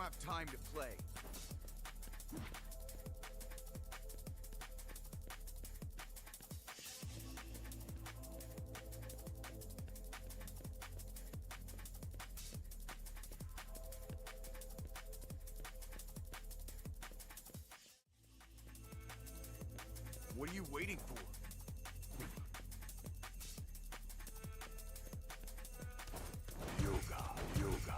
have time to play. What are you waiting for? Yoga, yoga.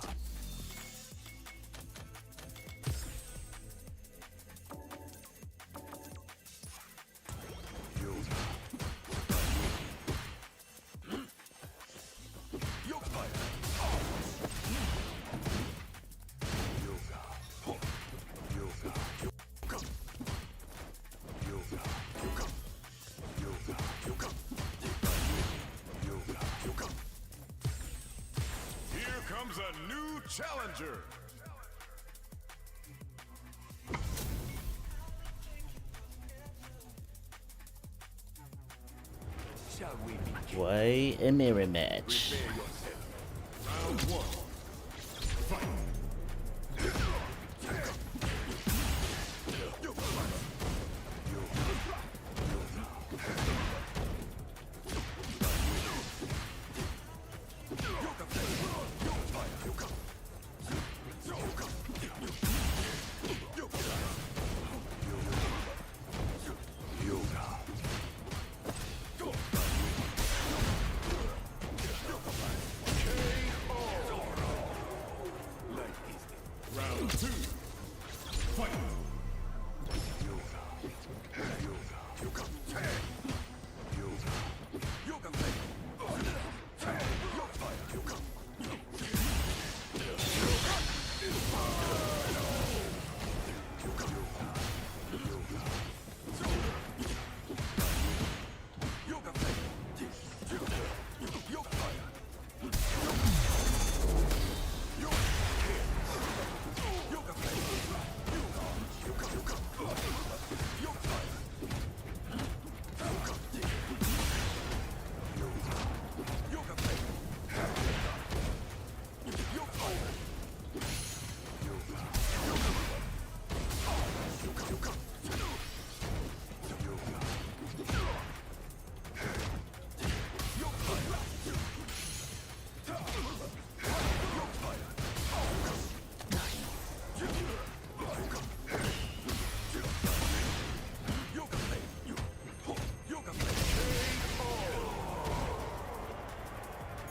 Here comes a new challenger. Shall we begin? Why a mirror match? Prepare yourself. Round one. Fight. Round two. Fight.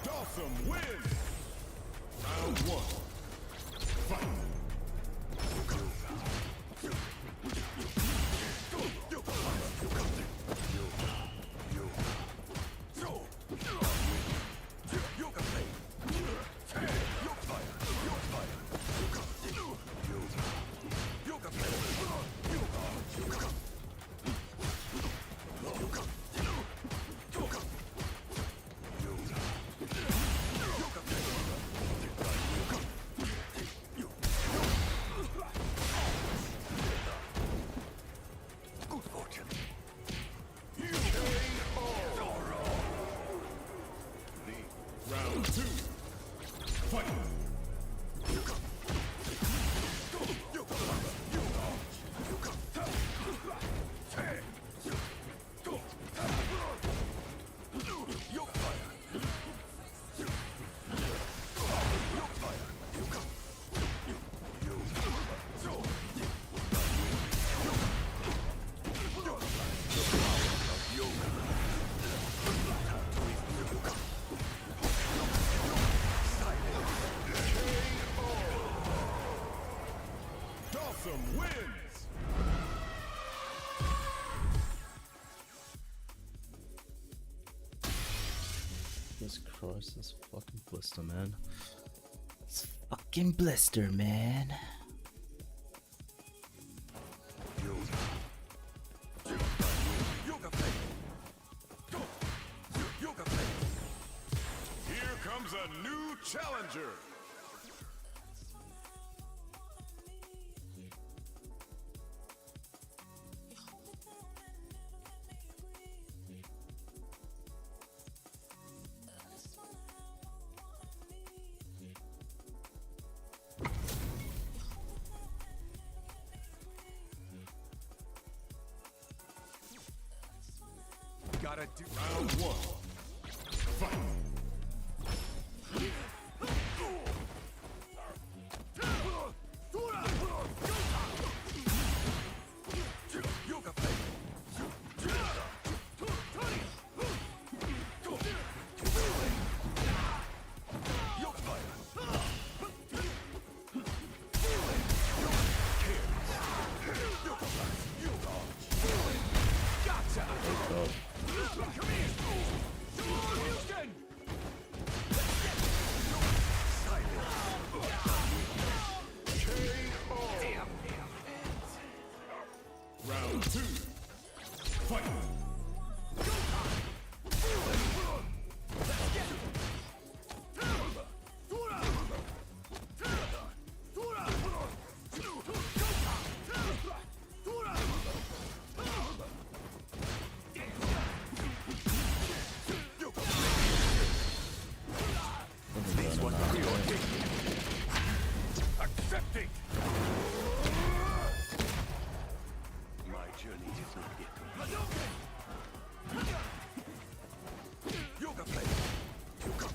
Dawson wins. Round one. Fight. Good fortune. Round two. Fight. Dawson wins. Jesus Christ, this fucking blister, man. It's fucking blister, man. Here comes a new challenger. gotta do. Round one. Fight. Yoga play. Yoga fire. Gotcha. Oh, Come here. Houston. Round two. Fight. Please, what we are taking. Accepting. My journey is not yet complete. Yoga play. Yoga.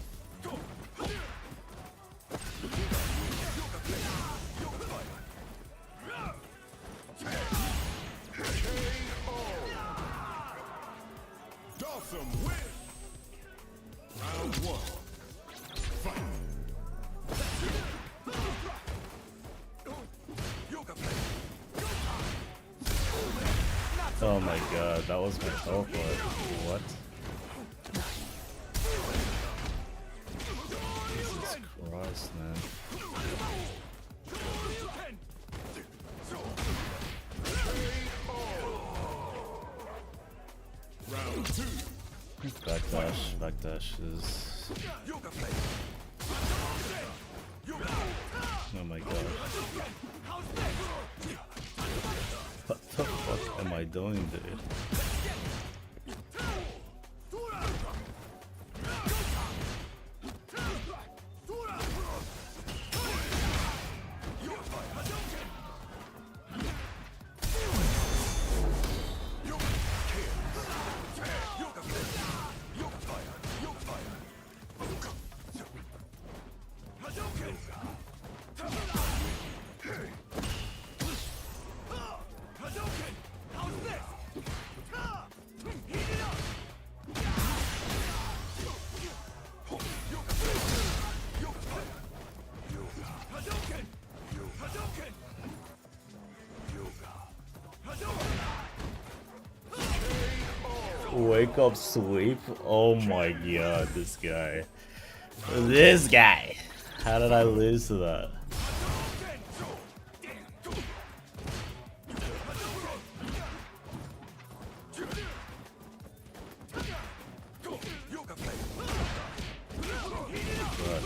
Go. Yoga play. Yoga fire. Dawson win. Round one. Fight. Yoga play. oh my god, that was my teleport. What? Jesus Christ, man. Round two. Backdash is. Yoga play. Oh my god. What the fuck am I doing, dude? Wake up sweep? Oh my god, this guy. This guy! How did I lose to that?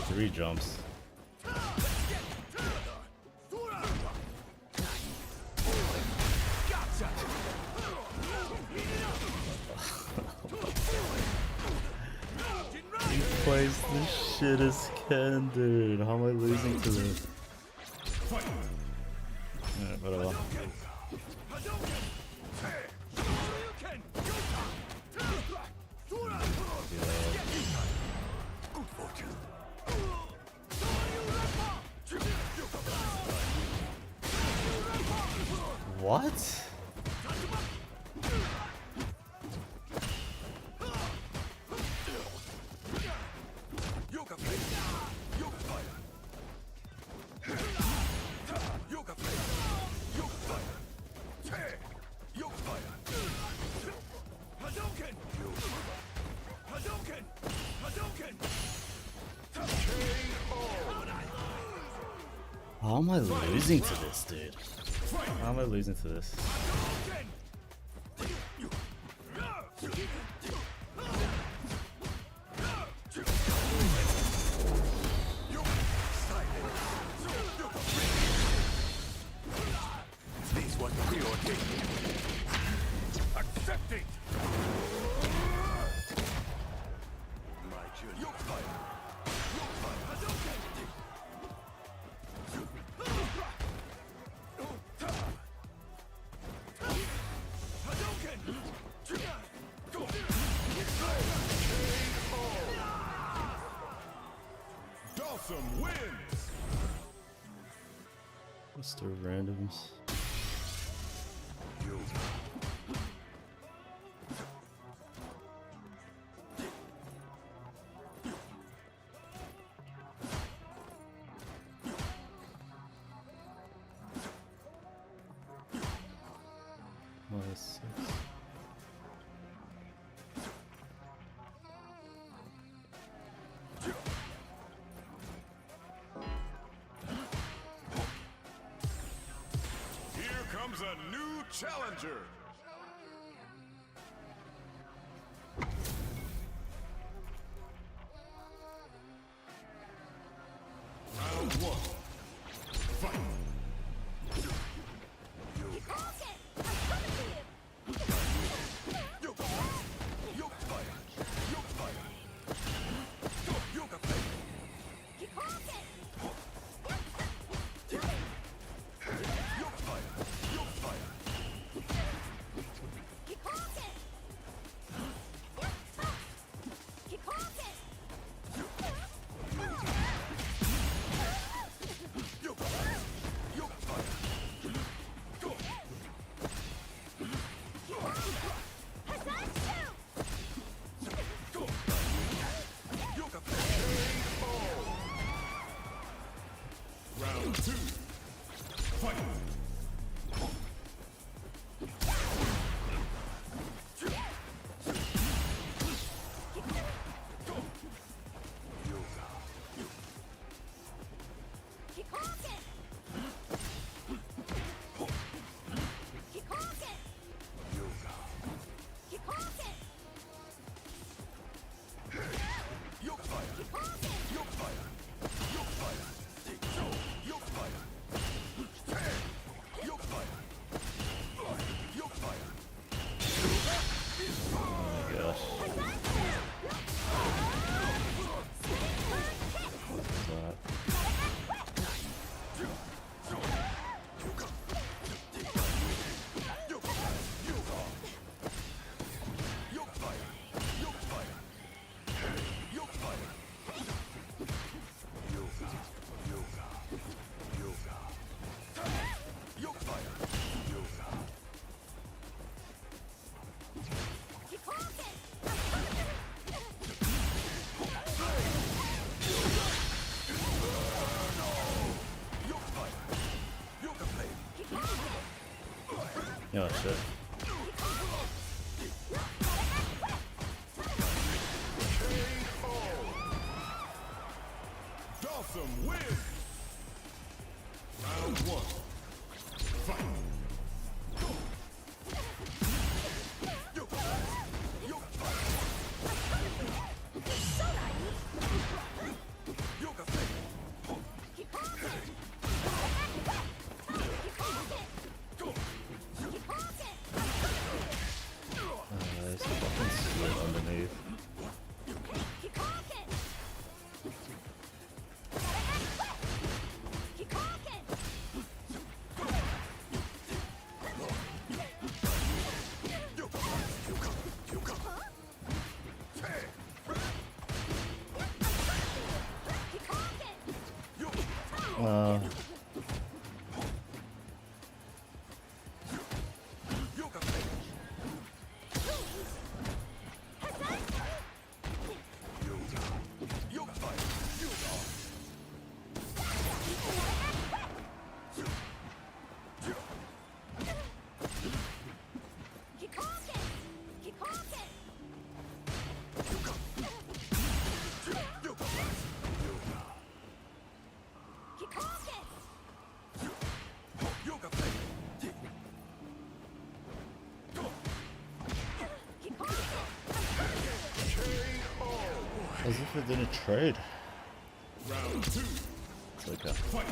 Three jumps. He plays the shittest Ken, dude. How am I losing to this? Alright, whatever. What? Yoga play. Yoga fire. Yoga play. Yoga fire. Yoga fire. Hadouken. Hadouken. Hadouken. How am I losing to this, dude? How am I losing to this? Please, what we are taking. Accepting. My journey. Yoga fire. Yoga fire. Hadouken. Dawson wins. What's the randoms? -6. Here comes a new challenger. Round 1. Fight. Round 2. Fight. Gosh. Oh shit. Dawson wins. Round 1. Fight. There's a fucking slit underneath. As if it didn't trade. Round 2. It's okay. Fight.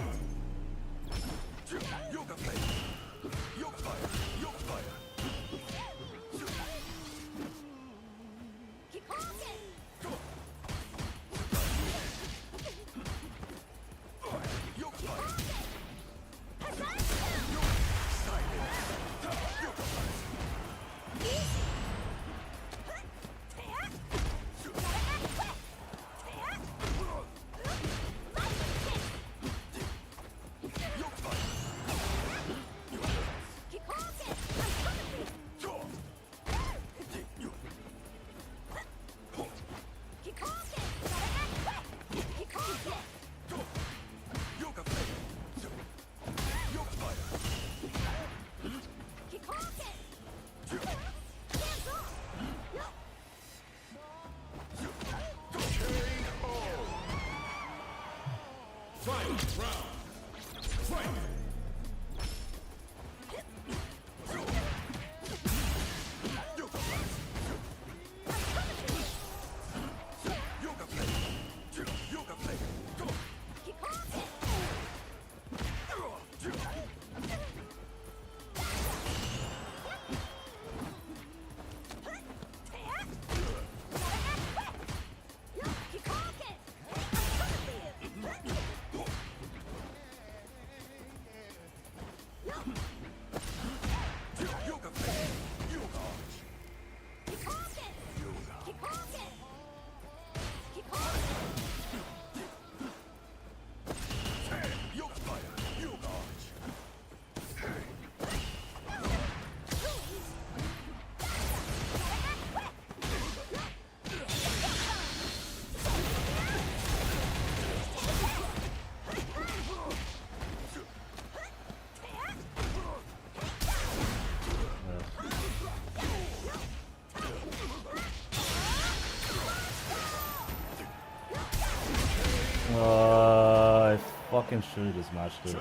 I fucking should have just matched it.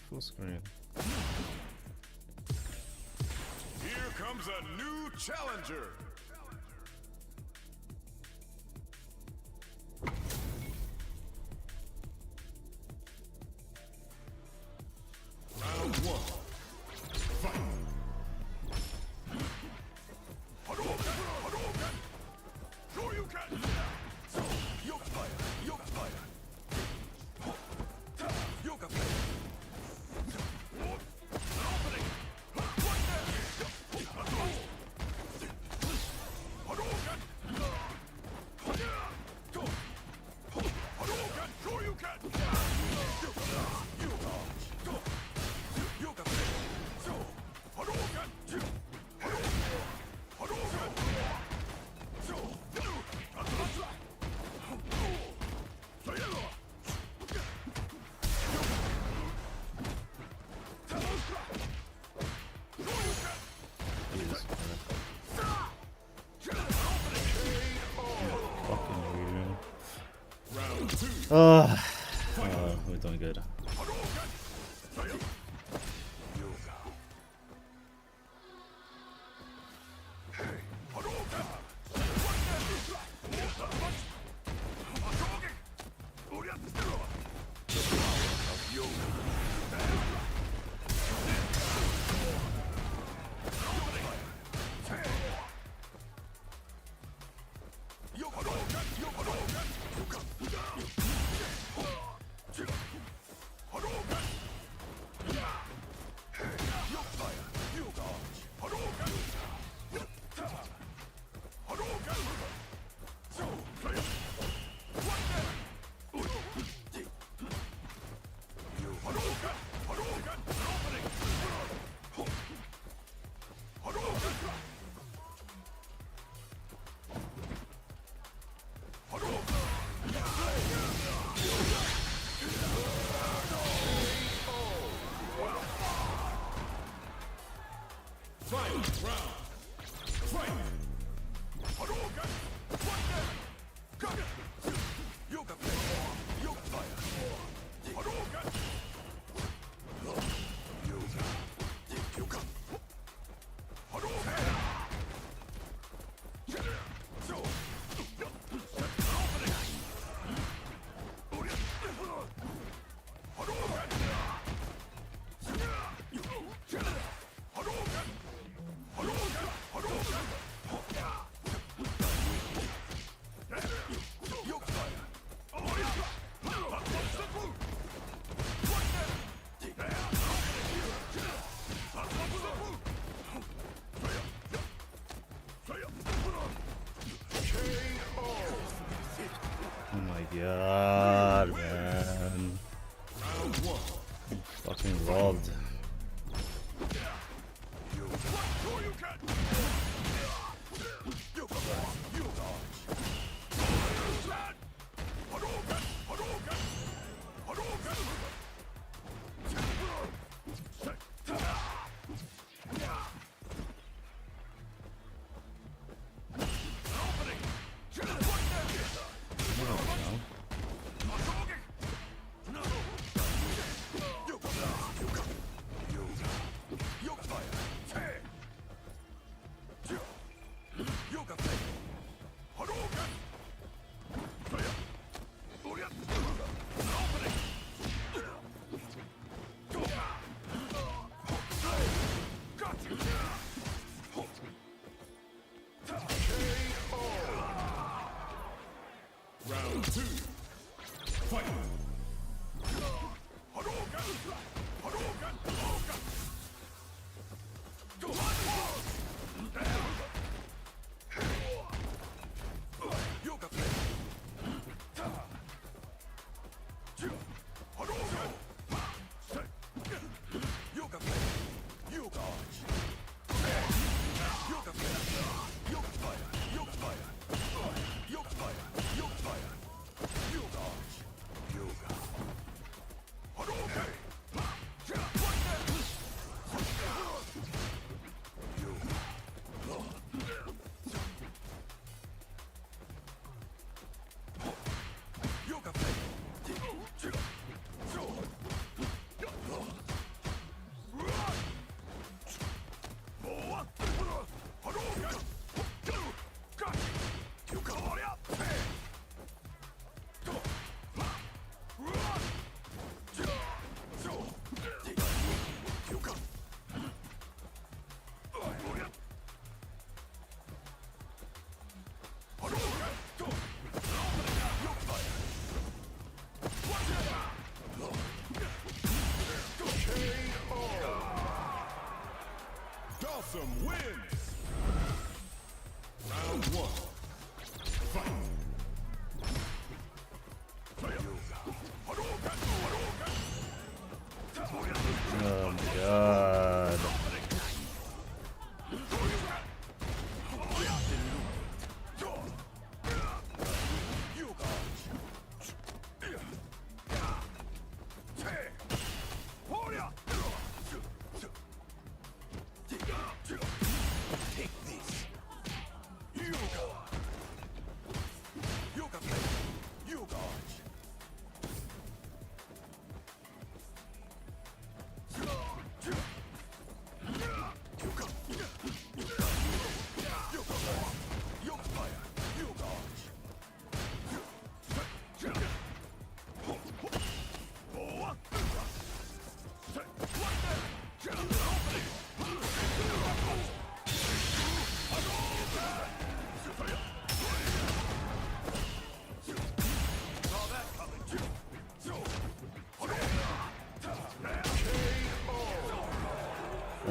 Full screen. Here comes a new challenger. We're doing good. Oh my god, man. I'm fucking robbed. Round 2. Fight.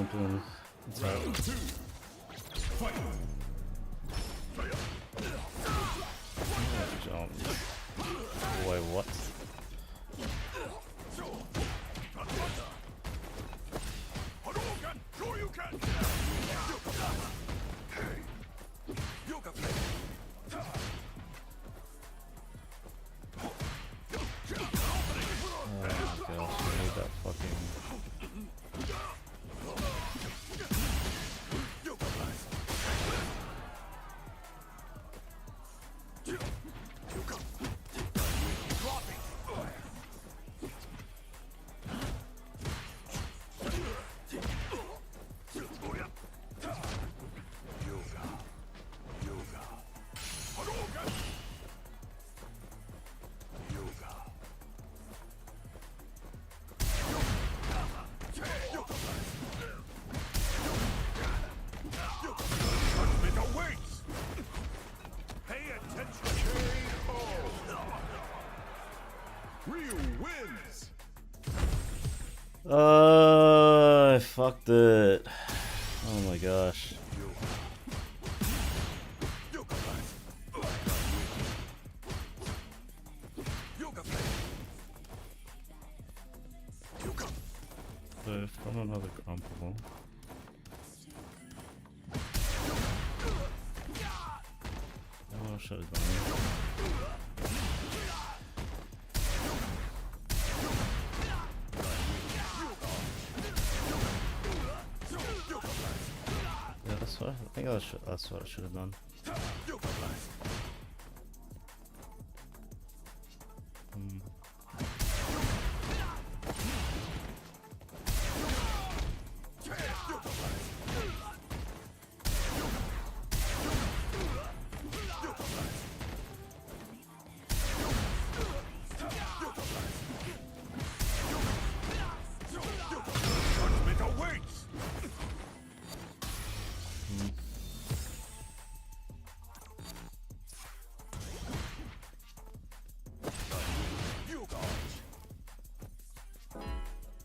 champion. Round 2. Fight. Jump. Wait, what? Hadouken! Shoryuken! Yoga blade. Oh my gosh, I need that fucking... Yoga blast. Yoga. Dropping. Yoga. Yoga. Hadouken! Yoga. Judgment awaits! Pay attention! KO! Ryu wins! I fucked it. Oh my gosh. Yoga blast. Yoga blade. Yoga. So from another crumple. Oh, should have done Yeah, that's what I think. That's what I should have done. Yoga blast. Judgment awaits!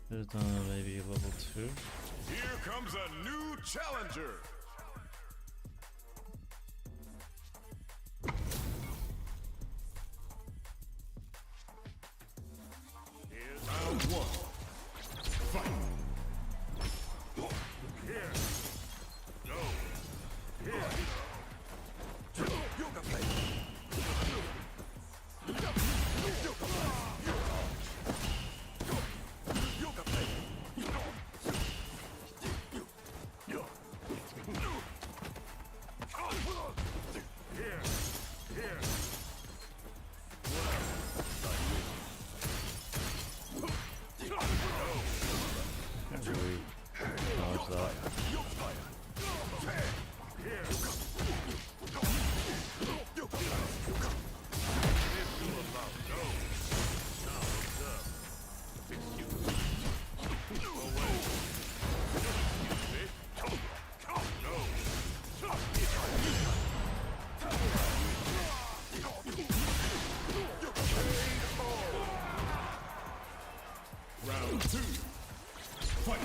Could have done maybe level 2. Here comes a new challenger! Here's round 1. Fight! Here! Go! Here! Yoga blade. Yoga blade. Here! Here! Can't really dodge that. Round 2. Fight!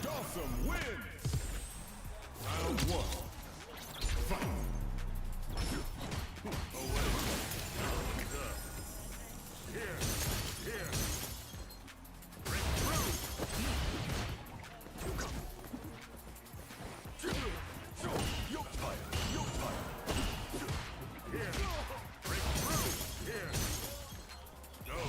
Dawson wins! Round 1. Fight! Here! Here! Break through! Here! Break through! Here! Go!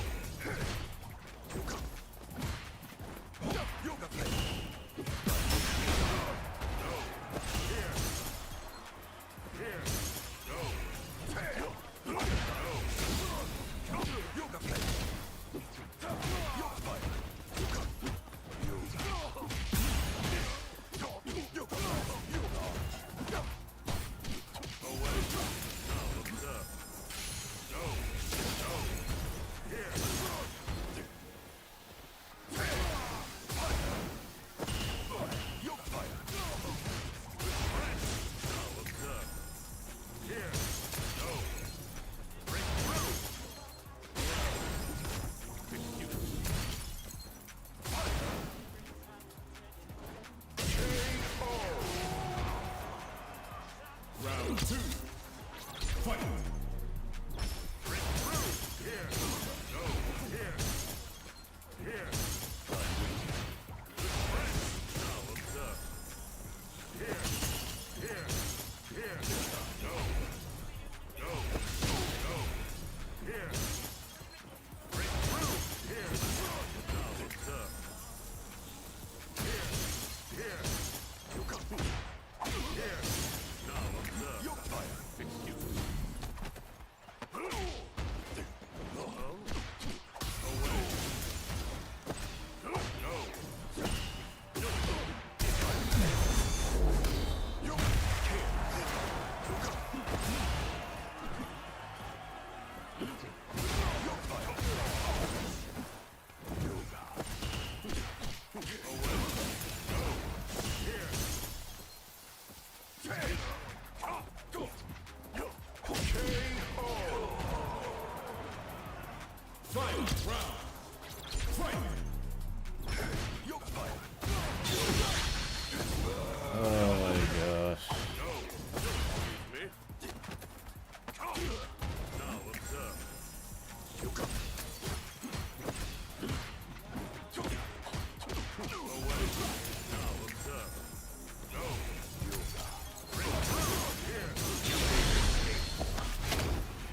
Oh my gosh.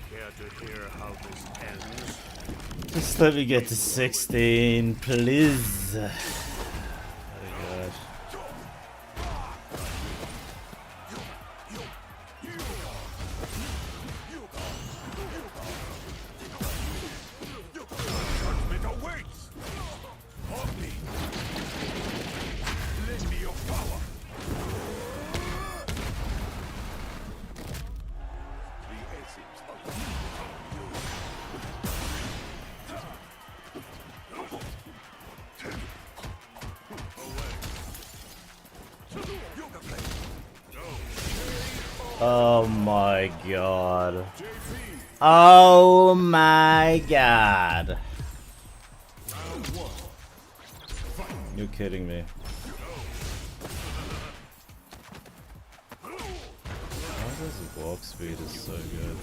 Care to hear how this ends? Just let me get to 16, please. Oh my gosh. Judgment awaits! Of me! Lend me your power! The aces Oh my god. Oh my god. You're kidding me. Why does his walk speed is so good?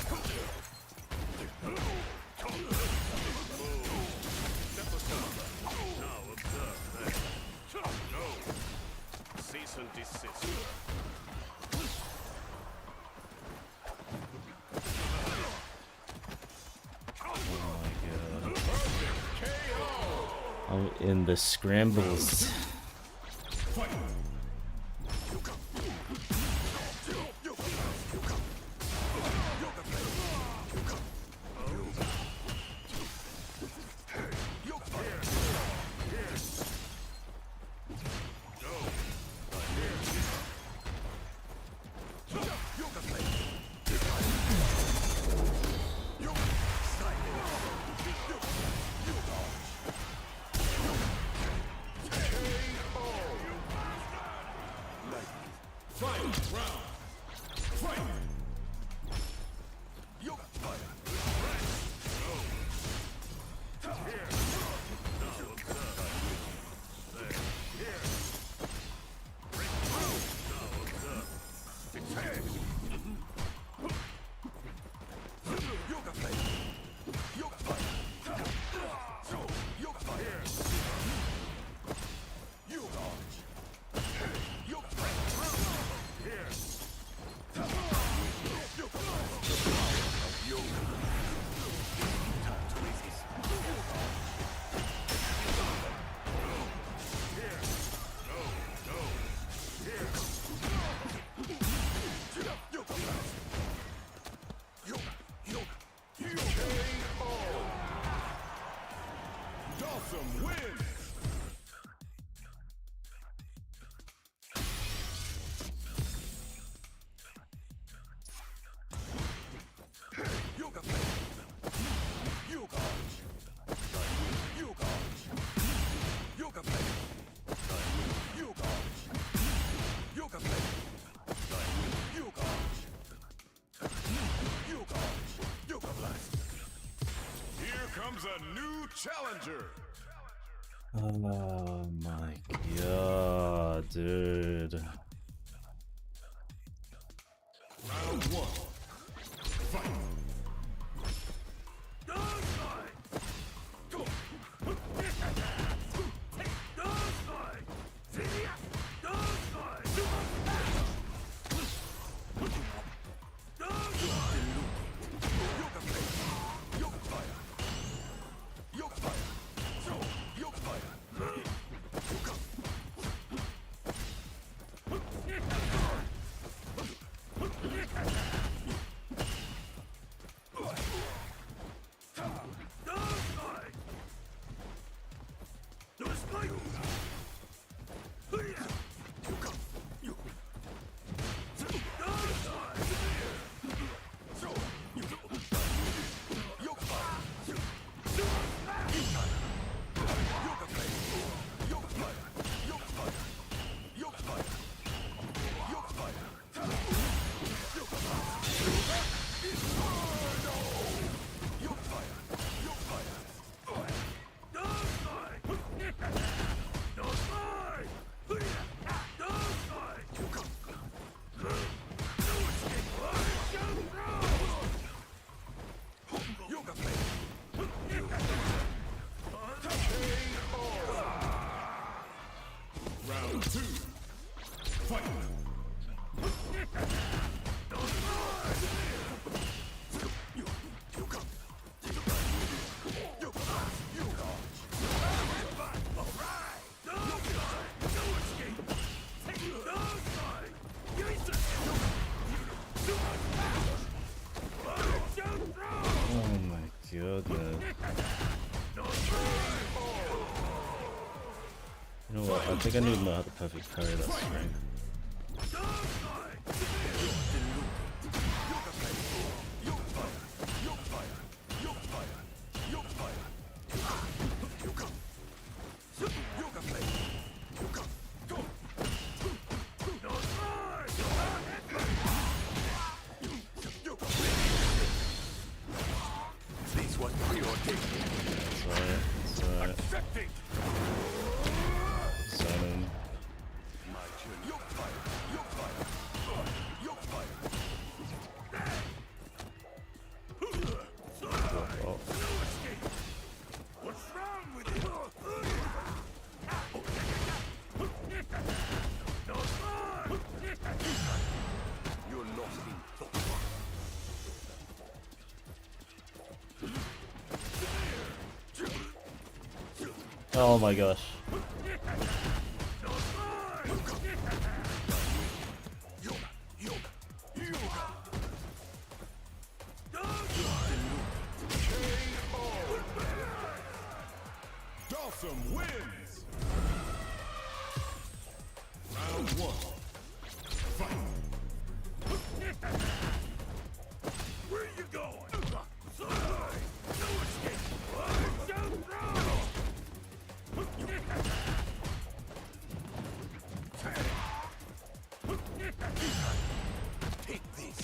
cease and desist. I'm in the scrambles. A new challenger. Oh my god, dude. Round one. Fight. Round 2. Fight. Oh my goodness. You know what? I think I need to know how to perfect parry that string. This was preordained. It's alright. Zoning. My journey. Yoke fire. Yoke fire. Yoke fire. Oh. What's wrong with you? You're lost in thought. Oh my gosh. Dawson wins. Round 1. Fight. Where are you going? No escape. Take this.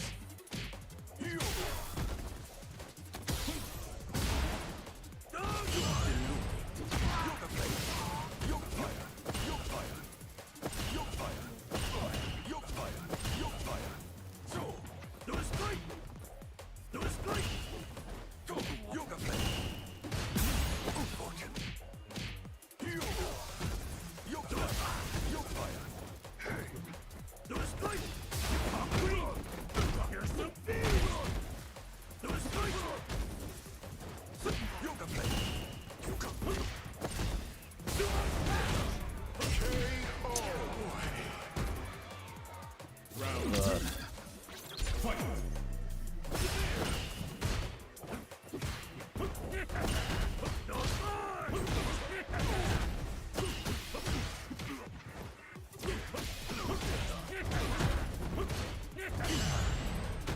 God. Fight.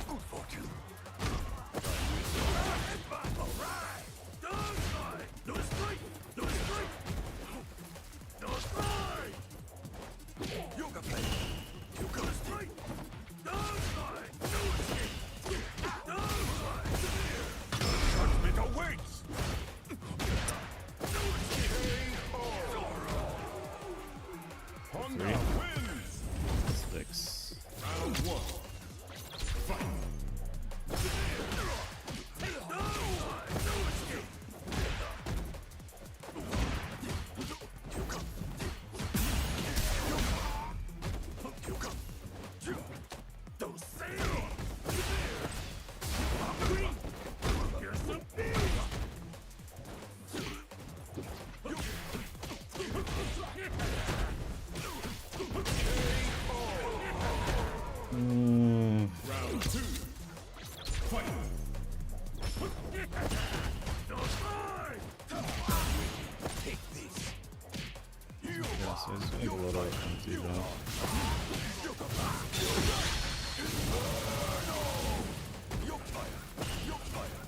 Good fortune. Yoga play. Yoga strike. Judgment awaits. Honda wins. Six. Round 1. Fight. Round 2. Fight. Take this. Yeah, so it's doing a lot of empty now. Yoga fire. Yoke fire. Yoke fire.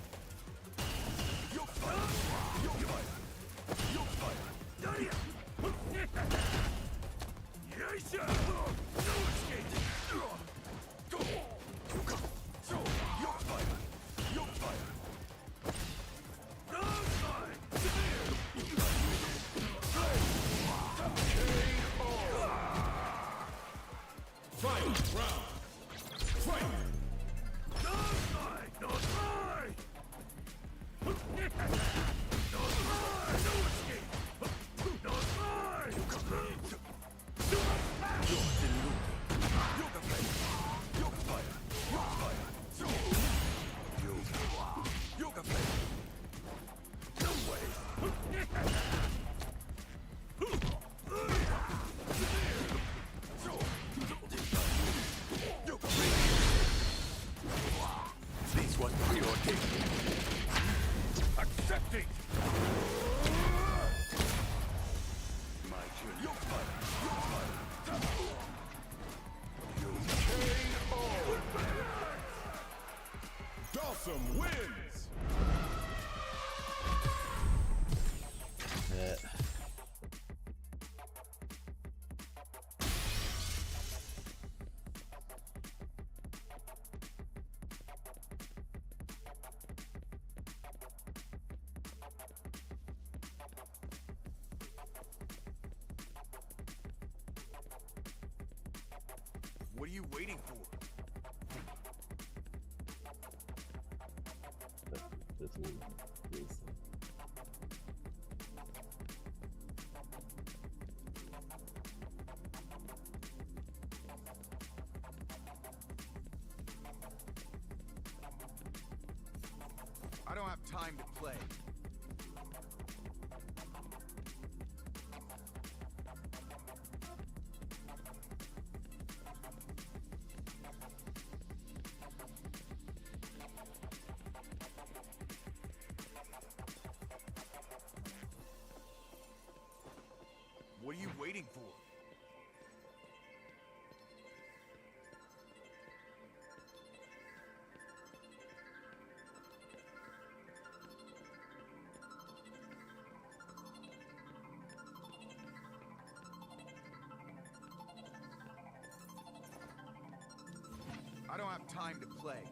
Yoke fire. Yoke fire. Yoke fire. No escape. Go. Yoga. Yoke fire. Yoke fire. Final round. Fight. you waiting for? This is I don't have time to play. What are you waiting for? I don't have time to play.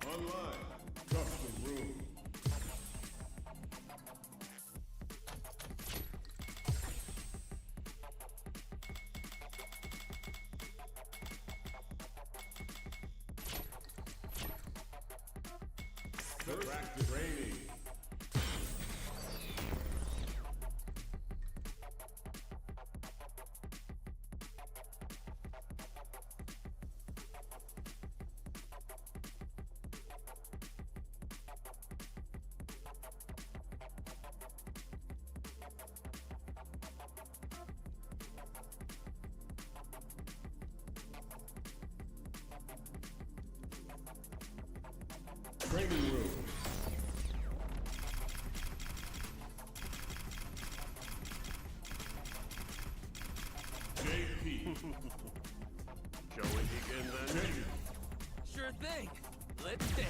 Online. Custom room. Practice training. Training room. JP. Shall we begin then? Sure thing. Let's dance.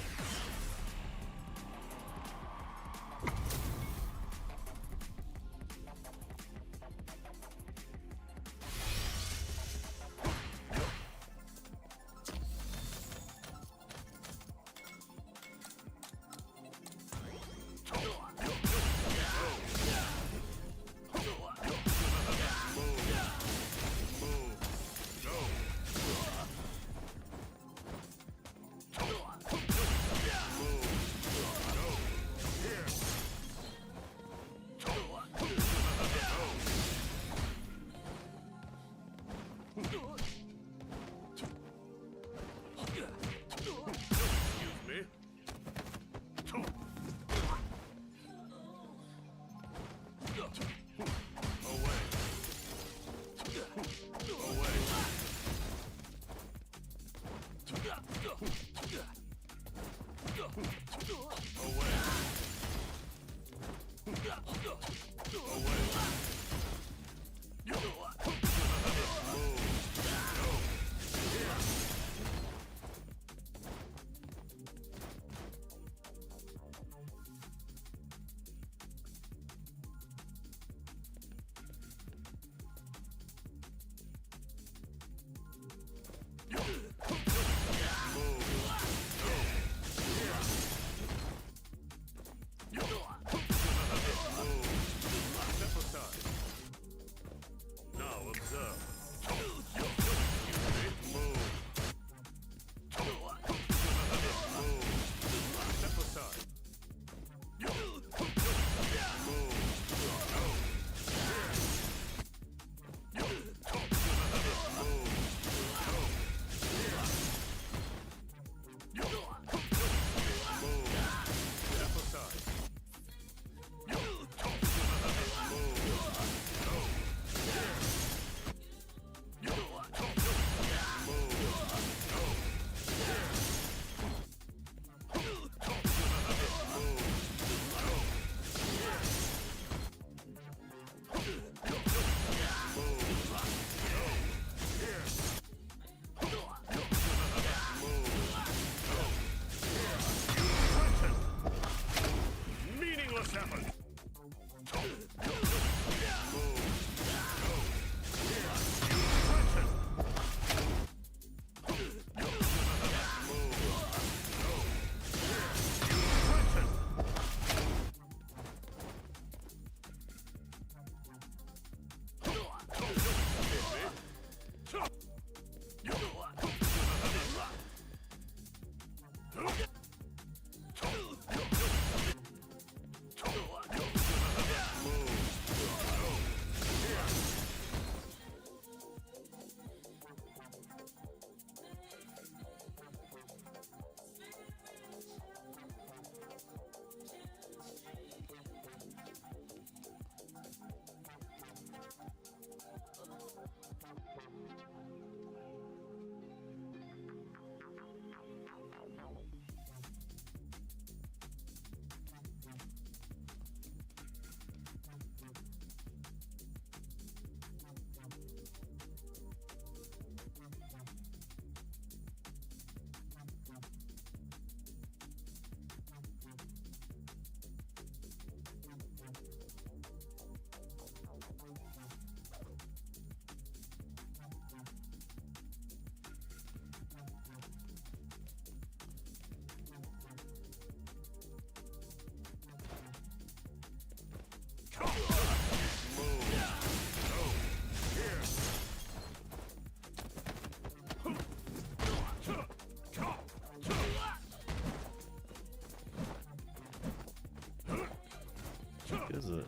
Is it?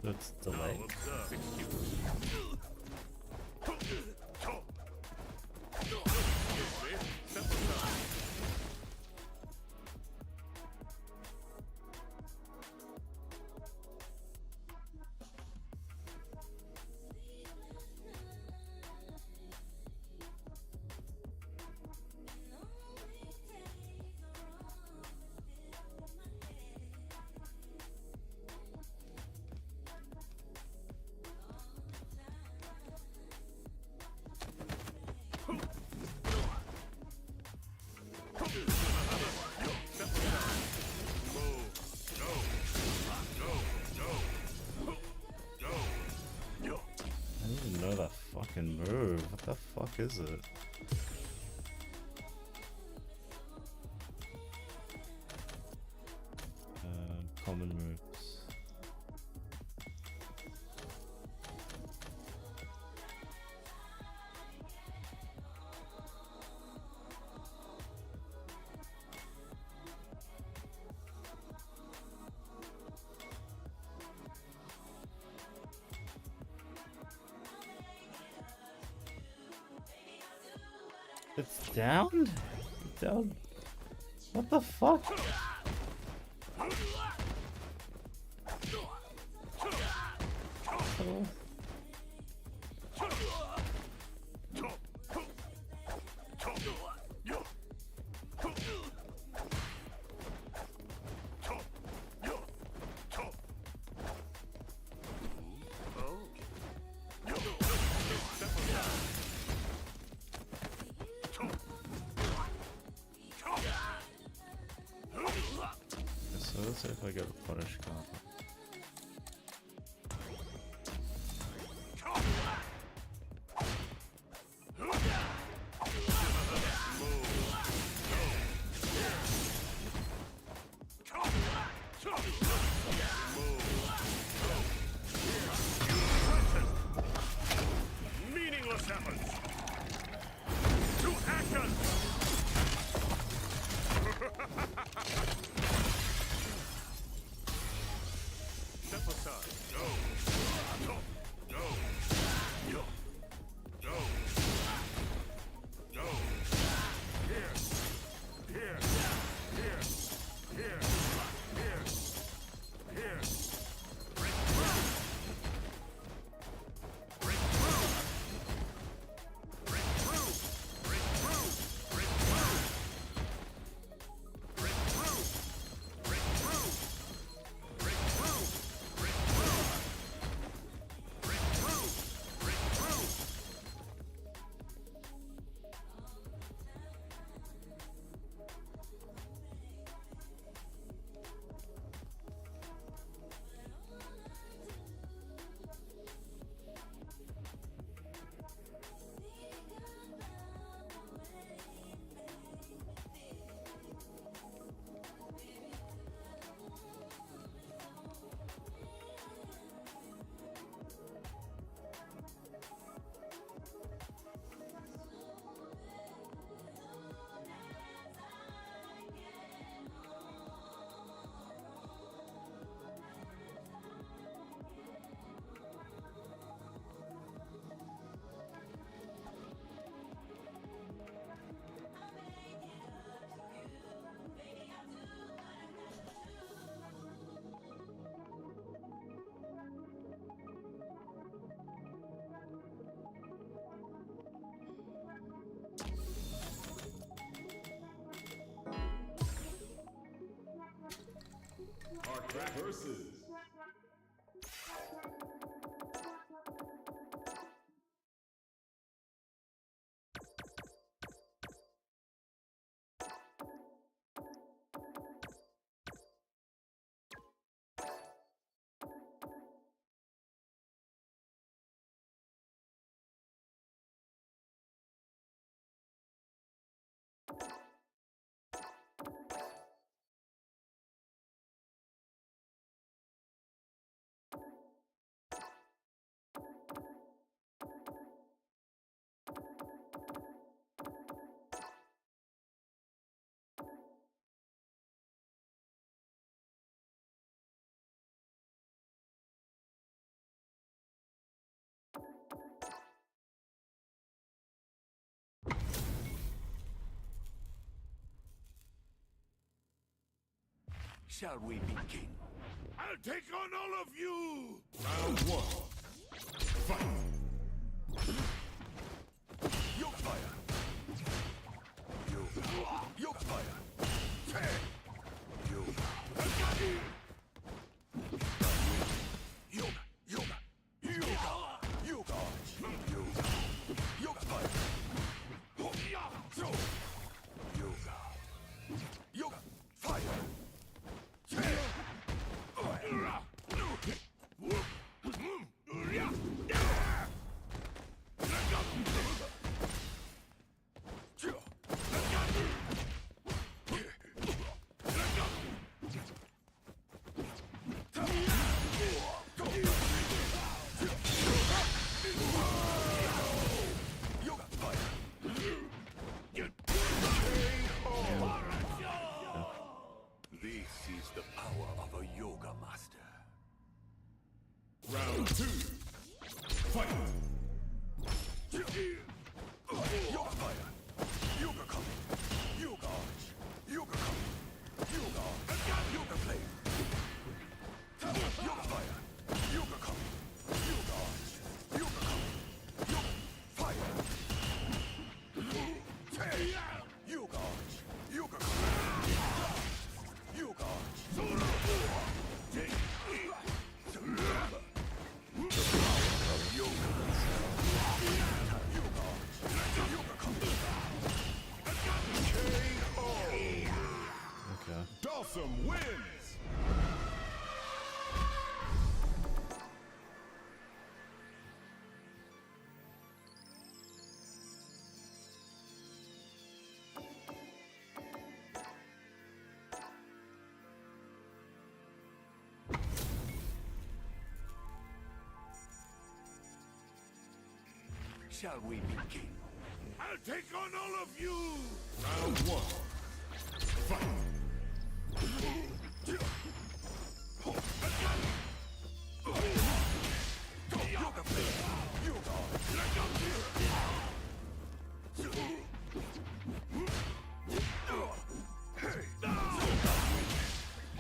That's delay. I didn't even know that fucking move. What the fuck is it? Common moves. It's down? Down? What the fuck? Oh. So let's see if I get a punish card. Shall we begin? I'll take on all of you! Round 1. Fight! Yoke fire. Yoke fire. Tag. Yoke. Yoke. Yoke. Yoke arch. Yoke. Yoke fire. Throw. Yoke. Yoke fire. Tag. This is the power of a yoga master. Round 2. Fight! Yoga fire. Yoga coming. Yoga arch. Yoga coming. Yoga arch. Yoga flame. Yoga fire. Yoga coming. Yoga arch. Yoga coming. Yoga fire. Hey. Yoga arch. Yoga coming. Yoga arch. Okay. Dawson wins! Shall we begin? I'll take on all of you! Round 1. Fight! Yoga flame. Yoga arch.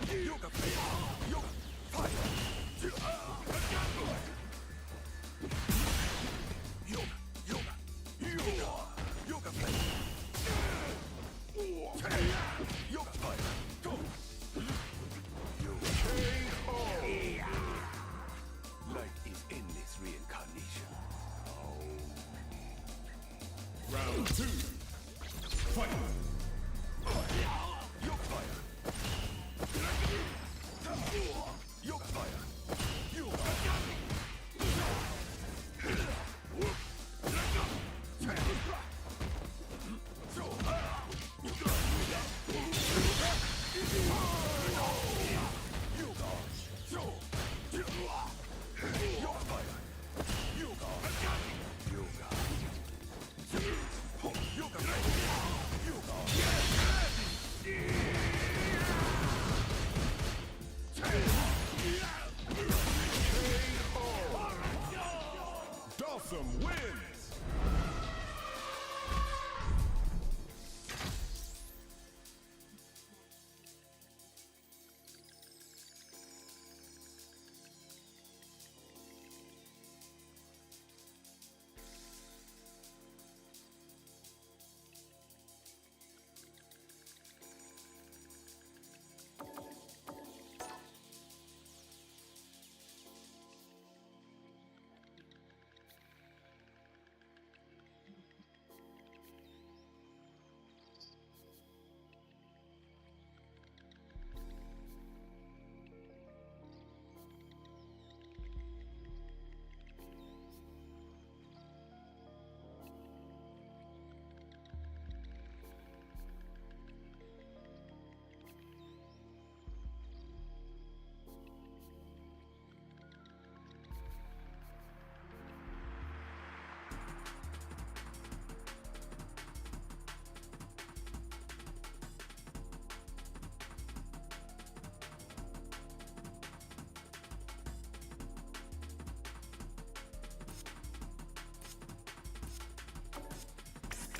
Yoga flame. Yoga fire. Yoga. Yoga flame. Yoga fire. Go. Light is endless reincarnation. Round 2. Fight! Yoga fire. Yoga fire. Dawson wins!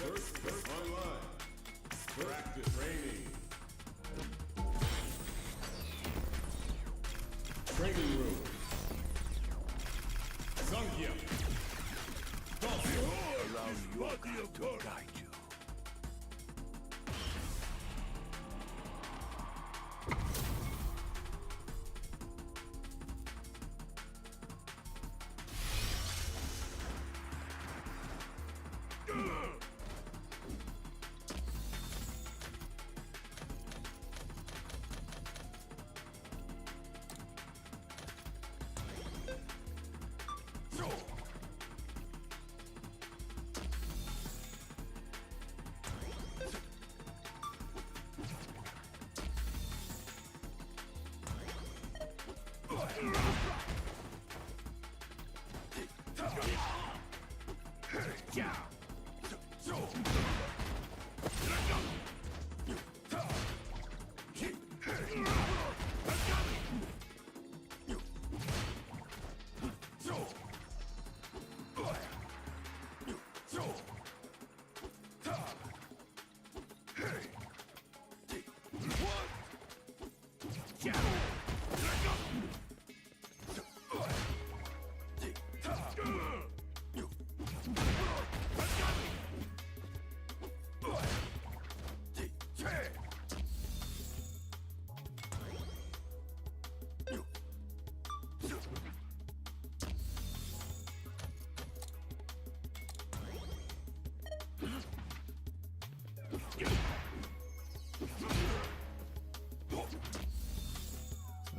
First online. Practice training. body of courage. Guide you.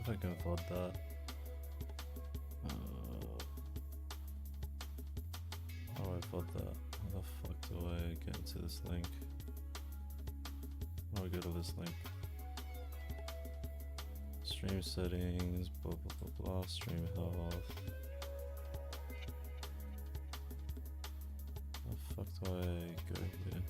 If I can afford that. How do I afford that? How the fuck do I get into this link? How do I go to this link? Stream settings, blah blah blah blah, stream health. How the fuck do I go here?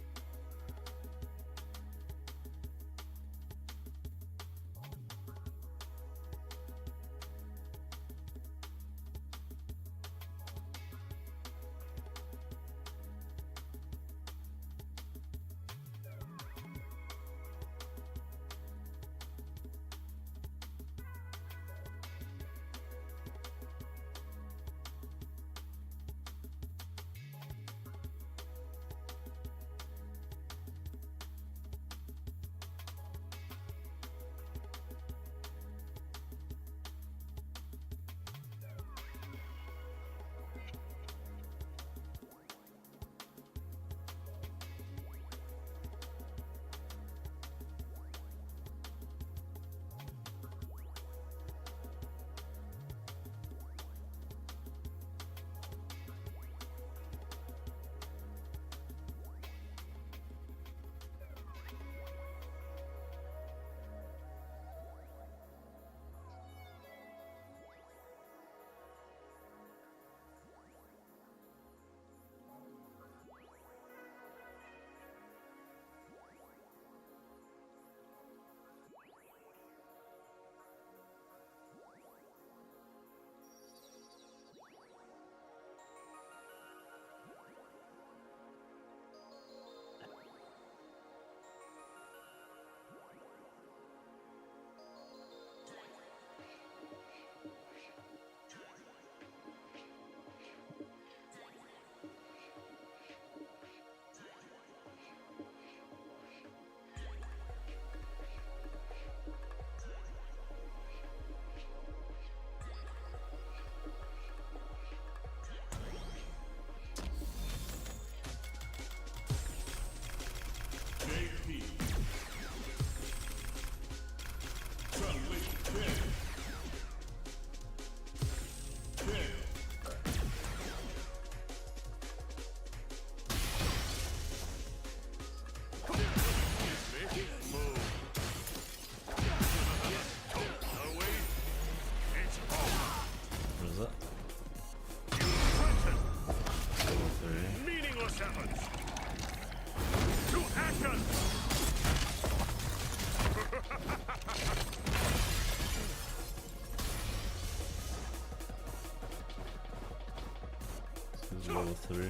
JP. Translation 10. 10. What is that? Meaningless efforts. To action. This is level 3.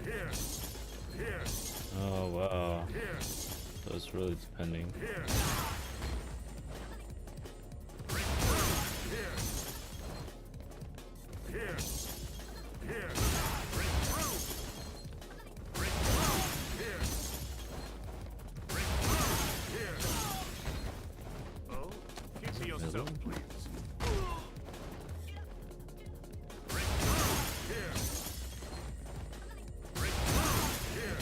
Here. Here. Oh wow. Here. So it's really depending. Here. Break through. Here. Here. Here. Break through. Break through. Here. Break through. Here. Oh, keep to yourself, please. Break through. Here. Break through. Here.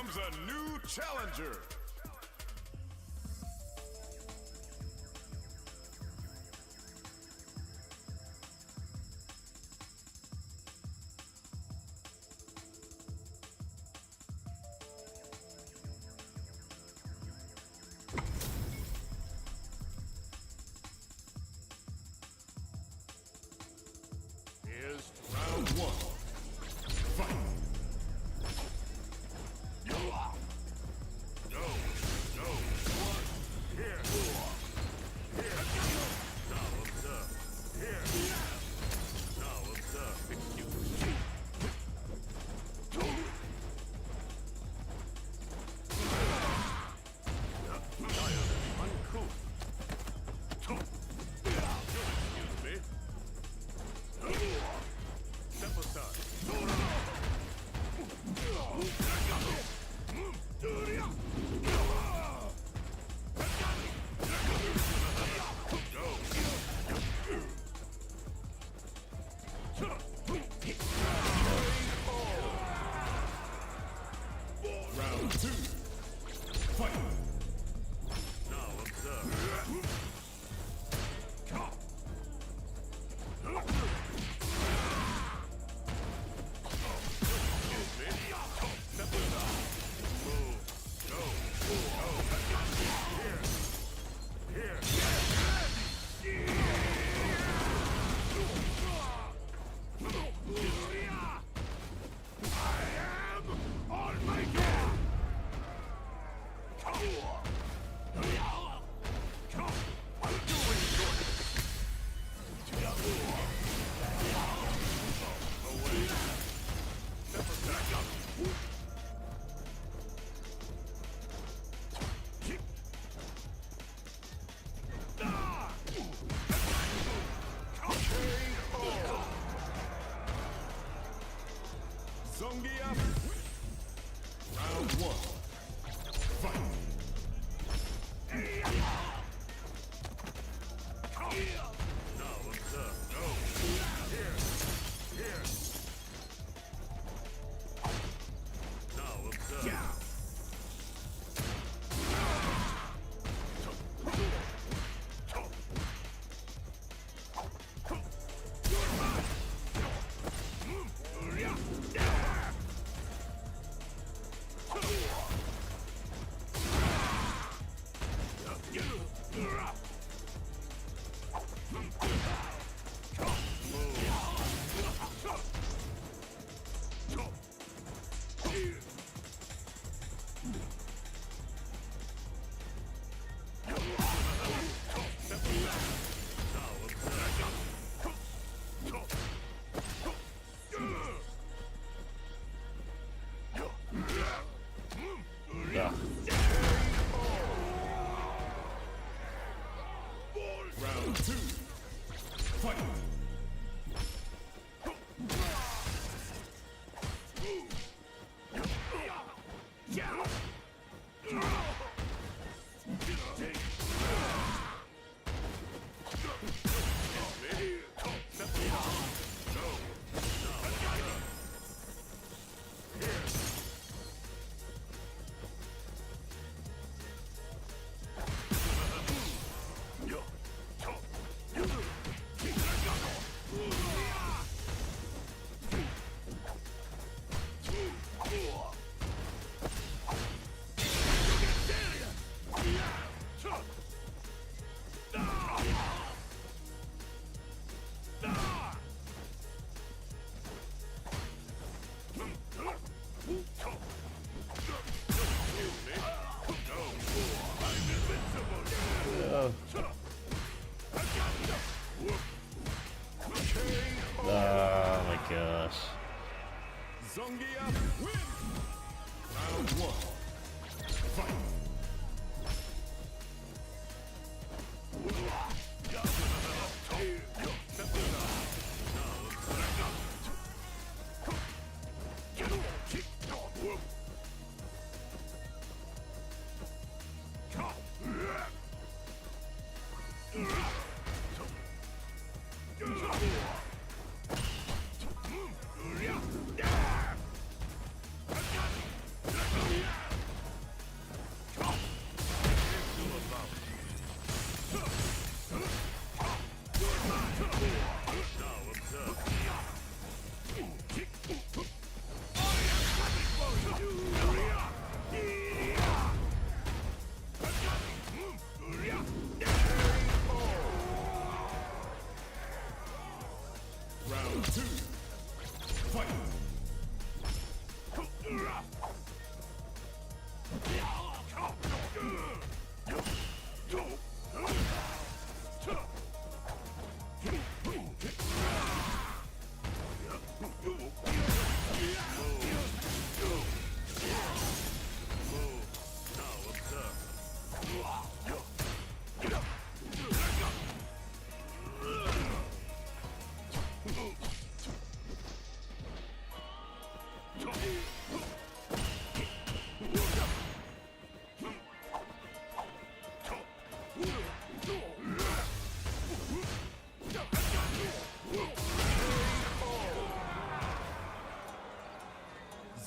comes a new challenger. Here's round one. Fight. Go. One. Here. Here. Now observe. Here. Now observe. Uncouth. Excuse me. Step aside. Round two. Fight. Now observe. Zongia. Round one. Fight. Now observe. Go. Here. Now observe. Yeah. Round two. Fight. Oh my gosh. Zongia win. Round one. Fight.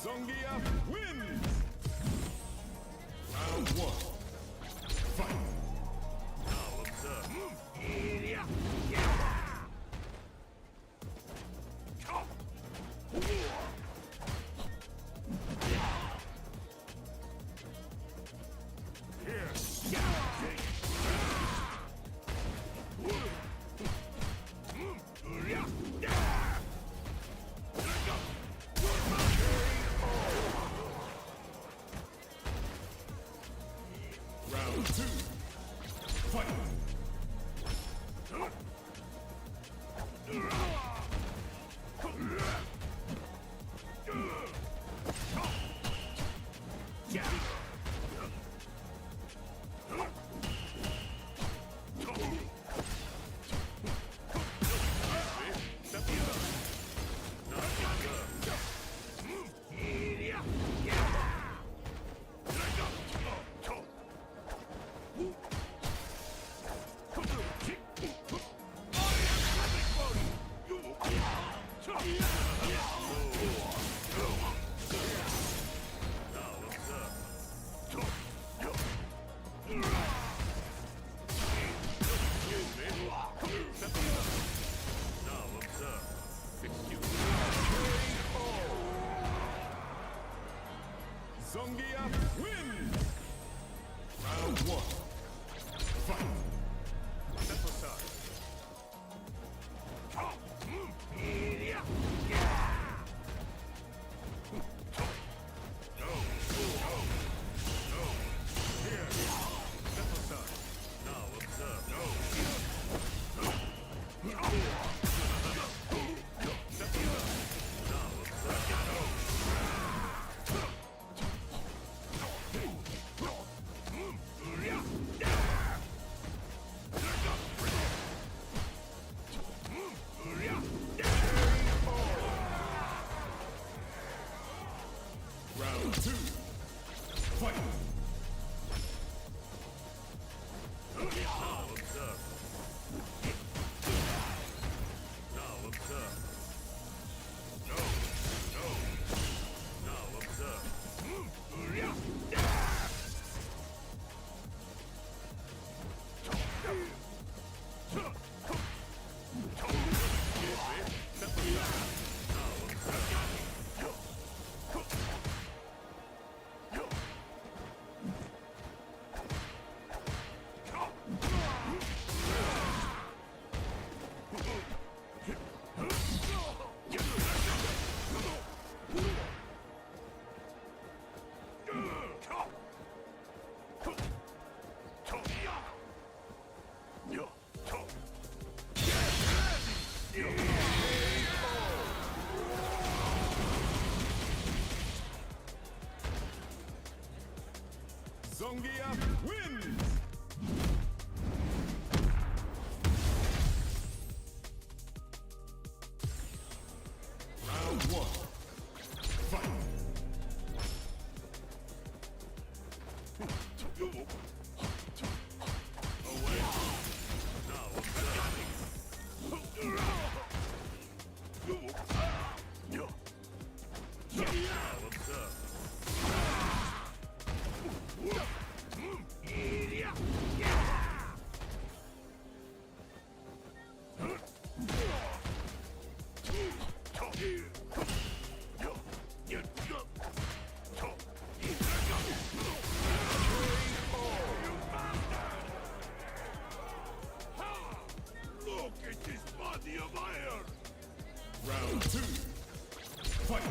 Zongia wins! Round 1. Fight! Now observe. Round 2. Fight! Zongia wins! Round 1. Fight! Step aside. Round 2. Fight! Now observe. Now observe. No. Now observe. Zongia wins! Round 1. Fight! Away. Now observe. Now observe. Look at this body of iron! Round 2. Fight!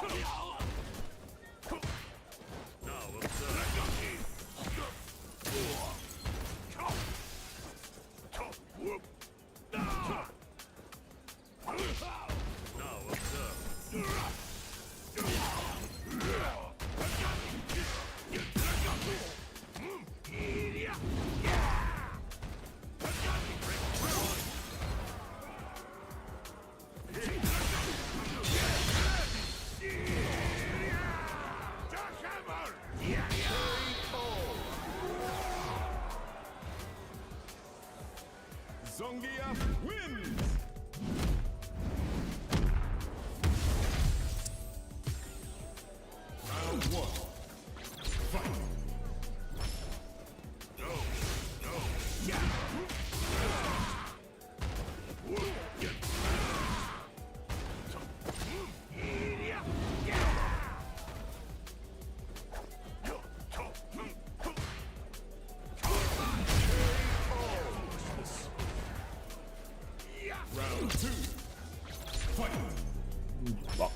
Now observe. Whoop. Now observe. Zongia wins! Round one. Fight! No, no, yeah! Round two. Fight! Fuck.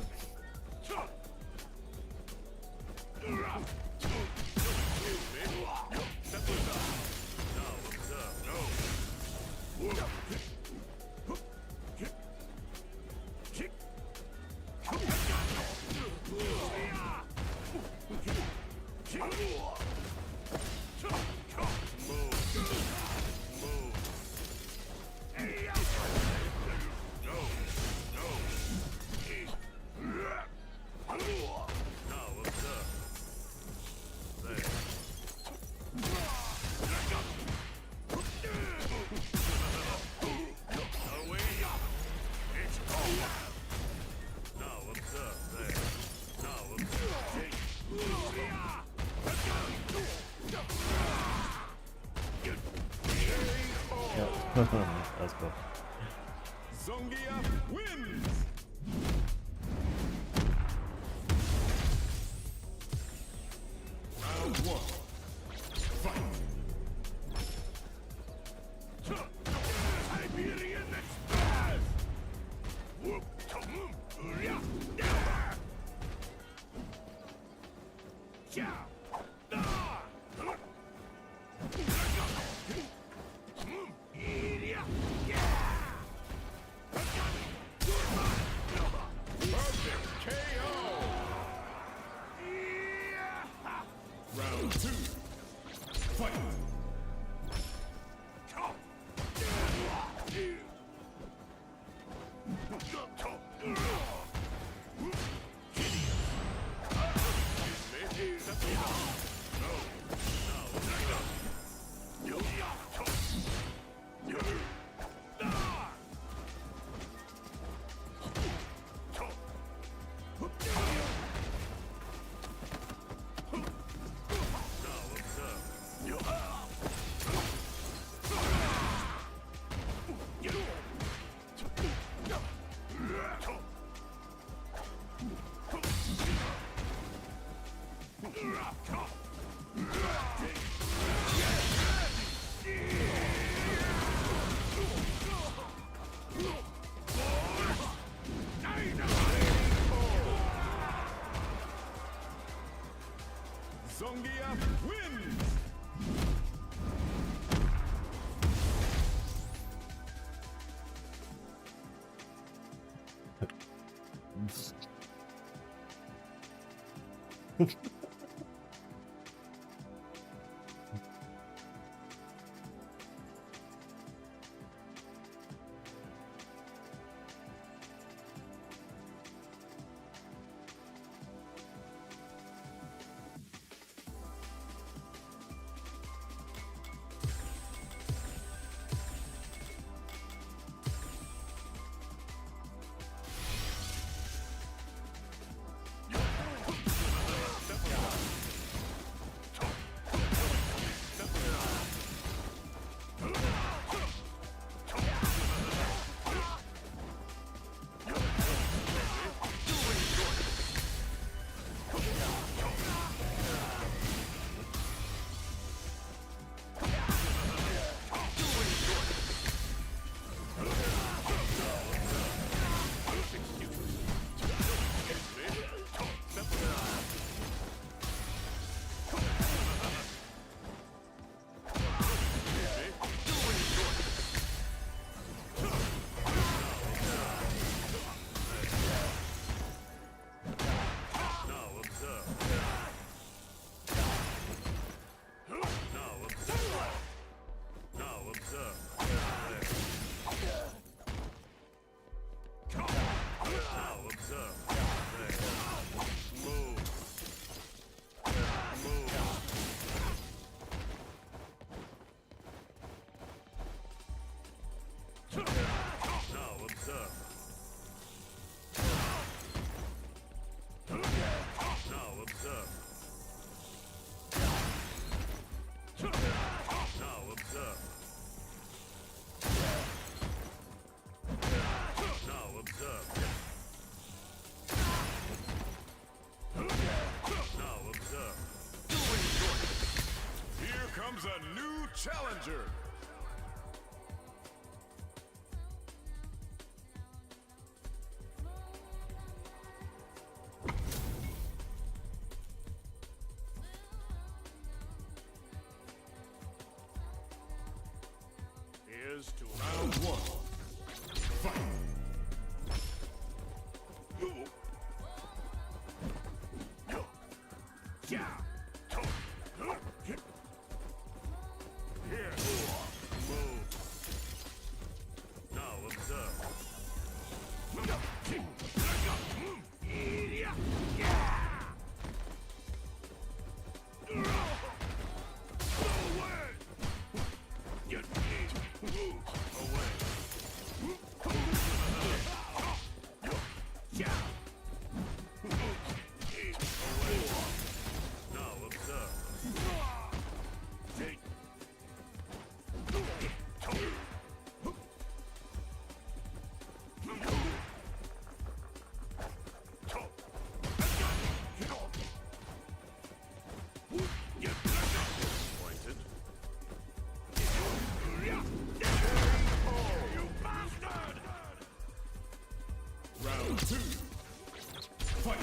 Now observe. No. Now observe. There. Away. It's over. Now observe. There. Now observe. Let's go. Zongia wins! Round one. Fight! Siberian Express! Whoop! Perfect KO! Round two. Fight! Zongia wins! Choose a new challenger. Here's to round one. Fight. Here. Move. Now observe. Away. Get away. Now observe. Take. Pointed. You bastard! Round two. Fight.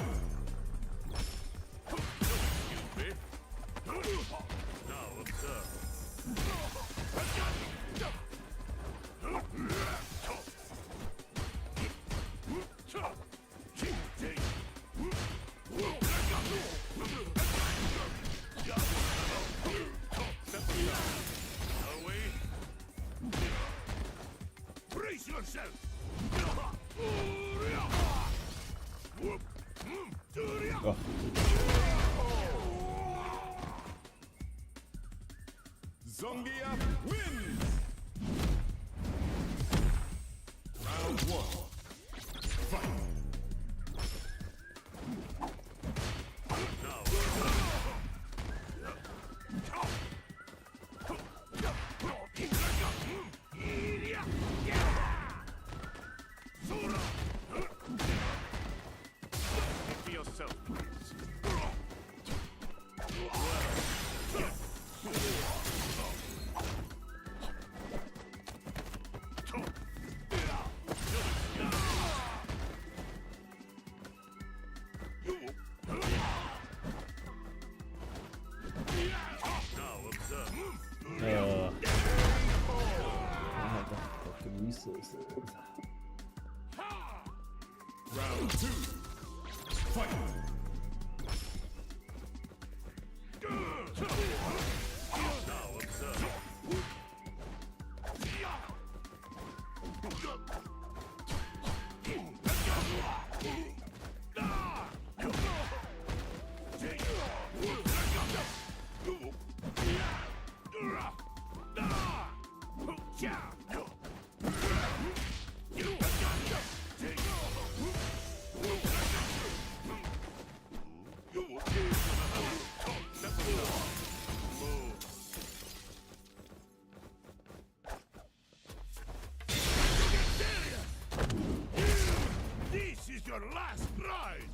Excuse me. Now observe. Away. Brace yourself. Oh. Zongia wins. Round one. Fight. Now. Think for yourself, please. Now observe. Fucking resources. Round two. Fight. Now observe. This is your last ride.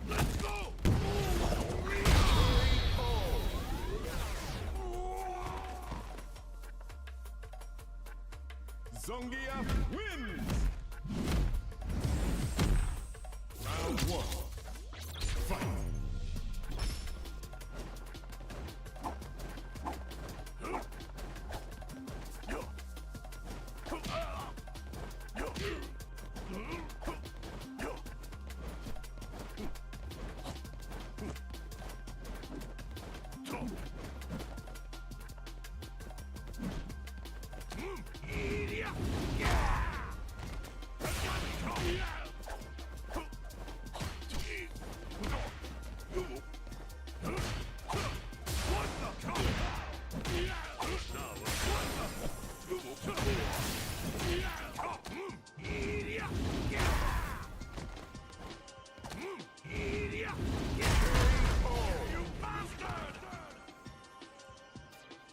Let's go. Zongia wins. Round one. Fight.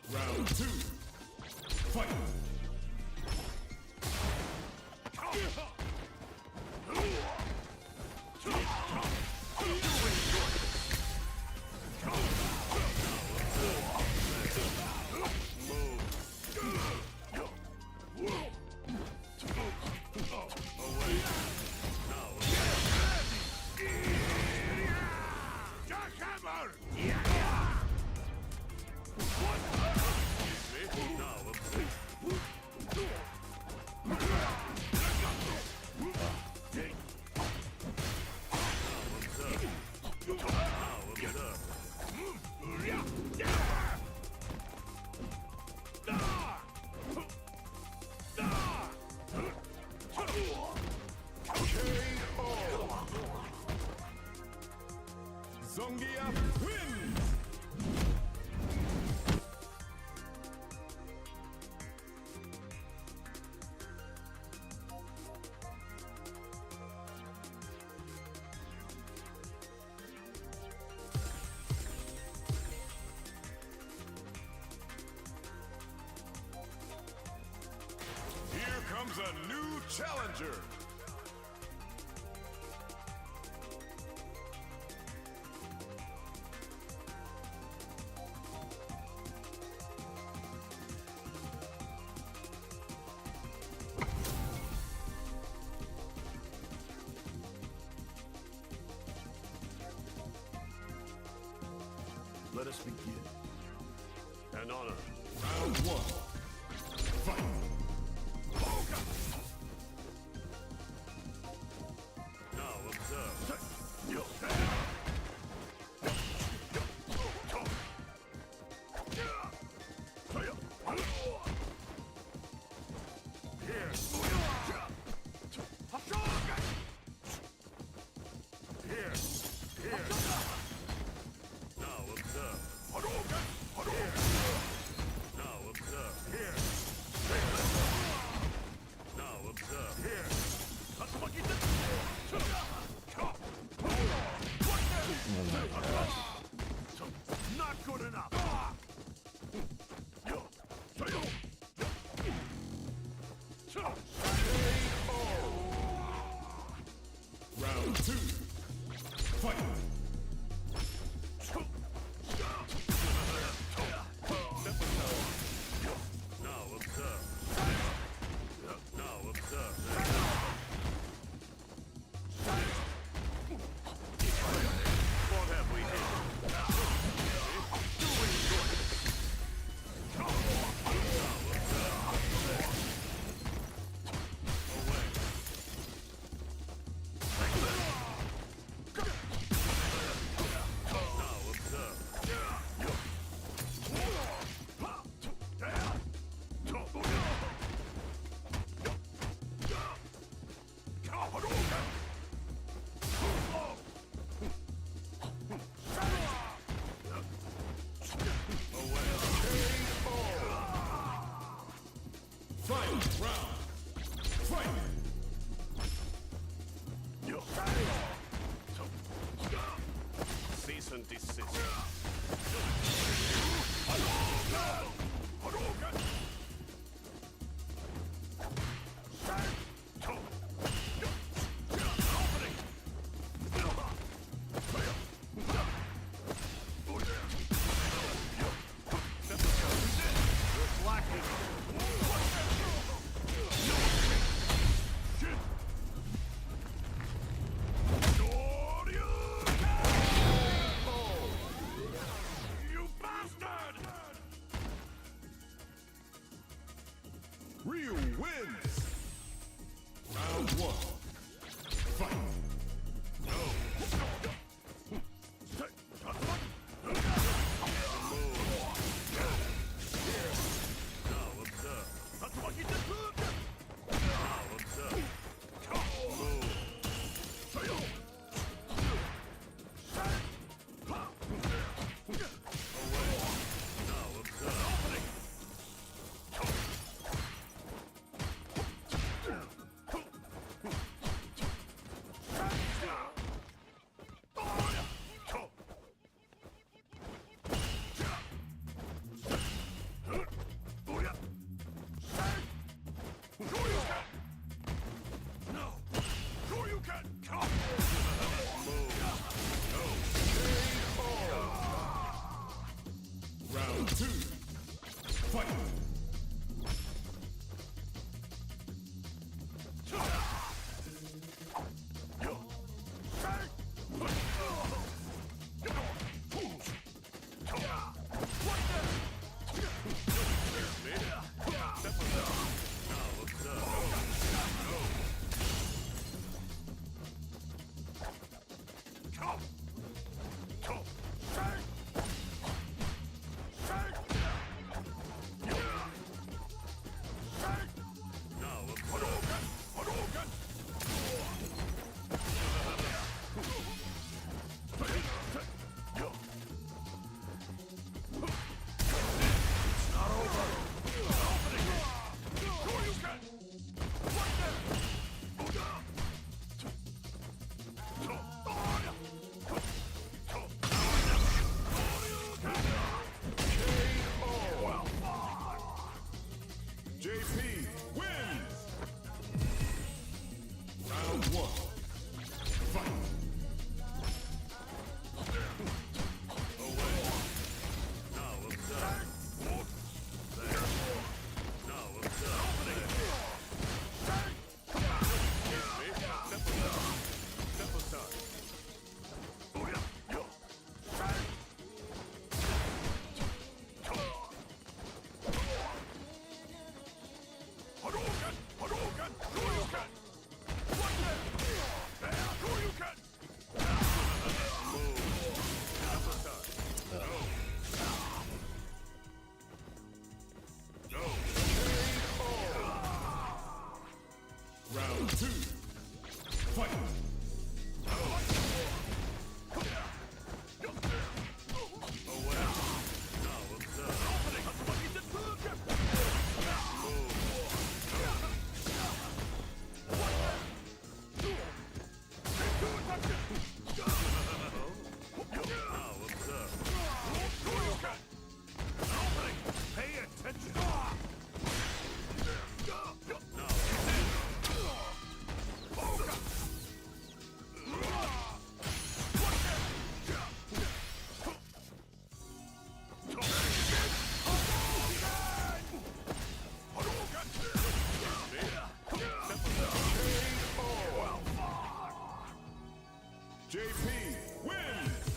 Round two. Fight. Counter! Now observe. Zongia wins! Here comes a new challenger! Let us begin. An honor. Round one. Fight! Now observe. Here. Here. Here. Now observe. Here. Now observe. Here. Now observe. Here. Not good enough. Round two. Fight. Now observe. Now observe. What have we here? Doing good. Now observe. Away. Now observe. Fight! Round! Fight! Cease and desist. Ryu wins! Round one. Fight! Now observe. Now observe. Move. Away. Now observe. JP wins! Round 1. Fight! Away. Now observe. There. Now observe. There. Step aside. Round 2. Fight! Away. Now observe. Now observe. Pay attention. JP wins!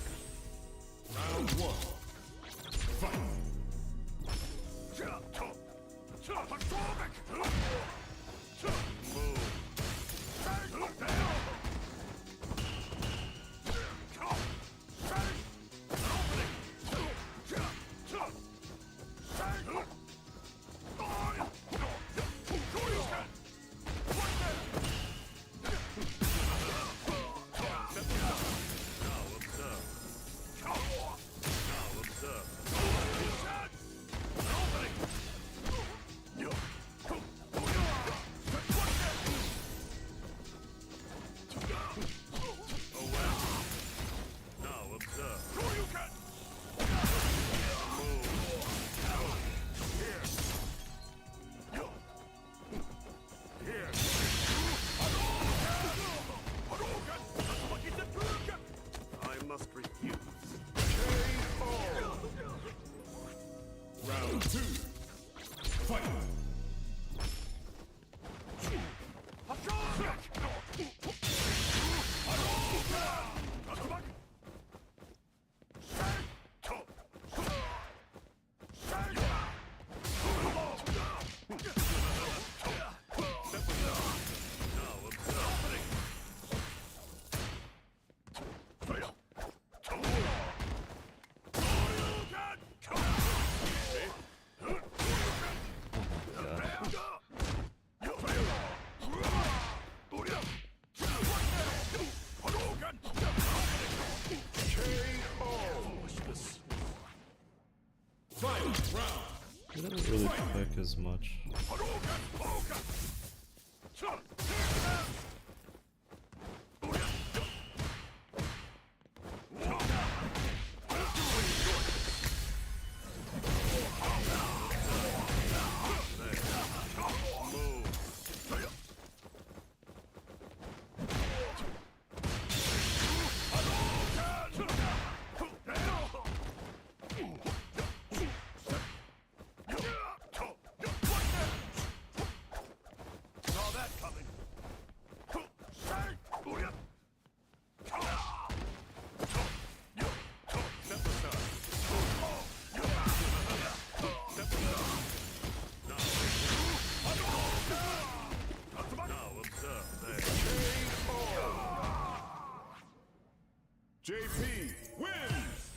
Round 1. Fight! I must refuse. Round 2. Fight! He didn't really click as much. wins.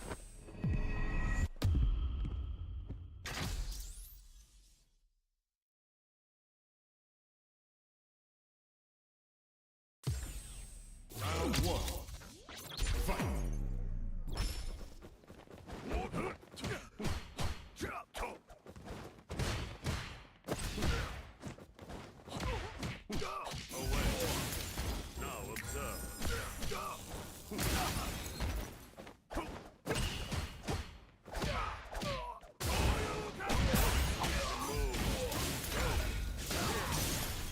Round 1. Fight. Away. Now observe.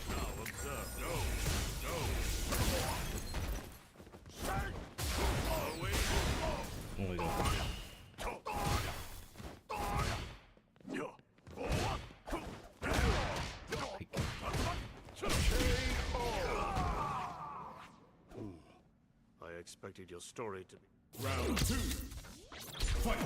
Now observe. Go. Away. Oh my god. I expected your story to be. Round 2. Fight.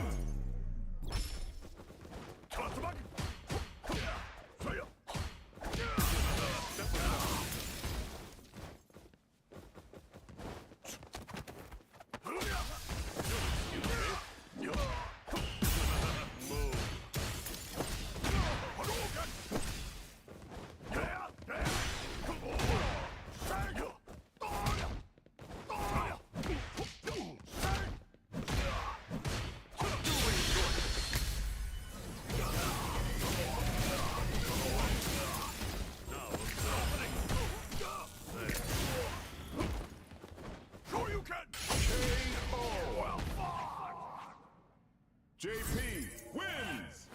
JP wins.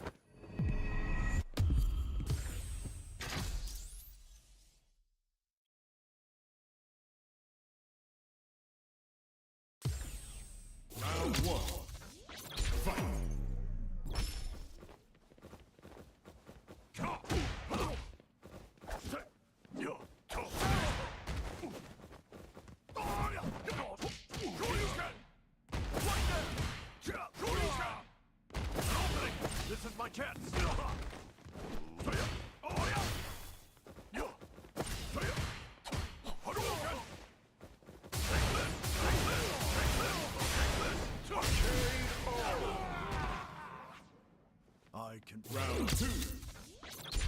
Round 1. Fight. This is my chance. I can. Round 2.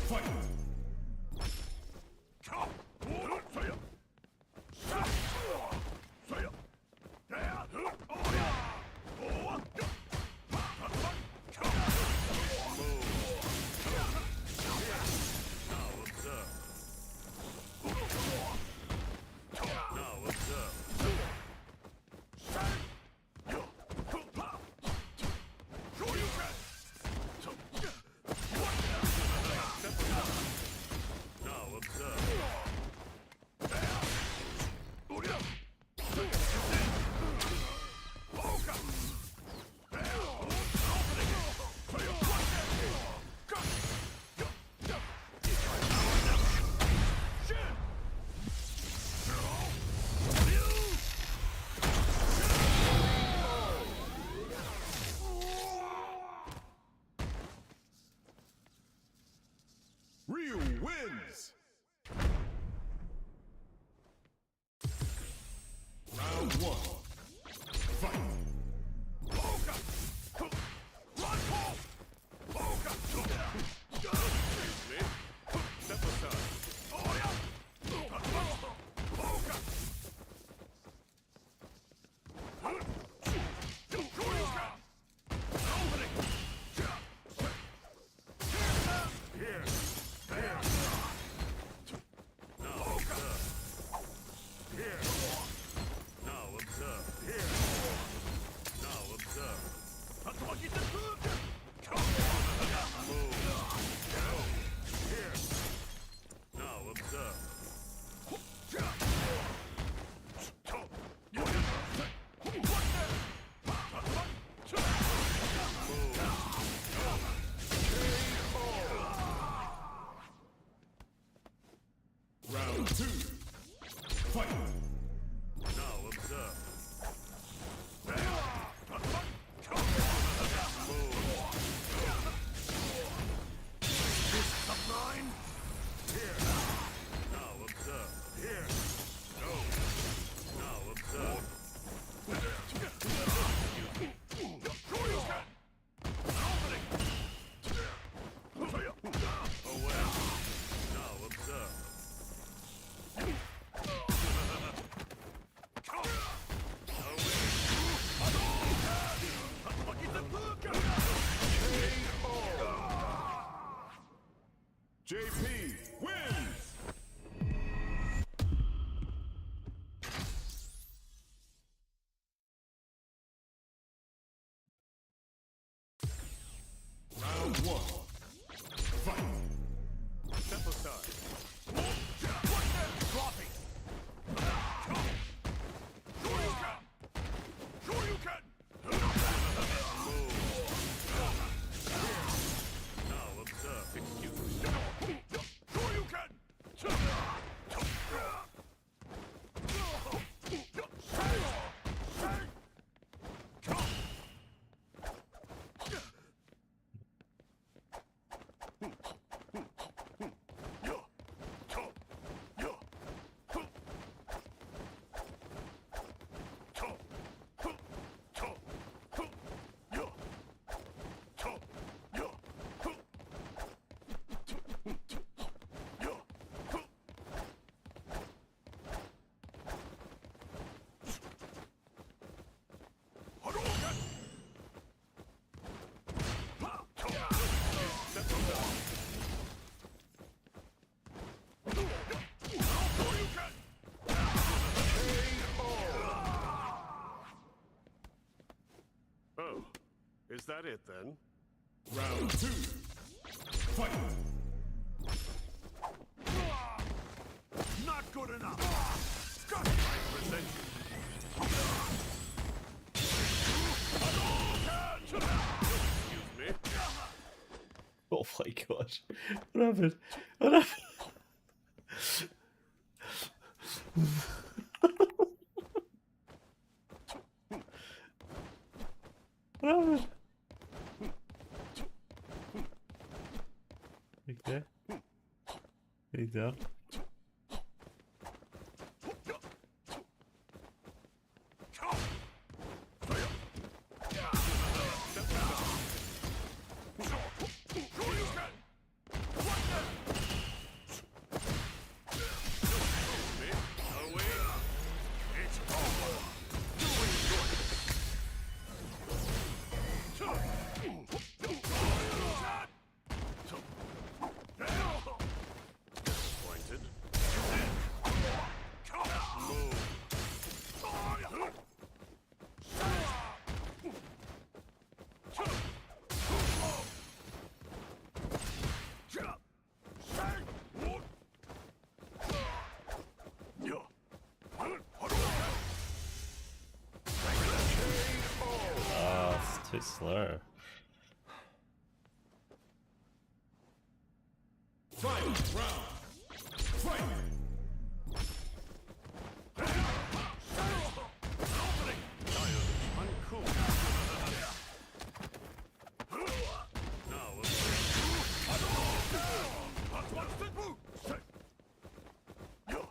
Fight. Round one. Fight. Step aside. Dropping. Sure you can. Sure you can. Now observe. Excuse me. Sure you can. Oh, is that it then? Round two. Fight. Not good enough. Got it. I present Excuse me. Oh my gosh. What happened? What happened? What happened? Okay. There you go. Disappointed. Oh, it's too slow. Final round. Fight. Uncool. Now, what's the move? Now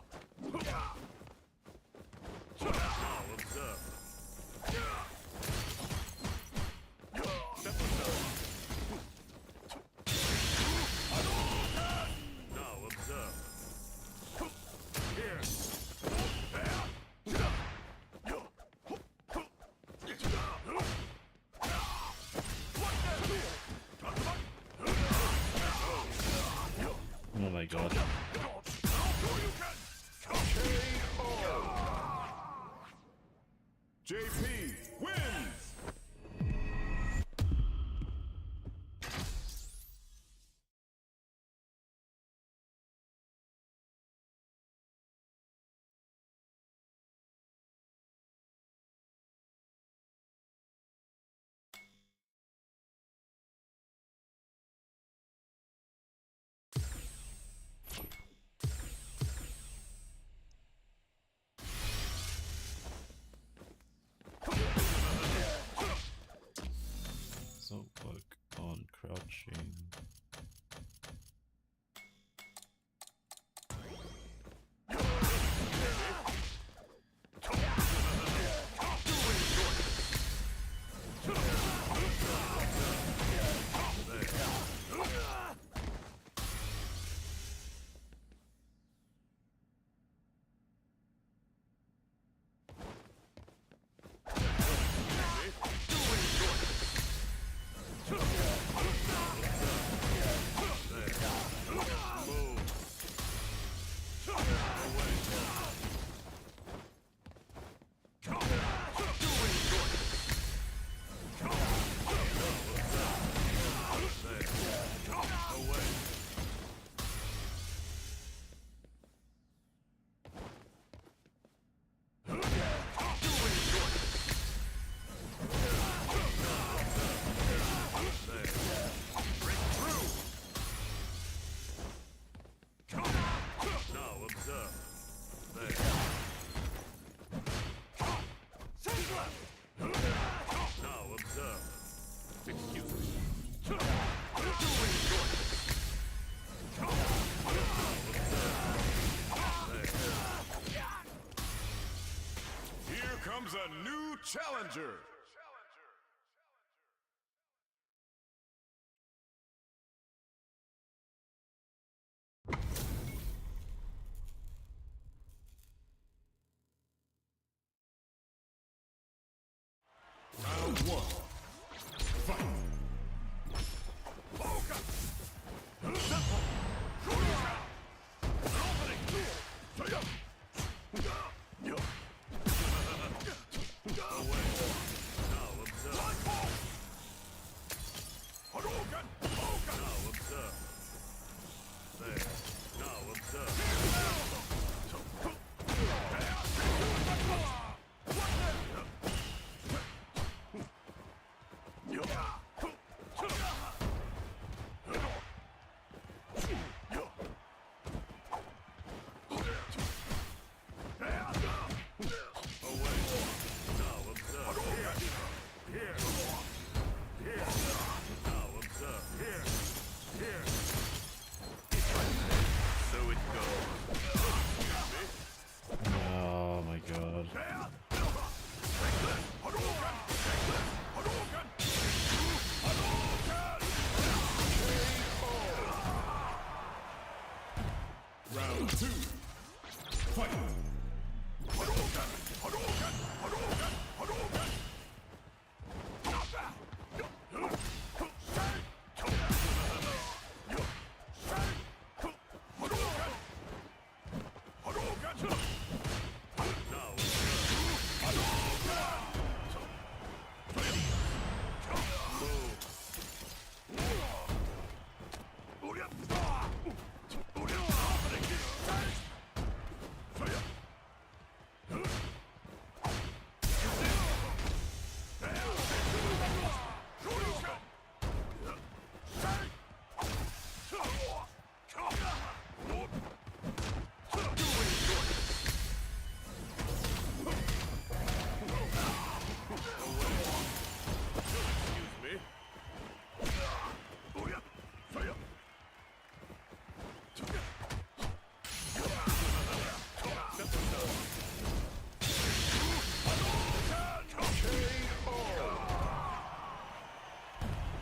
observe. Step aside. Now observe. Here. Oh my god. JP wins. Challenger. Round one. Fight. Oh my god. Round two. Fight.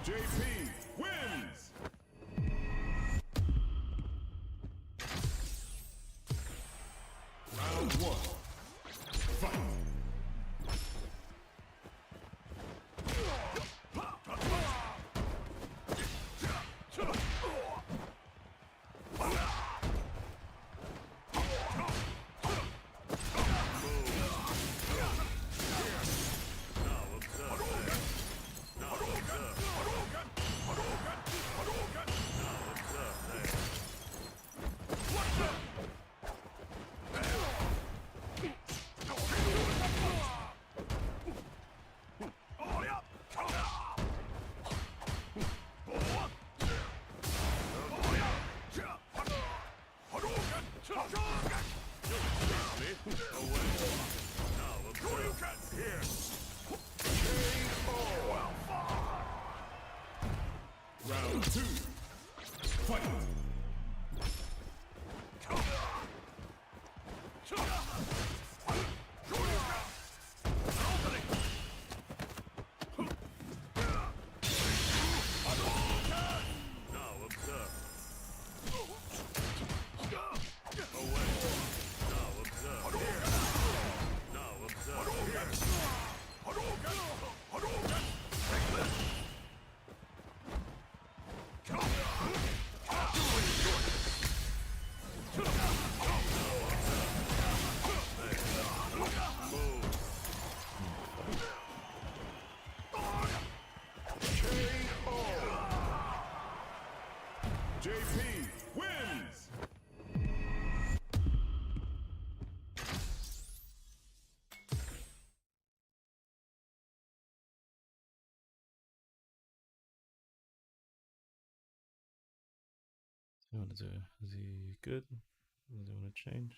JP wins! Round one. Fight! Round two. Fight! JP wins! What to do? Is he good? Does he want to change?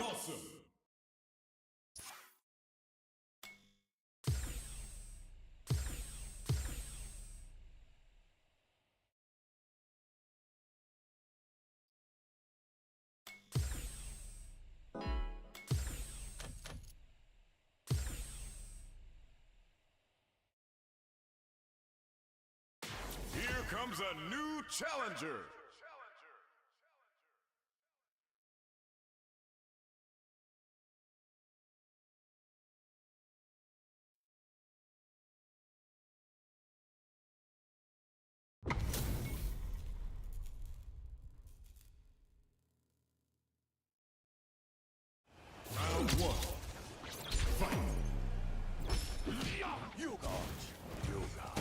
Awesome. Here comes a new challenger. Round one. Fight. You dodge. You fire.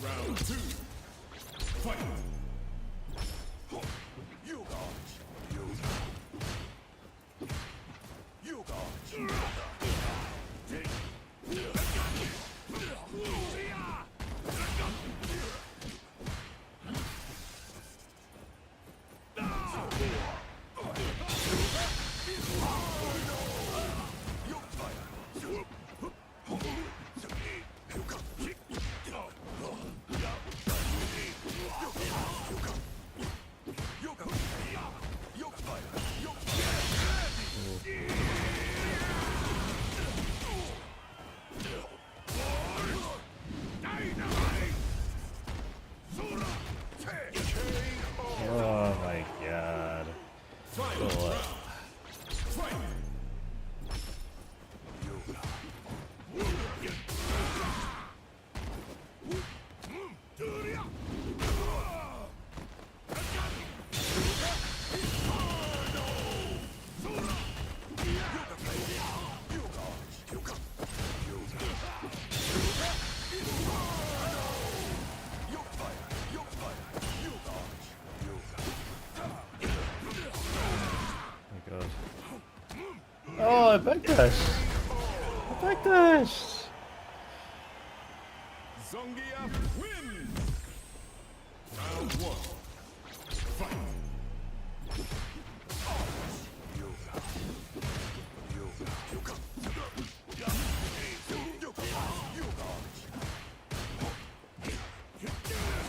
Round two. Fight. You dodge. You dodge. Oh my god. Final Oh, round. Fight. my god. Oh, I backdash. I backdash. Zongia wins. Round one. Fight.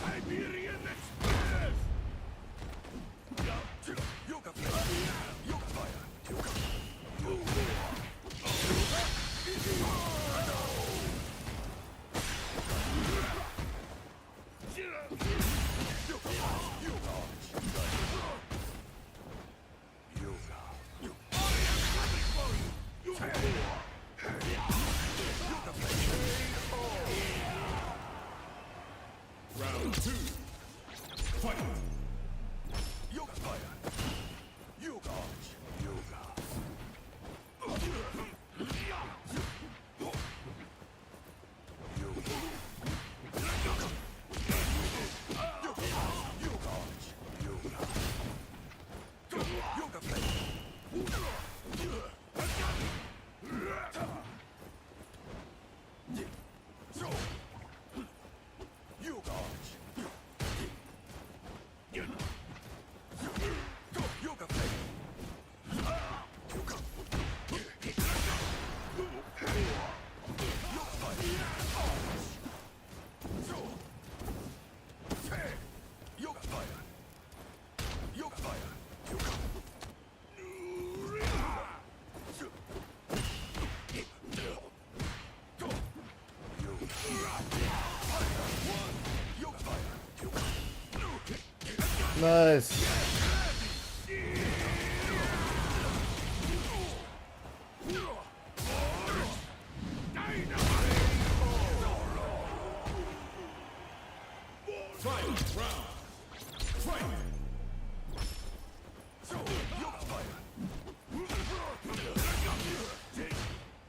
Siberian Express. Round two. Fight. Yoga fire. You dodge. Nice. Final round. Fight! So, yoga fire. Yoga fire.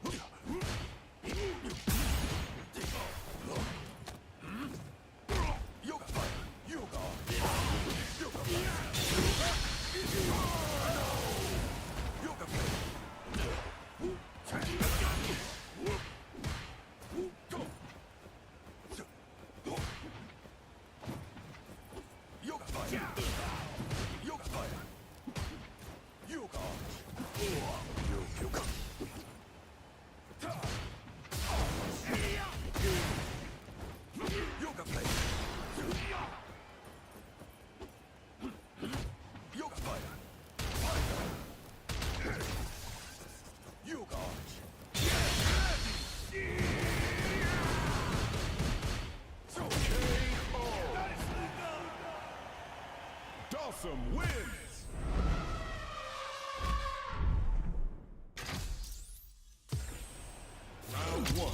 Yoga. Yoga fire. Yoga fire. Go. Yoga fire. Yoga fire. Yoga. Yoga. Yoga fire. Yoga fire. Yoga. So, Dawson wins! Round one.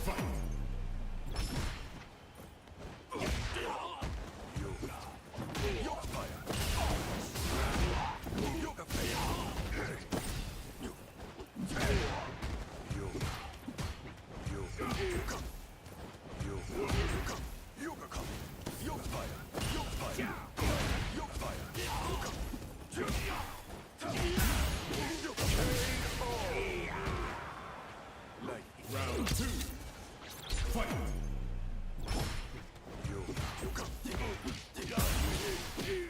Fight! yoga. Yoga fire. Yoga fire. Yoga. Yoga. Yoga. Yoga. Yoga come. Yoga fire. Yoga fire. Yoga fire. Yoga. Lightning. Round two. Fight! Yoga. Yoga. Yoga.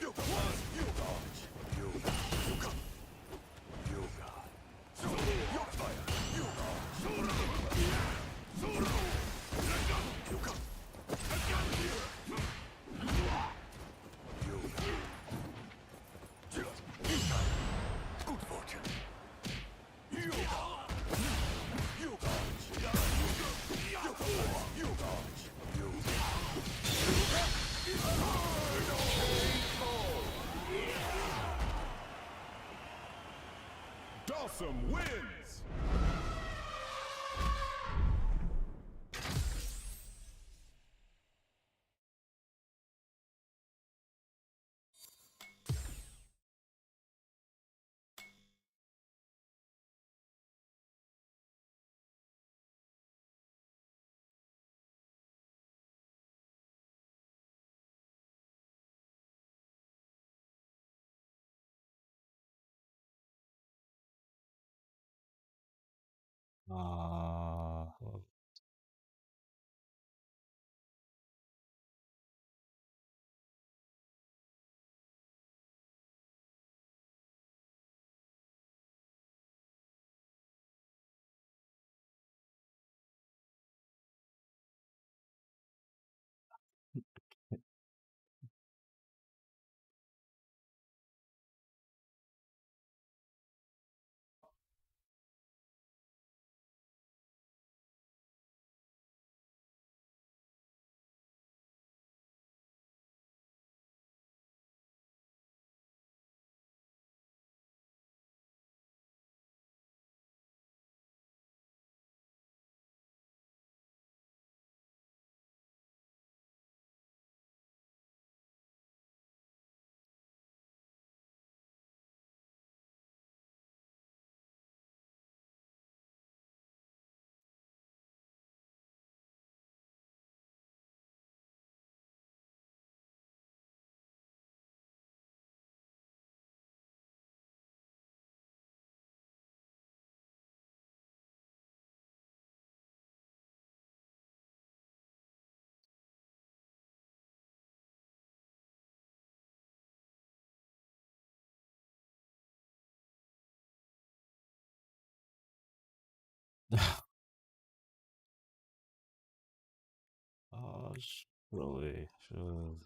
Yoga. Yoga. Yoga. Yoga. So, yoga fire. Yoga. Yoga. Yoga. Good fortune. Yoga. Yoga. Yoga. Yoga. Dawson wins! Ah, really should.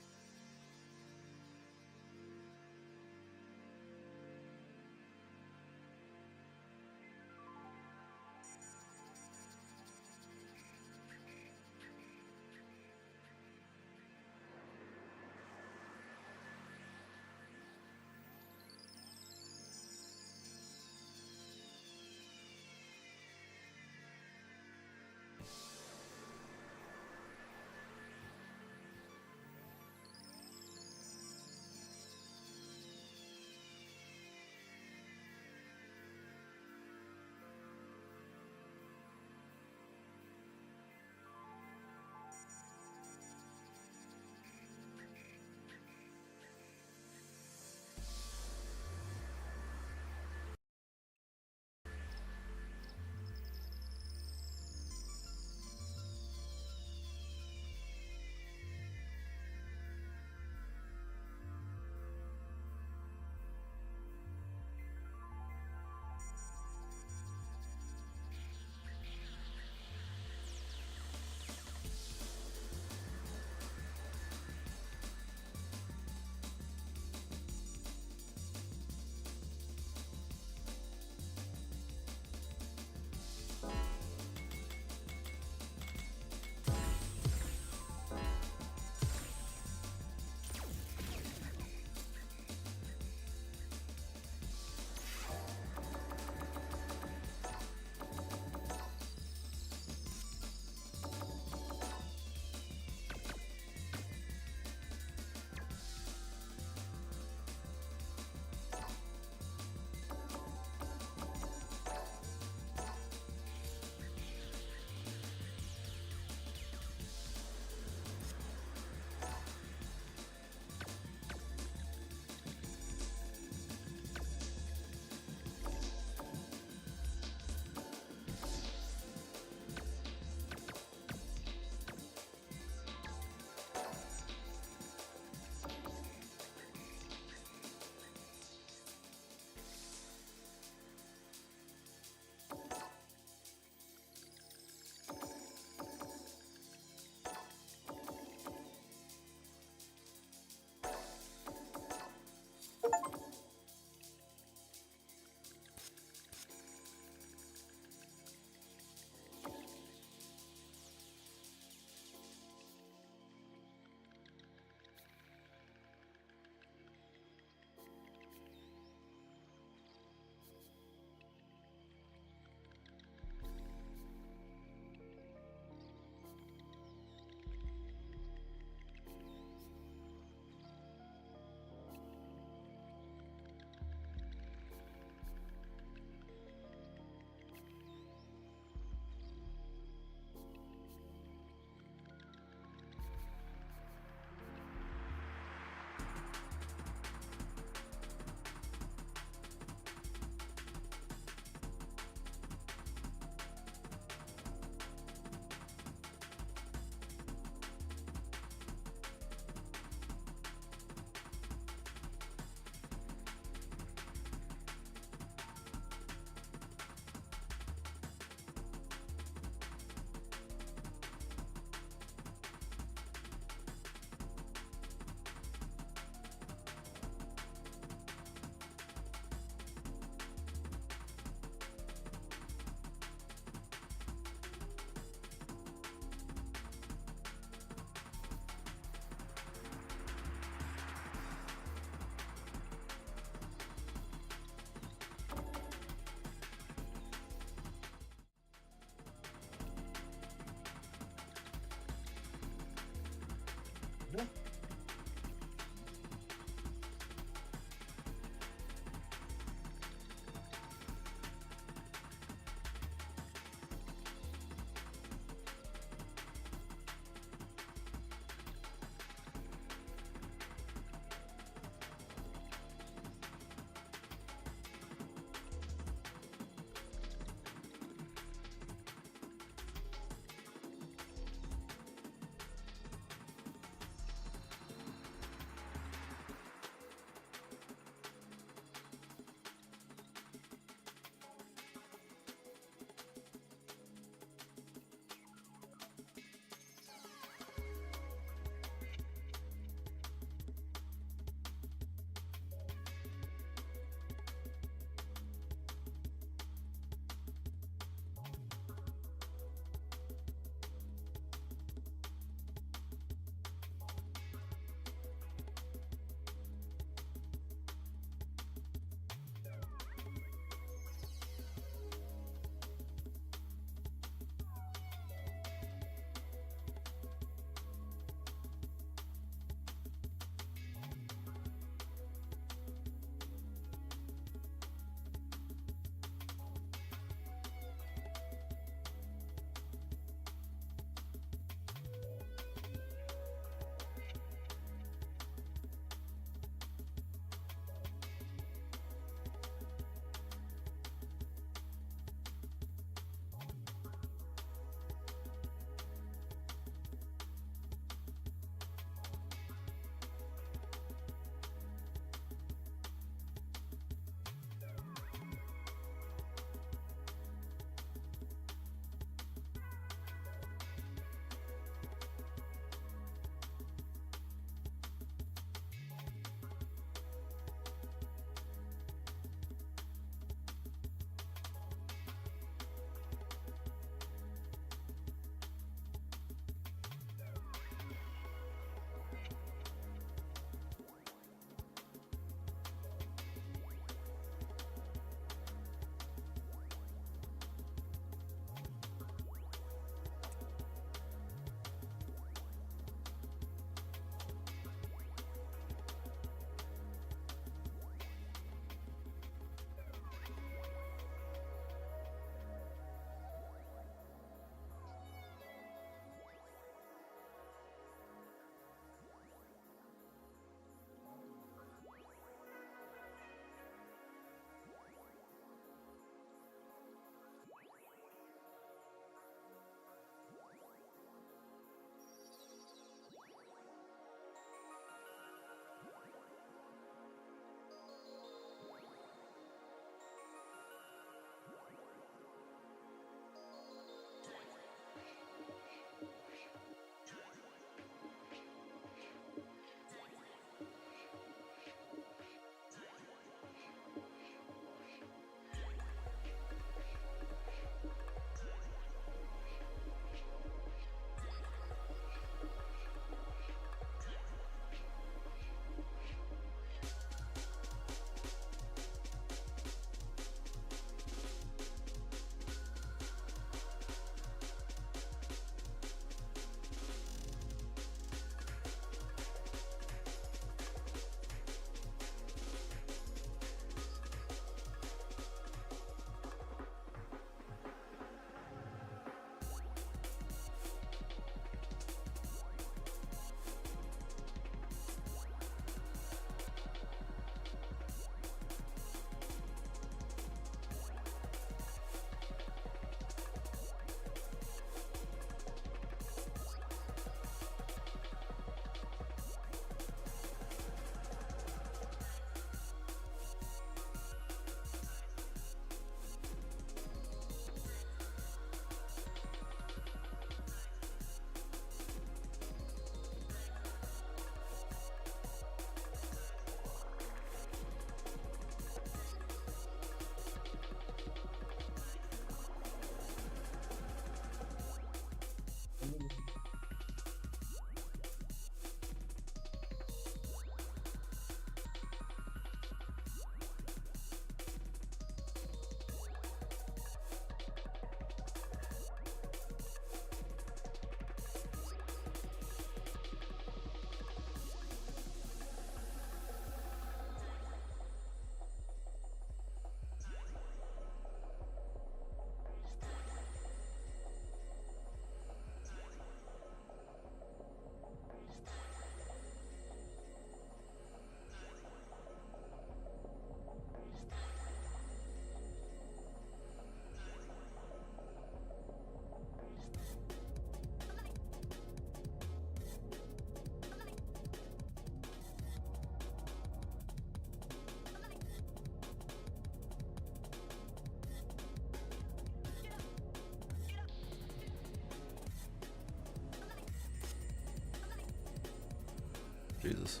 Jesus.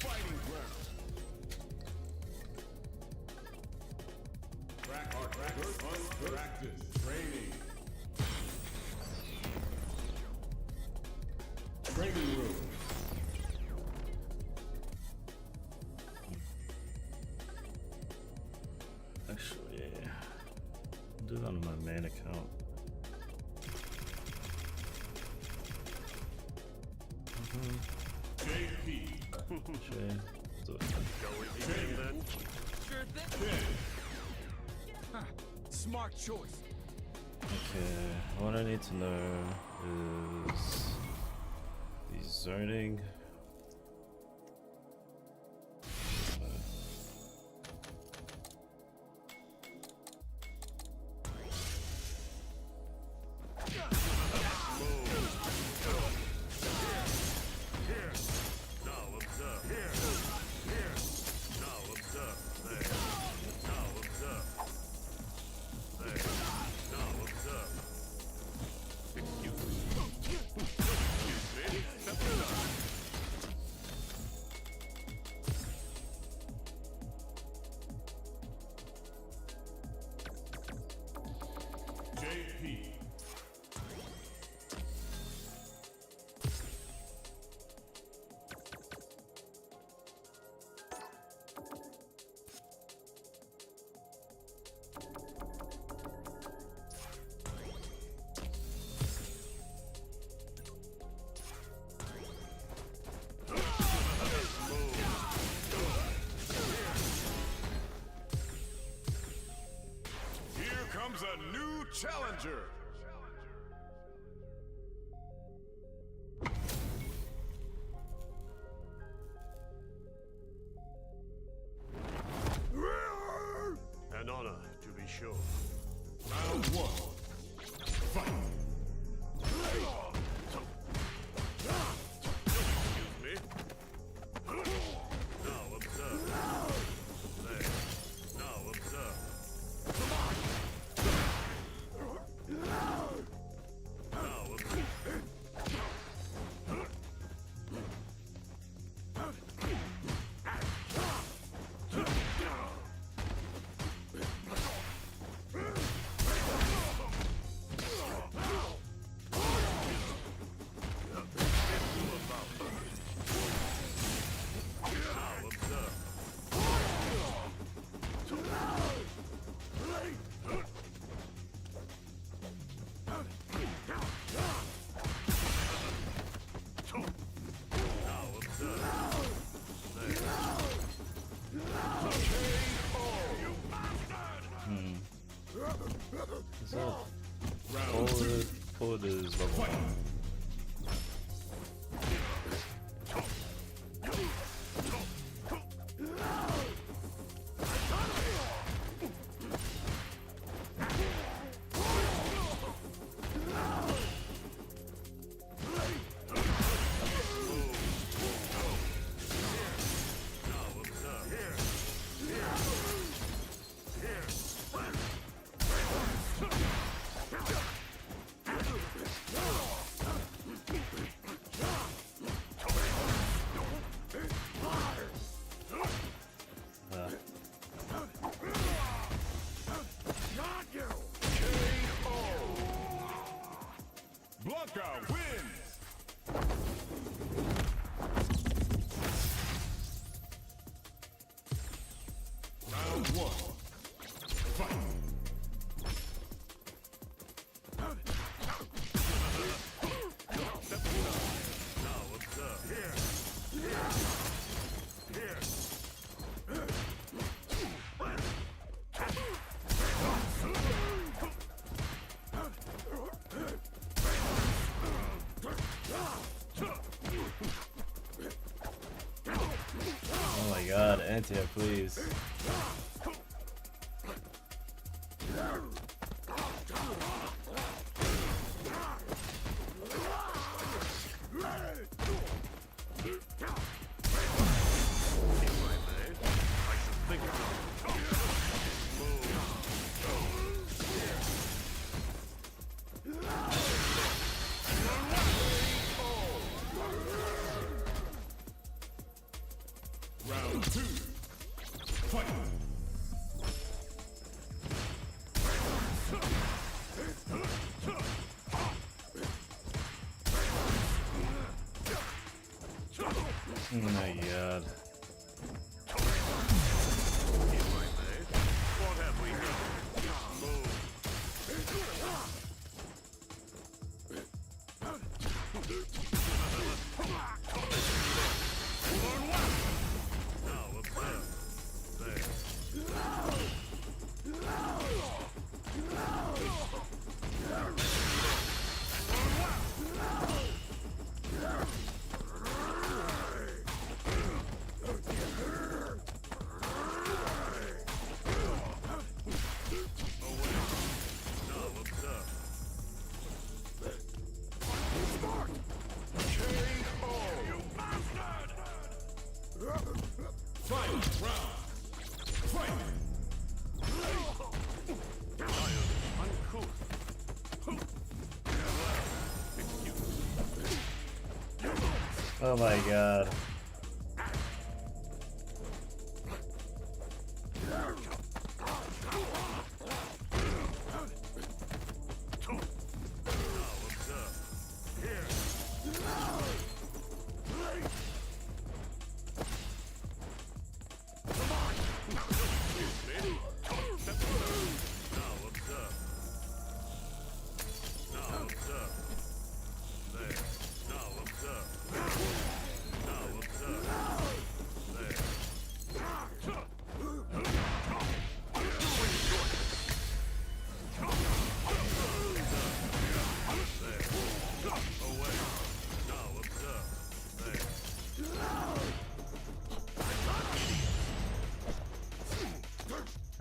Fighting ground. Practice. Training. Training room. Actually, yeah. I'll do that on my main account. JP. Sure. Do it. Sure thing. Smart choice. Okay, what I need to know is the zoning. Now observe. Here. Now observe. There. Now observe. There. Now observe. Excuse me. Step aside. JP. Here comes a new challenger. An honor, to be sure. Round one. Fight. Excuse me. Now observe. There. Now observe. Now observe. Now observe. Now observe. There. You bastard! Is that Round two. forward is level 1. Now observe. Here. Blanca wins! Round one. Fight! Now observe. Here. Oh my god, anti-air, please. Oh my god. What have we here? Move. Now observe. There. Oh my god.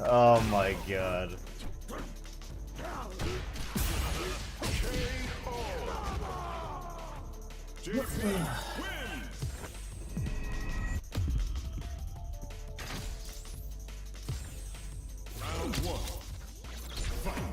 Oh my god. Round one. Fight.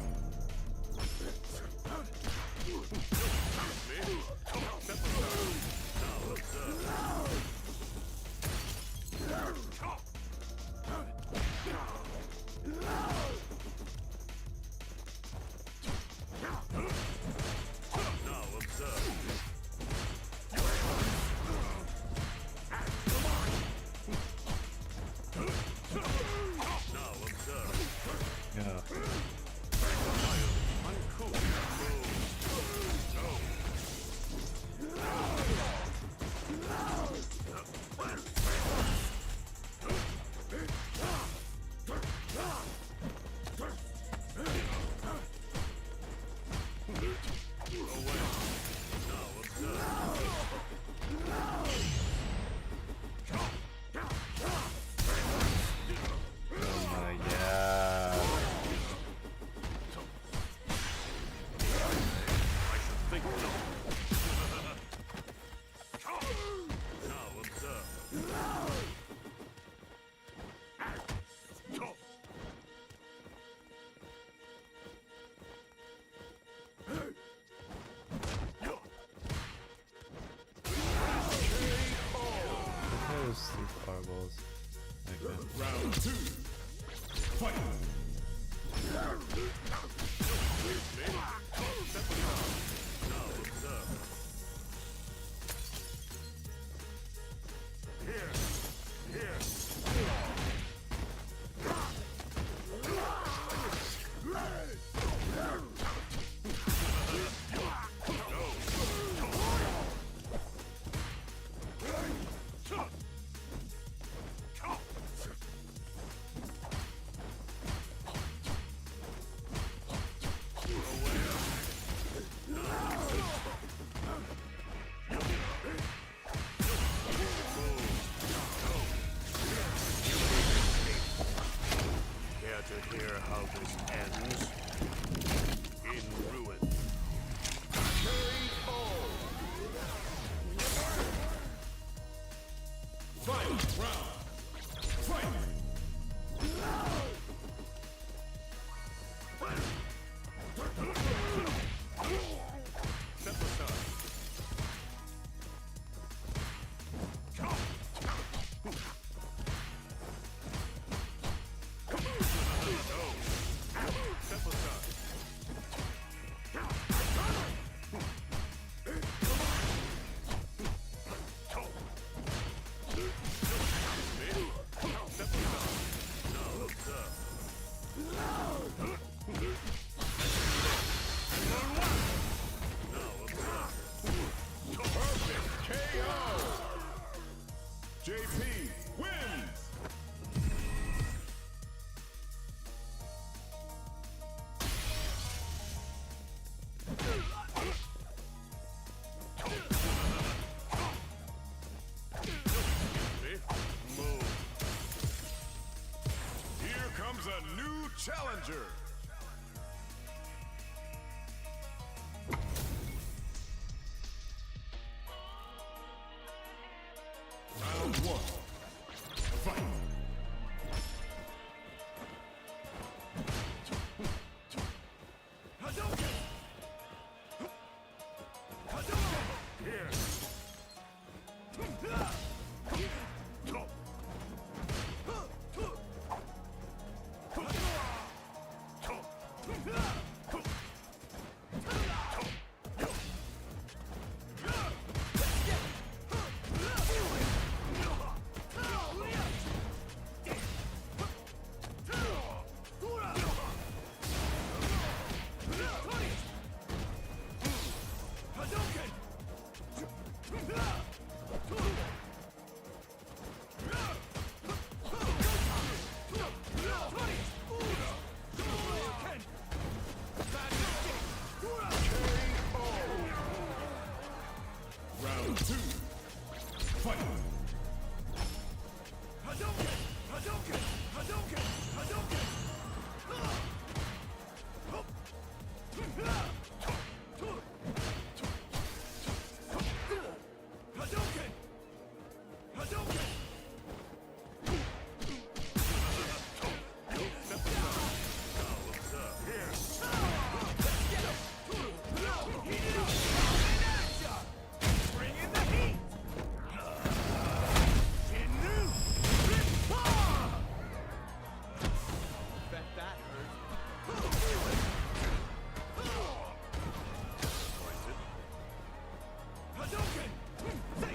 Yeah. Oh my god. Think no. Now observe. Those sleep fireballs. Okay. Round two. Fight. Now observe. Care to hear how this ends? In ruin. Final round. Fight! Step aside. Step aside. comes a new challenger. Round one. Fight. Hadouken! Hadouken! Here. Round two. Fight. Hadouken! Hadouken! Hadouken! Hadouken! Hadouken! Hadouken! Bring in the heat! Bet that hurt. Hadouken! Say!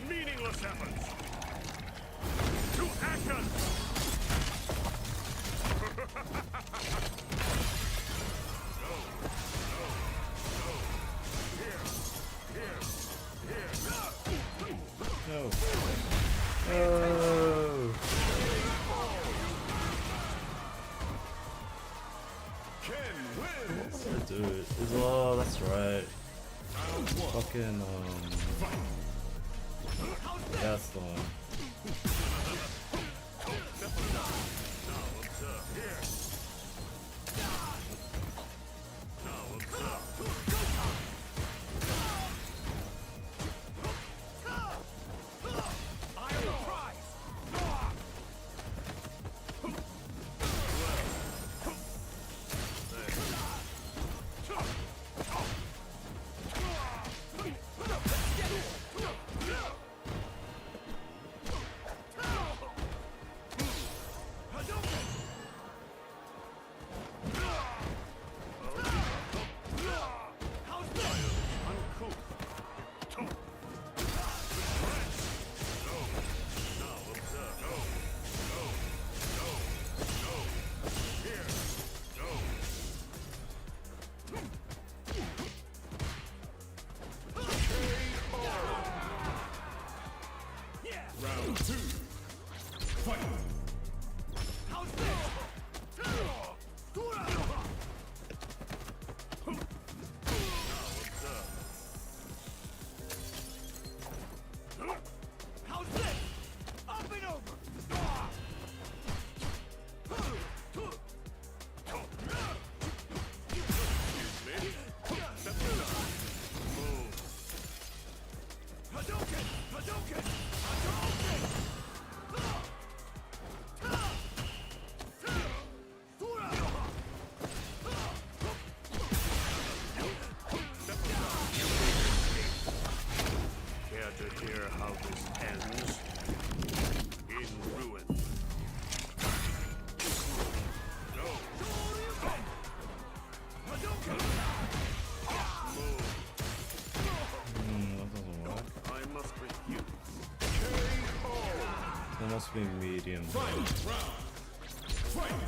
Meaningless efforts. To action. No. Oh. Ken wins. Dude. Oh, that's right. Round one. Fucking, Fight. that's the one. Now observe here. Now observe. I am the prize! Round two. Fight. How's this? How's this? Up and over! Hadouken! Hadouken! Hadouken! Care to hear how this ends? In ruin. No. Hadouken! Move. That doesn't work. I must refuse. It must be medium. Fight. Round. Fight.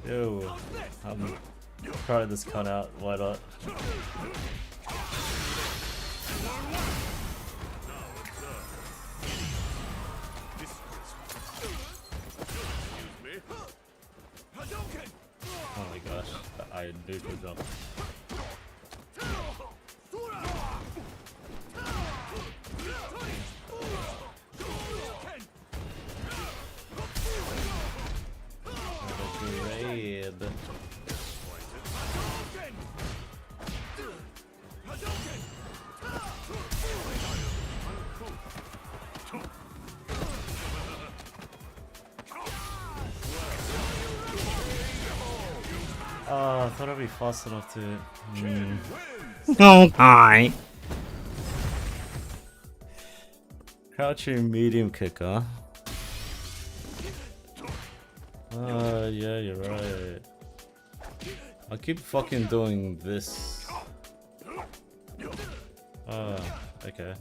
Yo, I'm trying this cunt out. Why not? This high neutral jump. Raid. Oh, I thought I'd be fast enough to. Okay. Crouching medium kicker. Yeah, you're right. I keep fucking doing this. Okay.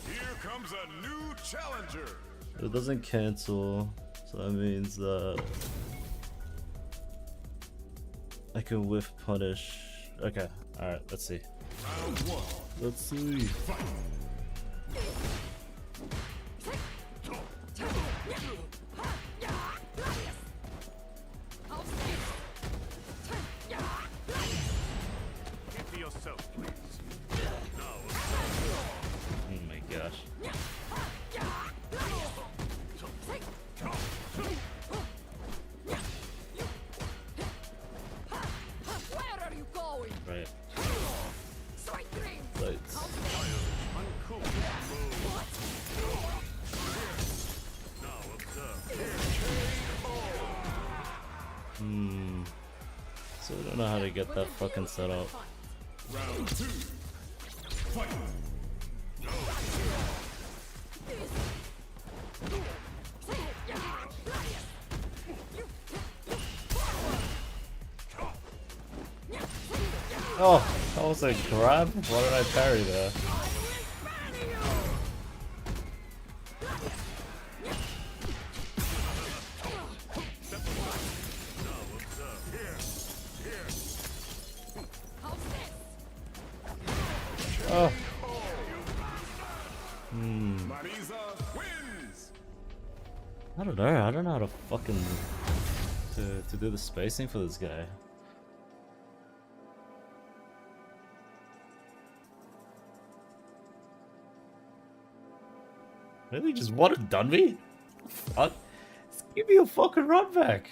Here comes a new challenger. It doesn't cancel, so that means that I can whiff punish. Okay, alright, let's see. Round one. Let's see. Keep to yourself, please. Oh my gosh. Where are you going? Right. Sweet dreams! Lights. Uncool. Now observe. So I don't know how to get that fucking set up. Round two. Fight. Oh, that was a grab? Why did I parry there? Oh. Marisa wins. I don't know. I don't know how to fucking to do the spacing for this guy. Really, just one and done me? Fuck. Just give me a fucking run back.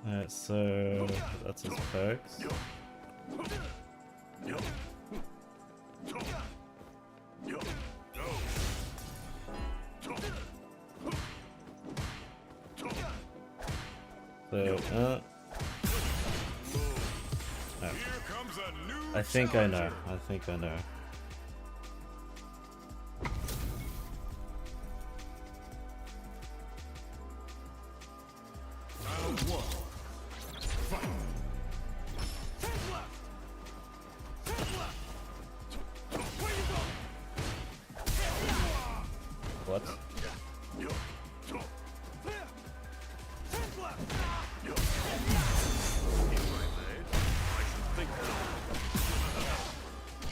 Alright, so that's his perks. So, Here comes a new I think I know. I think I know. Round one. Fight. What?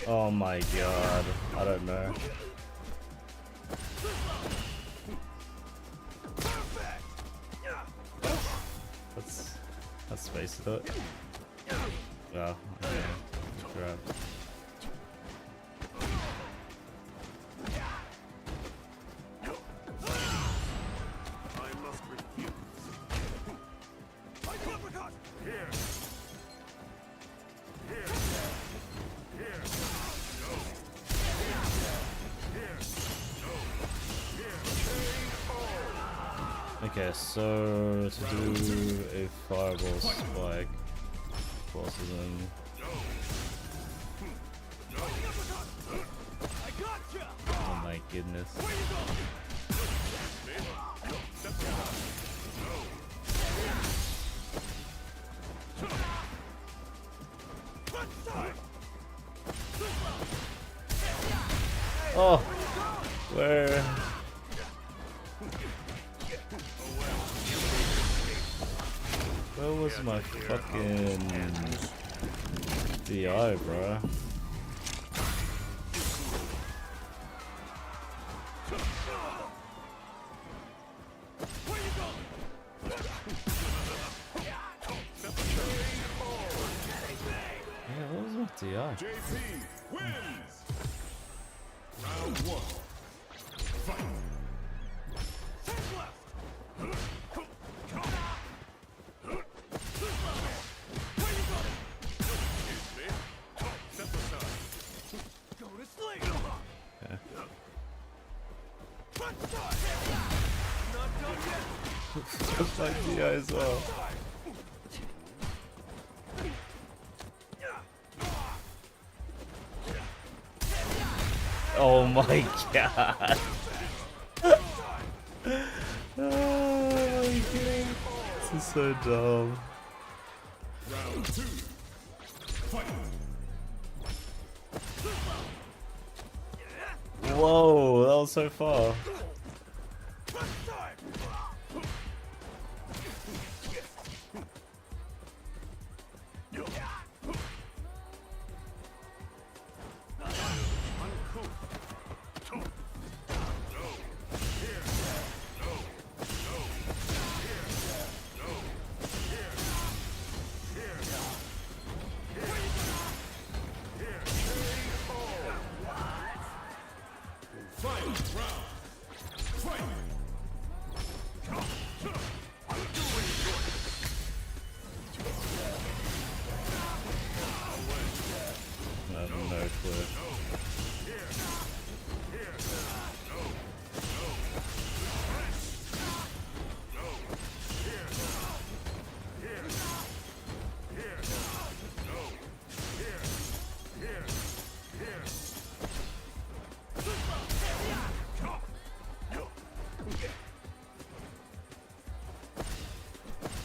Oh my god. I don't know. That's space to it. Well, okay. Grab. I must refuse. Here. Here. Here. No. Here. No. Here. Okay, so to do a fireball spike, forces him. Oh my goodness. Oh, where? Where was my fucking DI, bro? fine. JP wins. Round 1. Fight. Take left. Where you going? Excuse me. Step aside. Go to sleep. Okay. Front side. Not done yet. Just like DI as well. Oh my god. Oh my god. This is so dumb. Round 2. Fight. Whoa, that was so far. Front side. Final round. Fight. I have no clue.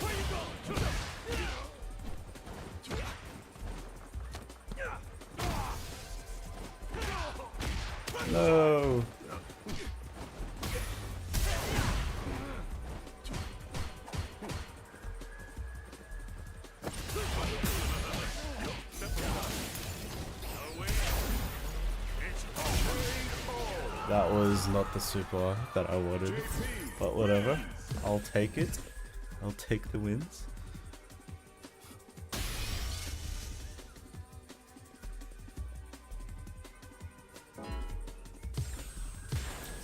Where you going? No. That was not the super that I wanted, but whatever. I'll take it. I'll take the wins.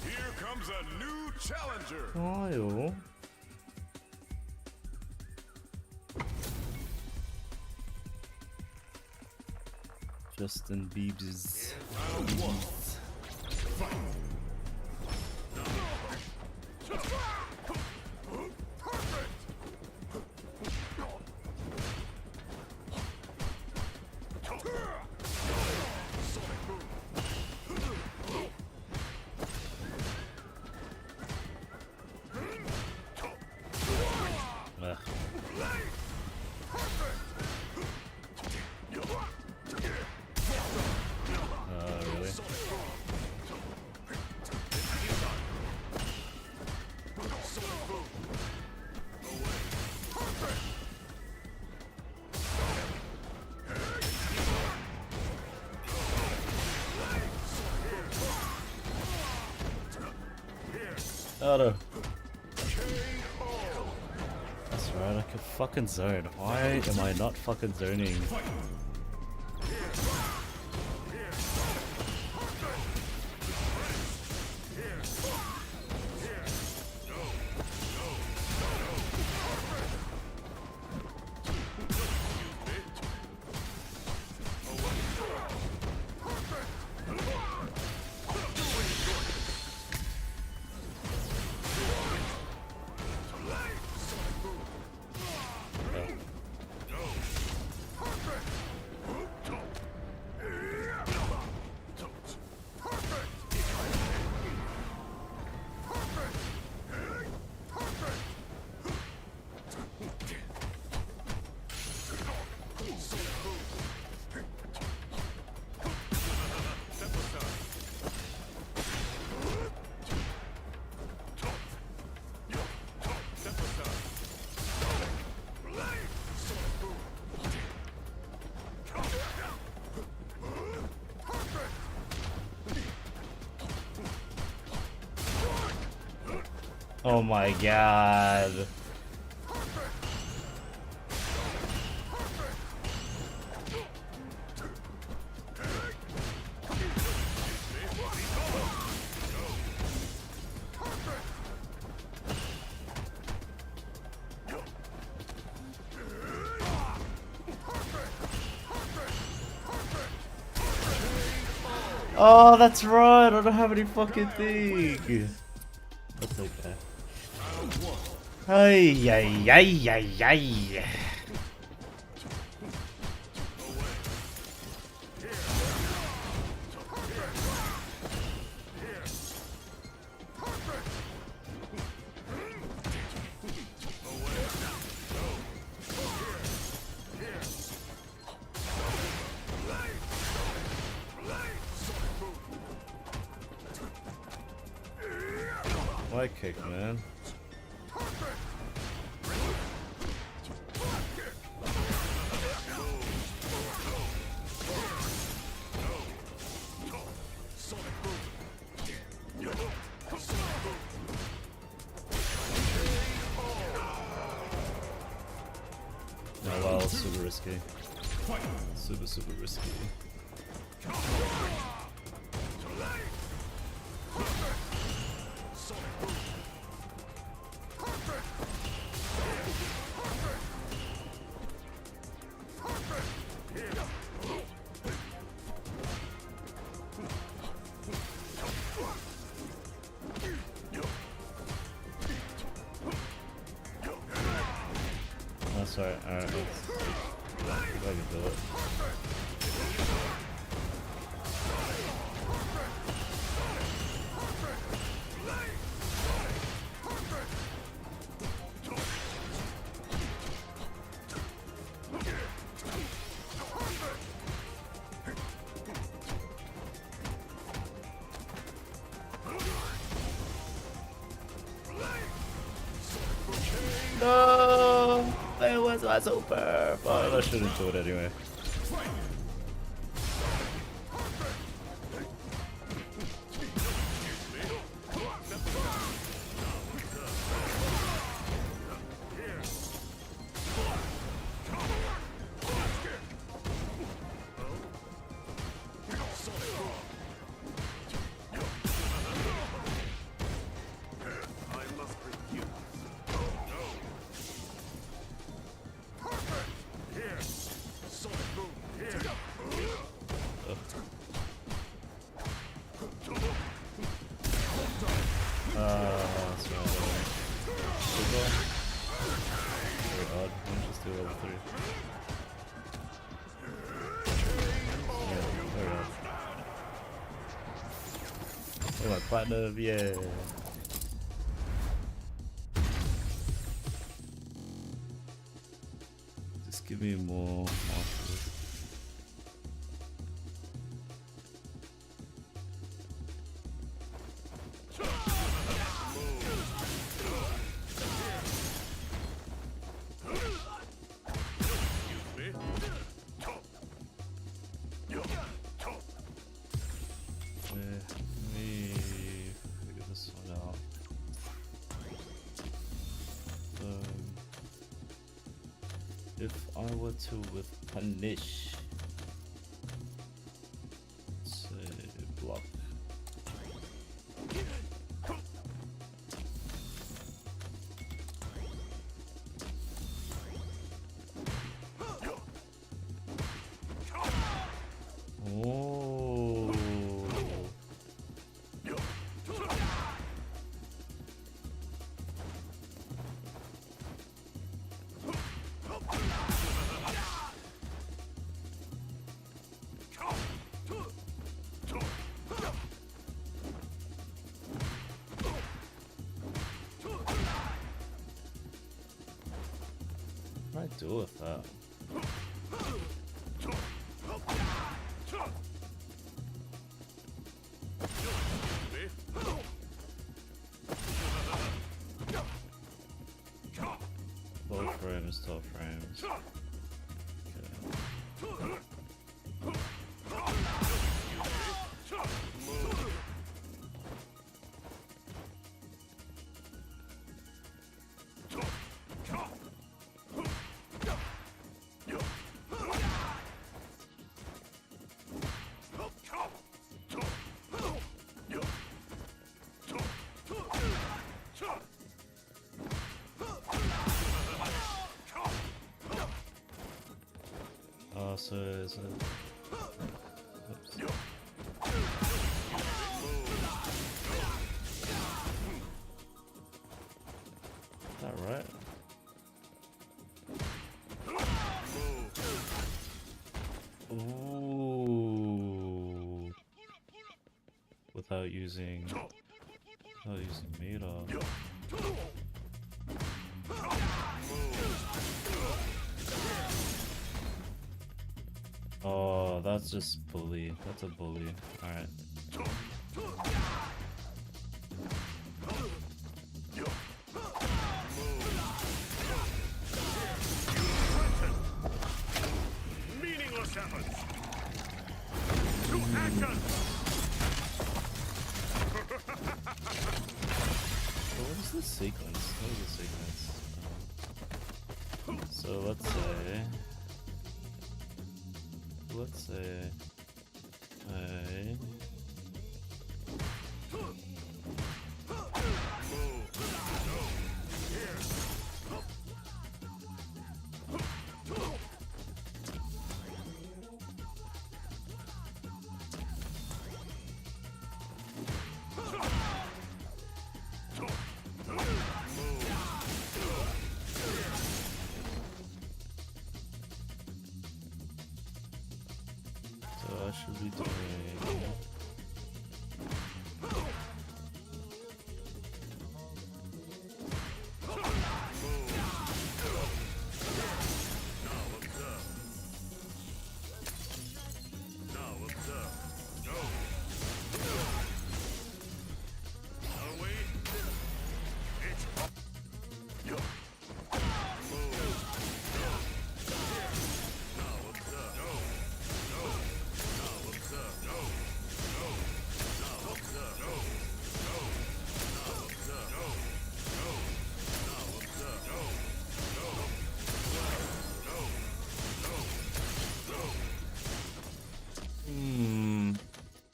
Here comes a new challenger. Kyle. Justin Bieber's. Round 1. Fight. Ugh. Really? Oh no. That's right, I could fucking zone. Why am I not fucking zoning? Oh my god. Oh, that's right. I don't have any fucking thing. That's okay. Ay, ay, ay, ay, ay. Why kick, man? Oh well, super risky. Super risky. Oh, sorry. Alright, I can do it. No! That was my super! But I shouldn't do it anyway. Oh, my platinum, yeah. Just give me more. If I were to with punish, say block. Oh. What do I do with that? Low frames, top frames. Okay. So is it? Oops. without using Madoff. Oh, that's just bully. That's a bully. Alright. Meaningless efforts. To action. So what is this sequence? What is this sequence? So let's say so I should be doing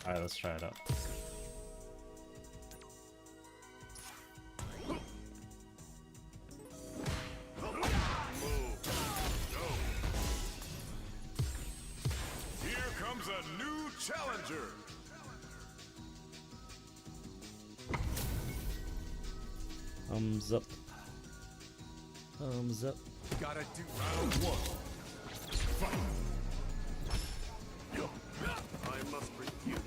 Alright, let's try it out. Here comes a new challenger. Thumbs up. Thumbs up. Gotta do. Round one. Fight. I must refuse.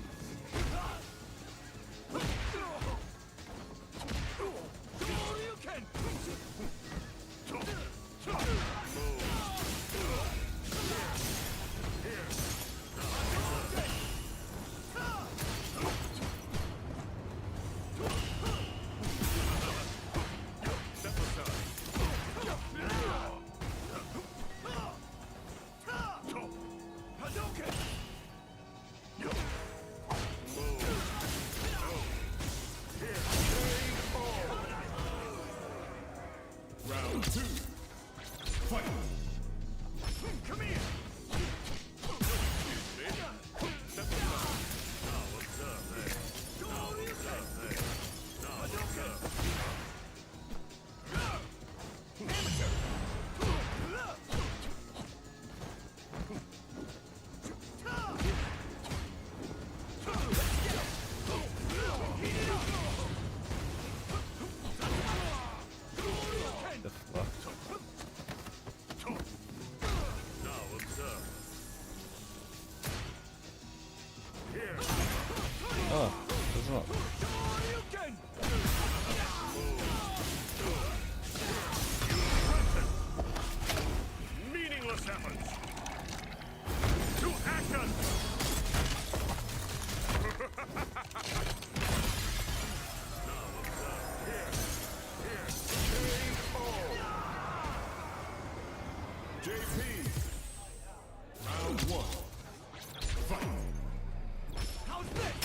You can. Round two. Fight. Come here. The fuck? Now observe. Here. Oh, it's not. You can. Meaningless efforts. To action. JP. Round one. Fight. How's this?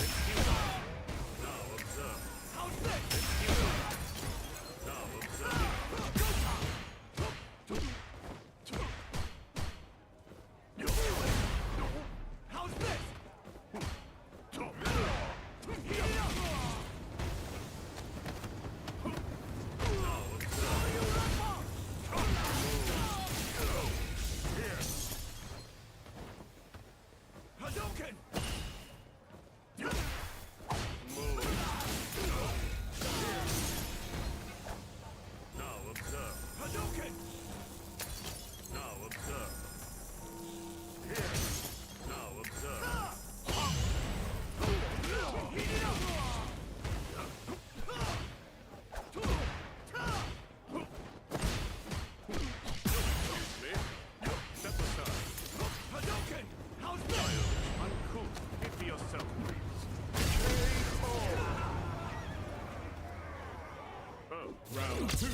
Round 2.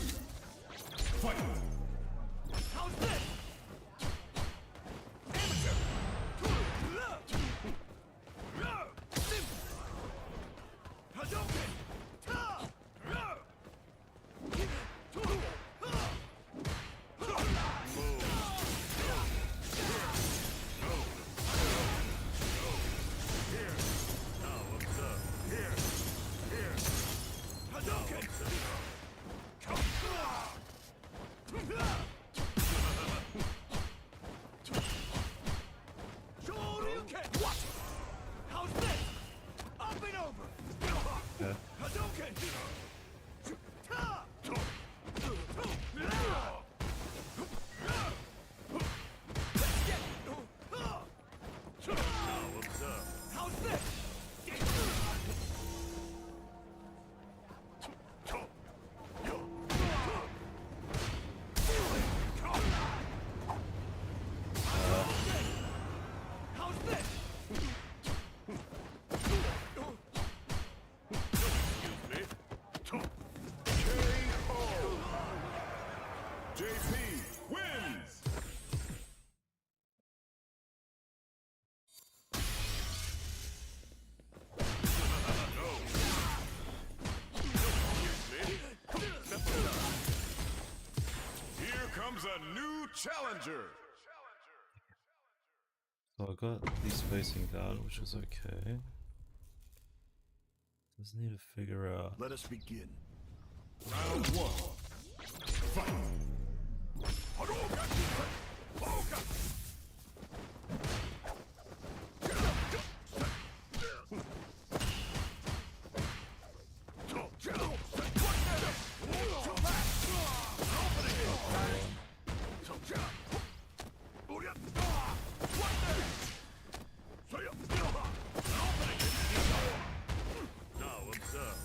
Fight. How's this? Hadouken! Ta! Hadouken! Shoryuken! What? How's this? Up and over! Yeah. Hadouken! Ta! Let's get it! Now observe. How's this? How's this? JP wins. Here comes a new challenger. So I got these facing guard, which is okay. Just need to figure out. Let us begin. Round 1. Fight. Now observe.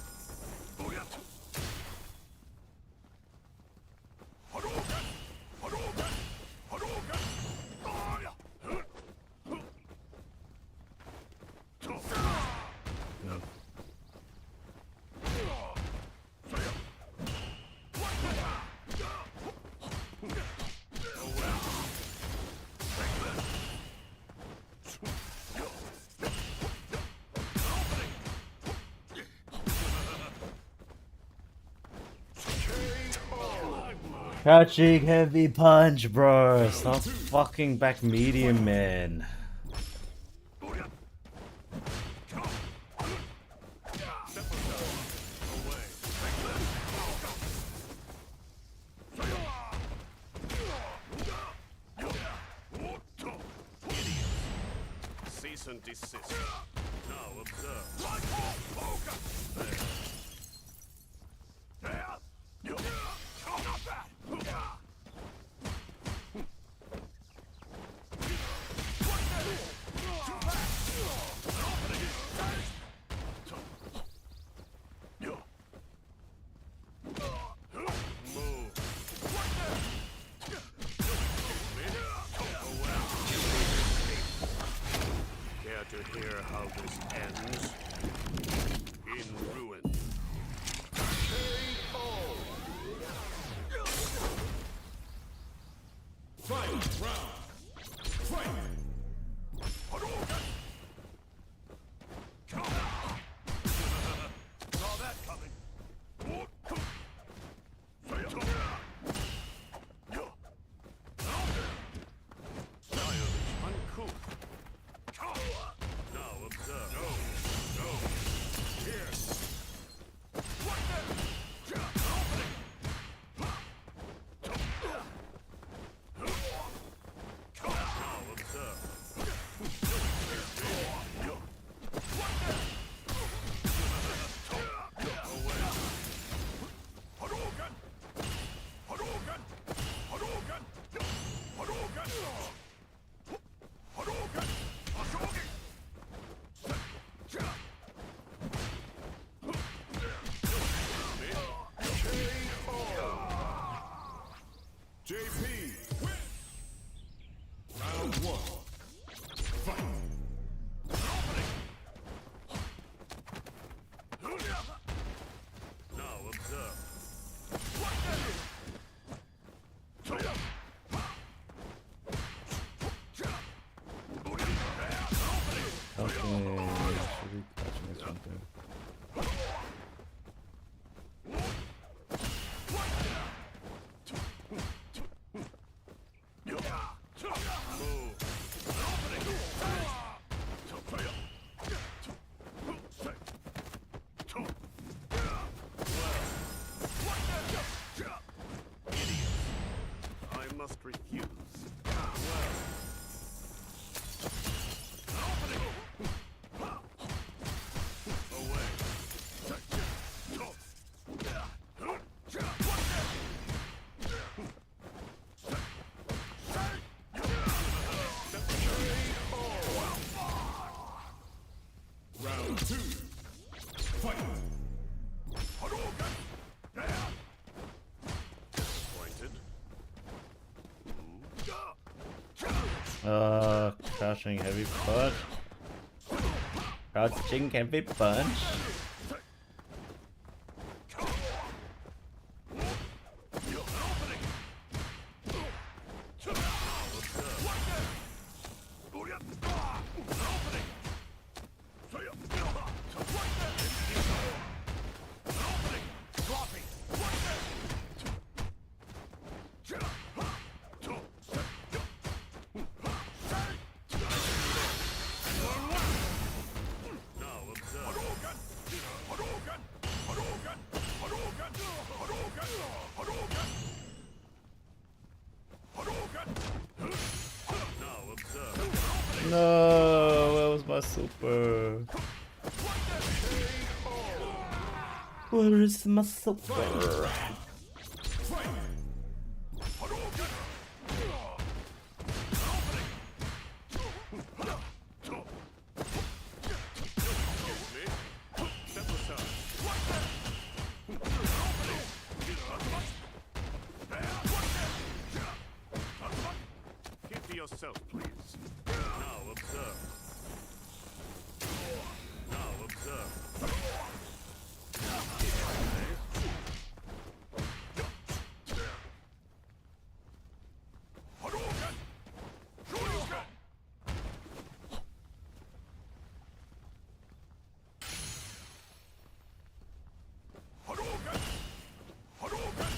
Crouching heavy punch, bro. Stop fucking back medium, man. Cease and desist. Now observe. Care to hear how this ends? In ruin. Final round. Fight. Saw that coming. Childish, uncouth. Now observe. No. Here. two. Fight. Hadouken! There! Disappointed. Crouching heavy punch. Crouching heavy punch. No, where was my super? Where is my super? Keep to yourself, please. Now observe. Now observe. Hadouken! Shoryuken! Hadouken! Hadouken!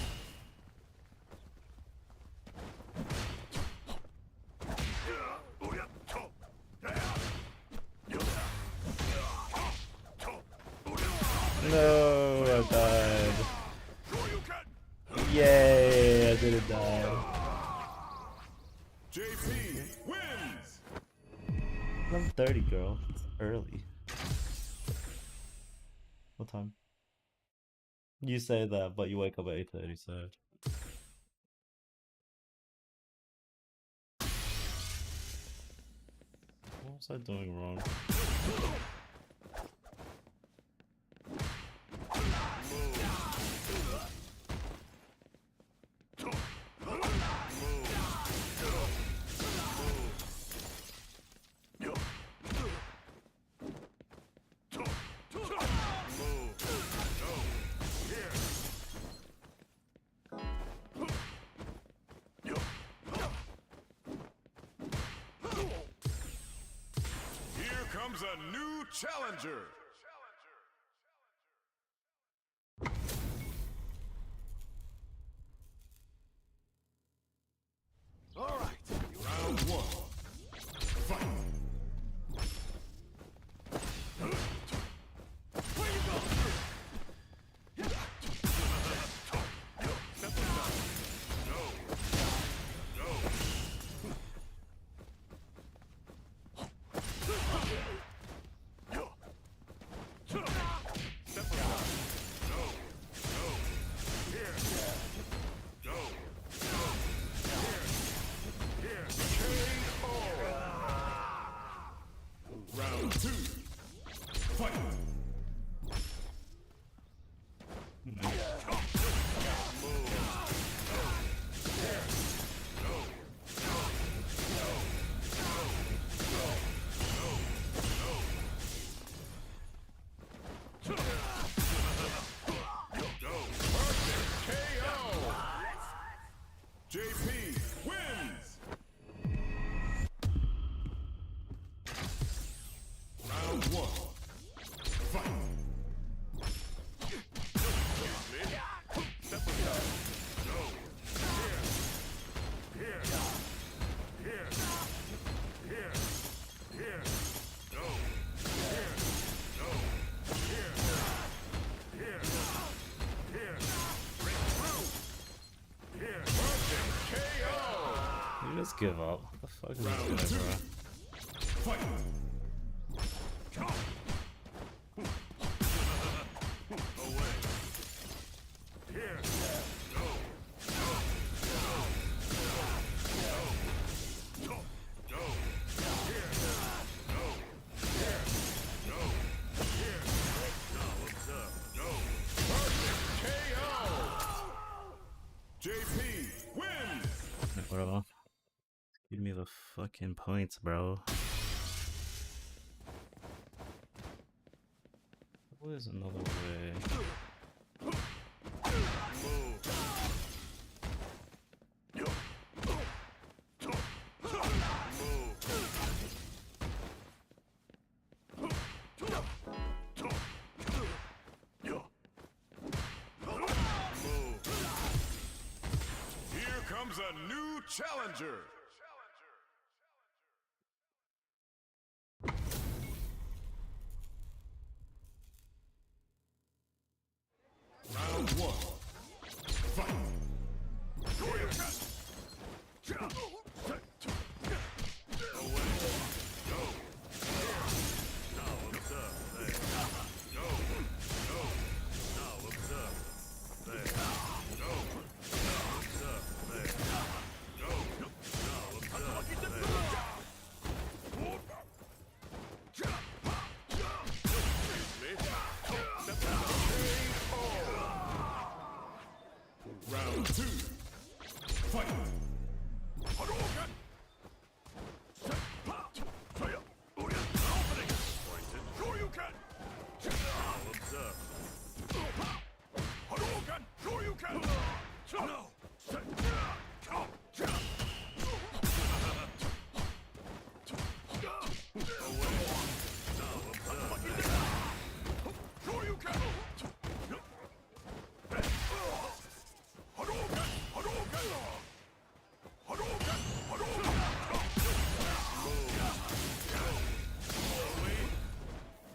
No, I died. Yay, I didn't die. JP wins. I'm 30, girl. It's early. What time? You say that, but you wake up at 8:30, so. What was I doing wrong? Here comes a new challenger. All right. Round one. Fight. Where you go? Round two. Fight. JP wins. Round one. Fight. You just give up. What the fuck is Round this two. guy, bro? Fight. fucking points, bro. What is another way? Here comes a new challenger. Round one. Fight. Round two. Fight. Hadouken! Sure you can! I'll observe. Hadouken! Sure you can! No! Sure you can!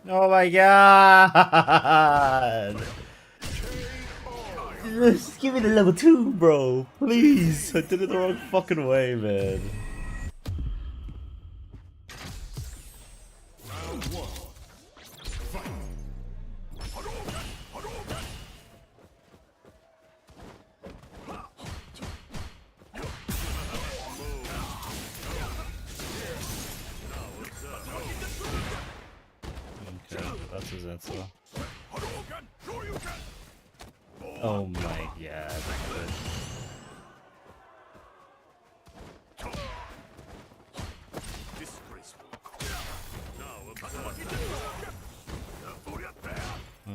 Oh my god! Just give me the level 2, bro. Please. I did it the wrong fucking way, man. Round one. Fight. Okay, that's his answer. Oh my god.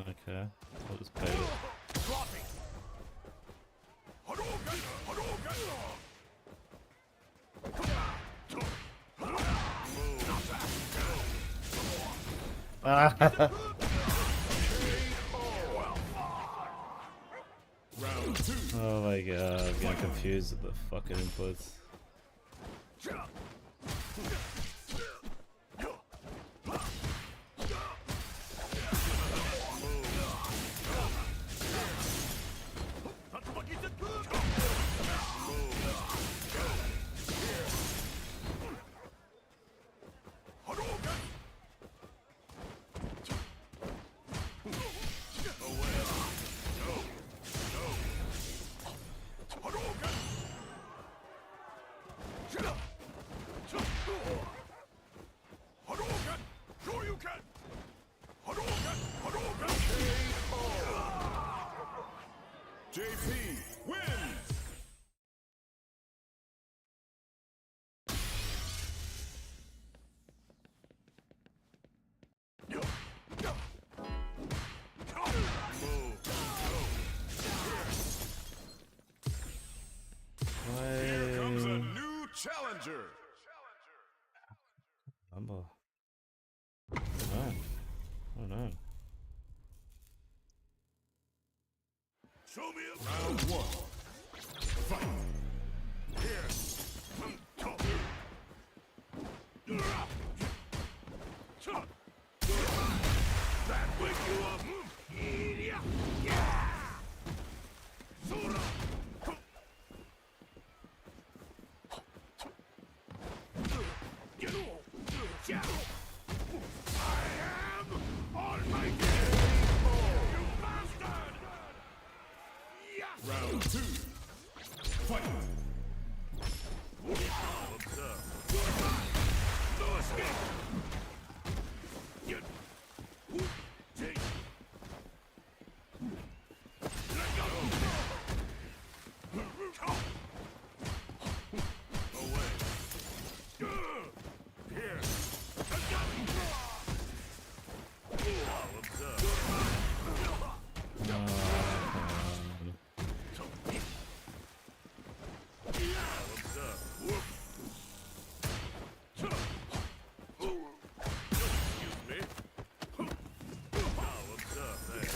Okay, I'll just pay it. Round two. Oh my god, I'm getting confused with the fucking inputs. JP wins! Here comes a new challenger. Number. Oh no. Show me a round one. Fight. Here. That wake you up. Yeah. Sora. I am almighty. You bastard. Round two. Fight. Observe. No escape. Take. Let go. Away.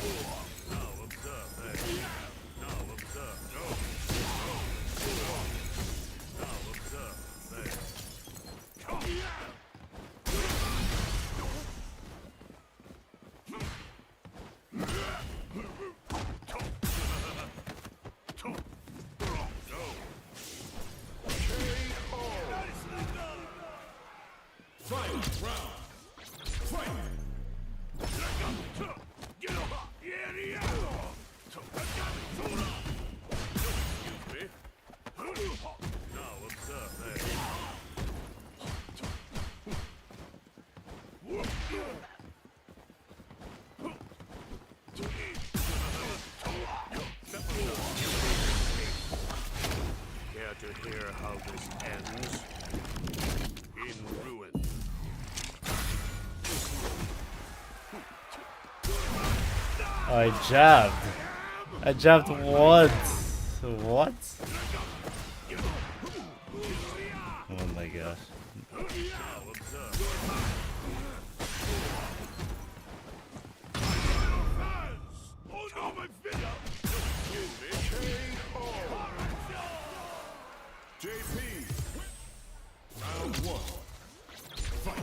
Now observe that. Now observe. No. Now observe that. Final round. Fight. Get up. Yeah. Excuse me. Now observe that. Care to hear how this ends? In ruin. I jabbed. I jabbed once. What? Oh my gosh. Now observe. Oh no, my video! Excuse me. JP. Round 1. Fight.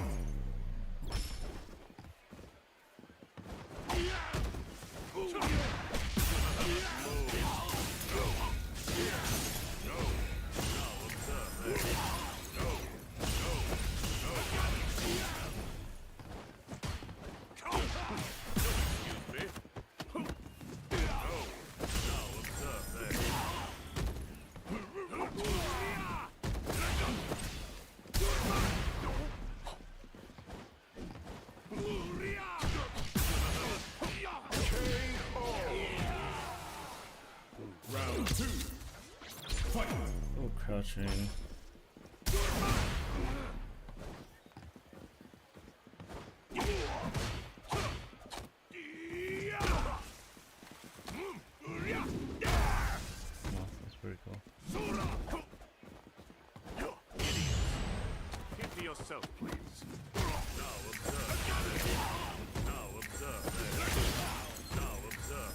Round 2. Fight. Oh, crouching. Oh, that's pretty cool. Keep to yourself, please. Now observe. Now observe. Now observe.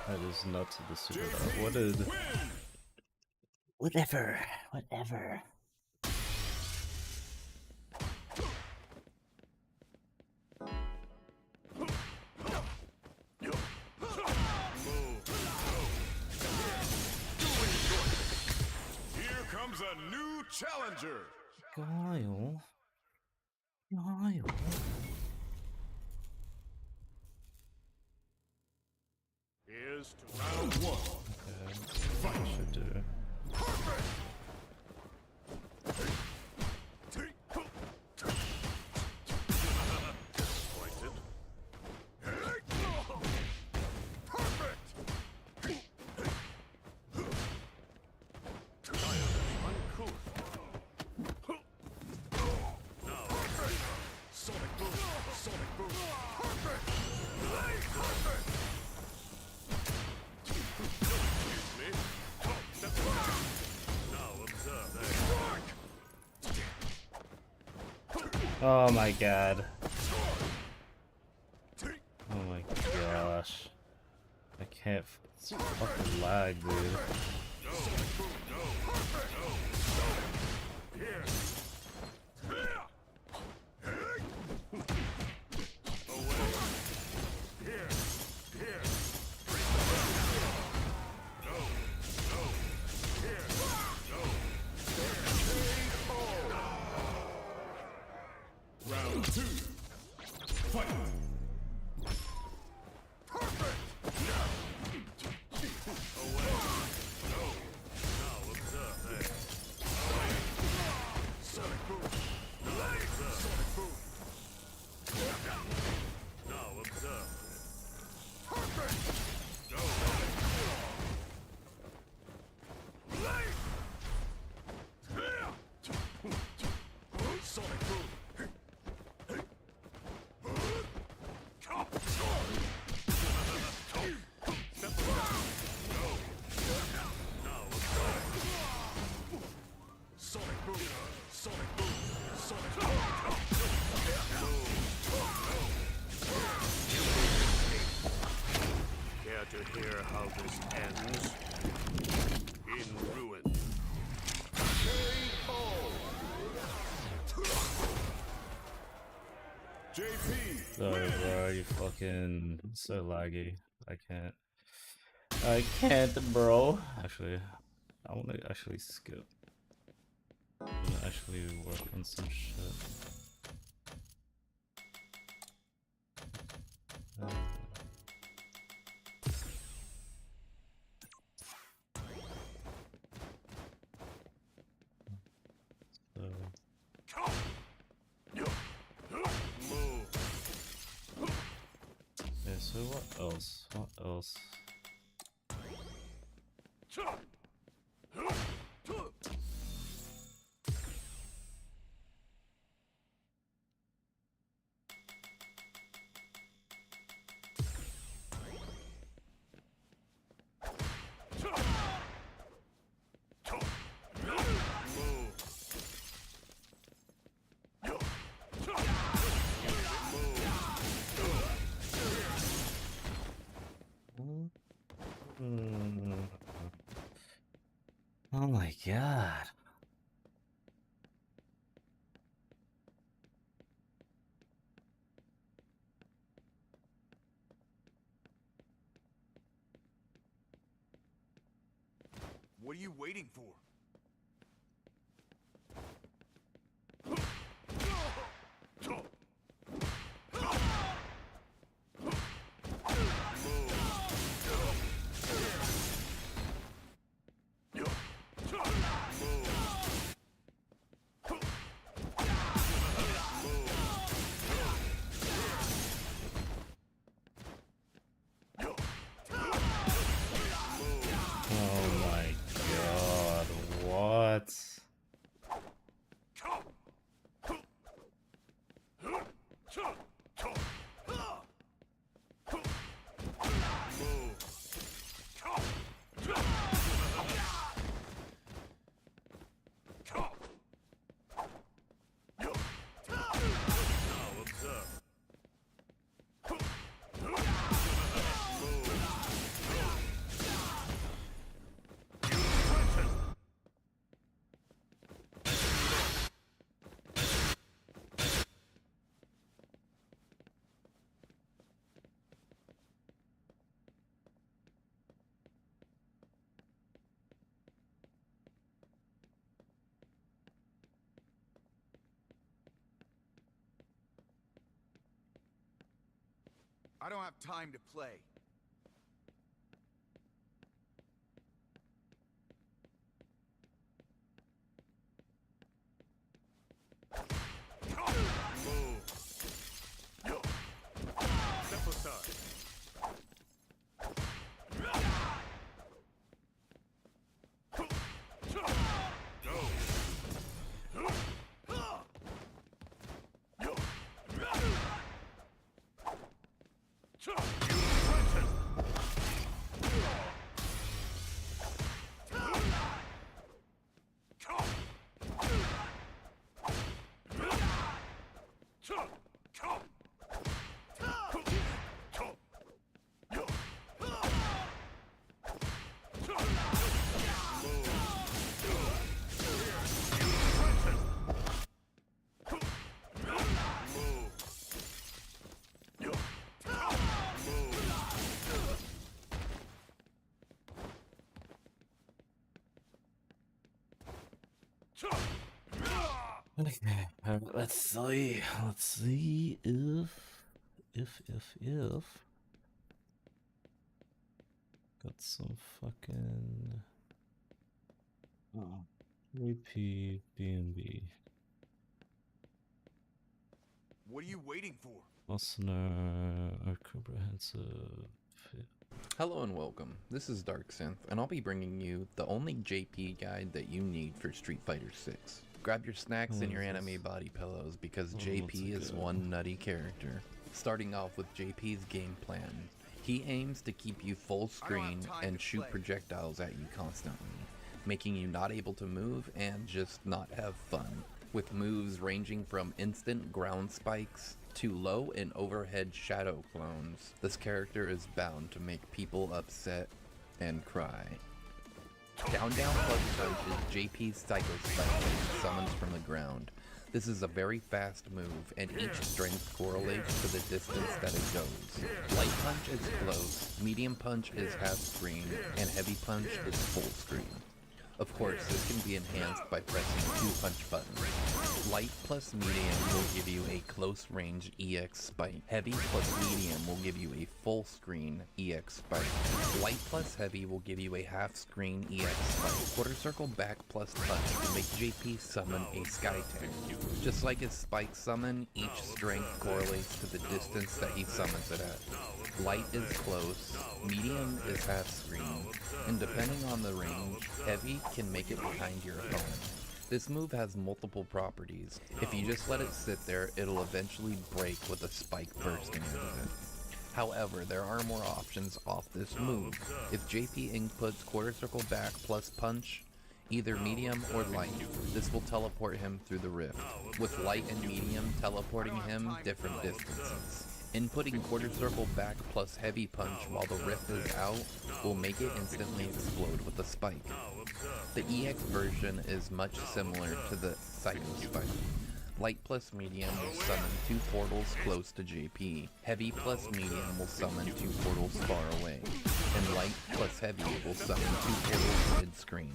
That is not to the super. What did? Whatever. Whatever. Here comes a new challenger. Kyle. Kyle. Here's to round 1. Okay, that's what I should do. Disappointed. Oh my god. Oh my gosh. I can't. It's fucking lag, dude. Round 2. Fight. fucking so laggy. I can't, bro. Actually, I want to actually skip. I want to actually work on some shit. Yeah, so what else? What else? Oh my god. What are you waiting for? Oh my god. What? I don't have time to play. Step aside. Okay, let's see. Let's see if got some fucking JP BNB What are you waiting for? listener comprehensive. Hello and welcome. This is Dark Synth, and I'll be bringing you the only JP guide that you need for Street Fighter 6. Grab your snacks and your anime body pillows because JP is one nutty character. Starting off with JP's game plan. He aims to keep you full screen and shoot projectiles at you constantly, making you not able to move and just not have fun, with moves ranging from instant ground spikes to low and overhead shadow clones. This character is bound to make people upset and cry. Down plus punch is JP's Psycho Spike that he summons from the ground. This is a very fast move, and each strength correlates to the distance that it goes. Light punch is close, medium punch is half screen, and heavy punch is full screen. Of course, this can be enhanced by pressing 2 punch buttons. Light plus medium will give you a close range EX spike. Heavy plus medium will give you a full screen EX spike. Light plus heavy will give you a half screen EX spike. Quarter circle back plus punch will make JP summon a sky tank. Just like his spike summon, each strength correlates to the distance that he summons it at. Light is close, medium is half screen, and depending on the range, heavy can make it behind your opponent. This move has multiple properties. If you just let it sit there, it'll eventually break with a spike bursting out of it. However, there are more options off this move. If JP inputs quarter circle back plus punch, either medium or light, this will teleport him through the rift, with light and medium teleporting him different distances. Inputting quarter circle back plus heavy punch while the rift is out will make it instantly explode with a spike. The EX version is much similar to the Psycho Spike. Light plus medium will summon 2 portals close to JP. Heavy plus medium will summon 2 portals far away. And light plus heavy will summon 2 portals mid-screen.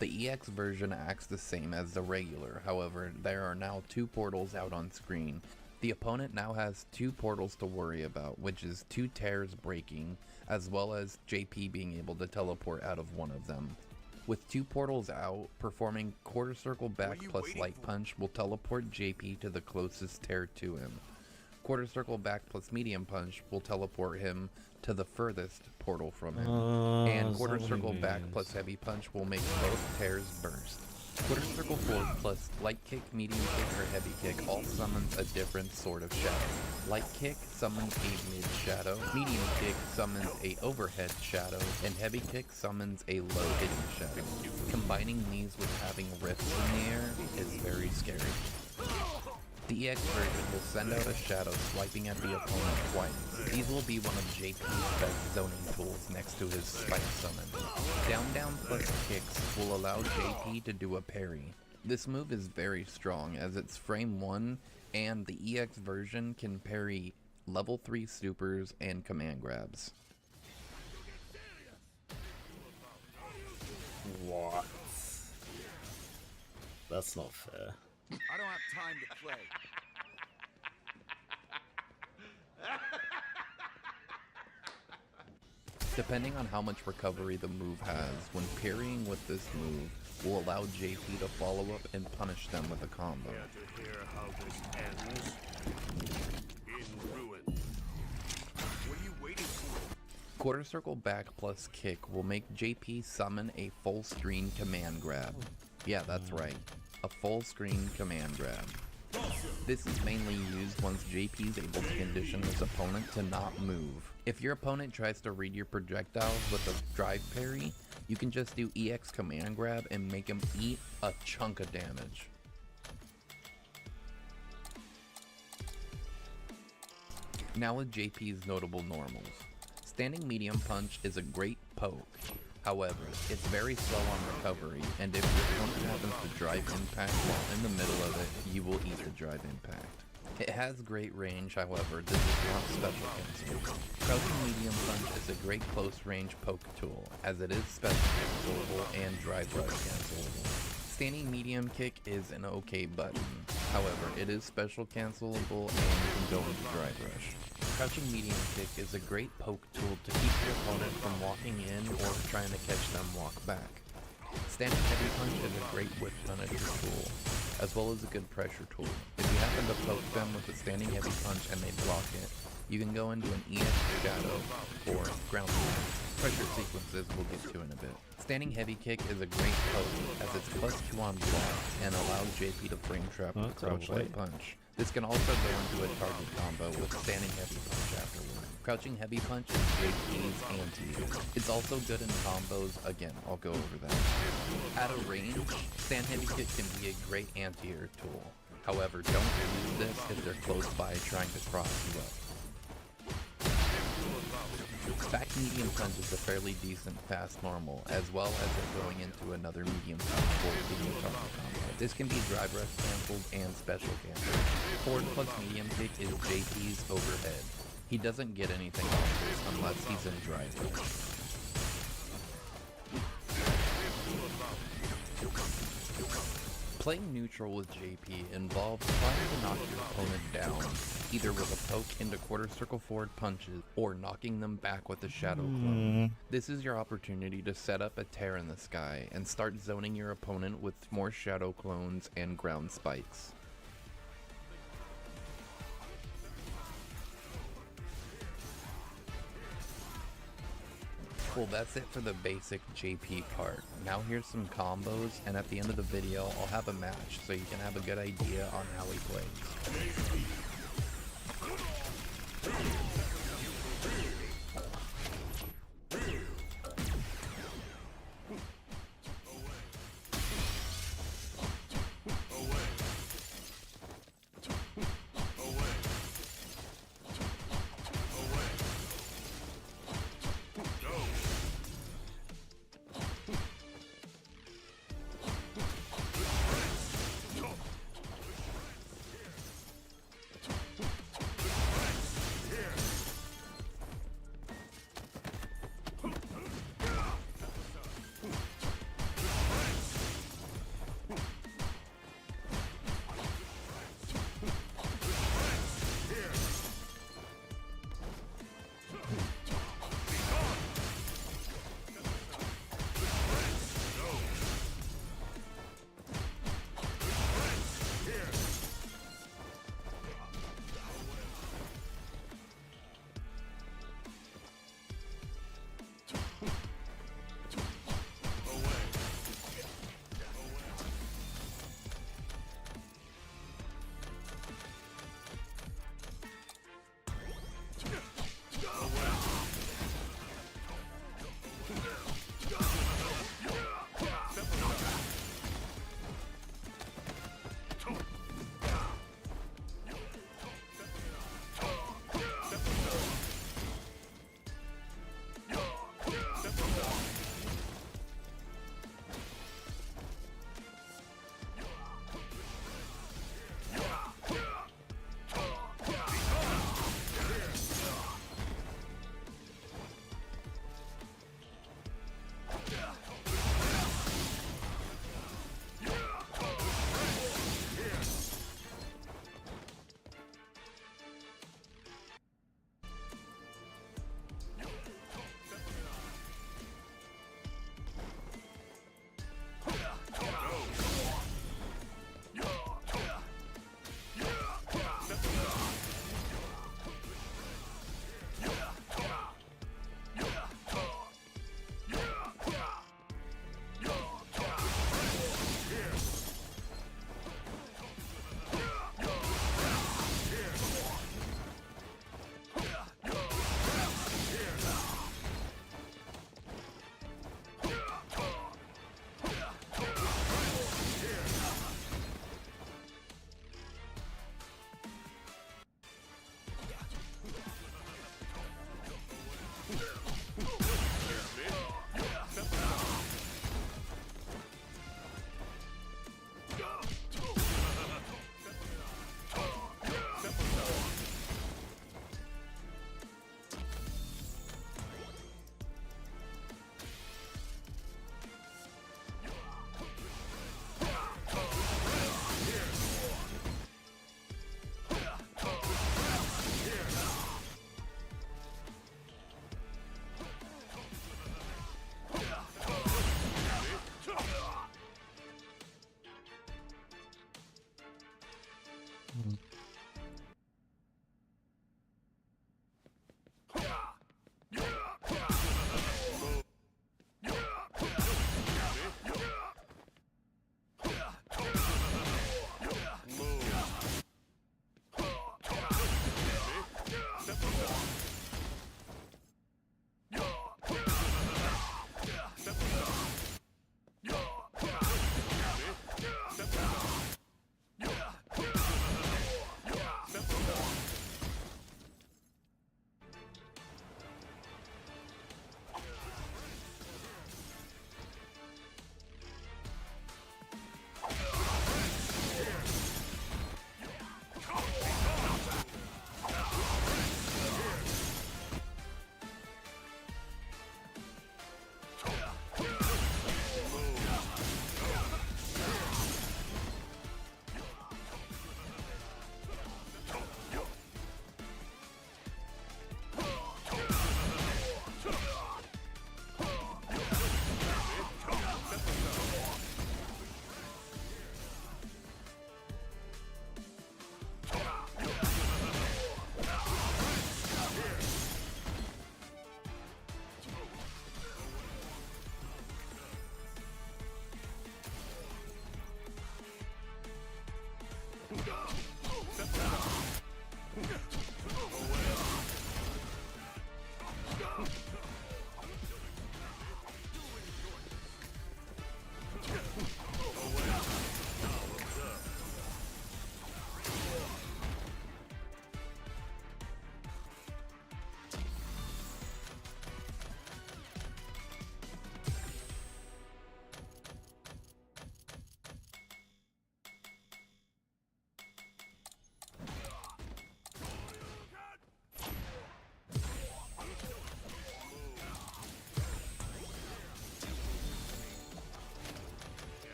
The EX version acts the same as the regular, however, there are now 2 portals out on screen. The opponent now has 2 portals to worry about, which is 2 tears breaking, as well as JP being able to teleport out of one of them. With 2 portals out, performing quarter circle back plus light punch will teleport JP to the closest tear to him. Quarter circle back plus medium punch will teleport him to the furthest portal from him. And quarter circle back plus heavy punch will make both tears burst. Quarter circle forward plus light kick, medium kick, or heavy kick all summons a different sort of shadow. Light kick summons a mid shadow, medium kick summons a overhead shadow, and heavy kick summons a low hidden shadow. Combining these with having rifts in the air is very scary. The EX version will send out a shadow swiping at the opponent twice. These will be one of JP's best zoning tools next to his spike summon. Down plus kicks will allow JP to do a parry. This move is very strong as it's frame 1 and the EX version can parry level 3 supers and command grabs. What? That's not fair. I don't have time to play. Depending on how much recovery the move has, when parrying with this move will allow JP to follow up and punish them with a combo. To hear how this ends in ruin. What are you waiting for? Quarter circle back plus kick will make JP summon a full screen command grab. Yeah, that's right. A full screen command grab. This is mainly used once JP is able to condition his opponent to not move. If your opponent tries to read your projectiles with a drive parry, you can just do EX command grab and make him eat a chunk of damage. Now with JP's notable normals. Standing medium punch is a great poke. However, it's very slow on recovery, and if your opponent happens to drive impact while in the middle of it, you will eat the drive impact. It has great range, however, this is not special cancel. Crouching medium punch is a great close range poke tool, as it is special cancelable and drive rush cancelable. Standing medium kick is an okay button, however, it is special cancelable and you can go into drive rush. Crouching medium kick is a great poke tool to keep your opponent from walking in or trying to catch them walk back. Standing heavy punch is a great whip punisher tool, as well as a good pressure tool. If you happen to poke them with a standing heavy punch and they block it, you can go into an EX shadow or ground pound. Pressure sequences we'll get to in a bit. Standing heavy kick is a great poke as it's +2 on block and allows JP to frame trap with crouch light punch. This can also go into a target combo with standing heavy punch afterward. Crouching heavy punch is JP's anti-air. It's also good in combos, again, I'll go over that. At a range, stand heavy kick can be a great anti-air tool. However, don't use this if they're close by trying to cross you up. Back medium punch is a fairly decent fast normal, as well as it going into another medium punch forward medium combo. This can be drive rush cancelled and special cancelled. Forward plus medium kick is JP's overhead. He doesn't get anything off this unless he's in drive rush. Playing neutral with JP involves trying to knock your opponent down, either with a poke into quarter circle forward punches, or knocking them back with a shadow clone. This is your opportunity to set up a tear in the sky, and start zoning your opponent with more shadow clones and ground spikes. Well, that's it for the basic JP part. Now here's some combos, and at the end of the video, I'll have a match so you can have a good idea on how he plays.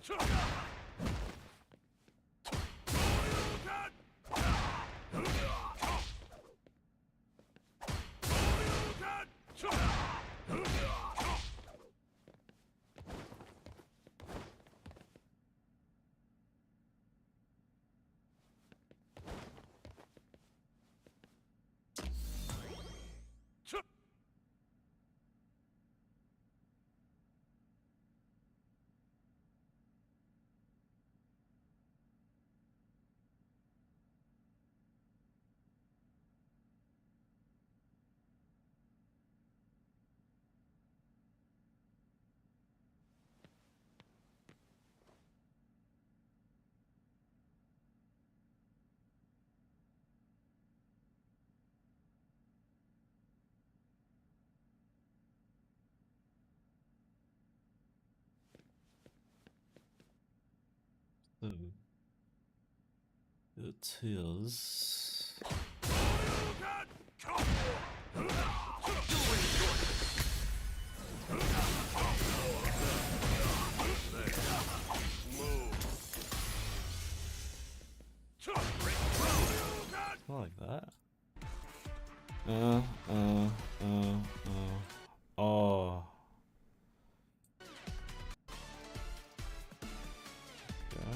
So it is. Not like that. Oh. Yeah.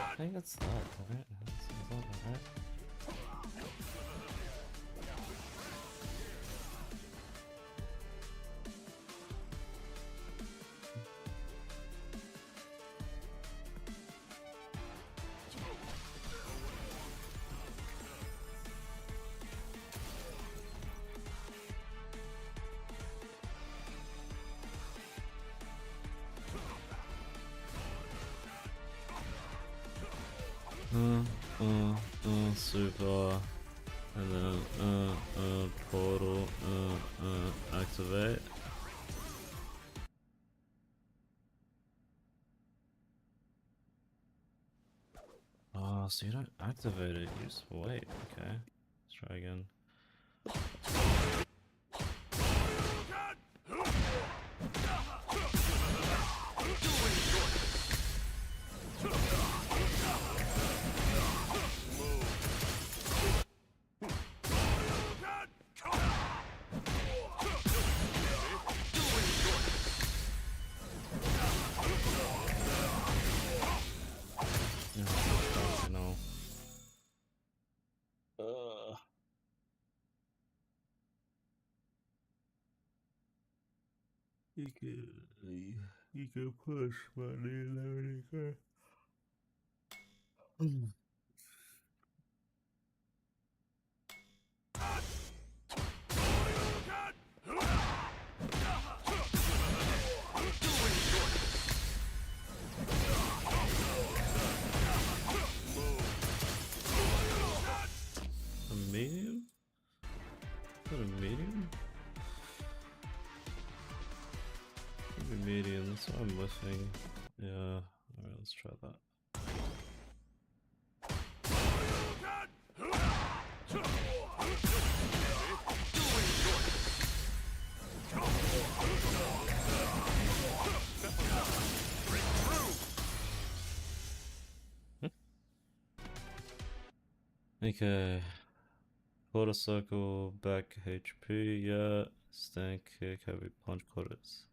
I think it's that, right? Is that right? Super, and then portal, activate. Oh, so you don't activate it, you just wait. Okay, let's try again. No. You can push, but you never can. A medium? Is that a medium? Maybe medium, that's what I'm missing. Yeah, alright, let's try that. Okay. Quarter circle, back HP, yeah. Stand kick, heavy punch, quarters.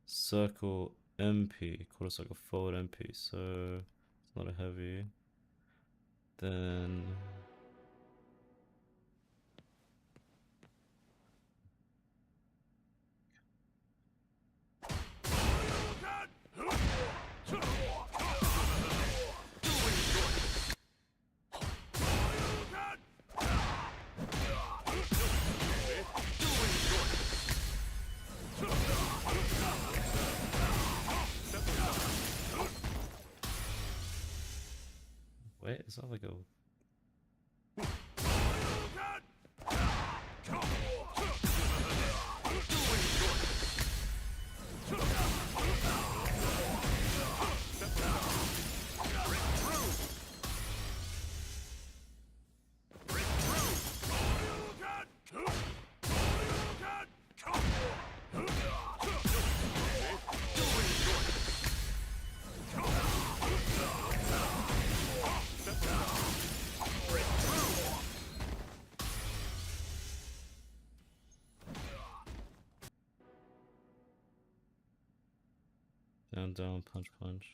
Circle MP, quarter circle forward MP, so it's not a heavy. Then is that like a... Down, down, punch, punch.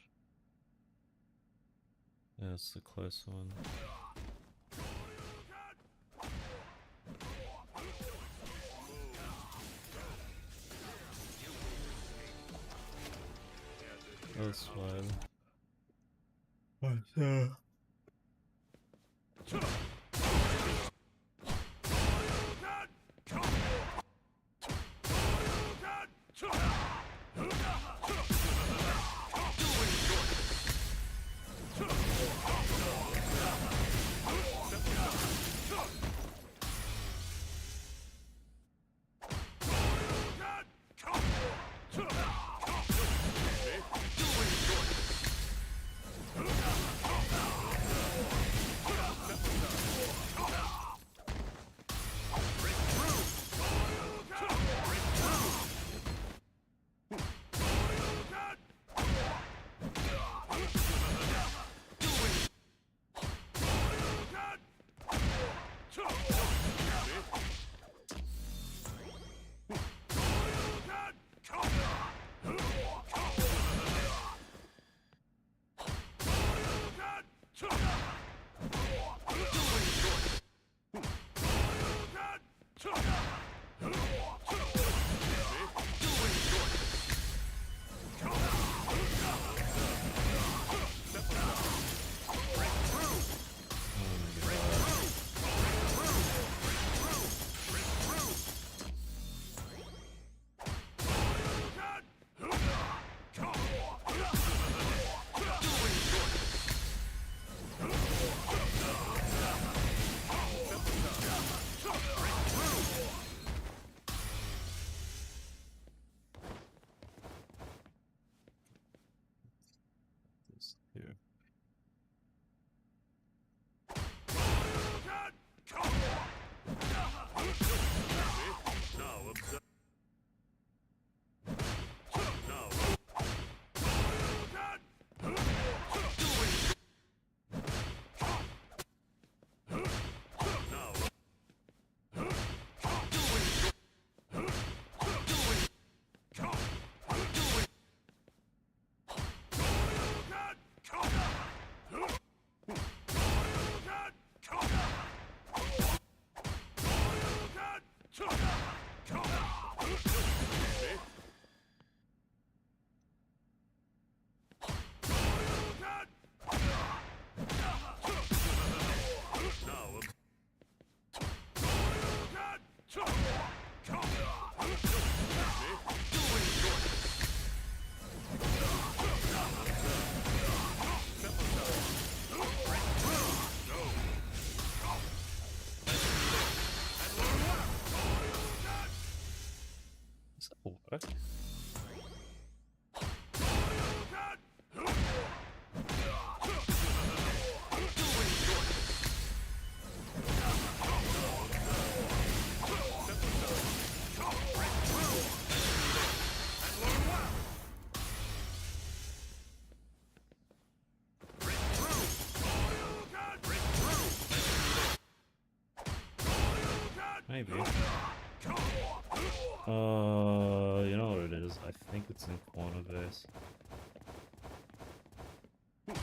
Yeah, it's the close one. That's wide. Here. Does that work? Maybe. You know what it is? I think it's in corner base. Oh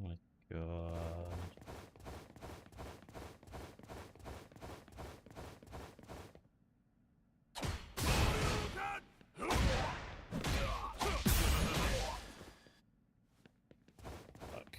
my god. Fuck.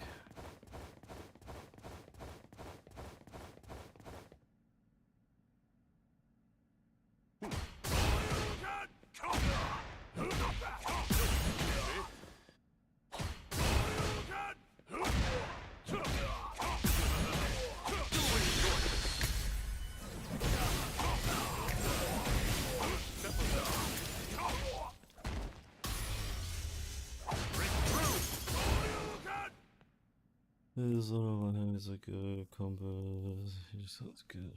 This one has a good combo. He sounds good.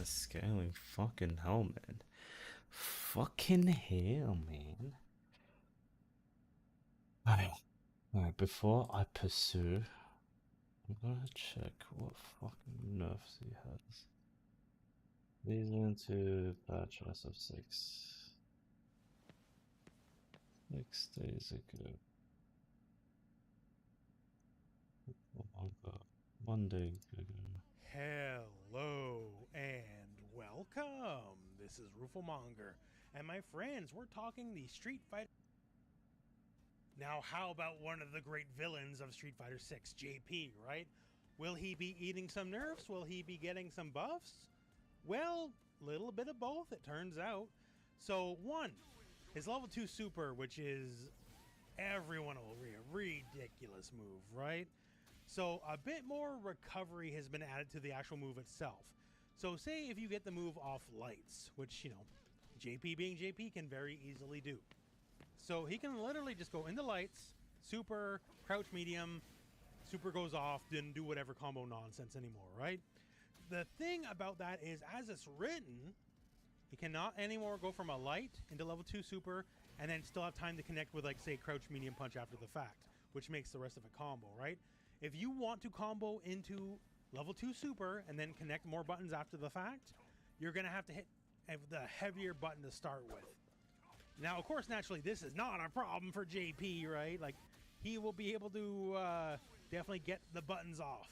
Scaling, fucking hell, man. Fucking hell, man. Alright, before I pursue, I'm gonna check what fucking nerfs he has. These are into patch as of 6 days ago. Monday ago. Hello and welcome. This is Rufomonger, and my friends, we're talking the Street Fighter. Now, how about one of the great villains of Street Fighter 6, JP, right? Will he be eating some nerfs? Will he be getting some buffs? Well, little bit of both, it turns out. So, one, his level 2 super, which is everyone will agree, a ridiculous move, right? So a bit more recovery has been added to the actual move itself. So say if you get the move off lights, which, you know, JP being JP can very easily do. So he can literally just go into lights, super, crouch medium, super goes off, didn't do whatever combo nonsense anymore, right? The thing about that is, as it's written, he cannot anymore go from a light into level 2 super and then still have time to connect with, like, say, crouch medium punch after the fact, which makes the rest of it combo, right? If you want to combo into level 2 super and then connect more buttons after the fact, you're going to have to hit the heavier button to start with. Now, of course, naturally, this is not a problem for JP, right? Like, he will be able to definitely get the buttons off,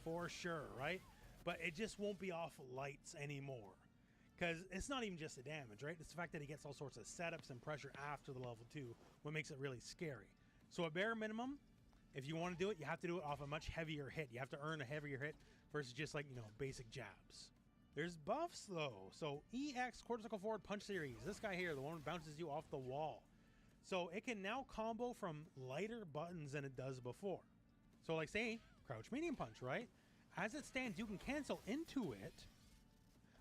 for sure, right? But it just won't be off lights anymore. Because it's not even just the damage, right? It's the fact that he gets all sorts of setups and pressure after the level 2, what makes it really scary. So at bare minimum, if you want to do it, you have to do it off a much heavier hit. You have to earn a heavier hit versus just, like, you know, basic jabs. There's buffs, though. So EX Cortical Forward Punch Series. This guy here, the one that bounces you off the wall. So it can now combo from lighter buttons than it does before. So, like, say, crouch medium punch, right? As it stands, you can cancel into it,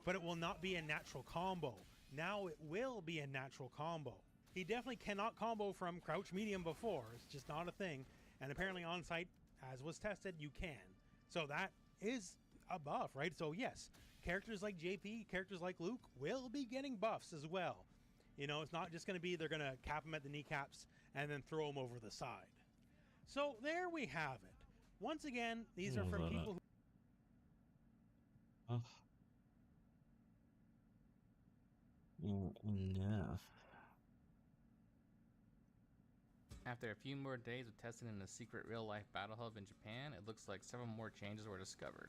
but it will not be a natural combo. Now it will be a natural combo. He definitely cannot combo from crouch medium before. It's just not a thing. And apparently on site, as was tested, you can. So that is a buff, right? So yes, characters like JP, characters like Luke will be getting buffs as well. You know, it's not just going to be they're going to cap them at the kneecaps and then throw them over the side. So there we have it. Once again, these are from people who... Enough. After a few more days of testing in a secret real-life battle hub in Japan, it looks like several more changes were discovered.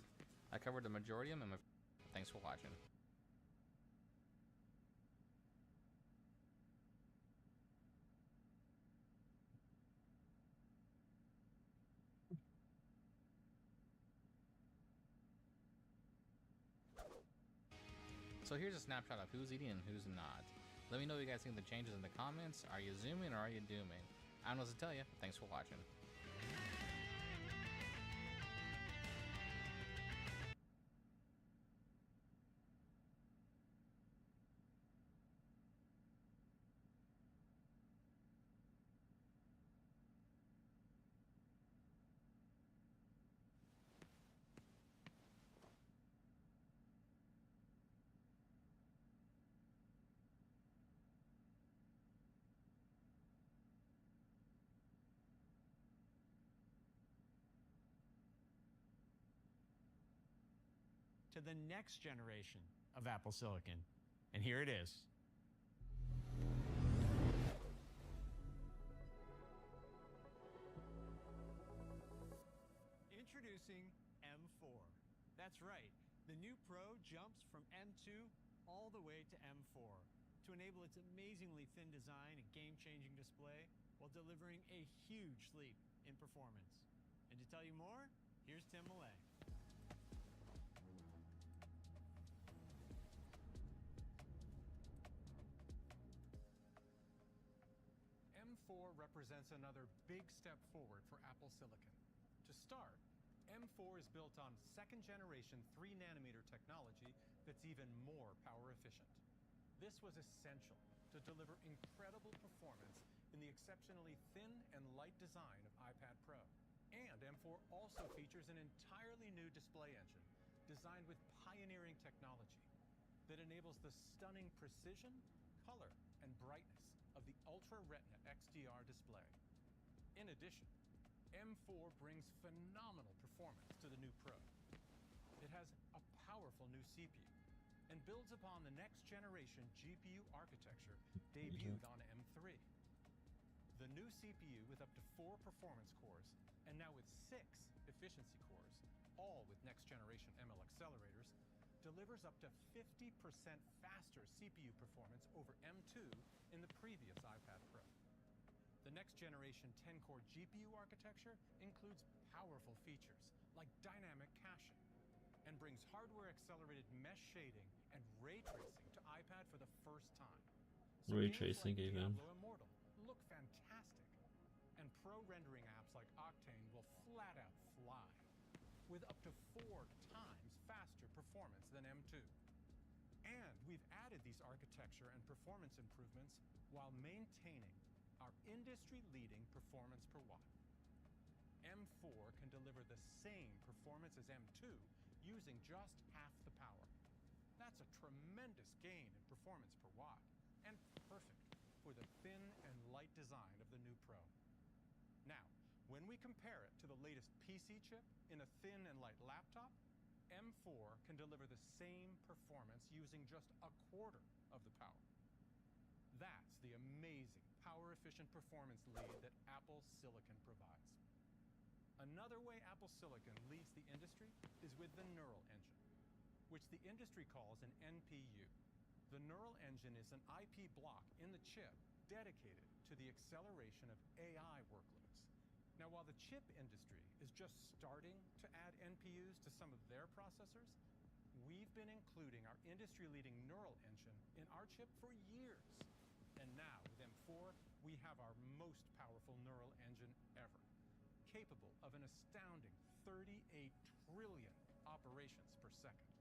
I covered the majority of them, and thanks for watching. So here's a snapshot of who's eating and who's not. Let me know what you guys think of the changes in the comments. Are you zooming or are you dooming? I don't know what to tell you. Thanks for watching. To the next generation of Apple Silicon. And here it is. Introducing M4. That's right, the new Pro jumps from M2 all the way to M4 to enable its amazingly thin design and game-changing display while delivering a huge leap in performance. And to tell you more, here's Tim Millay. M4 represents another big step forward for Apple Silicon. To start, M4 is built on second-generation 3nm technology that's even more power efficient. This was essential to deliver incredible performance in the exceptionally thin and light design of iPad Pro. And M4 also features an entirely new display engine designed with pioneering technology that enables the stunning precision, color, and brightness of the Ultra Retina XDR display. In addition, M4 brings phenomenal performance to the new Pro. It has a powerful new CPU and builds upon the next generation GPU architecture debuted on M3. The new CPU with up to 4 performance cores and now with 6 efficiency cores, all with next generation ML accelerators, delivers up to 50% faster CPU performance over M2 in the previous iPad Pro. The next generation 10-core GPU architecture includes powerful features like dynamic caching and brings hardware-accelerated mesh shading and ray tracing to iPad for the first time. So Ray games tracing like even. Diablo Immortal look fantastic, and pro rendering apps like Octane will flat out fly, with up to 4 times faster performance than M2. And we've added these architecture and performance improvements while maintaining our industry-leading performance per watt. M4 can deliver the same performance as M2 using just half the power. That's a tremendous gain in performance per watt, and perfect for the thin and light design of the new Pro. Now, when we compare it to the latest PC chip in a thin and light laptop, M4 can deliver the same performance using just a quarter of the power. That's the amazing power-efficient performance lead that Apple Silicon provides. Another way Apple Silicon leads the industry is with the Neural Engine, which the industry calls an NPU. The Neural Engine is an IP block in the chip dedicated to the acceleration of AI workloads. Now, while the chip industry is just starting to add NPUs to some of their processors, we've been including our industry-leading Neural Engine in our chip for years. And now, with M4, we have our most powerful Neural Engine ever, capable of an astounding 38 trillion operations per second.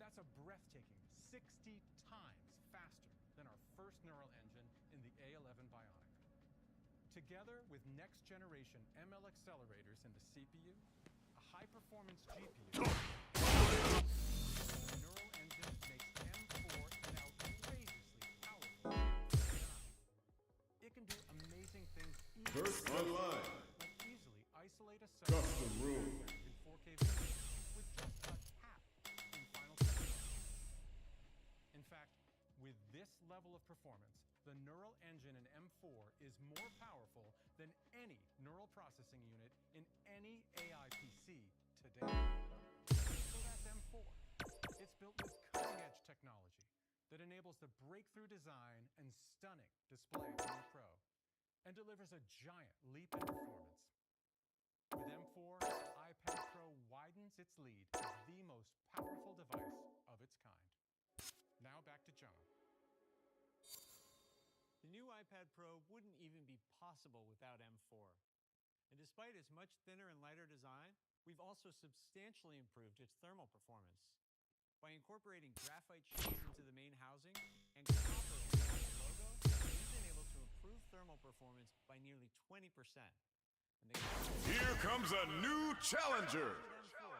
That's a breathtaking 60 times faster than our first Neural Engine in the A11 Bionic. Together with next-generation ML accelerators in the CPU, a high-performance GPU, the Neural Engine makes M4 an outrageously powerful design. It can do amazing things First online. like easily isolate a cell Custom room. in 4K video with just a tap in Final Cut. In fact, with this level of performance, the Neural Engine in M4 is more powerful than any neural processing unit in any AI PC today. So that's M4. It's built with cutting-edge technology that enables the breakthrough design and stunning display of the new Pro, and delivers a giant leap in performance. With M4, iPad Pro widens its lead as the most powerful device of its kind. Now back to John. The new iPad Pro wouldn't even be possible without M4. And despite its much thinner and lighter design, we've also substantially improved its thermal performance. By incorporating graphite shades into the main housing and copper in the logo, we've been able to improve thermal performance by nearly 20%. And Here comes a new challenger. M4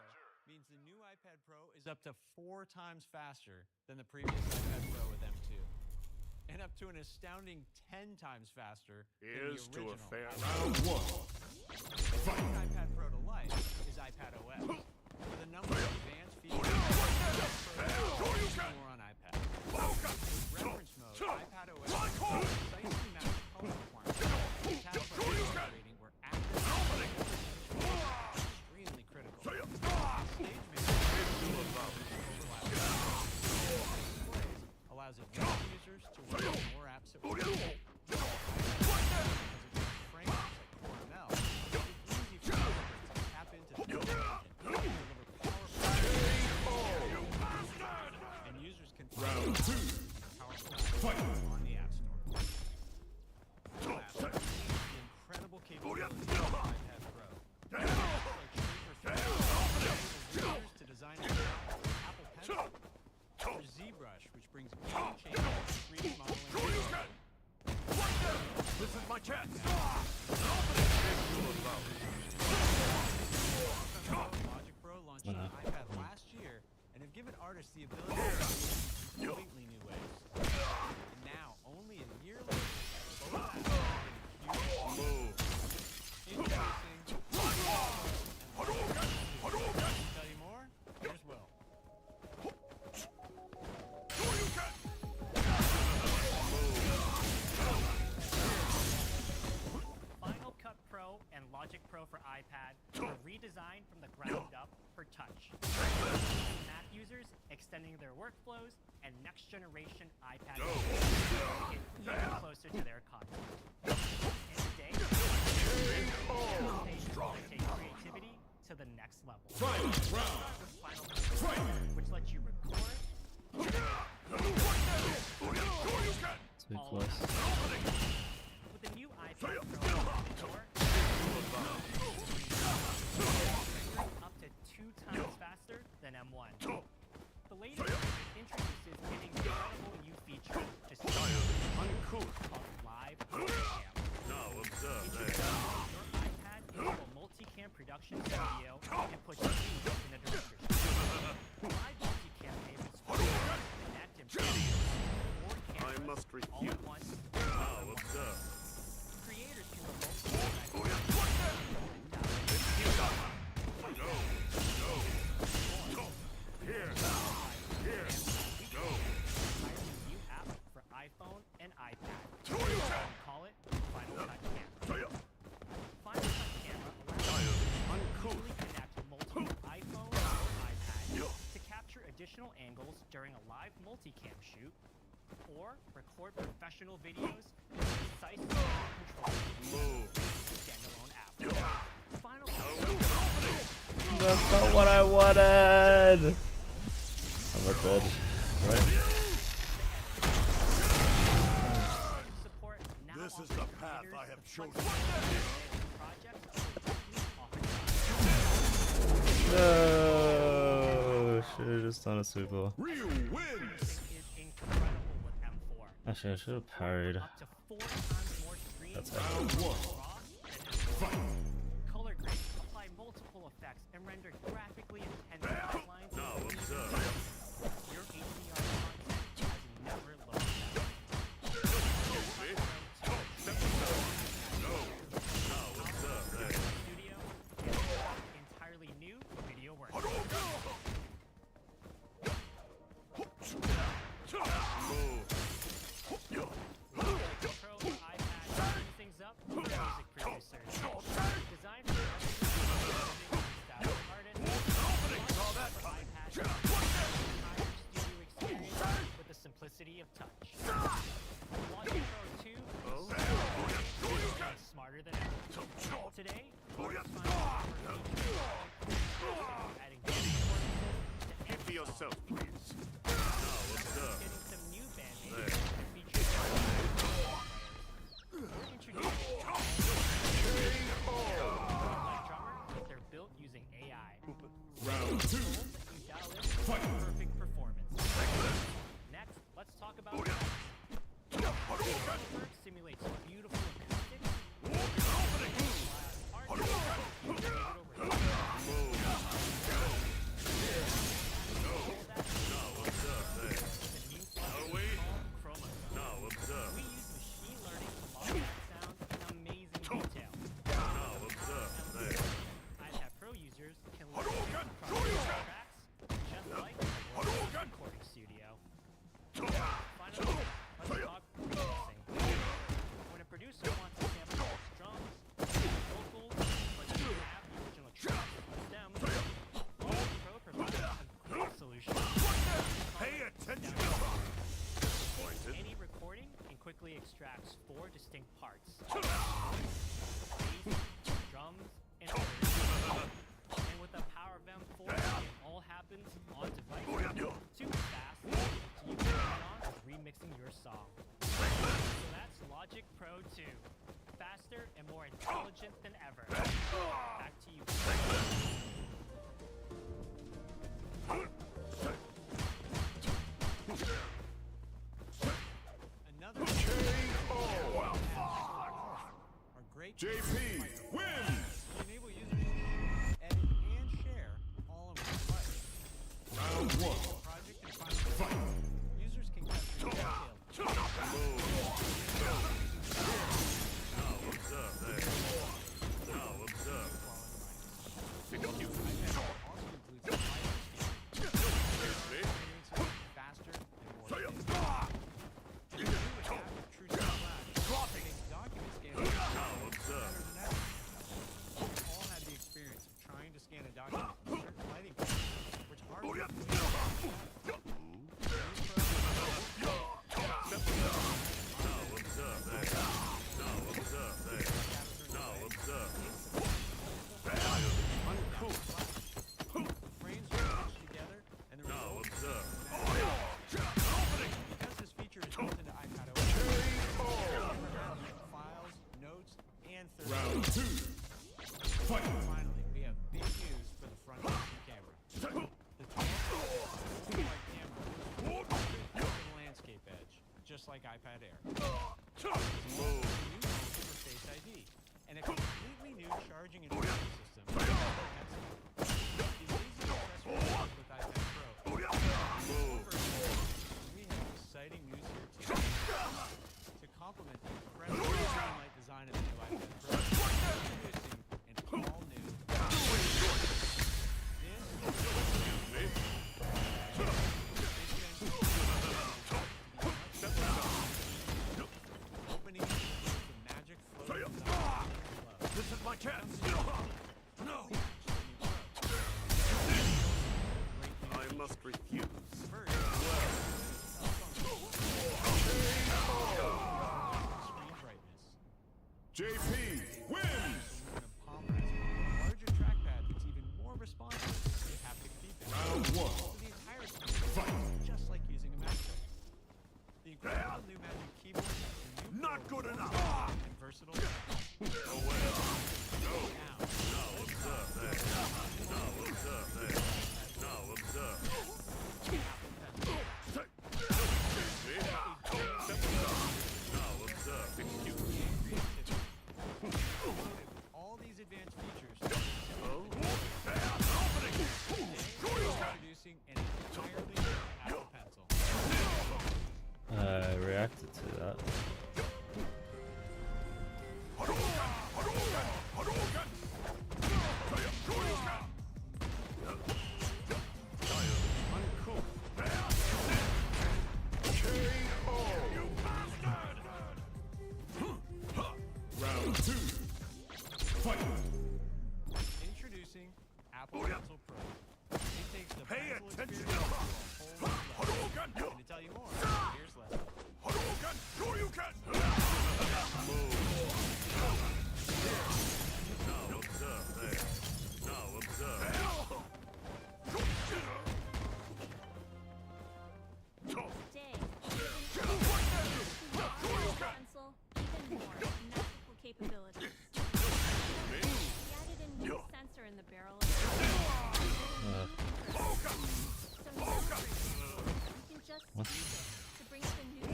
means the new iPad Pro is up to 4 times faster than the previous iPad Pro with M2. And up to an astounding 10 times faster Here's than the to a original. fair round one. Bringing iPad Pro to life is iPad OS. With a number of advanced features, more on iPad. With reference mode, iPad OS precisely matches color requirements. Task rating where accuracy is extremely critical. Round 2. Fight. On the App Store. The incredible capabilities of iPad Pro. Users to design Apple Pencil or ZBrush, which brings game-changing 3D modeling. This is my chance. Logic Pro launched on iPad last year and have given artists the ability to create in completely new ways. And now, only a year later, both apps have been huge. Introducing Study more? Here's Will. Final Cut Pro and Logic Pro for iPad were redesigned from the ground up for touch. Mac users extending their workflows and next generation iPad users to get even closer to their content. And today, take creativity to the next level. Final round. With Final Cut Pro, which lets you record, Too close. with the new iPad Pro up to 2 times faster than M1. The latest introduces an incredible new feature to called Live Multicam. Now observe Your this. iPad into a multicam production studio and puts you in a director's Live Multicam enables connect and produce 4 cameras I must all refuse. at once. Now observe. Creators can remotely Here. Here. Go. new app for iPhone and iPad. Call it Final Cut Camera. Final Cut Camera allows you to easily connect multiple iPhones or iPads to capture additional angles during a live multicam shoot, or record professional videos with precise control standalone app. Final Cut That's not what I wanted! I'm a bed. Right? support now This is offers the path creators I have the chosen. flexibility to projects No! Should've just done a super. Ryu wins. is incredible with M4. Actually, I should have parried. Up to 4 times more streams That's Round 1. raw than M4. Color grade, apply multiple effects, and render graphically intense outlines. Now observe. Your HDR content has never looked better. Me? No. Now observe this. Studio and entirely new video work. Move. Pro iPad speeds things up for music producers. Designed for style artists. For iPad entire studio experience with the simplicity of touch. Logic Pro 2 is smarter than ever. Today, artists find adding Keep to yourself, please. Now observe. getting some new band-aids and features. We're introducing like drummer, they're built using AI. Round 2. You dial in perfect performance. Next, let's talk about Soundwork simulates beautiful acoustics. Now observe this. Away. Now observe. We use machine learning to model sound in amazing detail. Now observe this. iPad Pro users can listen to tracks just like a recording studio. Finally, let's talk producing. When a producer wants to sample drums, vocals, but doesn't have the original tracks with them, Logic Pro provides a great solution. Pay attention. Pointed. Any recording and quickly extracts 4 distinct parts: bass, drums, and others. And with the power of M4, it all happens on device. Super fast, so you can Pro 2. Faster and more intelligent than ever. Back to you. Another are great JP wins! enable users to edit and share all in one device. Round 1. Project and final users can capture detailed Observe there. Now observe. also includes a faster and more efficient. And the new adaptive True Flash makes document scanning Now observe. better than ever. We've all had the experience of trying to scan a document in certain lighting conditions, which hardly Now observe there. Now observe there. Now observe. Uncouth. frames are stitched together and the Now result observe. because this feature is built into iPadOS, files, notes, and third Round 2. Fight. Finally, we have big news for the front-facing camera. The 12-light camera is the landscape edge, just like iPad Air. It's also a new feature for Face ID and a completely new charging and tracking system. These easy accessories work with iPad Pro. We have exciting news here too. To complement the incredible streamlined design of the new iPad Pro, we're introducing an all-new opening the magic flow design. This is my chance. No. I must refuse. First, screen brightness. JP wins! Aluminum palm rest with a larger trackpad that's even more responsive to haptic feedback. Round 1. So the entire experience is just like using a MacBook. The incredible new Magic Keyboard has a new Not good enough. and versatile. Away. Go. Now, Now observe there. Now observe there. Now observe. Now observe. Excuse me. all these advanced features. Oh. Introducing an entirely new Apple Pencil. I reacted to that. Round 2. Fight. Introducing Apple Pencil Pro. It takes the Pay pencil attention. experience to a whole new level. And to tell you more, here's Leslie. Hadouken! Shoryuken! Now observe there. Now observe. Today, pencil even more magical capabilities. We added a new sensor in the barrel. So now you can just What? use it to bring the new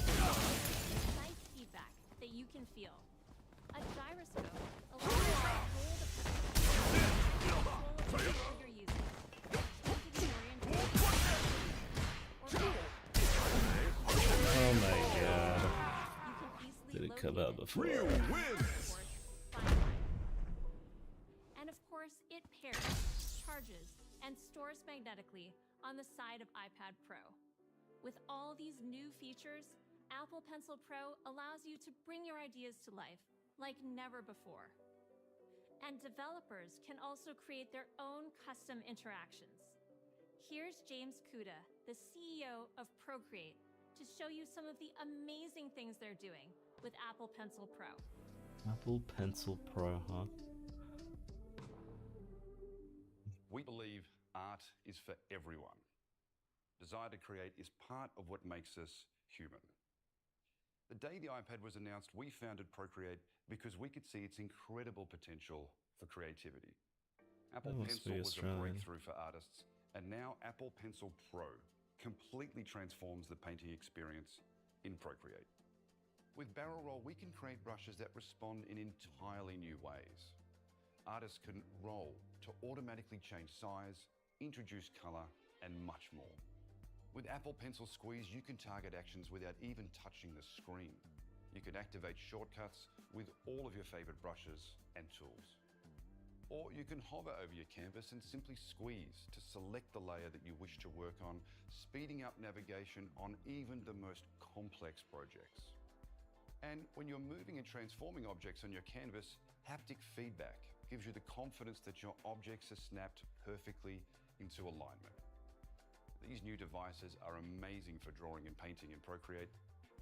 precise feedback that you can feel. A gyroscope allows you to hold a pencil you're using, change its orientation, or Oh my god. you can easily Did it come locate out before? Ryu wins! Of course, fine line. And of course, it pairs, charges, and stores magnetically on the side of iPad Pro. With all these new features, Apple Pencil Pro allows you to bring your ideas to life like never before. And developers can also create their own custom interactions. Here's James Kuda, the CEO of Procreate, to show you some of the amazing things they're doing with Apple Pencil Pro. Apple Pencil Pro, huh? We believe art is for everyone. desire to create is part of what makes us human. The day the iPad was announced, we founded Procreate because we could see its incredible potential for creativity. Apple must Pencil be was a Australian. breakthrough for artists, and now Apple Pencil Pro completely transforms the painting experience in Procreate. With Barrel Roll, we can create brushes that respond in entirely new ways. Artists can roll to automatically change size, introduce color, and much more. With Apple Pencil Squeeze, you can target actions without even touching the screen. You can activate shortcuts with all of your favorite brushes and tools. Or you can hover over your canvas and simply squeeze to select the layer that you wish to work on, speeding up navigation on even the most complex projects. And when you're moving and transforming objects on your canvas, haptic feedback gives you the confidence that your objects are snapped perfectly into alignment. These new devices are amazing for drawing and painting in Procreate,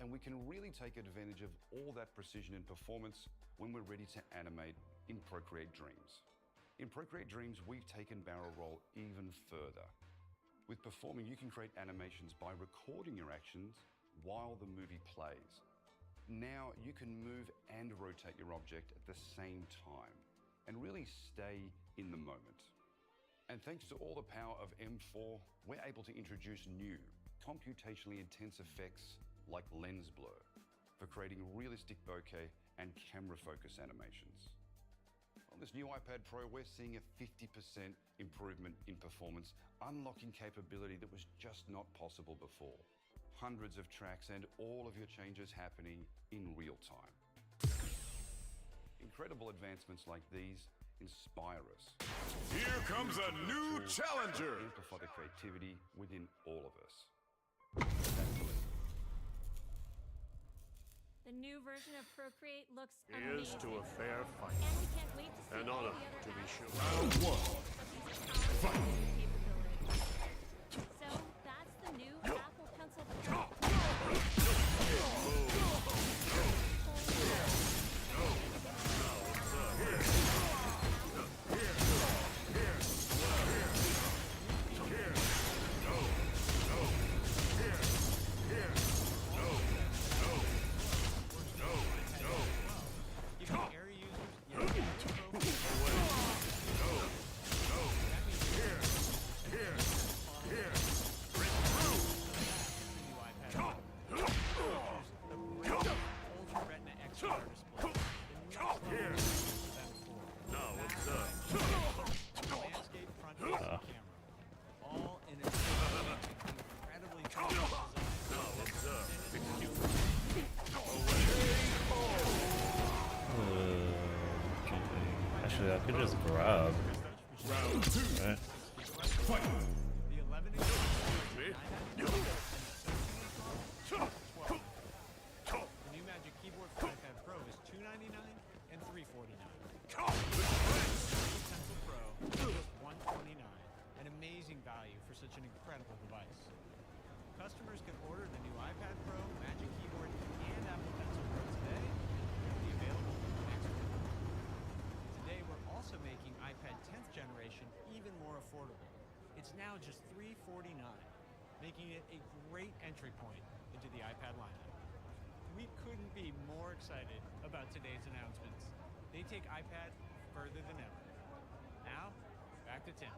and we can really take advantage of all that precision and performance when we're ready to animate in Procreate Dreams. In Procreate Dreams, we've taken Barrel Roll even further. With Performing, you can create animations by recording your actions while the movie plays. Now you can move and rotate your object at the same time and really stay in the moment. And thanks to all the power of M4, we're able to introduce new, computationally intense effects like lens blur for creating realistic bokeh and camera focus animations. On this new iPad Pro, we're seeing a 50% improvement in performance, unlocking capability that was just not possible before. Hundreds of tracks and all of your changes happening in real time. Incredible advancements like these inspire us. Here comes a new Tools challenger. to amplify the creativity within all of us. The new version of Procreate looks Here's amazing. to a fair fight. And we can't wait to see An all honor, the other to be apps sure. that Round one. these powerful capabilities. So that's the new Apple Pencil Pro. Even area users, yeah, that means new iPad features the brilliant Ultra Retina XDR display. Now what's up? Landscape front-facing camera, all in a incredibly thoughtful design. Now what's up? Actually, I could just grab. Round two. Right? Fight. The 11-inch Me? The new Magic Keyboard for iPad Pro is $299 and $349. Pencil Pro is $129, an amazing value for such an incredible device. Customers can order the new iPad Pro, Magic Keyboard, and Apple Pencil Pro today. They'll be available next week. Today, we're also making iPad 10th generation even more affordable. It's now just $349, making it a great entry point into the iPad lineup. We couldn't be more excited about today's announcements. They take iPad further than ever. Now, back to Tim.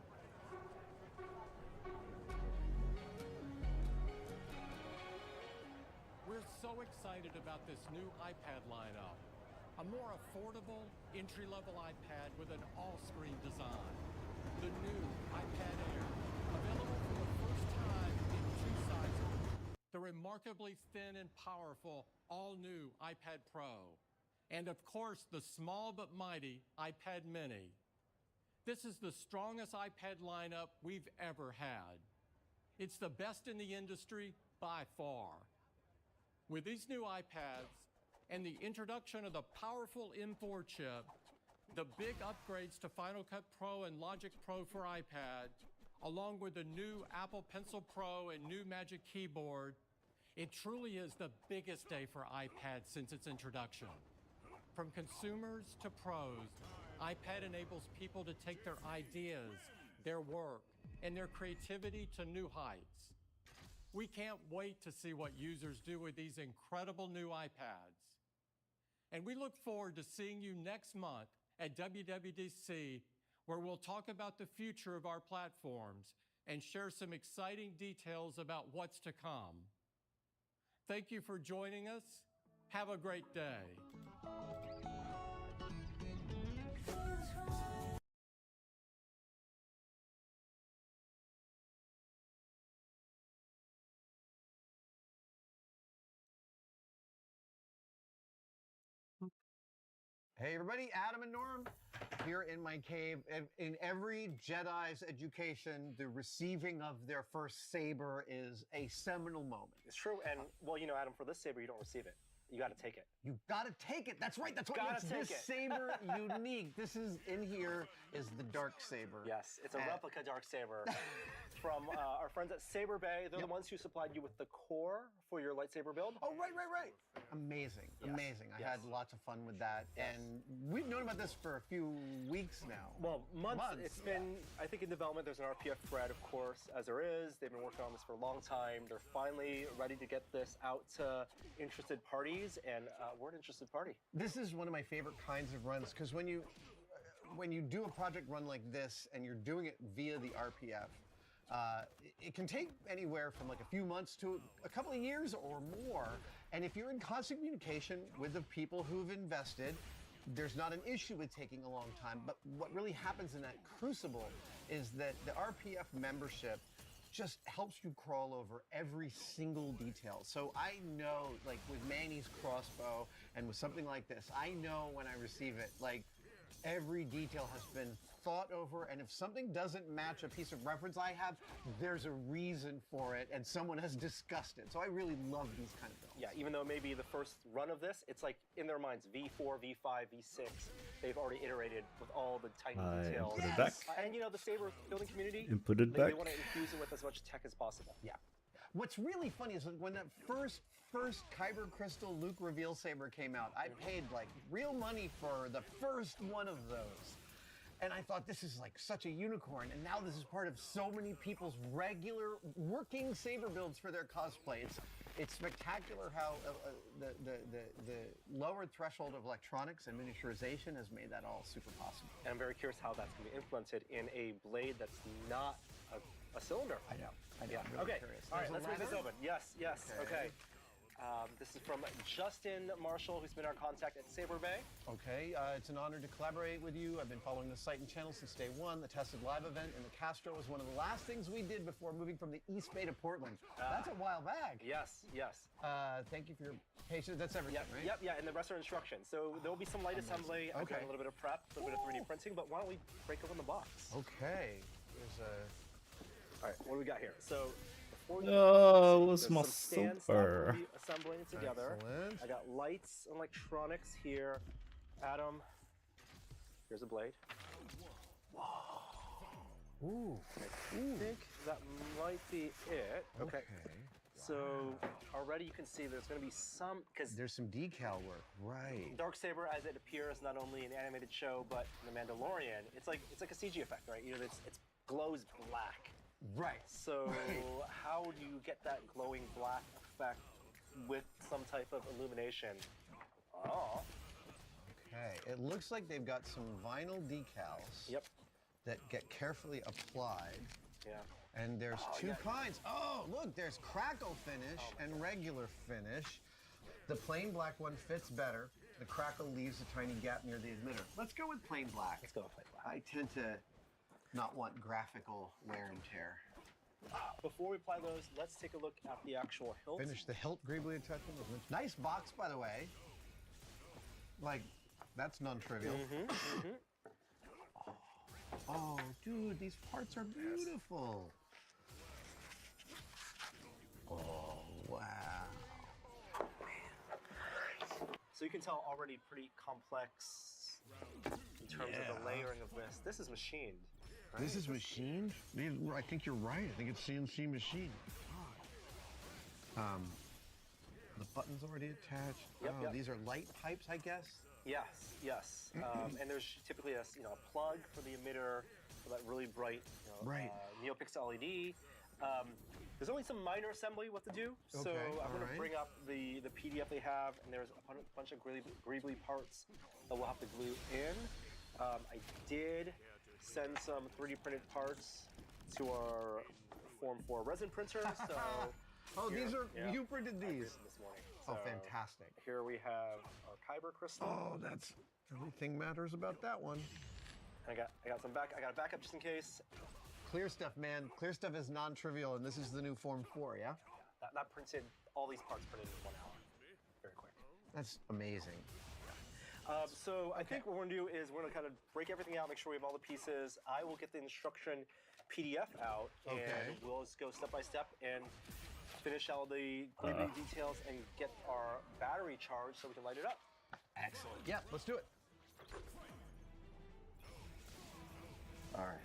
We're so excited about this new iPad lineup. A more affordable, entry-level iPad with an all-screen design. The new iPad Air, available for the first time in 2 sizes. The remarkably thin and powerful, all-new iPad Pro. And of course, the small but mighty iPad Mini. This is the strongest iPad lineup we've ever had. It's the best in the industry by far. With these new iPads and the introduction of the powerful M4 chip, the big upgrades to Final Cut Pro and Logic Pro for iPad, along with the new Apple Pencil Pro and new Magic Keyboard, it truly is the biggest day for iPad since its introduction. From consumers to pros, iPad enables people to take their ideas, their work, and their creativity to new heights. We can't wait to see what users do with these incredible new iPads. And we look forward to seeing you next month at WWDC, where we'll talk about the future of our platforms and share some exciting details about what's to come. Thank you for joining us. Have a great day. Hey everybody, Adam and Norm here in my cave. In every Jedi's education, the receiving of their first saber is a seminal moment. It's true, and well, you know, Adam, for this saber, you don't receive it. You got to take it. You gotta take it. That's right. That's what makes this saber unique. This is in here is the dark saber. Yes, it's a replica dark saber from our friends at Saber Bay. They're the ones who supplied you with the core for your lightsaber build. Oh, right. Amazing, amazing. I had lots of fun with that, and we've known about this for a few weeks now. Well, months. It's been, I think, in development. There's an RPF thread, of course, as there is. They've been working on this for a long time. They're finally ready to get this out to interested parties, and we're an interested party. This is one of my favorite kinds of runs, because when you do a project run like this and you're doing it via the RPF, it can take anywhere from like a few months to a couple of years or more. And if you're in constant communication with the people who've invested, there's not an issue with taking a long time. But what really happens in that crucible is that the RPF membership just helps you crawl over every single detail. So I know, like with Manny's crossbow and with something like this, I know when I receive it, like every detail has been thought over, and if something doesn't match a piece of reference I have, there's a reason for it, and someone has discussed it. So I really love these kind of builds. Yeah, even though maybe the first run of this, it's like in their minds, V4, V5, V6, they've already iterated with all the tiny details. Input it back. And you know, the saber building community, Input it they back. want to infuse it with as much tech as possible. Yeah. What's really funny is when that first Kyber Crystal Luke reveal saber came out, I paid like real money for the first one of those. And I thought, this is like such a unicorn, and now this is part of so many people's regular working saber builds for their cosplay. It's spectacular how the lowered threshold of electronics and miniaturization has made that all super possible. And I'm very curious how that's going to be implemented in a blade that's not a cylinder. I know. Yeah. I'm really Okay. curious. All right. There's a Let's move this ladder? open. Yes. Okay. This is from Justin Marshall, who's been our contact at Saber Bay. Okay, it's an honor to collaborate with you. I've been following the site and channel since day one. The Tested Live event in the Castro was one of the last things we did before moving from the East Bay to Portland. That's a while back. Yes. Thank you for your patience. That's everything, right? Yep, and the rest are instructions. So there'll be some light assembly, a little bit of prep, a little bit of 3D printing, but why don't we break open the box? Okay. There's a... All right, what do we got here? So before what's my stands super? that we'll be assembling together. Excellent. I got lights and electronics here. Adam, here's a blade. Ooh. I think that might be it. Okay. So already you can see there's going to be some, because there's some decal work, right? Darksaber, as it appears not only in an animated show but in The Mandalorian, it's like a CG effect, right? You know, it's glows black. Right. So how do you get that glowing black effect with some type of illumination? Oh. Okay. It looks like they've got some vinyl decals. Yep. That get carefully applied. Yeah. And there's two kinds. Oh, look, there's crackle finish and regular finish. The plain black one fits better. The crackle leaves a tiny gap near the emitter. Let's go with plain black. Let's go with plain black. I tend to not want graphical wear and tear. Before we apply those, let's take a look at the actual hilt. Finish the hilt agreeably attached. Nice box, by the way. Like, that's non-trivial. Oh, dude, these parts are beautiful. Oh, wow. So you can tell already pretty complex in terms of the layering of this. This is machined. Right? This is machined? I think you're right. I think it's CNC machined. The button's already attached. Yep. These are light pipes, I guess? Yes. And there's typically a plug for the emitter for that really bright NeoPixel LED. There's only some minor assembly what to do, so Okay, I'm going alright. to bring up the PDF they have, and there's a bunch of greebly parts that we'll have to glue in. I did send some 3D printed parts to our Form 4 resin printer, so... Oh, here- these are yeah, you printed I these. them this morning. Oh, So fantastic. Here we have our kyber crystal. Oh, that's everything matters about that one. I got some back. I got a backup just in case. Clear stuff, man. Clear stuff is non-trivial, and this is the new Form 4, yeah? That printed all these parts printed in 1 hour. Very quick. That's amazing. So I think what we're gonna do is we're gonna kind of break everything out, make sure we have all the pieces. I will get the instruction PDF out, and Okay. we'll just go step by step and finish all the greebly details and get our battery charged so we can light it up. Excellent. Yeah, let's do it. All right.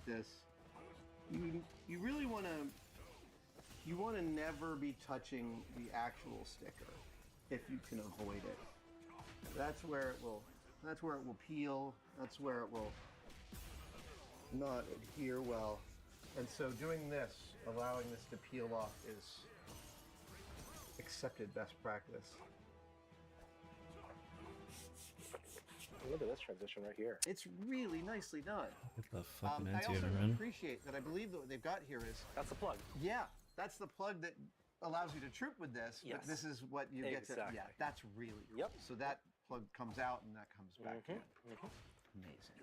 This. You really want to never be touching the actual sticker if you can avoid it. That's where it will peel. That's where it will not adhere well. And so doing this, allowing this to peel off, is accepted best practice. Look at this transition right here. It's really nicely done. Get the fucking I also anti-air in. appreciate that. I believe that what they've got here is That's the plug. yeah, that's the plug that allows you to troop with this. Yes. But this is what you get to. Exactly. Yeah, that's really cool. Yep. So that plug comes out and that comes back in. Amazing.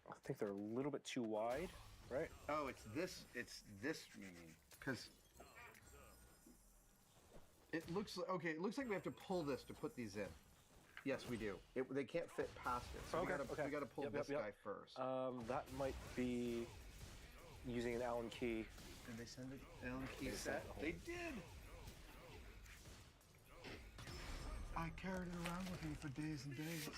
I think they're a little bit too wide, right? Oh, it's this. You mean? Because it looks okay. It looks like we have to pull this to put these in. Yes, we do. They can't fit past it, so Okay, we gotta pull Yep, this yep, guy yep. first. That might be using an Allen key. Did they send it Allen key They set? sent the whole- They did. I carried it around with me for days and days.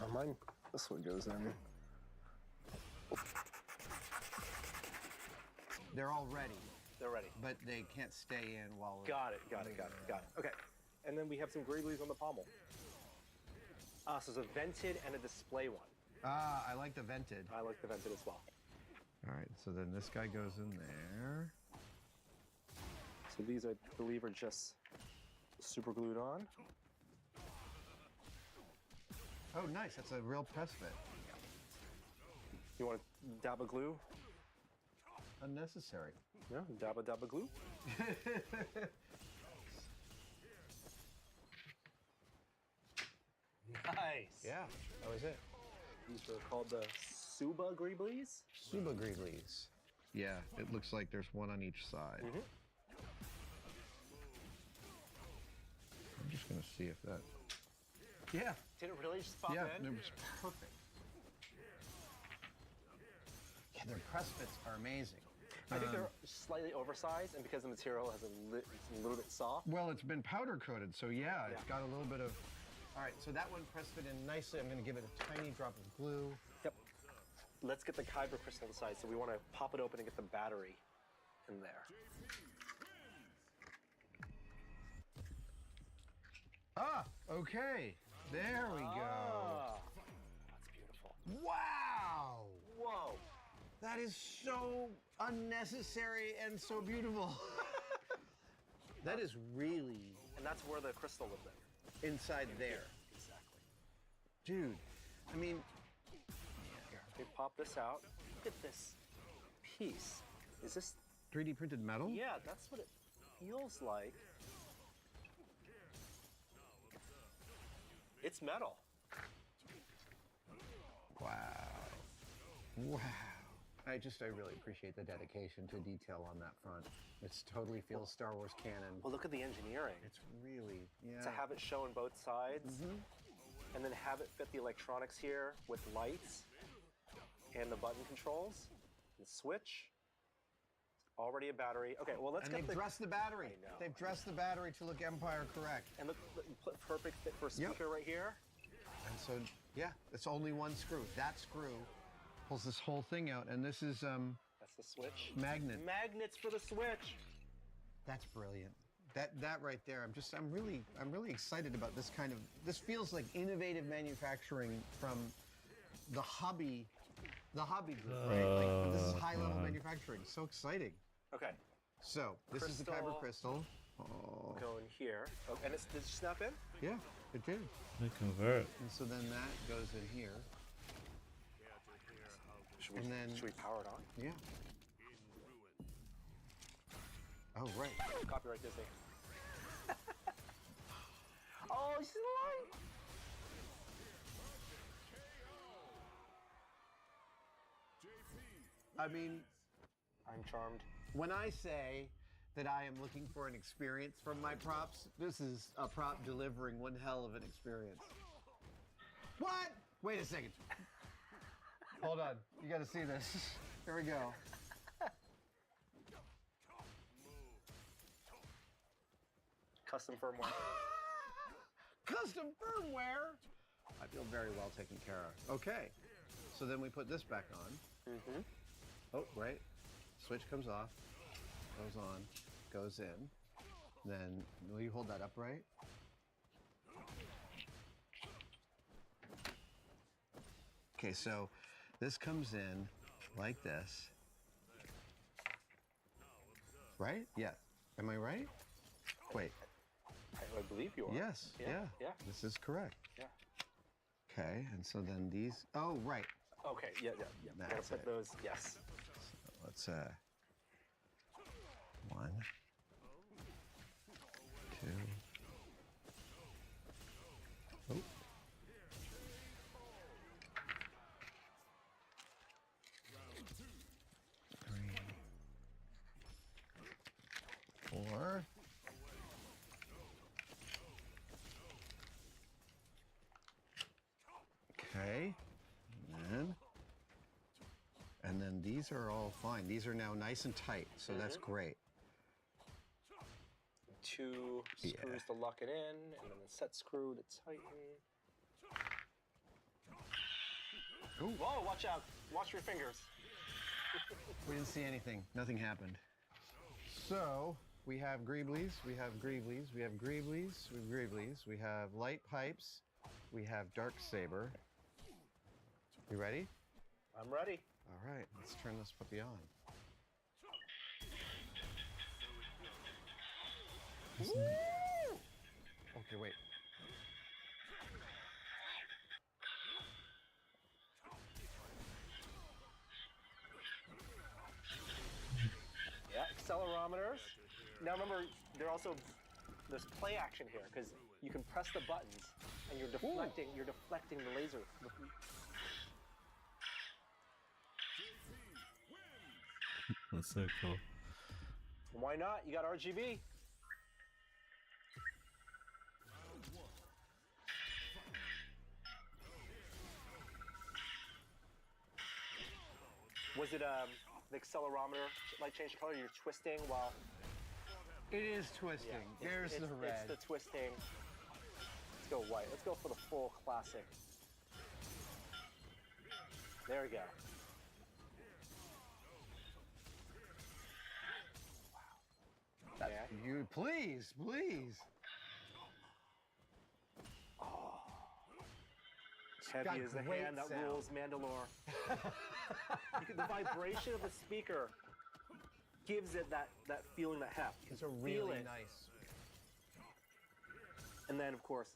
Oh, mine. This one goes in. They're all ready, They're ready. but they can't stay in while. Got it. Okay. And then we have some greeblies on the pommel. So there's a vented and a display one. Ah, I like the vented. I like the vented as well. All right, so then this guy goes in there. So these, I believe, are just super glued on. Oh, nice. That's a real press fit. You want to dab a glue? Unnecessary. Yeah, dab a glue. Nice. Yeah, that was it. These are called the Suba greeblies. Suba greeblies. Yeah, it looks like there's one on each side. Mhm. I'm just gonna see if that. Yeah. Did it really just pop Yeah, in? it was perfect. Yeah, their press fits are amazing. I think they're slightly oversized, and because the material has it's a little bit soft. Well, it's been powder coated, so yeah, it's got a little bit of. All right, so that one press fit in nicely. I'm going to give it a tiny drop of glue. Yep. Let's get the kyber crystal inside. So we want to pop it open and get the battery in there. Ah, okay. There we go. That's beautiful. Wow. Whoa. That is so unnecessary and so beautiful. That is really. And that's where the crystal would live. Inside there. Exactly. Dude, I mean. Here, let me pop this out. Look at this piece. Is this 3D printed metal? Yeah, that's what it feels like. It's metal. Wow. Wow. I really appreciate the dedication to detail on that front. It totally feels Star Wars canon. Well, look at the engineering. It's really, yeah. To have it show on both sides, and then have it fit the electronics here with lights and the button controls. The switch. Already a battery. Okay, well let's And get they've dressed the battery. I know. They've dressed the battery to look Empire correct. And look, perfect fit for a speaker right here. And so, yeah, it's only one screw. That screw pulls this whole thing out, and this is That's the switch. magnet. Magnets for the switch. That's brilliant. That right there. I'm really excited about this kind of. This feels like innovative manufacturing from the hobby group, right? Like, this is high-level man. manufacturing. So exciting. Okay. So this is the kyber crystal. Go in here. Oh, and did you snap in? Yeah, it did. They convert. And so then that goes in here. Should we power it on? Yeah. Oh, right. Copyright Disney. Oh, you see the light? I mean, I'm charmed. when I say that I am looking for an experience from my props, this is a prop delivering one hell of an experience. What? Wait a second. Hold on. You got to see this. Here we go. Custom firmware. Custom firmware. I feel very well taken care of. Okay. So then we put this back on. Mm-hmm. Oh, right. Switch comes off, goes on, goes in. Then, will you hold that upright? Okay, so this comes in like this. Right? Yeah. Am I right? Wait. I believe you are. Yes. Yeah. Yeah. This is correct. Yeah. Okay, and so then these. Oh, right. Okay. Yeah. Gotta That's put it. those. Yes. Let's 1, 2. Oh. 3, 4. Okay. And then these are all fine. These are now nice and tight, so that's great. 2 screws to lock it in, and then the set screw to tighten. Ooh. Whoa, watch out. Watch your fingers. We didn't see anything. Nothing happened. So we have greeblies, we have greeblies, we have greeblies, we have greeblies, we have light pipes, we have dark saber. You ready? I'm ready. All right, let's turn this puppy on. Okay, wait. Yeah, accelerometers. Now remember, there's play action here because you can press the buttons and you're deflecting. You're deflecting the laser. That's so cool. Why not? You got RGB. Was it the accelerometer like change the color? You're twisting while. It is twisting. Yeah, There's the red. It's the twisting. Let's go white. Let's go for the full classic. There we go. Wow. That's you. Please, please. Heavy as the hand that rules Mandalore. The vibration of the speaker gives it that feeling, that heft. It's a really nice. And then, of course,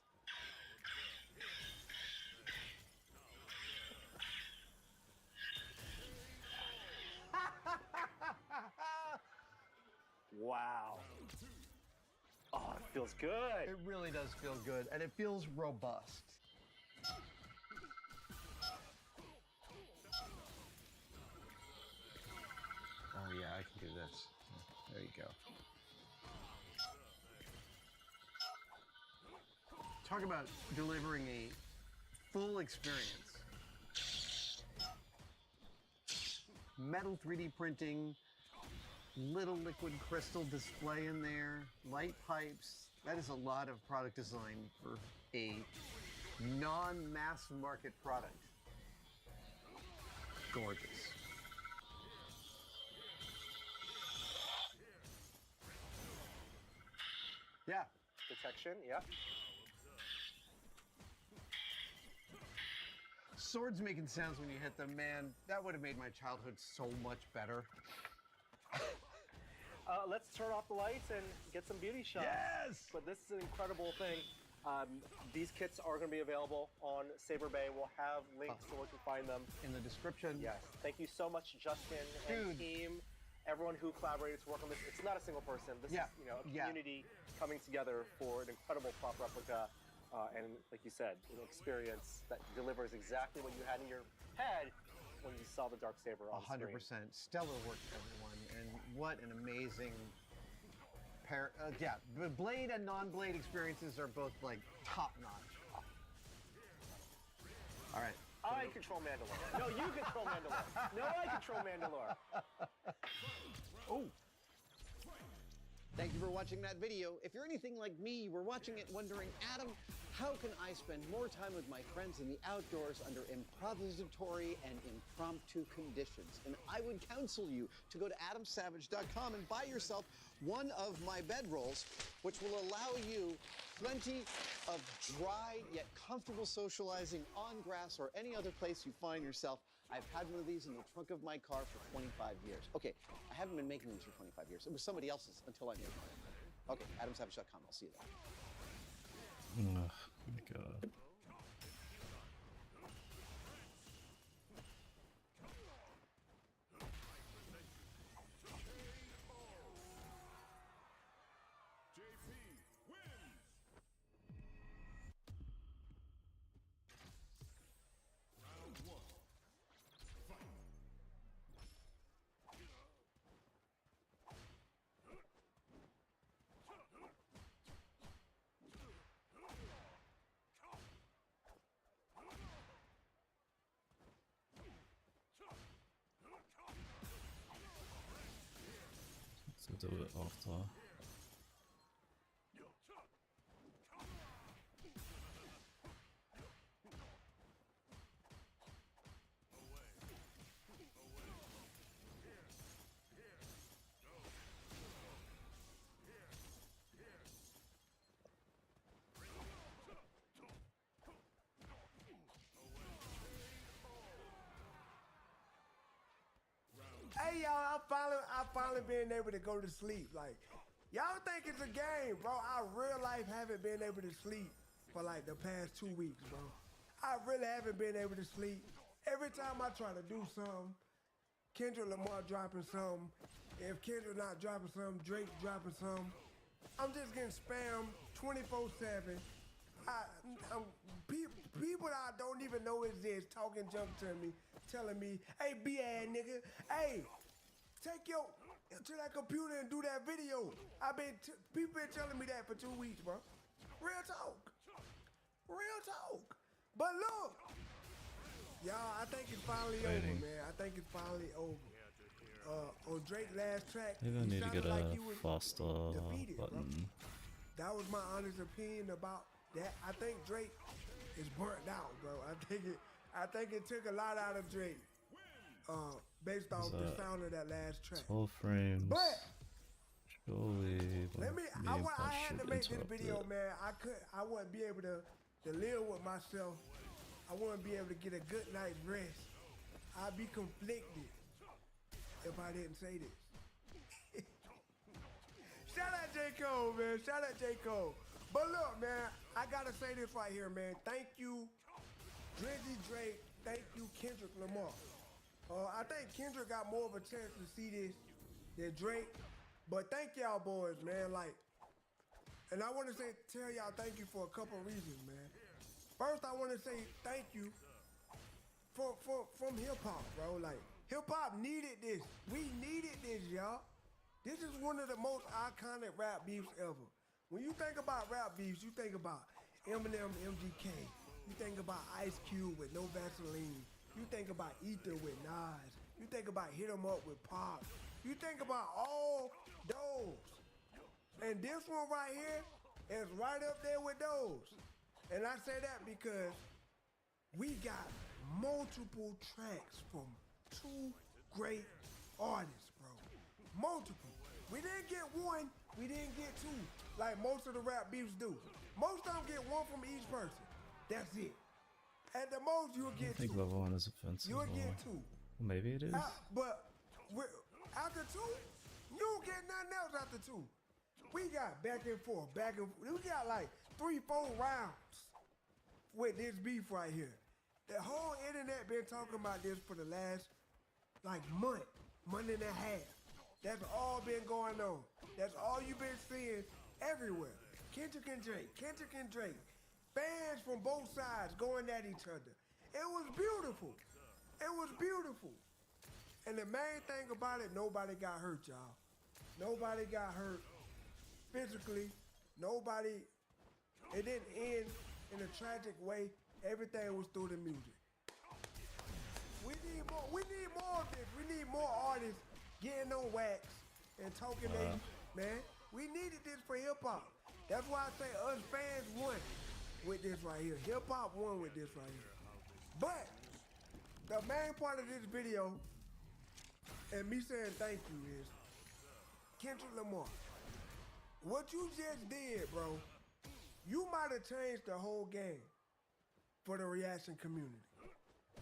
wow. Oh, it feels good. It really does feel good, and it feels robust. Oh yeah, I can do this. There you go. Talk about delivering a full experience. metal 3D printing, little liquid crystal display in there, light pipes. That is a lot of product design for a non-mass market product. Gorgeous. Yeah. Detection, yeah. Swords making sounds when you hit them, man. That would have made my childhood so much better. Let's turn off the lights and get some beauty shots. Yes! But this is an incredible thing. These kits are going to be available on Saber Bay. We'll have links so we can find them in the description. Yes. Thank you so much, Justin and team. Everyone who collaborated to work on this. It's not a single person. This is, you know, a community coming together for an incredible prop replica. And like you said, an experience that delivers exactly what you had in your head when you saw the Darksaber on 100%. screen. Stellar work, everyone. And what an amazing pair. Yeah, the blade and non-blade experiences are both like top-notch. All right. I control Mandalore. No, you control Mandalore. No, I control Mandalore. Oh. Thank you for watching that video. If you're anything like me, you were watching it wondering, Adam, how can I spend more time with my friends in the outdoors under improvisatory and impromptu conditions? And I would counsel you to go to adamsavage.com and buy yourself one of my bedrolls, which will allow you plenty of dry yet comfortable socializing on grass or any other place you find yourself. I've had one of these in the trunk of my car for 25 years. Okay, I haven't been making these for 25 years. It was somebody else's until I made mine. Okay, adamsavage.com. I'll see you there. Oh my god. So do it after. Hey y'all, I finally been able to go to sleep. Like, y'all think it's a game, bro. I real life haven't been able to sleep for like the past 2 weeks, bro. I really haven't been able to sleep. Every time I try to do something, Kendrick Lamar dropping something. If Kendrick not dropping something, Drake dropping something. I'm just getting spammed 24/7. People that I don't even know exist talking junk to me, telling me, hey, B-ass nigga, hey, take your to that computer and do that video. People been telling me that for 2 weeks, bro. Real talk. Real talk. But look, y'all, I think it's finally over, man. I think it's finally over. On Drake's last track, Maybe I he need to get sounded like a he was faster defeated, button. bro. That was my honest opinion about that. I think Drake is burnt out, bro. I think it took a lot out of Drake, based off the sound of that last track. 12 frames. But surely I had to make this video, man. I wouldn't be able to live with myself. I wouldn't be able to get a good night's rest. I'd be conflicted if I didn't say this. Shout out J. Cole, man. Shout out J. Cole. But look, man, I gotta say this right here, man. Thank you, Drizzy Drake. Thank you, Kendrick Lamar. I think Kendrick got more of a chance to see this than Drake. But thank y'all boys, man. Like, and I want to tell y'all thank you for a couple of reasons, man. First, I want to say thank you from hip hop, bro. Like, hip hop needed this. We needed this, y'all. This is one of the most iconic rap beefs ever. When you think about rap beefs, you think about Eminem, MGK. You think about Ice Cube with No Vaseline. You think about Ether with Nas. You You think about Hit 'em Up with Pop. You think about all those. And this one right here is right up there with those. And I say that because we got multiple tracks from two great artists, bro. Multiple. We didn't get one, we didn't get two, like most of the rap beefs do. Most of them get one from each person. That's it. At the most, you'll I get think two. level 1 is offensive. You'll or- get two. Maybe it is. But after two, you don't get nothing else after two. We got back and forth. We got like 3-4 rounds with this beef right here. The whole internet been talking about this for the last like month and a half. That's all been going on. That's all you've been seeing everywhere. Kendrick and Drake. Fans from both sides going at each other. It was beautiful. It was beautiful. And the main thing about it, nobody got hurt, y'all. Nobody got hurt physically. Nobody, it didn't end in a tragic way. Everything was through the music. We need more of this. We need more artists getting on wax and talking man. We needed this for hip hop. That's why I say us fans won with this right here. Hip hop won with this right here. But the main part of this video and me saying thank you is Kendrick Lamar. What you just did, bro, you might have changed the whole game for the reaction community.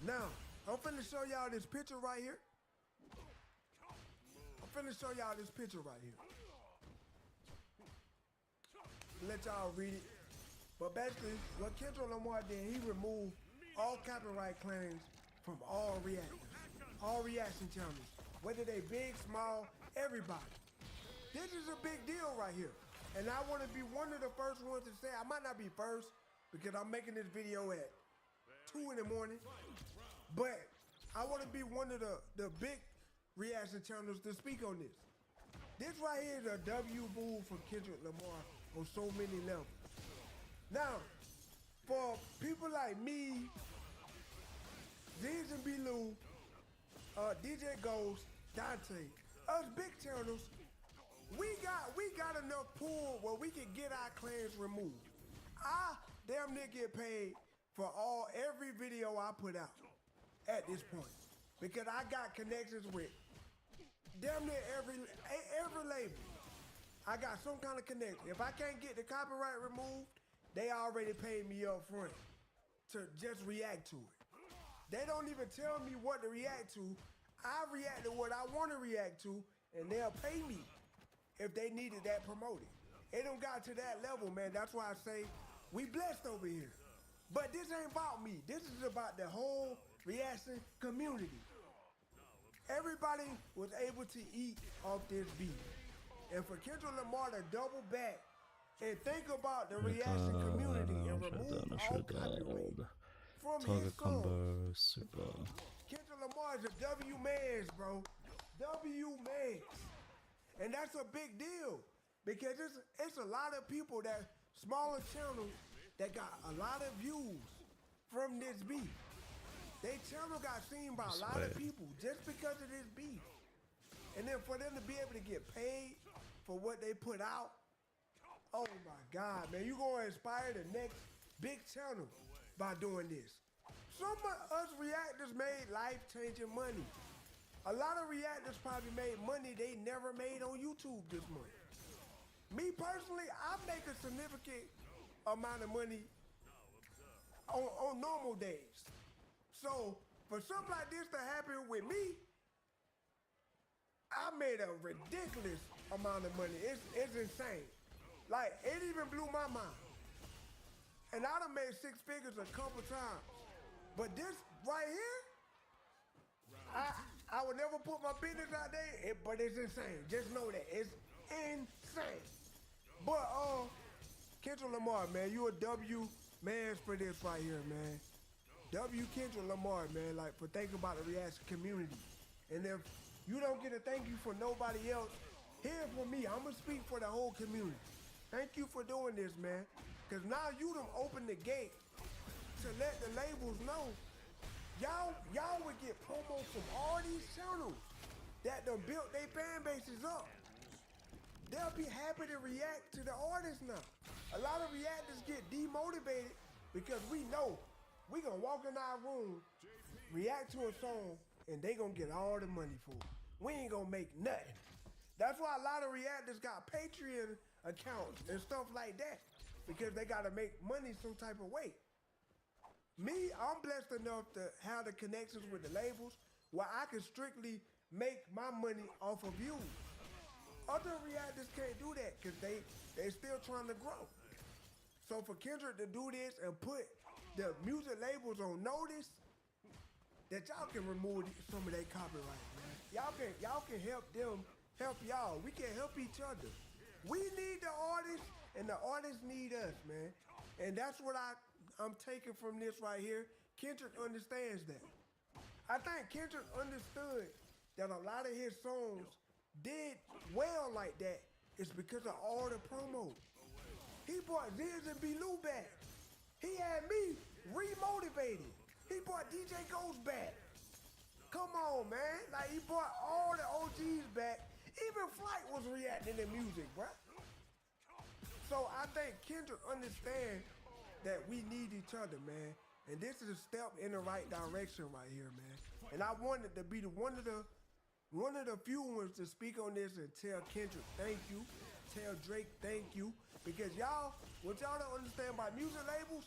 Now, I'm finna show y'all this picture right here. Let y'all read it. But basically, what Kendrick Lamar did, he removed all copyright claims from all reaction channels. Whether they big, small, everybody. This is a big deal right here. And I want to be one of the first ones to say, I might not be first because I'm making this video at 2 in the morning. But I want to be one of the big reaction channels to speak on this. This right here is a W move for Kendrick Lamar on so many levels. Now, for people like me, Z's and B-Lou, DJ Ghost, Dante, us big channels, we got enough pull where we can get our claims removed. I damn near get paid for every video I put out at this point because I got connections with damn near every label. I got some kind of connection. If I can't get the copyright removed, they already paid me up front to just react to it. They don't even tell me what to react to. I react to what I want to react to, and they'll pay me if they needed that promoted. It don't got to that level, man. That's why I say we blessed over here. But this ain't about me. This is about the whole reaction community. Everybody was able to eat off this beat. And for Kendrick Lamar to double back and think about the reaction community and remove all copyright from his song. Super. Kendrick Lamar is a W mans, bro. W mans. And that's a big deal because it's a lot of people that smaller channels that got a lot of views from this beat. They channel got seen by a lot of people just because of this beat. And then for them to be able to get paid for what they put out, oh my God, man, you gonna inspire the next big channel by doing this. Some of us reactors made life-changing money. A lot of reactors probably made money they never made on YouTube this month. Me personally, I make a significant amount of money on normal days. So for something like this to happen with me, I made a ridiculous amount of money. It's insane. Like, it even blew my mind. And I done made 6 figures a couple times. But this right here, I would never put my business out there, but it's insane. Just know that. It's insane. But, Kendrick Lamar, man, you a W man for this right here, man. W Kendrick Lamar, man, like, for thinking about the reaction community. And if you don't get a thank you for nobody else, here for me, I'm gonna speak for the whole community. Thank you for doing this, man. Because now you done opened the gate to let the labels know y'all would get promos from all these channels that done built their fan bases up. They'll be happy to react to the artists now. A lot of reactors get demotivated because we know we gonna walk in our room, react to a song, and they gonna get all the money for it. We ain't gonna make nothing. That's why a lot of reactors got Patreon accounts and stuff like that, because they gotta make money some type of way. Me, I'm blessed enough to have the connections with the labels where I can strictly make my money off of views. Other reactors can't do that because they still trying to grow. So for Kendrick to do this and put the music labels on notice that y'all can remove some of their copyright, man. Y'all can help them help y'all. We can help each other. We need the artists and the artists need us, man. And that's what I'm taking from this right here. Kendrick understands that. I think Kendrick understood that a lot of his songs did well like that. It's because of all the promos. He brought Ziz and B. Lou back. He had me remotivated. He brought DJ Ghost back. Come on, man. Like, he brought all the OGs back. Even Flight was reacting to music, bruh. So I think Kendrick understands that we need each other, man. And this is a step in the right direction right here, man. And I wanted to be one of the few ones to speak on this and tell Kendrick thank you, tell Drake thank you, because what y'all don't understand about music labels,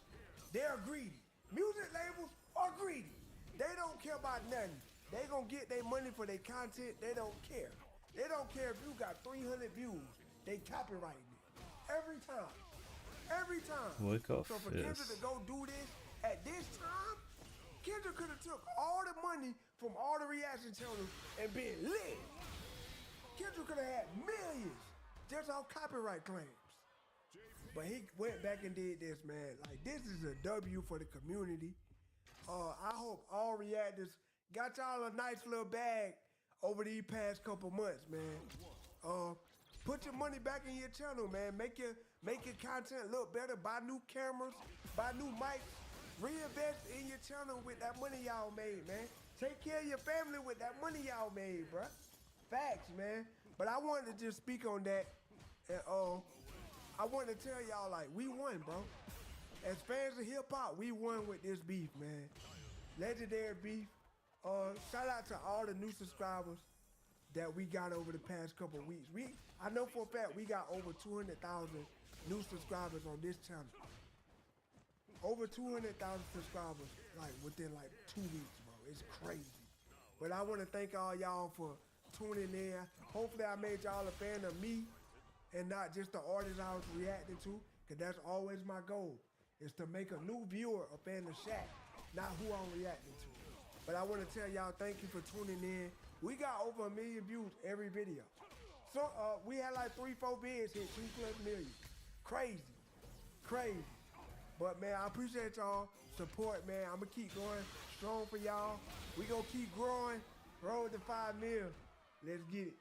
they're greedy. Music labels are greedy. They don't care about nothing. They gonna get their money for their content. They don't care. They don't care if you got 300 views. They copyrighting it every time. Every time. Wake up, so for yes. Kendrick to go do this at this time, Kendrick could have took all the money from all the reaction channels and been lit. Kendrick could have had millions just off copyright claims. But he went back and did this, man. Like, this is a W for the community. I hope all reactors got y'all a nice little bag over these past couple months, man. Put your money back in your channel, man. Make your content look better. Buy new cameras, buy new mics. Reinvest in your channel with that money y'all made, man. Take care of your family with that money y'all made, bruh. Facts, man. But I wanted to just speak on that. And I wanted to tell y'all, like, we won, bro. As fans of hip-hop, we won with this beef, man. Legendary beef. Shout out to all the new subscribers that we got over the past couple of weeks. I know for a fact we got over 200,000 new subscribers on this channel. Over 200,000 subscribers, like, within, like, 2 weeks, bro. It's crazy. But I want to thank all y'all for tuning in. Hopefully I made y'all a fan of me and not just the artists I was reacting to, because that's always my goal, is to make a new viewer a fan of Shaq, not who I'm reacting to. But I want to tell y'all thank you for tuning in. We got over 1 million views every video. So we had like 3-4 vids hit 2+ million. Crazy, crazy. But man, I appreciate y'all support, man. I'm gonna keep going strong for y'all. We gonna keep growing. Road to 5 mil. Let's get it.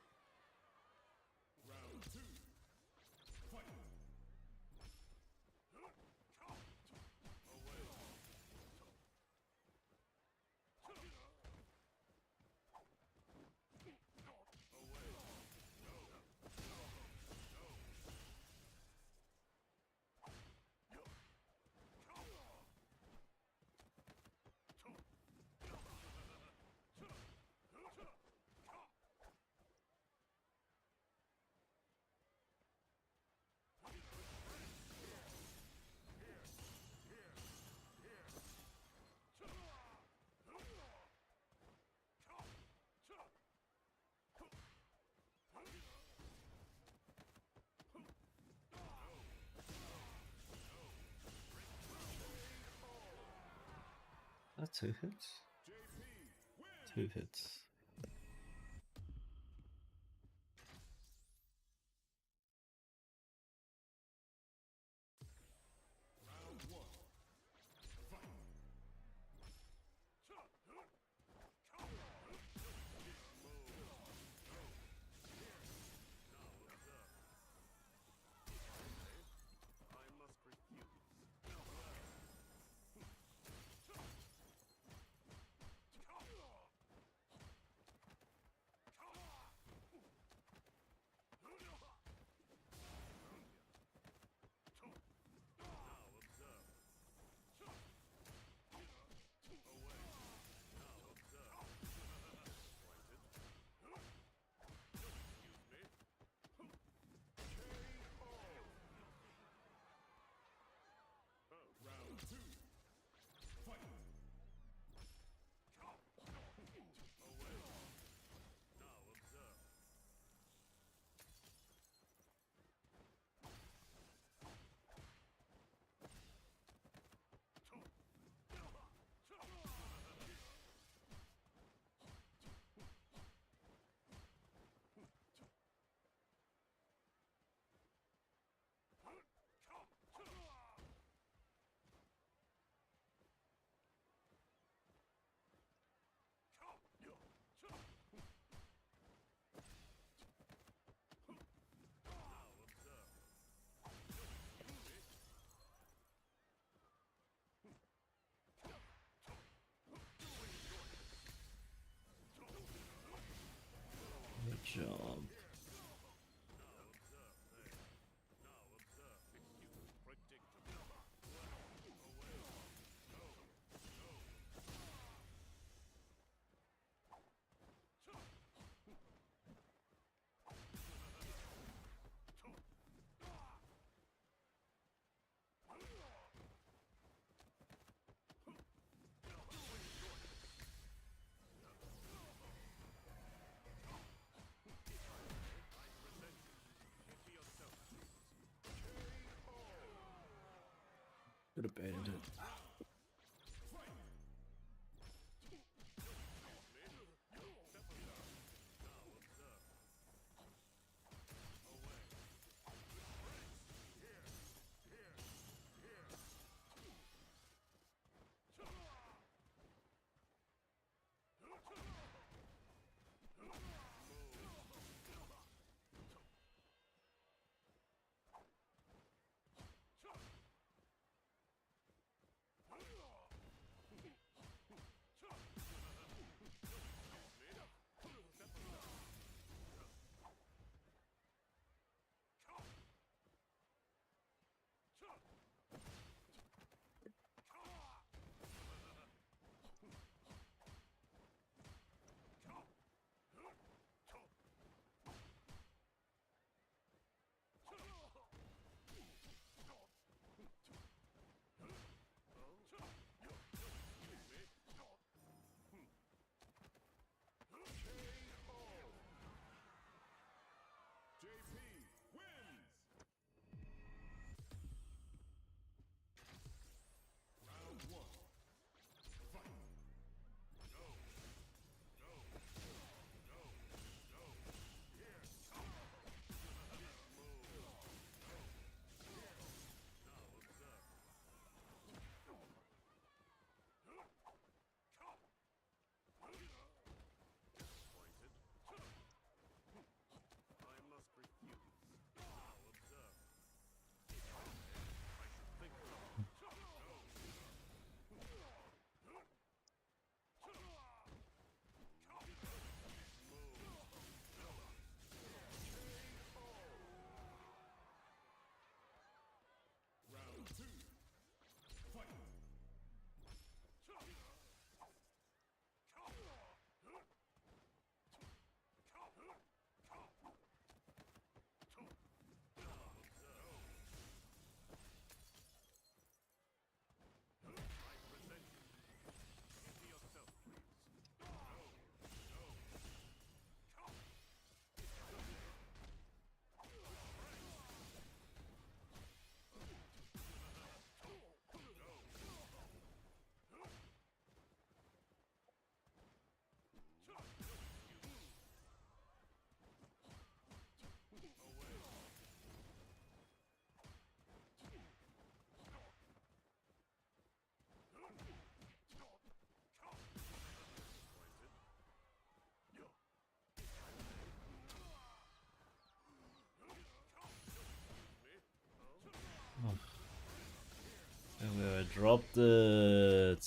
That's 2 hits. 2 hits. jump. Could have baited it. And I dropped it.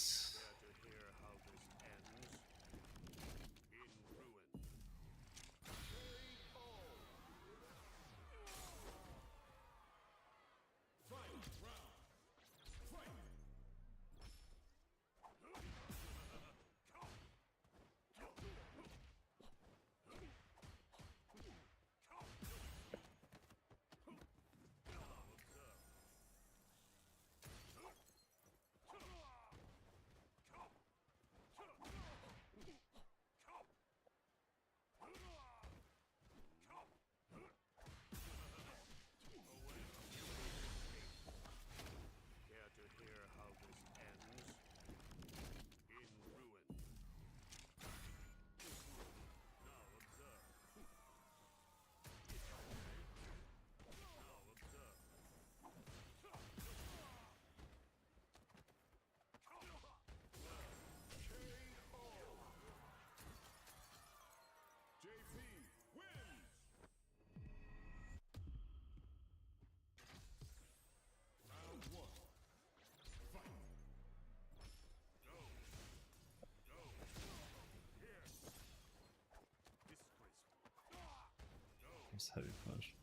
Comes heavy punch.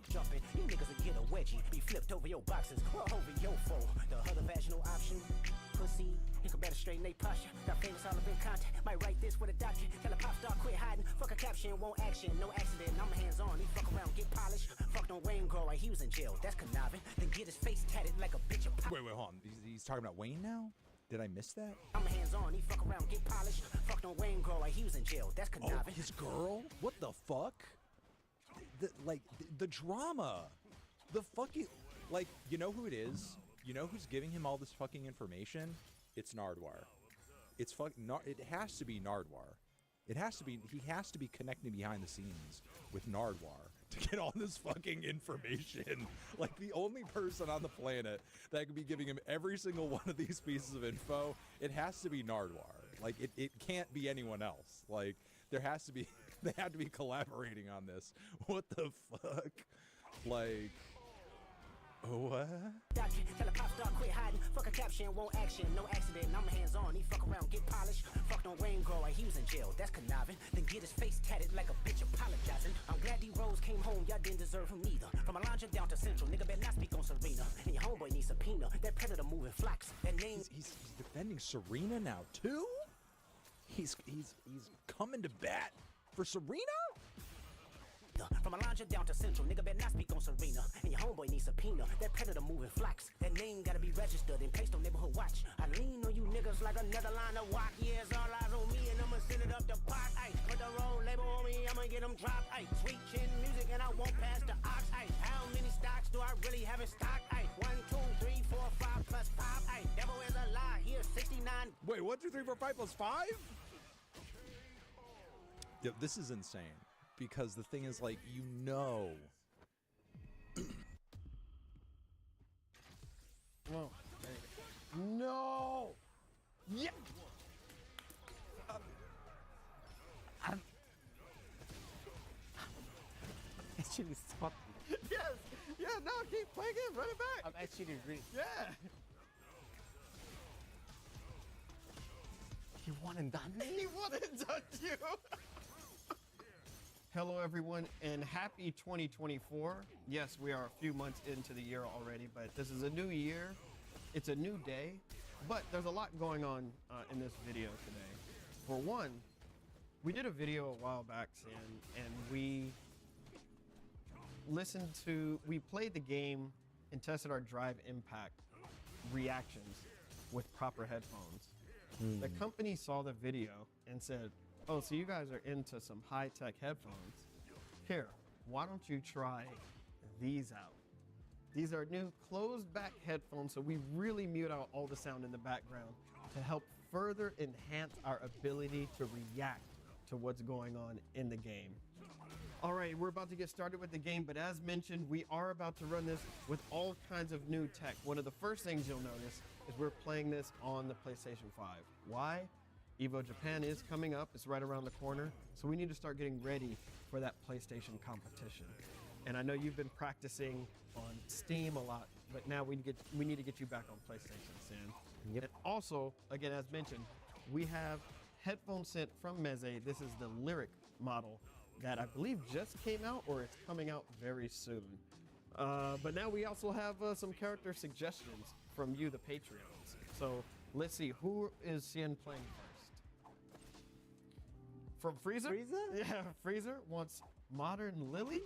Jumping, you niggas will get a wedgie. Be flipped over your boxes, or over your foe. The other vaginal option, pussy. Nigga better straighten they posture. Got famous all up in contact. Might write this with a doctor. Tell a pop star quit hiding. Fuck a caption, won't action. No accident, I'm hands on. He fuck around, get polished. Fuck no Wayne grow like he was in jail. That's conniving. Then get his face tatted like a bitch of pop. Wait, hold on. He's talking about Wayne now? Did I miss that? I'm hands on. He fuck around, get polished. Fuck no Wayne grow like he was in jail. That's conniving. Oh, his girl? What the fuck? The drama. The fucking, like, you know who it is? You know who's giving him all this fucking information? It's Nardwar. It's it has to be Nardwar. It has to be, he has to be connecting behind the scenes with Nardwar to get all this fucking information. Like, the only person on the planet that could be giving him every single one of these pieces of info, it has to be Nardwar. Like, it can't be anyone else. Like, there has to be, they have to be collaborating on this. What the fuck? Like, what? Doctor, tell a pop star quit hiding. Fuck a caption, won't action. No accident, I'm hands on. He fuck around, get polished. Fuck no Wayne grow like he was in jail. That's conniving. Then get his face tatted like a bitch apologizing. I'm glad D-Rose came home. Y'all didn't deserve him neither. From Alondra down to Central, nigga better not speak on Serena. And your homeboy needs subpoena. That predator moving flocks. That name. He's defending Serena now too. He's coming to bat for Serena. From Alondra down to Central, nigga better not speak on Serena. And your homeboy needs subpoena. That predator moving flocks. That name gotta be registered and placed on neighborhood watch. I lean on you niggas like another line of walk. Yeah, it's all eyes on me and I'ma send it up the pot. Ay, put the roll label on me, I'ma get them dropped. Ay, sweet chin music and I won't pass the ox. Ay, how many stocks do I really have in stock? Ay, 1, 2, 3, 4, 5 plus 5. Ay, devil is a lie. Here 69. Wait, 1, 2, 3, 4, 5 plus 5? Yeah, this is insane. Because the thing is, like, you know. Oh, no! Yeah! Actually, stop. Yes! Yeah, no, keep playing it, run it back! I'm actually agree. Yeah! He won and done. He won and done you! Hello, everyone, and happy 2024. Yes, we are a few months into the year already, but this is a new year. It's a new day, but there's a lot going on in this video today. For one, we did a video a while back, and we played the game and tested our Drive Impact reactions with proper headphones. The company saw the video and said, oh, so you guys are into some high-tech headphones. Here, why don't you try these out? These are new closed-back headphones, so we really mute out all the sound in the background to help further enhance our ability to react to what's going on in the game. All right, we're about to get started with the game, but as mentioned, we are about to run this with all kinds of new tech. One of the first things you'll notice is we're playing this on the PlayStation 5. Why? Evo Japan is coming up. It's right around the corner. So we need to start getting ready for that PlayStation competition. And I know you've been practicing on Steam a lot, but now we need to get you back on PlayStation, Sin. Yep. And also, again, as mentioned, we have headphones sent from Meze. This is the Lyric model that I believe just came out or it's coming out very soon. But now we also have some character suggestions from you, the Patreons. So let's see, who is Cien playing first? From Freezer? Freezer? Yeah, Freezer wants Modern Lily.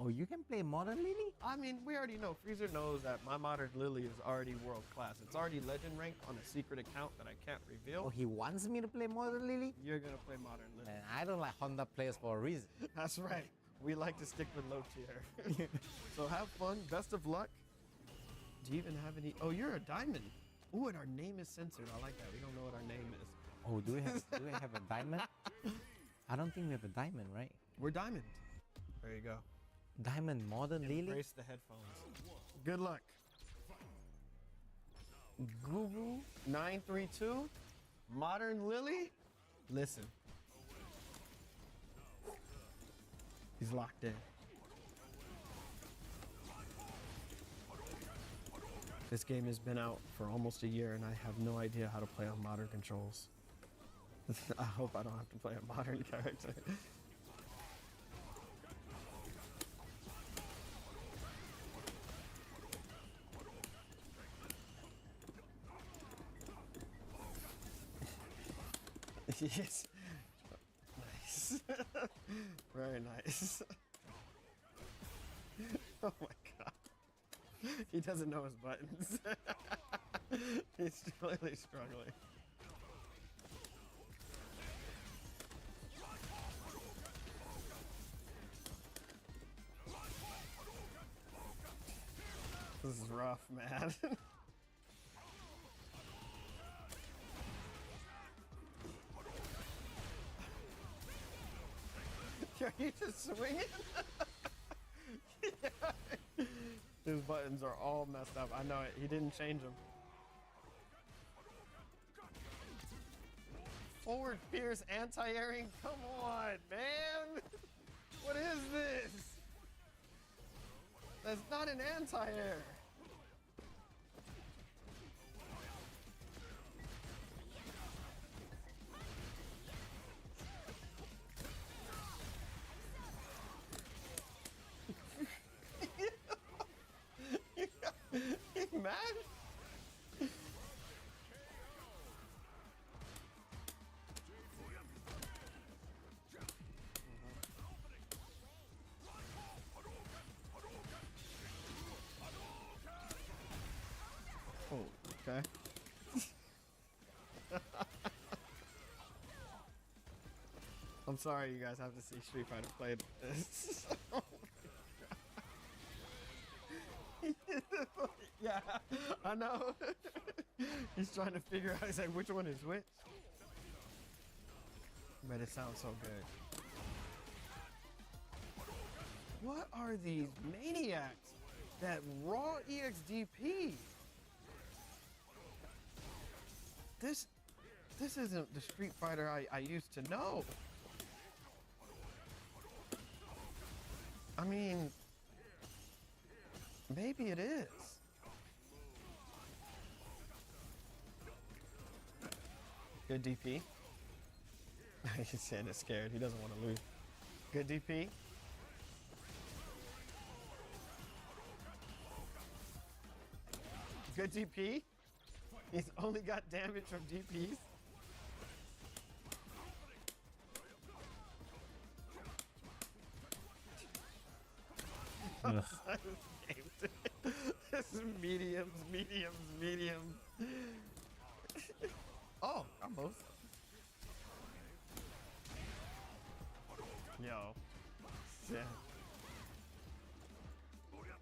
Oh, you can play Modern Lily? I mean, we already know. Freezer knows that my Modern Lily is already world class. It's already legend ranked on a secret account that I can't reveal. Oh, he wants me to play Modern Lily? You're gonna play Modern Lily. Man, I don't like Honda players for a reason. That's right. We like to stick with low tier. So have fun. Best of luck. Do you even have any? Oh, you're a diamond. Ooh, and our name is censored. I like that. We don't know what our name is. Oh, do we have a diamond? I don't think we have a diamond, right? We're diamond. There you go. Diamond Modern Lily? Embrace the headphones. Good luck. Google 932 Modern Lily. Listen. He's locked in. This game has been out for almost a year and I have no idea how to play on modern controls. I hope I don't have to play a modern character. Yes. Nice. Very nice. Oh my god. He doesn't know his buttons. He's clearly struggling. This is rough, man. Are you just swinging? Yeah. His buttons are all messed up. I know it. He didn't change them. Forward Pierce anti-airing? Come on, man. What is this? That's not an anti-air. Man. Oh, okay. I'm sorry you guys have to see Street Fighter play this. Yeah, I know. He's trying to figure out, he's like, which one is which? But it sounds so good. What are these maniacs that raw EXDP? This isn't the Street Fighter I used to know. I mean, maybe it is. Good DP. He's saying it's scared. He doesn't want to lose. Good DP. Good DP. He's only got damage from DPs. This is mediums, mediums, mediums. Oh, combos. Yo. Yeah.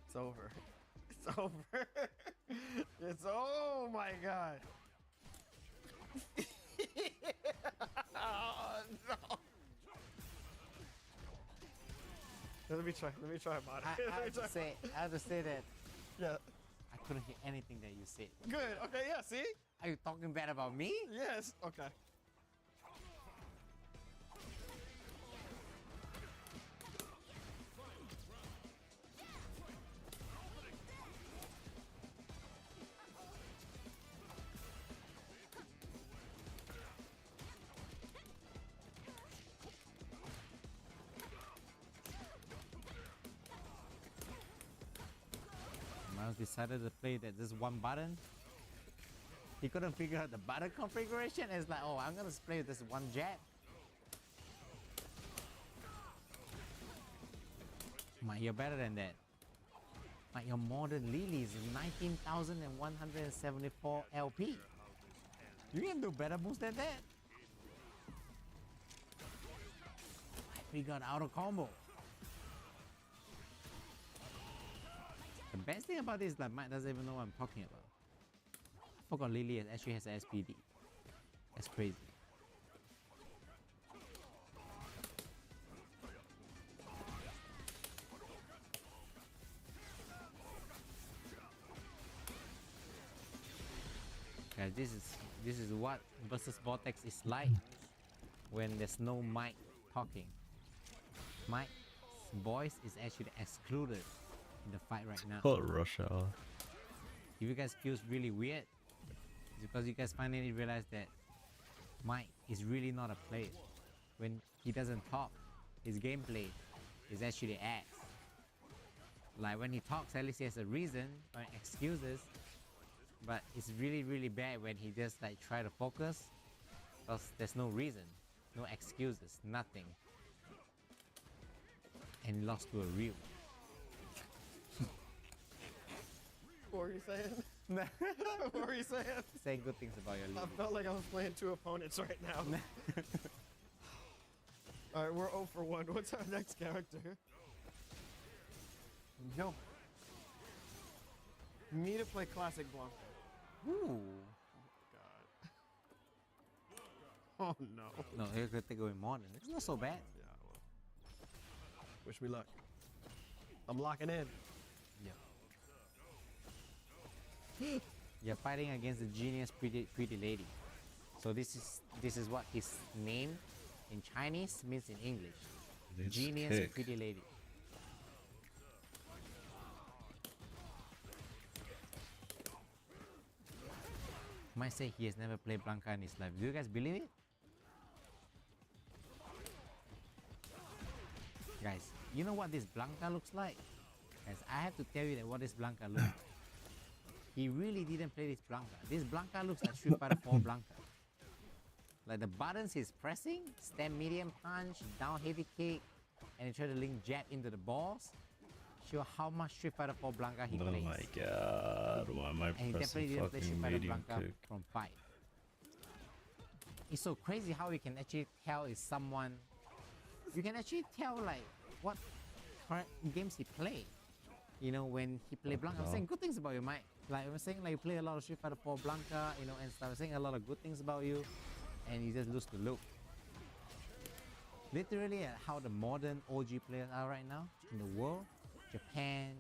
It's over. It's over. It's, oh my god. Oh, no. Let me try mod. I have to say that. Yeah. I couldn't hear anything that you said. Good. Okay. Yeah. See? Are you talking bad about me? Yes. Okay. Miles decided to play that this one button. He couldn't figure out the button configuration. It's like, oh, I'm gonna play this one jab. Mate, you're better than that. Mate, your modern Lily is 19,174 LP. You can do better moves than that. I figured out a combo. The best thing about this is that Mike doesn't even know what I'm talking about. I forgot Lily actually has SPD. That's crazy. Guys, this is what versus Vortex is like when there's no Mike talking. Mike boys is actually excluded in the fight right now. What rush hour? If you guys feels really weird, it's because you guys finally realize that Mike is really not a player. When he doesn't talk, his gameplay is actually ass. Like when he talks, at least he has a reason or excuses, but it's really really bad when he just like try to focus, because there's no reason, no excuses, nothing, and he lost to a real. What were you saying? What were you saying? Saying good things about your league. I felt like I was playing two opponents right now. Alright, we're 0 for 1. What's our next character? Yo. Me to play Classic Blanca. Ooh. Oh no. No, you're good to go in morning. It's not so bad. Yeah, well. Wish me luck. I'm locking in. Yeah. You're fighting against the genius pretty lady. So this is what his name in Chinese means in English. This Genius kick. pretty lady. Might say he has never played Blanca in his life. Do you guys believe it? Guys, you know what this Blanca looks like? Guys, I have to tell you that what this Blanca looks like. He really didn't play this Blanca. This Blanca looks like Street Fighter 4 Blanca. Like the buttons he's pressing, stem medium punch, down heavy kick, and he try to link jab into the balls. Show how much Street Fighter 4 Blanca he plays. Oh my god, why am I And he definitely pressing didn't play Street fucking Fighter medium Blanca kick? from 5. It's so crazy how you can actually tell is someone. You can actually tell like what current games he played. You know, when he played Blanca, I'm saying good things about you, Mike. Like I was saying, like you play a lot of Street Fighter 4 Blanca, you know, and stuff. I was saying a lot of good things about you, and you just lose to Luke. Literally, how the modern OG players are right now in the world, Japan,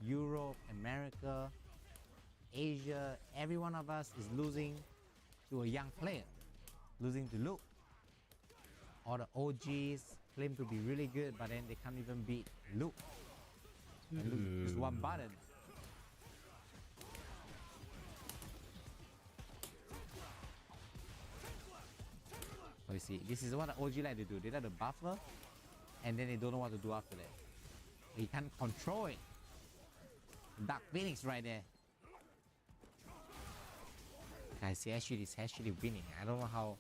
Europe, America, Asia, every one of us is losing to a young player, losing to Luke. All the OGs claim to be really good, but then they can't even beat Luke. And Luke is one button. So you see, this is what the OG like to do. They like to buffer, and then they don't know what to do after that. They can't control it. Dark Phoenix right there. Guys, he actually is actually winning. I don't know how.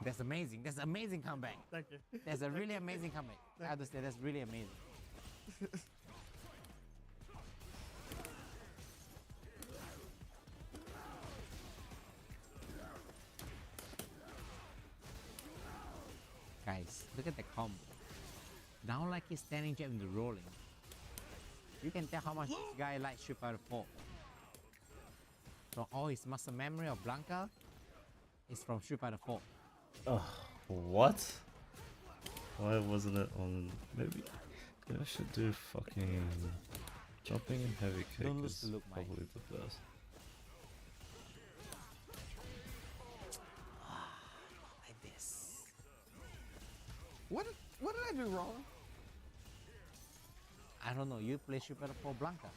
That's amazing. That's an amazing comeback. Thank you. That's a really amazing comeback. I have to say, that's really amazing. Guys, look at the combo. Down like he's standing jab in the rolling. You can tell how much this guy likes Street Fighter 4. So all his muscle memory of Blanca is from Street Fighter 4. Oh, what? Why wasn't it on? Maybe I should do fucking jumping and heavy kick. Don't lose Is to Luke, Mike. probably the best. Like this. What did I do wrong? I don't know. You play Street Fighter 4 Blanca.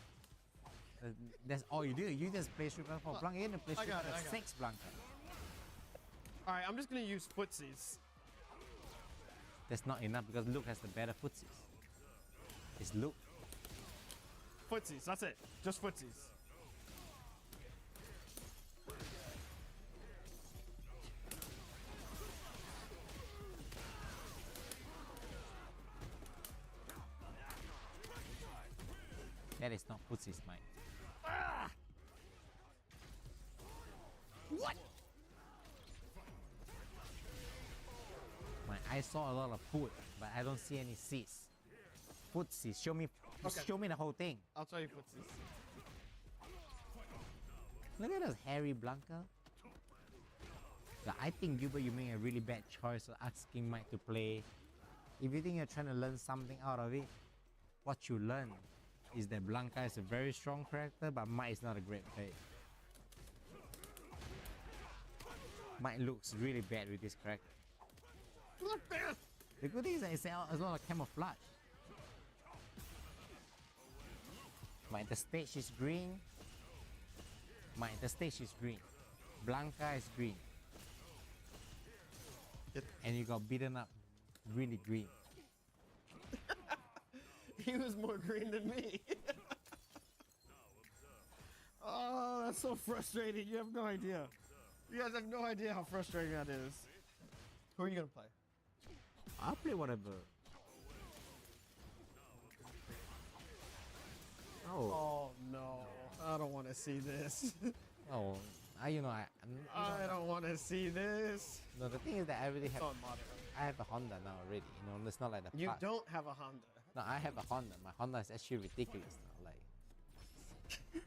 That's all you do. You just play Street Fighter 4 Blanca. You didn't play Street Fighter 6 Blanca. Alright, I'm just gonna use footsies. That's not enough because Luke has the better footsies. It's Luke. Footsies, that's it. Just footsies. That is not footsies, Mike. Ah! What? I saw a lot of food, but I don't see any seeds. Footsies. Show me the whole thing. I'll show you footsies. Look at those hairy Blanca. So I think you made a really bad choice of asking Mike to play. If you think you're trying to learn something out of it, what you learn is that Blanca is a very strong character, but Mike is not a great player. Mike looks really bad with this character. The good thing is that it's a lot of camouflage. The stage is green. The stage is green. Blanca is green. And you got beaten up really green. He was more green than me. Oh, that's so frustrating. You have no idea. You guys have no idea how frustrating that is. Who are you gonna play? I'll play whatever. Oh no. I don't want to see this. Oh, I don't want to see this. No, the thing is that I already have. on modern. I have a Honda now already. It's not like the. You past. don't have a Honda. No, I have a Honda. My Honda is actually ridiculous now. Like.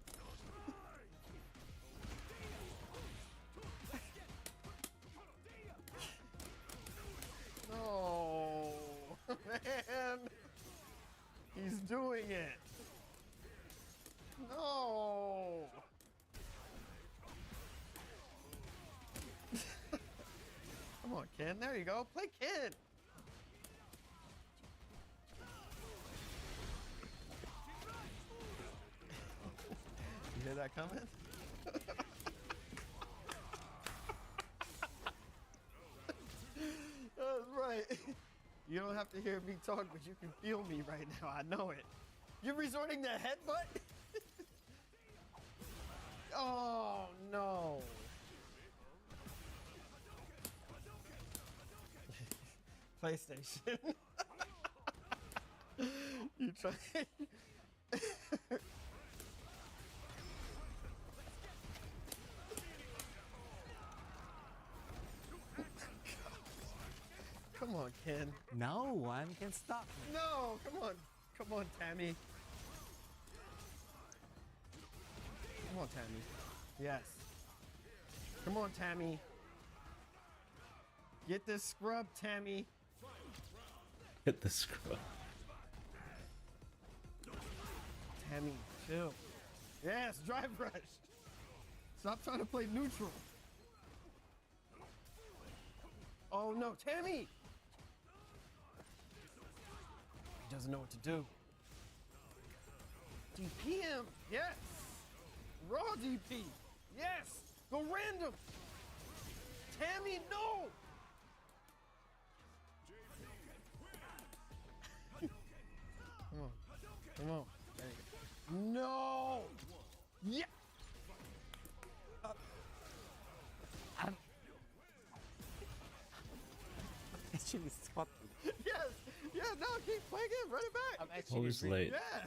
No, man. He's doing it. No. Come on, Ken. There you go. Play Ken. You hear that coming? That's right. You don't have to hear me talk, but you can feel me right now. I know it. You're resorting to headbutt? Oh, no. PlayStation. You try. Come on, Ken. No one can stop me. No, come on. Come on, Tammy. Come on, Tammy. Yes. Come on, Tammy. Get this scrub, Tammy. Hit the scrub. Tammy, chill. Yes, drive rush. Stop trying to play neutral. Oh no, Tammy! He doesn't know what to do. DP him! Yes! Raw DP! Yes! Go random! Tammy, no! Come on. Come on. There you go. No! Yeah! Actually, spot. Yes! Yeah, no, keep playing it. Run it back. I'm actually Always late. Yeah!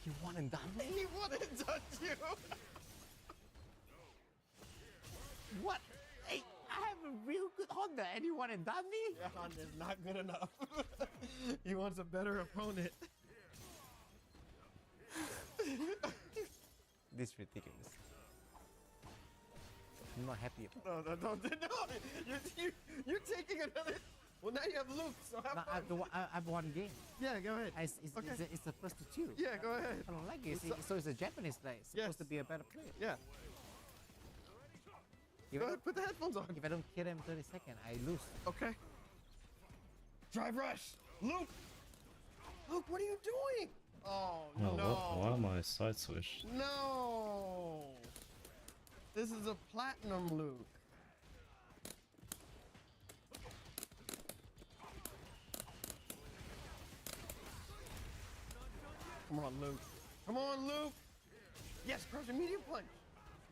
You want and done me? He wouldn't touch you! What? Hey, I have a real good Honda and you want and done me? Your Honda's not good enough. He wants a better opponent. This is ridiculous. I'm not happy. No. You're taking another. Well, now you have Luke, so have fun. I've won game. Yeah, go ahead. It's the first to two. Yeah, go ahead. I don't like it. So it's a Japanese like supposed to be a better player. Yeah. Go ahead, put the headphones on. If I don't kill him 30 seconds, I lose. Okay. Drive rush. Luke! Luke, what are you doing? Oh, Oh, no. why am I side switched? No. This is a platinum Luke. Come on, Luke. Come on, Luke. Yes, crush a medium punch.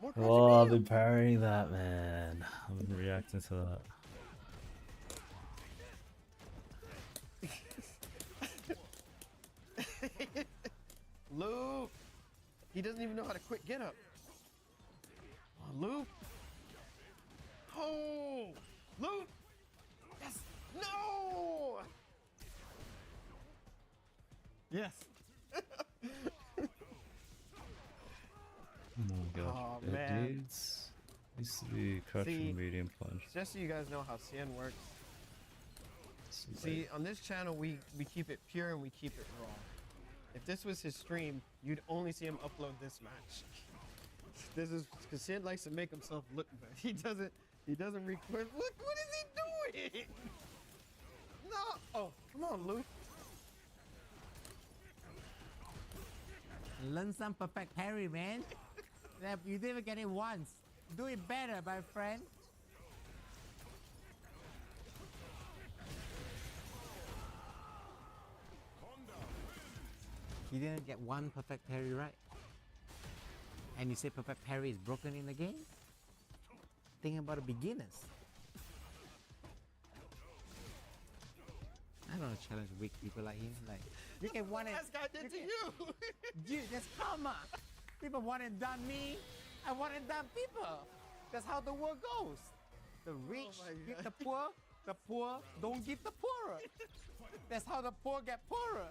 More crush Oh, I've medium. been parrying that, man. I've been reacting to that. Luke. He doesn't even know how to quick get up. Come on, Luke. Oh, Luke. Yes. No. Yes. Oh my gosh. Oh, It man. needs to be crouching See, medium punch. Just so you guys know how CN works. See, on this channel, we keep it pure and we keep it raw. If this was his stream, you'd only see him upload this match. This is because Sid likes to make himself look good. He doesn't He doesn't recoil. Look, what is he doing? No. Oh, come on, Luke. Learn some perfect parry, man. You didn't get it once. Do it better, my friend. You didn't get one perfect parry right. And you say perfect parry is broken in the game? Think about the beginners. I don't challenge weak people like him. Like, you can one and... Last guy did to you. Dude, that's karma. People one and done me. I one and done people. That's how the world goes. The rich give the poor don't give the poorer. That's how the poor get poorer.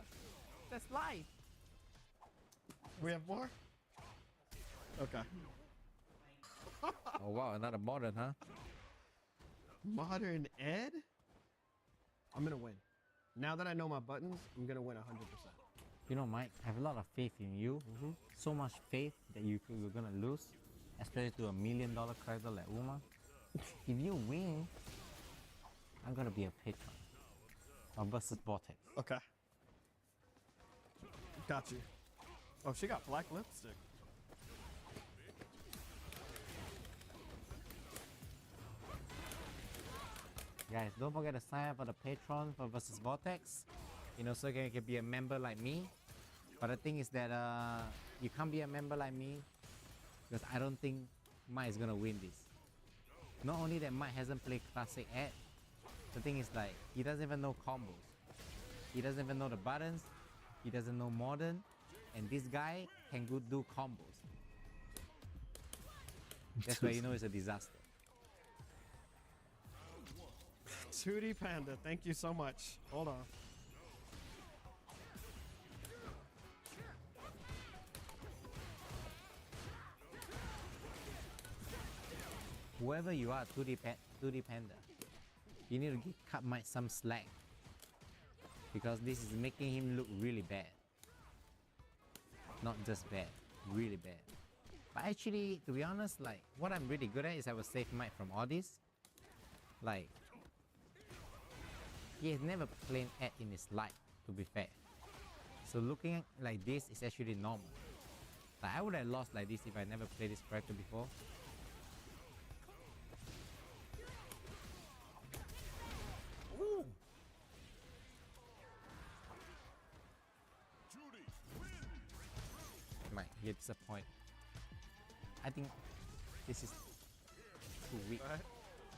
That's life. We have more? Okay. Oh wow, another modern, huh? Modern Ed? I'm gonna win. Now that I know my buttons, I'm gonna win 100%. You know, Mike, I have a lot of faith in you. So much faith that you're gonna lose, especially to $1 million character like Uma. If you win, I'm gonna be a patron versus Vortex. Okay. Got you. Oh, she got black lipstick. Guys, don't forget to sign up for the Patreon for versus Vortex. You know, so you can be a member like me. But the thing is that you can't be a member like me because I don't think Mike is gonna win this. Not only that Mike hasn't played Classic Ed, the thing is like he doesn't even know combos. He doesn't even know the buttons. He doesn't know modern. And this guy can go do combos. That's why you know it's a disaster. 2D Panda, thank you so much. Hold on. Whoever you are, 2D Panda, you need to cut Mike some slack. Because this is making him look really bad. Not just bad, really bad. But actually, to be honest, like, what I'm really good at is I will save Mike from all this. Like, he has never played Ed in his life, to be fair. So looking at like this is actually normal. Like, I would have lost like this if I never played this character before. Ooh. Mike, you're disappointed. I think this is too weak.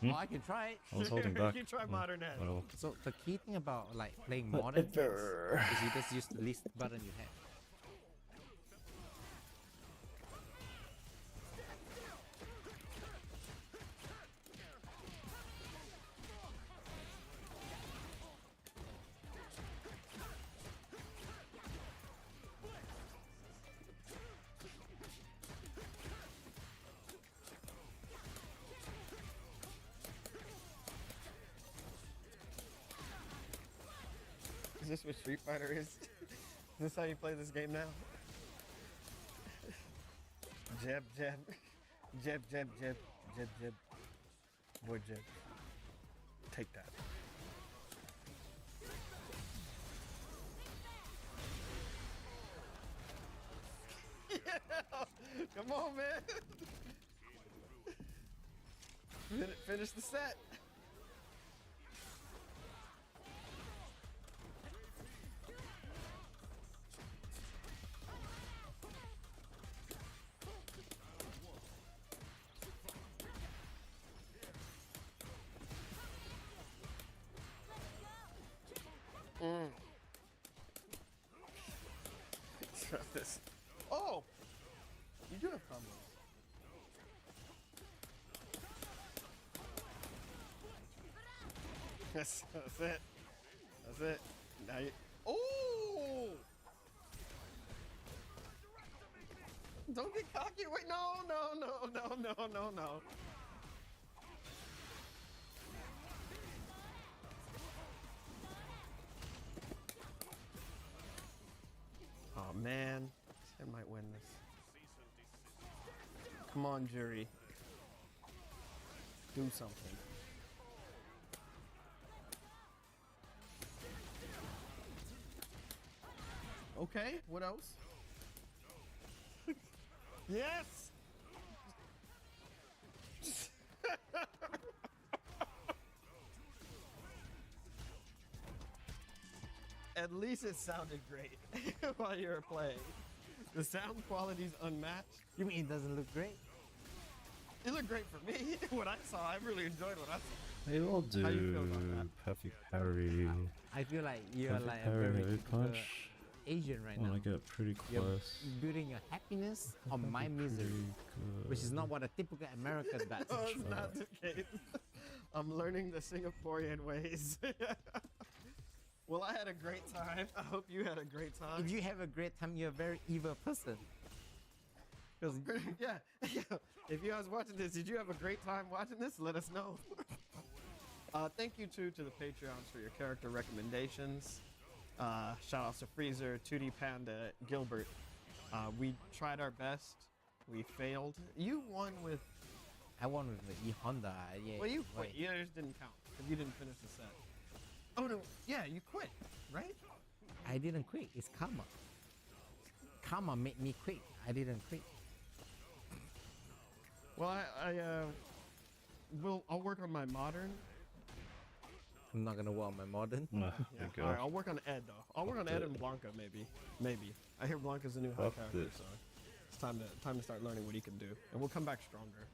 Oh, I can try it. I was holding back. You try modern Ed. Whatever. So the key thing about like playing modern is you just use the least button you have. Is this what Street Fighter is? Is this how you play this game now? Jab, jab. Jab, jab, jab. Jab, jab. More jab. Take that. Yeah! Come on, man! Finish the set! Drop this. Oh! You do have combos. That's it. That's it. Now you. Oh! Don't get cocky. Wait, no. Oh man, I might win this. Come on, jury. do something. Okay, what else? Yes! At least it sounded great while you were playing. The sound quality's unmatched. You mean it doesn't look great? It looked great for me. What I saw, I really enjoyed what I saw. They all How you feel do about that? perfect parry. I feel like you're Perfect like a parry, very heavy typical punch. Asian right When now. I get pretty You're close. building your happiness on my misery, which is not what a typical American does. No, it's not the case. I'm learning the Singaporean ways. Well, I had a great time. I hope you had a great time. If you have a great time, you're a very evil person. Yeah. If you guys watching this, did you have a great time watching this? Let us know. Thank you too to the Patreons for your character recommendations. Shout outs to Freezer, 2D Panda, Gilbert. We tried our best. We failed. You won with. I won with the E Honda. Yeah. Well, you quit. right. Yours didn't count because you didn't finish the set. Oh no. Yeah, you quit, right? I didn't quit. It's karma. Karma made me quit. I didn't quit. Well, I'll work on my modern. I'm not gonna work on my modern. Yeah. All right, I'll work on Ed though. I'll work on Ed and Blanca maybe. Maybe. I hear Blanca's a new high Fuck character, this. so it's time to start learning what he can do, and we'll come back stronger.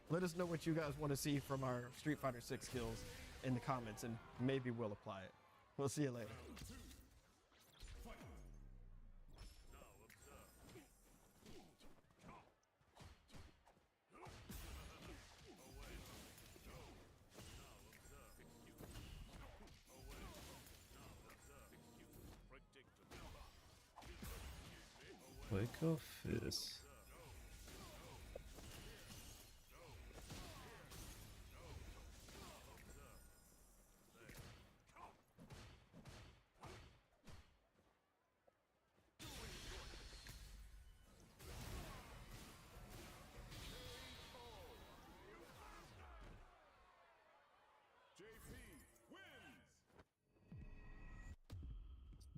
Let us know what you guys want to see from our Street Fighter 6 skills in the comments, and maybe we'll apply it. We'll see you later. Wake off this.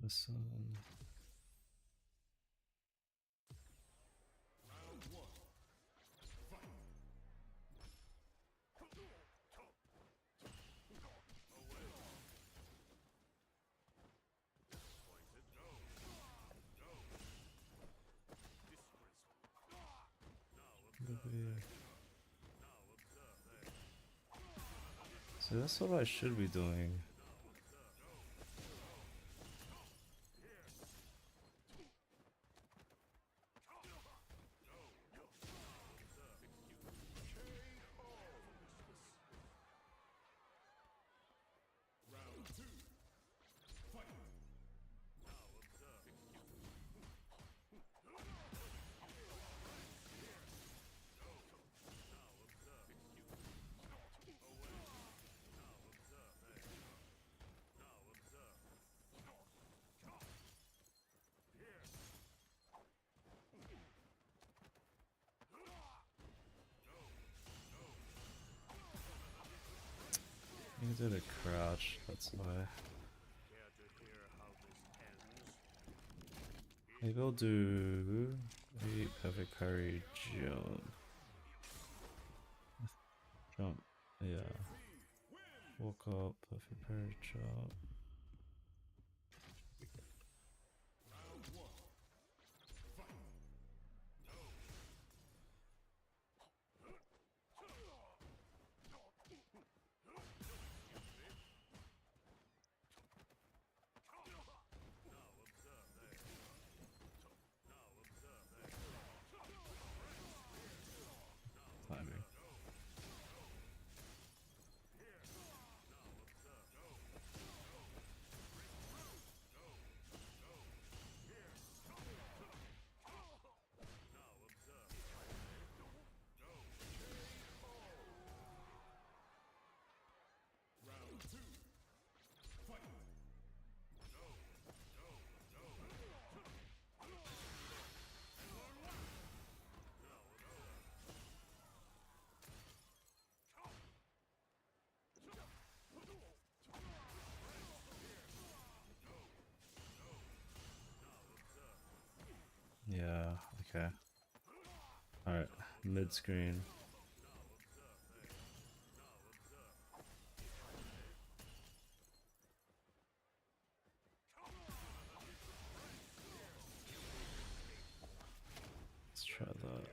This one. So that's what I should be doing. You did a crouch, that's why. Maybe I'll do a perfect parry jump. Jump, yeah. Walk up, perfect parry jump. Timing. Okay. Alright, mid screen. Let's try that.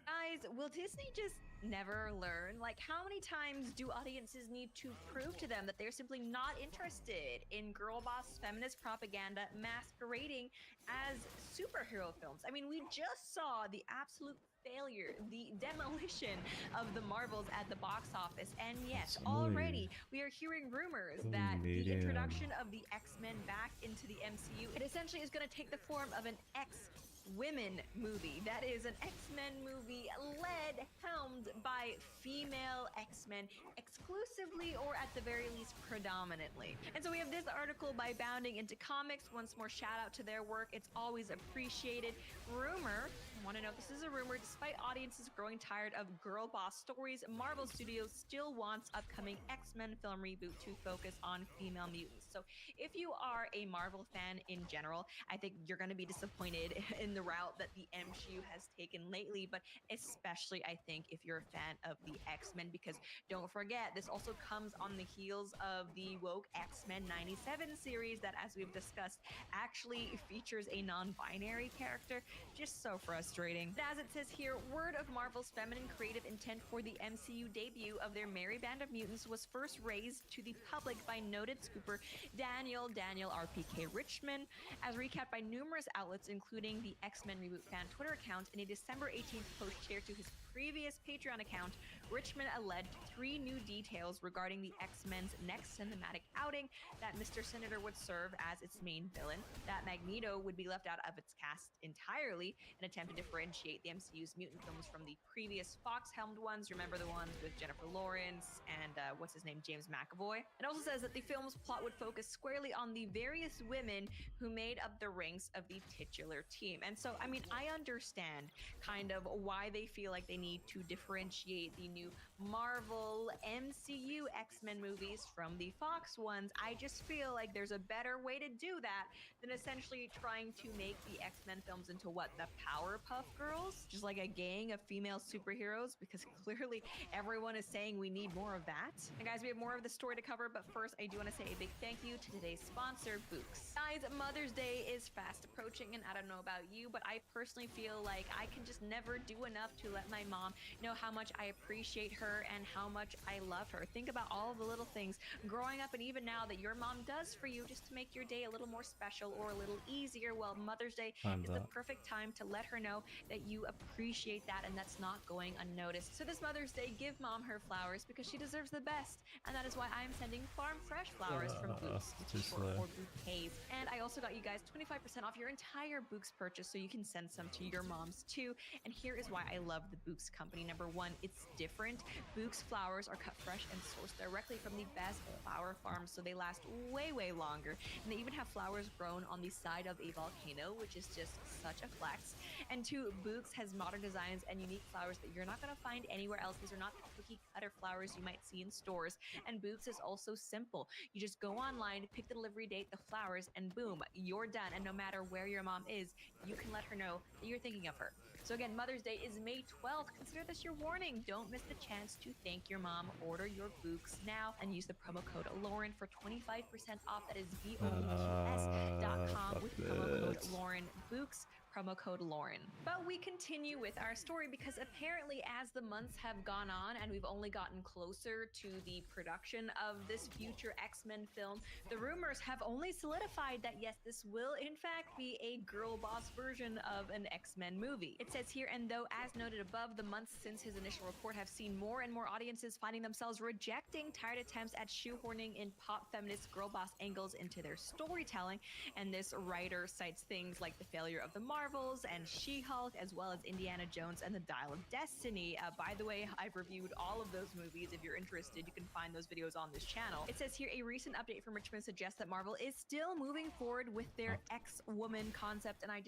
Guys, will Disney just never learn? Like, how many times do audiences need to prove to them that they're simply not interested in girl boss feminist propaganda masquerading as superhero films? I mean, we just saw the absolute failure, the demolition of the Marvels at the box office. And yes, already we are hearing rumors that the introduction of the X-Men back into the MCU, it essentially is going to take the form of an X-Women movie. That is an X-Men movie led, helmed by female X-Men exclusively, or at the very least predominantly. And so we have this article by Bounding Into Comics. Once more, shout out to their work. It's always appreciated. Rumor, I want to know if this is a rumor, despite audiences growing tired of girl boss stories, Marvel Studios still wants upcoming X-Men film reboot to focus on female mutants. So if you are a Marvel fan in general, I think you're going to be disappointed in the route that the MCU has taken lately, but especially I think if you're a fan of the X-Men, because don't forget, this also comes on the heels of the woke X-Men 97 series that, as we've discussed, actually features a non-binary character. Just so frustrating. But as it says here, word of Marvel's feminine creative intent for the MCU debut of their Merry Band of Mutants was first raised to the public by noted scooper Daniel RPK Richmond, as recapped by numerous outlets, including the X-Men Reboot fan Twitter account. In a December 18th post shared to his previous Patreon account, Richmond alleged 3 new details regarding the X-Men's next cinematic outing: that Mr. Senator would serve as its main villain, that Magneto would be left out of its cast entirely, an attempt to differentiate the MCU's mutant films from the previous Fox-helmed ones. Remember the ones with Jennifer Lawrence and what's his name, James McAvoy? It also says that the film's plot would focus squarely on the various women who made up the ranks of the titular team. And so, I mean, I understand kind of why they feel like they need to differentiate the new Marvel MCU X-Men movies from the Fox ones. I just feel like there's a better way to do that than essentially trying to make the X-Men films into what, the Powerpuff Girls? Just like a gang of female superheroes, because clearly everyone is saying we need more of that. And guys, we have more of the story to cover, but first I do want to say a big thank you to today's sponsor, Books. Guys, Mother's Day is fast approaching, and I don't know about you, but I personally feel like I can just never do enough to let my mom know how much I appreciate her and how much I love her. Think about all of the little things growing up and even now that your mom does for you just to make your day a little more special or a little easier. Well, Mother's Day is the perfect time to let her know that you appreciate that and that's not going unnoticed. So this Mother's Day, give mom her flowers because she deserves the best. And that is why I'm sending farm fresh flowers from Books, short for bouquets. And I also got you guys 25% off your entire Books purchase, so you can send some to your moms too. And here is why I love the Books company. Number one, it's different. Books flowers are cut fresh and sourced directly from the best flower farms, so they last way, way longer. And they even have flowers grown on the side of a volcano, which is just such a flex. And two, Books has modern designs and unique flowers that you're not going to find anywhere else. These are not the cookie cutter flowers you might see in stores. And Books is also simple. You just go online, pick the delivery date, the flowers, and boom, you're done. And no matter where your mom is, you can let her know that you're thinking of her. So again, Mother's Day is May 12th. Consider this your warning. Don't miss the chance to thank your mom. Order your Books now and use the promo code Lauren for 25% off. That is BOOKS.com with promo code Lauren. Books, promo code Lauren. But we continue with our story because apparently as the months have gone on and we've only gotten closer to the production of this future X-Men film, the rumors have only solidified that yes, this will in fact be a girl boss version of an X-Men movie. It says here, and though as noted above, the months since his initial report have seen more and more audiences finding themselves rejecting tired attempts at shoehorning in pop feminist girl boss angles into their storytelling. And this writer cites things like the failure of the Marvel Marvels and She-Hulk, as well as Indiana Jones and the Dial of Destiny. By the way, I've reviewed all of those movies. If you're interested, you can find those videos on this channel. It says here, a recent update from Richmond suggests that Marvel is still moving forward with their X-Woman concept, and I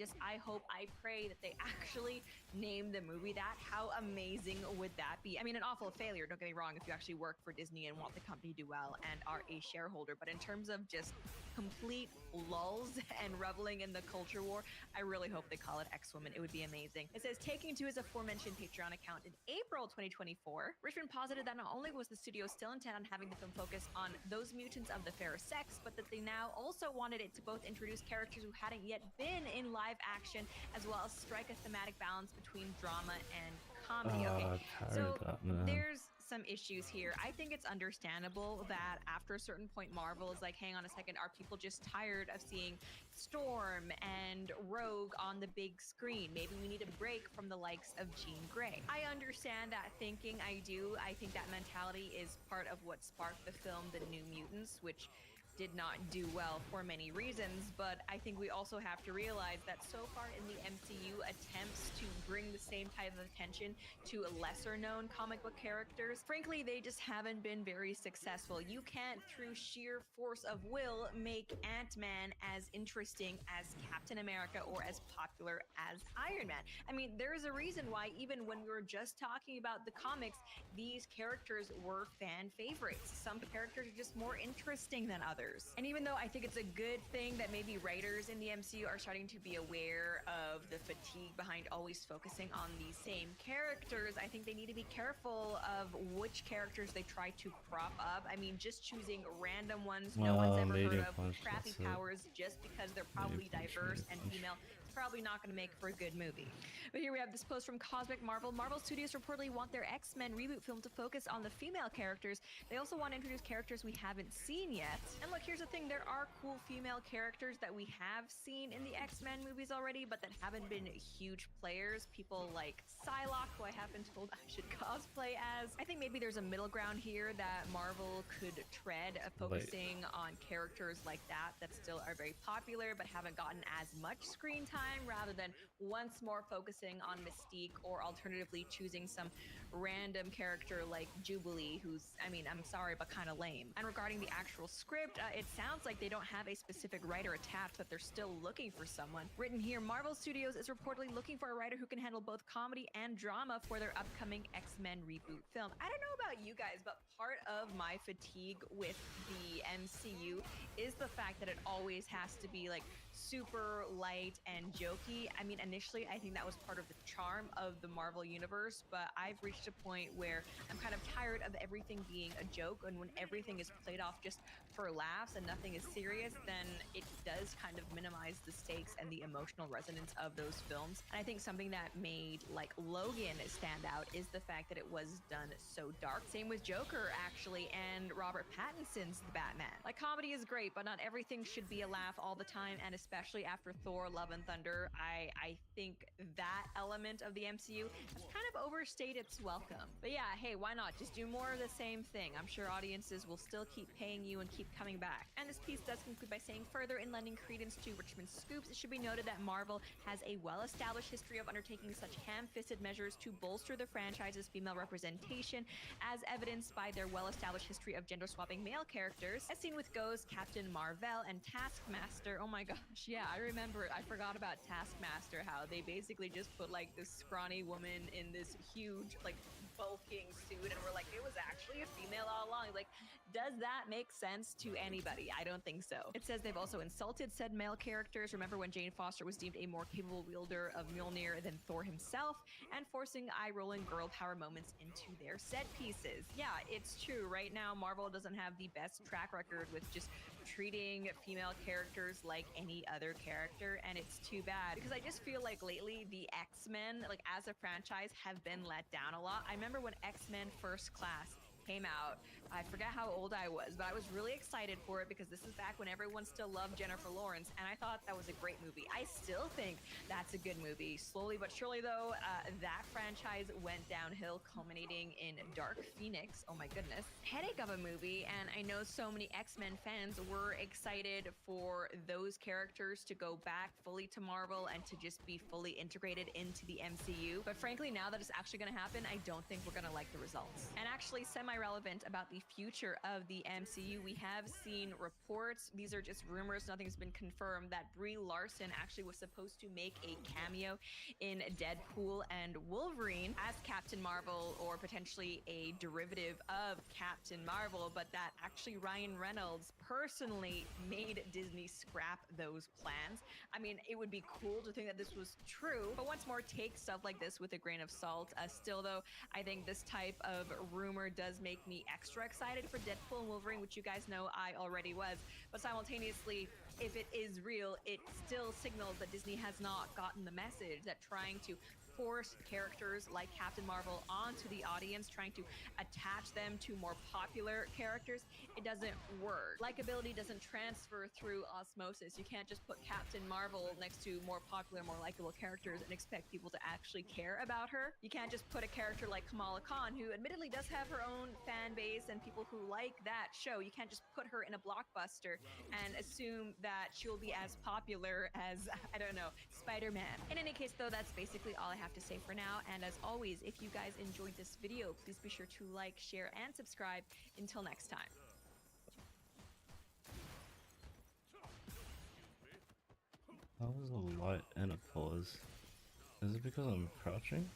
hope, I pray that they actually name the movie that. How amazing would that be? I mean, an awful failure, don't get me wrong, if you actually work for Disney and want the company to do well and are a shareholder, but in terms of just complete lulls and reveling in the culture war, I really hope they call it X-Woman. It would be amazing. It says, taking to his aforementioned Patreon account in April 2024, Richmond posited that not only was the studio still intent on having the film focus on those mutants of the fairer sex, but that they now also wanted it to both introduce characters who hadn't yet been in live action, as well as strike a thematic balance between drama and comedy. Okay, so there's some issues here. I think it's understandable that after a certain point, Marvel is like, hang on a second, are people just tired of seeing Storm and Rogue on the big screen? Maybe we need a break from the likes of Jean Grey. I understand that thinking, I do. I think that mentality is part of what sparked the film The New Mutants, which did not do well for many reasons, but I think we also have to realize that so far in the MCU, attempts to bring the same type of attention to lesser known comic book characters, frankly, they just haven't been very successful. You can't, through sheer force of will, make Ant-Man as interesting as Captain America or as popular as Iron Man. I mean, there's a reason why even when we were just talking about the comics, these characters were fan favorites. Some characters are just more interesting than others. And even though I think it's a good thing that maybe writers in the MCU are starting to be aware of the fatigue behind always focusing on the same characters, I think they need to be careful of which characters they try to prop up. I mean, just choosing random ones no one's ever heard of with crappy powers just because they're probably diverse and female, it's probably not going to make for a good movie. But here we have this post from Cosmic Marvel. Marvel Studios reportedly want their X-Men reboot film to focus on the female characters. They also want to introduce characters we haven't seen yet. And look, here's the thing, there are cool female characters that we have seen in the X-Men movies already, but that haven't been huge players. People like Psylocke, who I have been told I should cosplay as. I think maybe there's a middle ground here that Marvel could tread, focusing on characters like that still are very popular but haven't gotten as much screen time, rather than once more focusing on Mystique, or alternatively choosing some random character like Jubilee, who's, I mean, I'm sorry, but kind of lame. And regarding the actual script, it sounds like they don't have a specific writer attached, but they're still looking for someone. Written here, Marvel Studios is reportedly looking for a writer who can handle both comedy and drama for their upcoming X-Men reboot film. I don't know about you guys, but part of my fatigue with the MCU is the fact that it always has to be like super light and jokey. I mean, initially, I think that was part of the charm of the Marvel universe, but I've reached a point where I'm kind of tired of everything being a joke, and when everything is played off just for laughs and nothing is serious, then it does kind of minimize the stakes and the emotional resonance of those films. And I think something that made like Logan stand out is the fact that it was done so dark. Same with Joker, actually, and Robert Pattinson's The Batman. Like, comedy is great, but not everything should be a laugh all the time, and especially after Thor Love and Thunder, I think that element of the MCU has kind of overstayed its welcome. But yeah, hey, why not? Just do more of the same thing. I'm sure audiences will still keep paying you and keep coming back. And this piece does conclude by saying, further in lending credence to Richmond's scoops, it should be noted that Marvel has a well-established history of undertaking such ham-fisted measures to bolster the franchise's female representation, as evidenced by their well-established history of gender-swapping male characters, as seen with Ghost, Captain Marvel, and Taskmaster. Oh my gosh, yeah, I remember it. I forgot about Taskmaster, how they basically just put like this scrawny woman in this huge, like, bulking suit, and we're like, it was actually a female all along. Like, does that make sense to anybody? I don't think so. It says they've also insulted said male characters. Remember when Jane Foster was deemed a more capable wielder of Mjolnir than Thor himself, and forcing eye-rolling girl power moments into their set pieces. Yeah, it's true. Right now, Marvel doesn't have the best track record with just treating female characters like any other character, and it's too bad, because I just feel like lately the X-Men, like as a franchise, have been let down a lot. I remember when X-Men First Class came out. I forget how old I was, but I was really excited for it because this is back when everyone still loved Jennifer Lawrence, and I thought that was a great movie. I still think that's a good movie. Slowly but surely, though, that franchise went downhill, culminating in Dark Phoenix. Oh my goodness. Headache of a movie, and I know so many X-Men fans were excited for those characters to go back fully to Marvel and to just be fully integrated into the MCU. But frankly, now that it's actually going to happen, I don't think we're going to like the results. And actually, semi-relevant about the future of the MCU, we have seen reports, these are just rumors, nothing's been confirmed, that Brie Larson actually was supposed to make a cameo in Deadpool and Wolverine as Captain Marvel, or potentially a derivative of Captain Marvel, but that actually Ryan Reynolds personally made Disney scrap those plans. I mean, it would be cool to think that this was true, but once more, take stuff like this with a grain of salt. Still though, I think this type of rumor does make me extra excited for Deadpool and Wolverine, which you guys know I already was, but simultaneously, if it is real, it still signals that Disney has not gotten the message, that trying to force characters like Captain Marvel onto the audience, trying to attach them to more popular characters, it doesn't work. Likability doesn't transfer through osmosis. You can't just put Captain Marvel next to more popular, more likable characters and expect people to actually care about her. You can't just put a character like Kamala Khan, who admittedly does have her own fan base and people who like that show. You can't just put her in a blockbuster and assume that she'll be as popular as, I don't know, Spider-Man. In any case, though, that's basically all I have to say for now. And as always, if you guys enjoyed this video, please be sure to like, share, and subscribe. Until next time. That was a light and a pause. Is it because I'm crouching?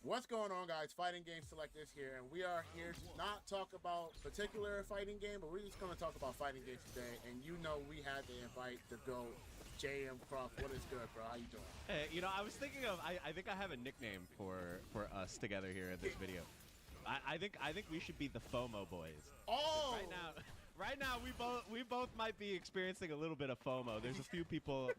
What's going on, guys? Fighting Game Selectors here, and we are here to not talk about particular fighting game, but we're just going to talk about fighting games today. And you know we had to invite the GOAT, JM Croft. What is good, bro? How you doing? Hey, you know, I was thinking of, I think I have a nickname for us together here in this video. I think we should be the FOMO boys. Oh! Right now, we both might be experiencing a little bit of FOMO. There's a few people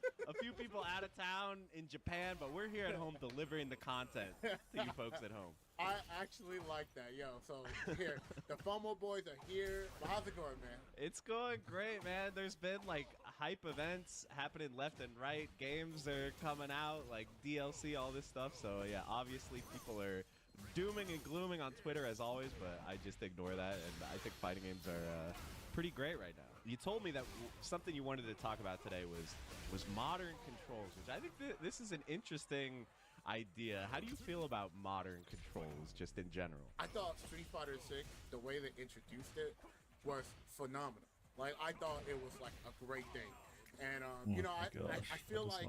out of town in Japan, but we're here at home delivering the content to you folks at home. I actually like that, yo. So here, the FOMO boys are here. Well, how's it going, man? It's going great, man. There's been like hype events happening left and right. Games are coming out, like DLC, all this stuff. So yeah, obviously people are dooming and glooming on Twitter as always, but I just ignore that, and I think fighting games are pretty great right now. You told me that something you wanted to talk about today was modern controls, which I think this is an interesting idea. How do you feel about modern controls just in general? I thought Street Fighter 6, the way they introduced it, was phenomenal. Like, I thought it was like a great thing. And you know, I feel like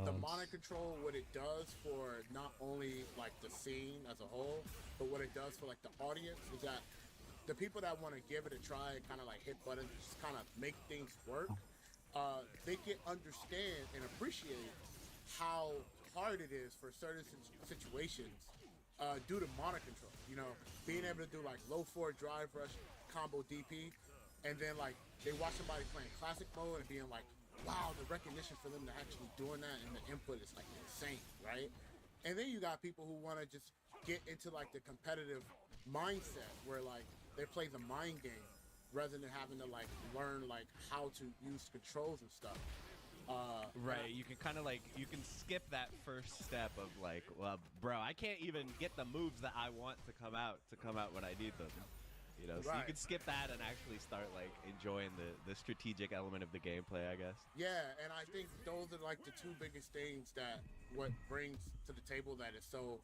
the modern control, what it does for not only like the scene as a whole, but what it does for like the audience is that the people that want to give it a try and kind of like hit buttons, just kind of make things work, they can understand and appreciate how hard it is for certain situations due to modern control. You know, being able to do like low forward drive rush, combo DP, and then like they watch somebody playing classic mode and being like, wow, the recognition for them to actually doing that and the input is like insane, right? And then you got people who want to just get into like the competitive mindset where like they play the mind game rather than having to like learn like how to use controls and stuff. Right, you can kind of like, you can skip that first step of like, well, bro, I can't even get the moves that I want to come out when I need them. You know, so you can skip that and actually start like enjoying the strategic element of the gameplay, I guess. Yeah, and I think those are like the two biggest things that what brings to the table that is so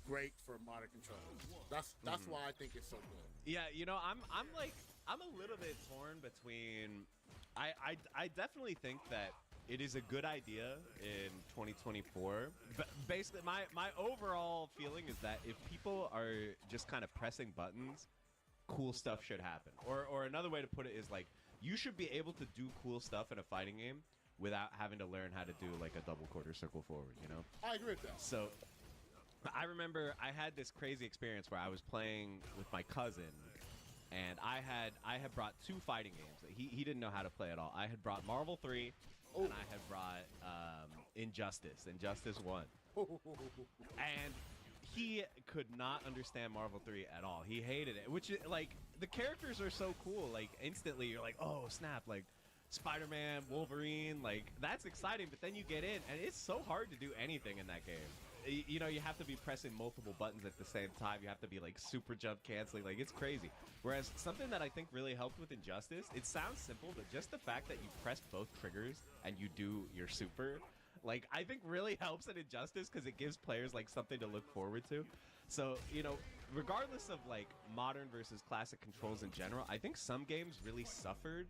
great for modern controls. That's why I think it's so good. Yeah, you know, I'm a little bit torn between. I definitely think that it is a good idea in 2024. But basically, my overall feeling is that if people are just kind of pressing buttons, cool stuff should happen. Or another way to put it is like you should be able to do cool stuff in a fighting game without having to learn how to do like a double quarter circle forward, you know? I agree with that. So I remember I had this crazy experience where I was playing with my cousin, and I had brought 2 fighting games. He didn't know how to play at all. I had brought Marvel 3, and I had brought Injustice 1. And he could not understand Marvel 3 at all. He hated it, which, like, the characters are so cool. Like, instantly you're like, oh, snap, like, Spider-Man, Wolverine, like, that's exciting. But then you get in, and it's so hard to do anything in that game. You know, you have to be pressing multiple buttons at the same time. You have to be, like, super jump canceling. Like, it's crazy. Whereas something that I think really helped with Injustice, it sounds simple, but just the fact that you press both triggers and you do your super, like, I think really helps in Injustice because it gives players, like, something to look forward to. So, you know, regardless of, like, modern versus classic controls in general, I think some games really suffered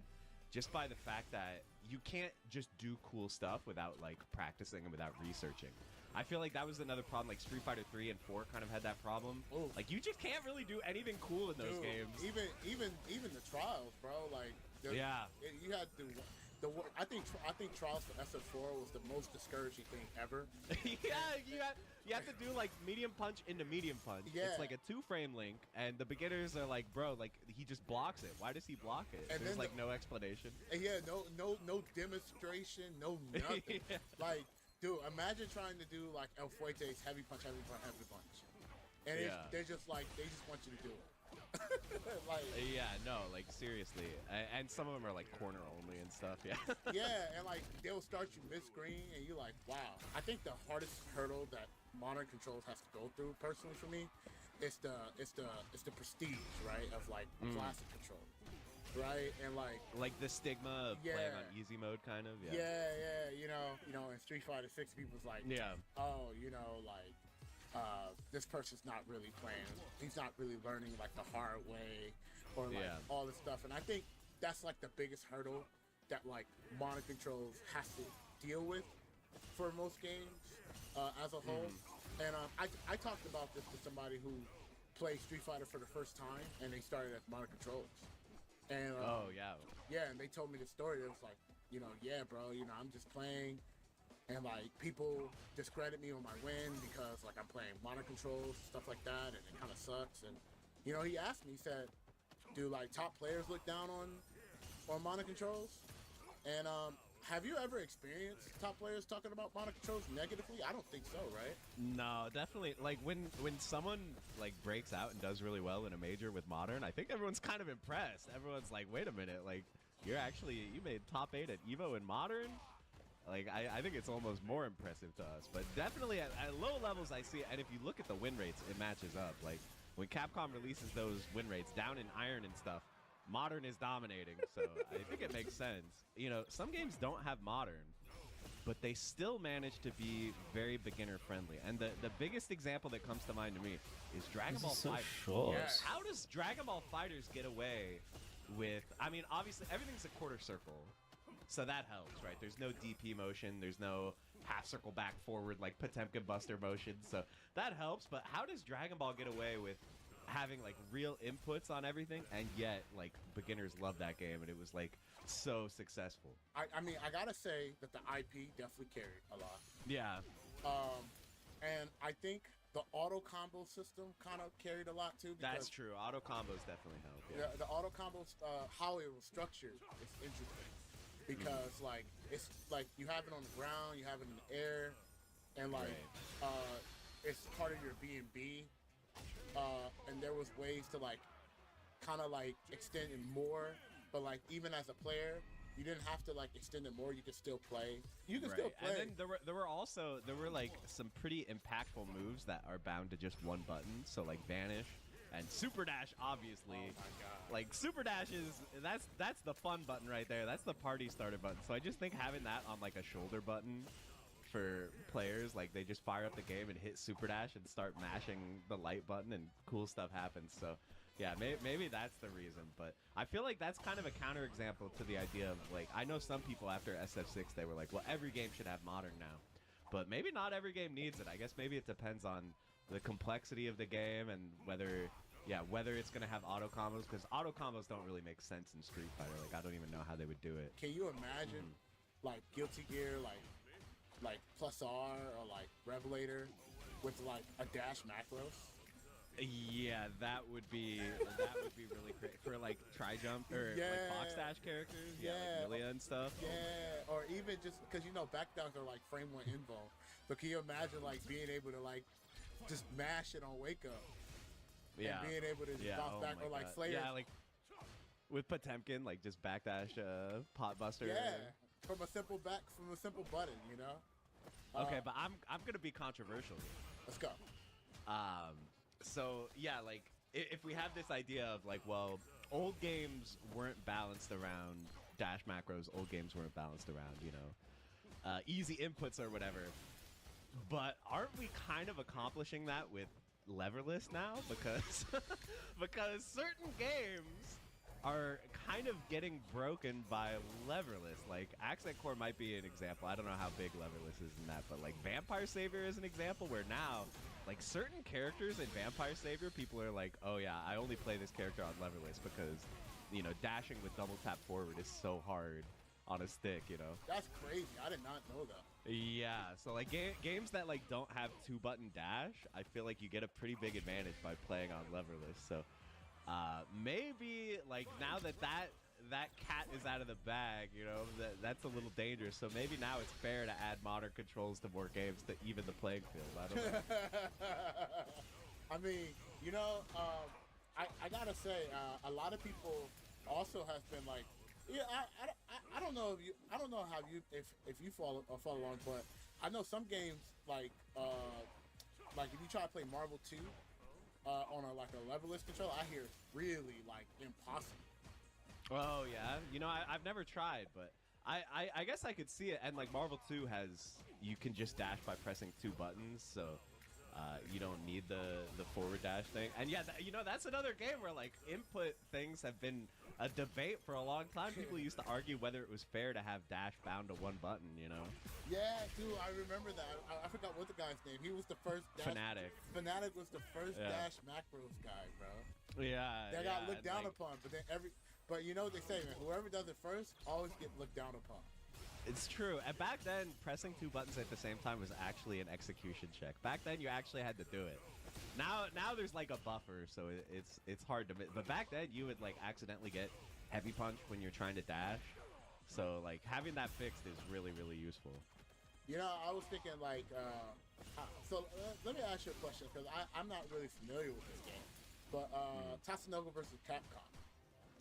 just by the fact that you can't just do cool stuff without, like, practicing and without researching. I feel like that was another problem. Like Street Fighter 3 and 4 kind of had that problem. Ooh. Like you just can't really do anything cool in those games. Even the trials, bro. Like yeah, you had to. I think trials for SF4 was the most discouraging thing ever. Yeah, you have to do like medium punch into medium punch. Yeah. It's like a 2-frame link, and the beginners are like, bro, like he just blocks it. Why does he block it? And there's like no explanation. And yeah, no demonstration, no nothing. Yeah. Like, dude, imagine trying to do like El Fuerte's heavy punch, and they're just like they just want you to do it. Like, yeah, no, like seriously, and some of them are like corner only and stuff. Yeah. Yeah, and like they'll start you mid-screen, and you're like, wow. I think the hardest hurdle that modern controls has to go through, personally for me, is the prestige, right, of like classic control, right, and like the stigma of playing on easy mode, kind of. Yeah. You know, in Street Fighter 6, people's like, oh, you know, like. This person's not really playing. He's not really learning like the hard way, or like all this stuff. And I think that's like the biggest hurdle that like modern controls has to deal with for most games as a whole. And I talked about this to somebody who played Street Fighter for the first time, and they started as modern controls. And and they told me the story. It was like, you know, yeah, bro, you know, I'm just playing. And like people discredit me on my win because like I'm playing modern controls, stuff like that, and it kind of sucks. And you know, he asked me, he said, "Do like top players look down on modern controls?" And have you ever experienced top players talking about modern controls negatively? I don't think so, right? No, definitely. Like when someone like breaks out and does really well in a major with modern, I think everyone's kind of impressed. Everyone's like, "Wait a minute, like you made top 8 at Evo in modern." Like, I think it's almost more impressive to us. But definitely at low levels, I see it. And if you look at the win rates, it matches up. Like, when Capcom releases those win rates down in Iron and stuff, Modern is dominating. So I think it makes sense. You know, some games don't have Modern, but they still manage to be very beginner-friendly. And the biggest example that comes to mind to me is Dragon Ball FighterZ. How does Dragon Ball FighterZ get away with... I mean, obviously, everything's a quarter circle. So that helps, right? There's no DP motion. There's no half circle back forward like Potemkin Buster motion. So that helps. But how does Dragon Ball get away with having like real inputs on everything, and yet like beginners love that game, and it was like so successful? I mean, I gotta say that the IP definitely carried a lot. Yeah. And I think the auto combo system kind of carried a lot too. That's true. Auto combos definitely help. Yeah. The auto combos, how it was structured, is interesting. Because like it's like you have it on the ground, you have it in the air, and like it's part of your B&B, and there was ways to like kind of like extend it more, but like even as a player, you didn't have to like extend it more. You could still play. You can still play. And then there were like some pretty impactful moves that are bound to just one button. So like Vanish. And Super Dash, obviously. Oh my God. Like Super Dash that's the fun button right there. That's the party starter button. So I just think having that on like a shoulder button for players, like they just fire up the game and hit Super Dash and start mashing the light button, and cool stuff happens. So Yeah, maybe that's the reason, but I feel like that's kind of a counterexample to the idea of, like, I know some people after SF6, they were like, well, every game should have modern now. But maybe not every game needs it. I guess maybe it depends on the complexity of the game and whether it's going to have auto combos, because auto combos don't really make sense in Street Fighter. Like, I don't even know how they would do it. Can you imagine, like, Guilty Gear, like Plus R or, like, Revelator with, like, a dash macros? Yeah, that would be really great for like tri-jump or like box dash characters, like Milia and stuff. Yeah, or even just because back downs are like frame 1 invo. But can you imagine like being able to like just mash it on wake up? Yeah, and being able to just bounce back, or like Slayer. Yeah, like with Potemkin, like just backdash pot buster. Yeah, from a simple button, you know. Okay, but I'm gonna be controversial here. Let's go. So yeah, like if we have this idea of like, well, old games weren't balanced around dash macros, old games weren't balanced around, you know, easy inputs or whatever. But aren't we kind of accomplishing that with leverless now? Because because certain games are kind of getting broken by leverless. Like Accent Core might be an example. I don't know how big leverless is in that, but like Vampire Savior is an example where now like certain characters in Vampire Savior, people are like, oh yeah, I only play this character on leverless because, you know, dashing with double tap forward is so hard on a stick, you know. That's crazy. I did not know that. Yeah, so like games that like don't have 2-button dash, I feel like you get a pretty big advantage by playing on leverless. So maybe like now that cat is out of the bag, you know, that's a little dangerous. So maybe now it's fair to add modern controls to more games to even the playing field. I don't know. I mean, you know, I gotta say, a lot of people also have been like, yeah, I don't know if you follow along, but I know some games like if you try to play Marvel 2 on a leverless controller, I hear it's really like impossible. Oh yeah, you know, I've never tried, but I guess I could see it. And like Marvel 2 you can just dash by pressing 2 buttons, so you don't need the forward dash thing. And yeah, you know, that's another game where like input things have been a debate for a long time. People used to argue whether it was fair to have dash bound to 1 button, you know. Yeah, dude, I remember that. I forgot what the guy's name. He was the first dash. Fnatic was the first dash macros guy, bro. Yeah. They got looked down upon, but you know what they say, man, whoever does it first always get looked down upon. It's true. And back then, pressing 2 buttons at the same time was actually an execution check. Back then, you actually had to do it. Now there's like a buffer, so it's hard to miss. But back then, you would like accidentally get heavy punch when you're trying to dash. So like having that fixed is really, really useful. You know, I was thinking like, let me ask you a question, because I'm not really familiar with this game. But Tatsunoko versus Capcom.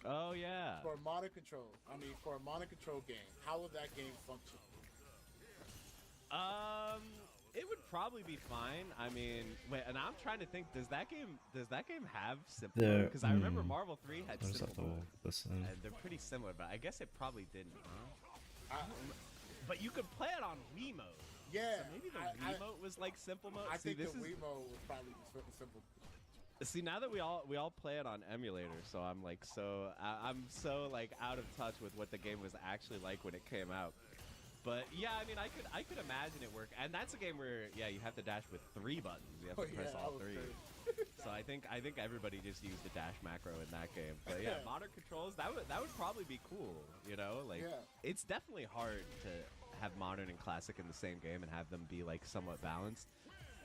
Oh yeah. For a modern control game, how would that game function? It would probably be fine. I mean, wait, and I'm trying to think. Does that game have simple mode? Because I remember Marvel 3 had simple mode, and they're pretty similar. But I guess it probably didn't. Huh? But you could play it on Wii mode. Yeah. So maybe the Wii mode was like simple mode. I think the Wii mode was probably simple. See, now that we all play it on emulator, so I'm so like out of touch with what the game was actually like when it came out. But yeah, I mean, I could imagine it work, and that's a game where you have to dash with 3 buttons. You have to press all 3. So I think everybody just used the dash macro in that game. But yeah, modern controls that would probably be cool. You know, like it's definitely hard to have modern and classic in the same game and have them be like somewhat balanced.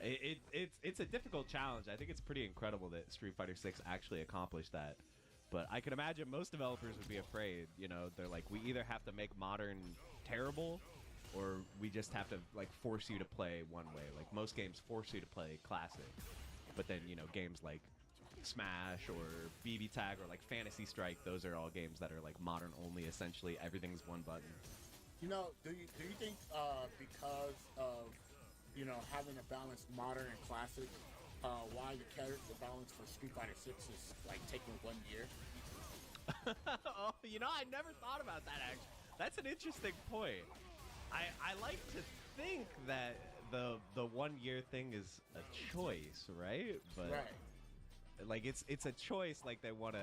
It's a difficult challenge. I think it's pretty incredible that Street Fighter 6 actually accomplished that. But I can imagine most developers would be afraid. You know, they're like, we either have to make modern terrible, or we just have to like force you to play one way. Like most games force you to play classic, but then you know games like Smash or BB Tag or like Fantasy Strike, those are all games that are like modern only. Essentially, everything's 1 button. You know, do you think because of having a balanced modern and classic, why the character balance for Street Fighter 6 is like taking 1 year? Oh, you know, I never thought about that actually. That's an interesting point. I like to think that the 1 year thing is a choice, right? But like it's a choice. Like they want to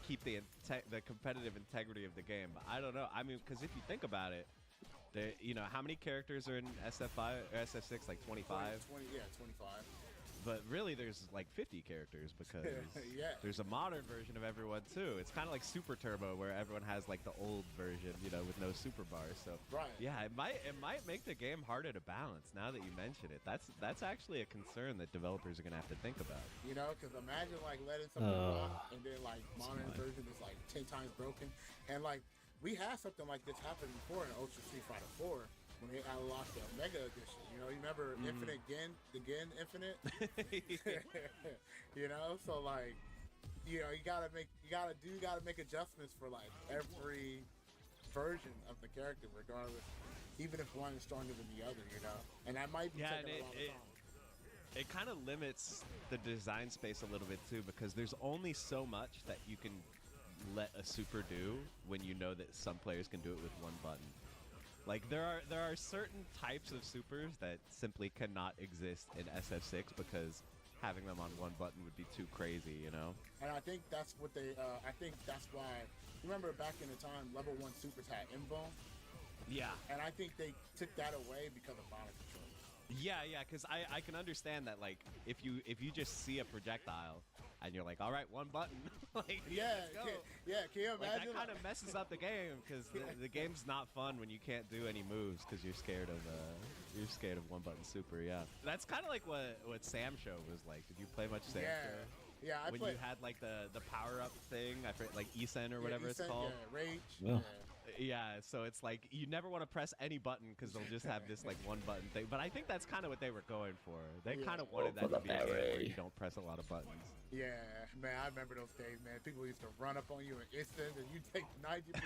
keep the competitive integrity of the game. But I don't know. I mean, because if you think about it, you know, how many characters are in SF5 or SF6? Like 25. 25. But really, there's like 50 characters because Yeah. there's a modern version of everyone too. It's kind of like Super Turbo, where everyone has like the old version, you know, with no super bars. So Right. yeah, it might make the game harder to balance. Now that you mention it, that's actually a concern that developers are gonna have to think about. You know, because imagine like letting something rock and then like modern version is like 10 times broken, and like we had something like this happen before in Ultra Street Fighter 4. When they unlocked the Mega Edition, you know, you remember Infinite Gen, the Gen Infinite, you know, so like, you know, you gotta make adjustments for like every version of the character, regardless, even if one is stronger than the other, you know, and that might be taking a lot of time. It kind of limits the design space a little bit too, because there's only so much that you can let a super do when you know that some players can do it with one button. Like there are certain types of supers that simply cannot exist in SF6 because having them on one button would be too crazy, you know. And I think that's what they. I think that's why. Remember back in the time, level 1 supers had invuln. Yeah. And I think they took that away because of body control. Yeah, because I can understand that, like, if you just see a projectile and you're like, all right, one button, like, yeah, let's go. Can you imagine? Like, that kind of messes up the game because the game's not fun when you can't do any moves because you're scared of one button super. Yeah, that's kind of like what Sam Show was like. Did you play much Sam Show? Yeah, I when played. You had like the power up thing, I forget, like Isen or whatever it's called. Yeah, Rage. Yeah. Yeah, so it's like you never want to press any button because they'll just have this like one button thing. But I think that's kind of what they were going for. They kind of wanted that to be a game where you don't press a lot of buttons. Yeah, man, I remember those days, man. People used to run up on you in instant and you take 90%,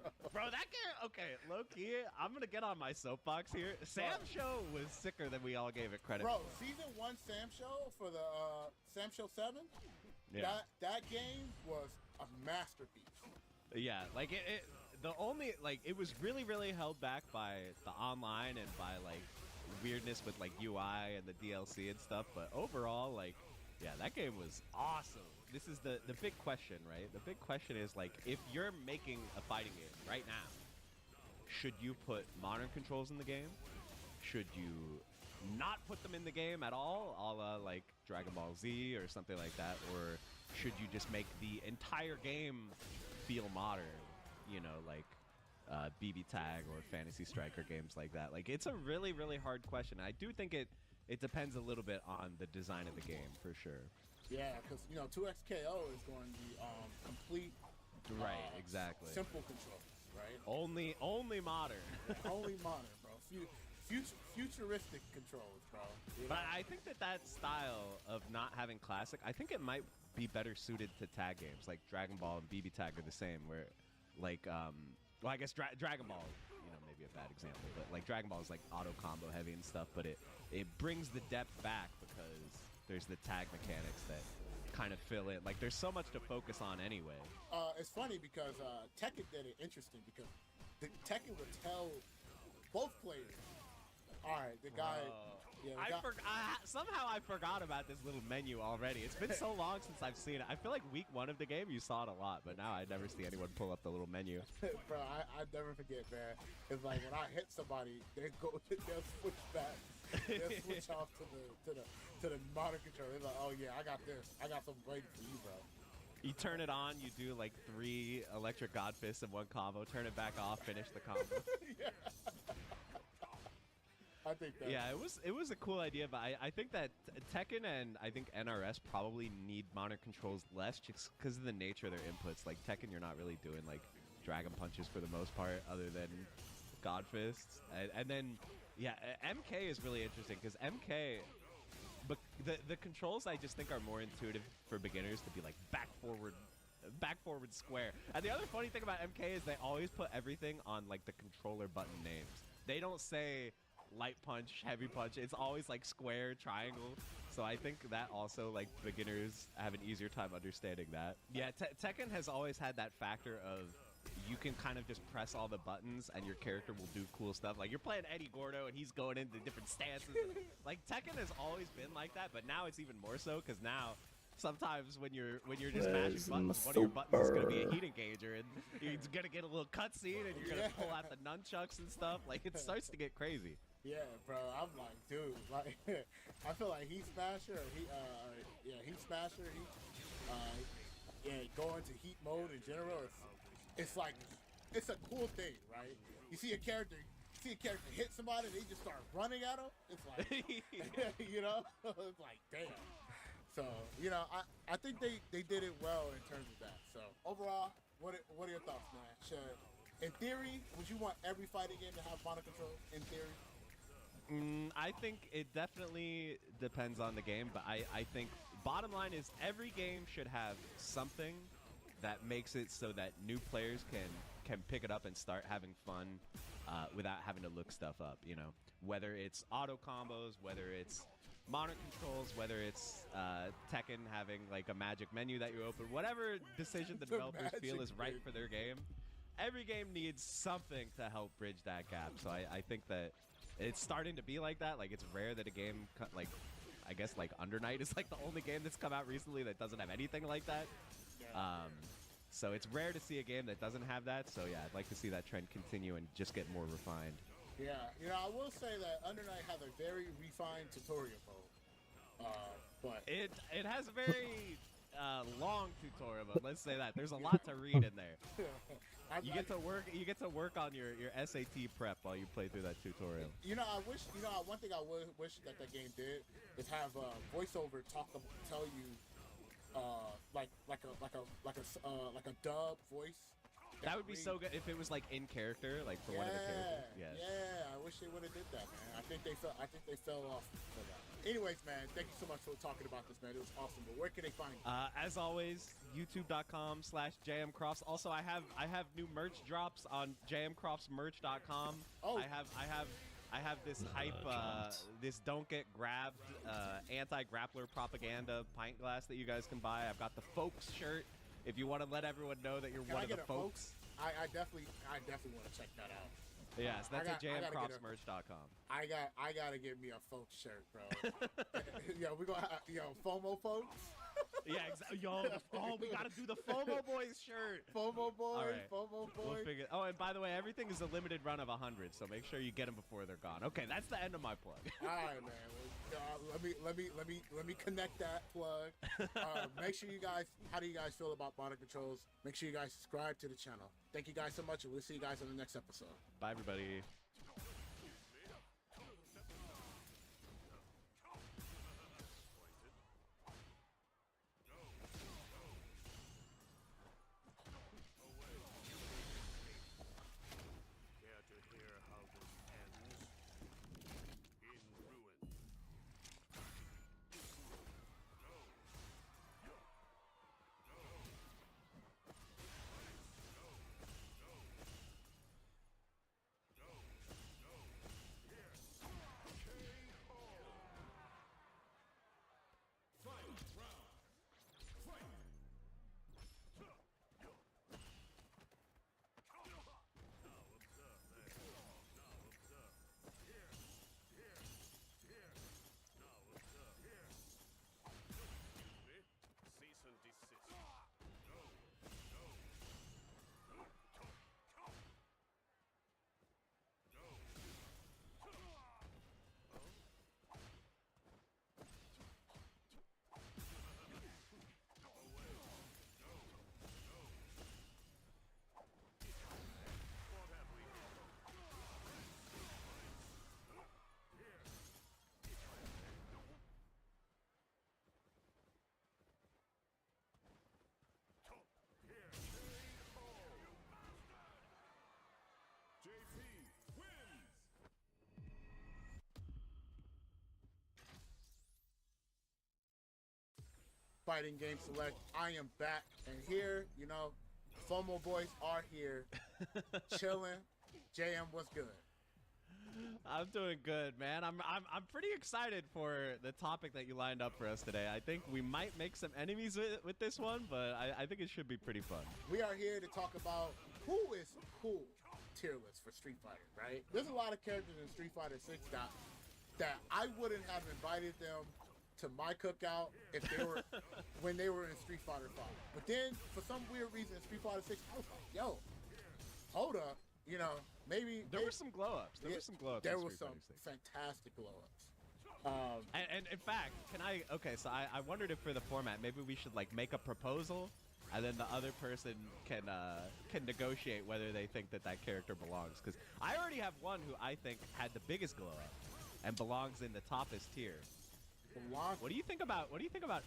bro. Bro, that game, okay, low key, I'm gonna get on my soapbox here. Sam Show was sicker than we all gave it credit Bro, for. season 1 Sam Show for the Sam Show 7, Yeah. that game was a masterpiece. Yeah, like the only, like, it was really, really held back by the online and by, like, weirdness with, like, UI and the DLC and stuff, but overall, like, yeah, that game was awesome. This is the big question, right? The big question is, like, if you're making a fighting game right now, should you put modern controls in the game? Should you not put them in the game at all, a la, like, Dragon Ball Z or something like that? Or should you just make the entire game feel modern? You know, like BB Tag or Fantasy Striker games like that. Like, it's a really, really hard question. I do think it depends a little bit on the design of the game, for sure. Yeah, because, you know, 2XKO is going to be complete... Right, exactly. Simple controls, right? Only modern. Only modern, bro. Futuristic controls, bro. You know? But I think that style of not having classic, I think it might be better suited to tag games. Like Dragon Ball and BB Tag are the same, where... Like, well, I guess Dragon Ball, you know, maybe a bad example, but like Dragon Ball is like auto combo heavy and stuff, but it brings the depth back because there's the tag mechanics that kind of fill in. Like, there's so much to focus on anyway. It's funny because Tekken did it interesting because Tekken would tell both players, all right, the guy... Yeah, somehow I forgot about this little menu already. It's been so long since I've seen it. I feel like week 1 of the game you saw it a lot, but now I never see anyone pull up the little menu. Bro, I never forget, man. It's like when I hit somebody, they'll switch back. They'll switch off to the modern controller. They're like, oh yeah, I got this. I got something waiting for you, bro. You turn it on, you do like 3 electric god fists in one combo, turn it back off, finish the combo. Yeah. I think that. Yeah, it was a cool idea, but I think that Tekken and I think NRS probably need modern controls less just because of the nature of their inputs. Like Tekken, you're not really doing like dragon punches for the most part, other than god fists, and then yeah, MK is really interesting because MK, but the controls I just think are more intuitive for beginners to be like back forward square. And the other funny thing about MK is they always put everything on like the controller button names. They don't say light punch, heavy punch. It's always like square, triangle. So I think that also, like, beginners have an easier time understanding that. Yeah, Tekken has always had that factor of you can kind of just press all the buttons and your character will do cool stuff. Like, you're playing Eddie Gordo and he's going into different stances. Like, Tekken has always been like that, but now it's even more so because now sometimes when you're just Where's mashing my buttons, one of your buttons is gonna be a super? heat engager, and you're gonna get a little cutscene, and you're gonna pull out the nunchucks and stuff. Like it starts to get crazy. Yeah, bro. I'm like, dude, like, I feel like Heat Smasher, or Heat Smasher, go into heat mode in general. It's like, it's a cool thing, right? You see a character hit somebody, they just start running at them. It's like, you know, it's like, damn. So, you know, I think they did it well in terms of that. So overall, what are your thoughts, man? In theory, would you want every fighting game to have mono control? In theory. I think it definitely depends on the game, but I think bottom line is every game should have something that makes it so that new players can pick it up and start having fun without having to look stuff up, you know, whether it's auto combos, whether it's mono controls, whether it's Tekken having like a magic menu that you open, whatever decision the developers feel is right for their game. Every game needs something to help bridge that gap. So I think that it's starting to be like that. Like it's rare that a game like, I guess like Under Night is like the only game that's come out recently that doesn't have anything like that. So it's rare to see a game that doesn't have that. So yeah, I'd like to see that trend continue and just get more refined. Yeah, you know, I will say that Under Night has a very refined tutorial mode. But it has a very long tutorial mode. Let's say that there's a lot to read in there. You get to work on your SAT prep while you play through that tutorial. You know, one thing I would wish that game did is have voiceover tell you like a dub voice. That would be so good if it was like in character, like for one of the characters. Yes. Yeah, I wish they would have did that, man. I think they fell off for that. Anyways, man, thank you so much for talking about this, man. It was awesome. But where can they find you? As always, youtube.com/jmcrofts. Also, I have new merch drops on jmcroftsmerch.com. Oh. I have this hype, this don't get grabbed anti-grappler propaganda pint glass that you guys can buy. I've got the folks shirt. If you want to let everyone know that you're one of the folks. I definitely want to check that out. Yes, that's at jmcroftsmerch.com. I gotta get me a folks shirt, bro. Yo, we gonna have, FOMO folks. Yeah, exactly. Yo, we gotta do the FOMO Boys shirt. FOMO Boys, right. FOMO Boys. Oh, and by the way, everything is a limited run of 100, so make sure you get them before they're gone. Okay, that's the end of my plug. All right, man. Well, let me connect that plug. Make sure you guys. How do you guys feel about mono controls? Make sure you guys subscribe to the channel. Thank you guys so much, and we'll see you guys on the next episode. Bye, everybody. Fighting Game Select. I am back, and here, FOMO Boys are here, chilling. JM, what's good? I'm doing good, man. I'm pretty excited for the topic that you lined up for us today. I think we might make some enemies with this one, but I think it should be pretty fun. We are here to talk about who is cool tier list for Street Fighter, right? There's a lot of characters in Street Fighter 6 that I wouldn't have invited them to my cookout if they were when they were in Street Fighter 5. But then for some weird reason in Street Fighter 6, I was like, yo, hold up, you know, maybe there were some glow ups. There were some glow ups. There were some fantastic glow ups. And in fact, so I wondered if for the format maybe we should like make a proposal, and then the other person can negotiate whether they think that character belongs. Because I already have one who I think had the biggest glow up and belongs in the toppest tier. What do you think about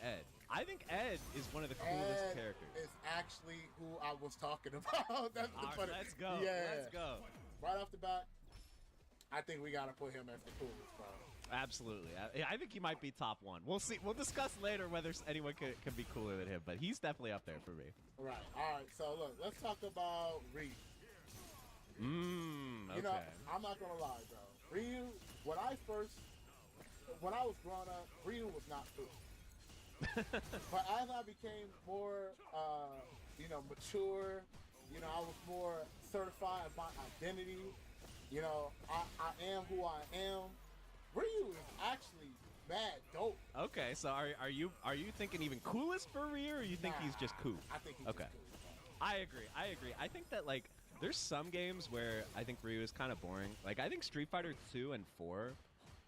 Ed? I think Ed is one of the coolest characters. Is actually who I was talking about. That's the funny. Let's go. Yeah. Let's go. Right off the bat, I think we gotta put him as the coolest, bro. Absolutely. I think he might be top one. We'll see. We'll discuss later whether anyone can be cooler than him, but he's definitely up there for me. Right. All right. So look, let's talk about Ryu. Okay. You know, I'm not gonna lie, bro. Ryu, when I was growing up, Ryu was not cool. But as I became more, mature, I was more certified in my identity. I am who I am. Ryu is actually mad dope. Okay, so are you thinking even coolest for Ryu, or you think he's just cool? I think he's okay. Just cool. I agree. I think that like there's some games where I think Ryu is kind of boring. Like I think Street Fighter 2 and 4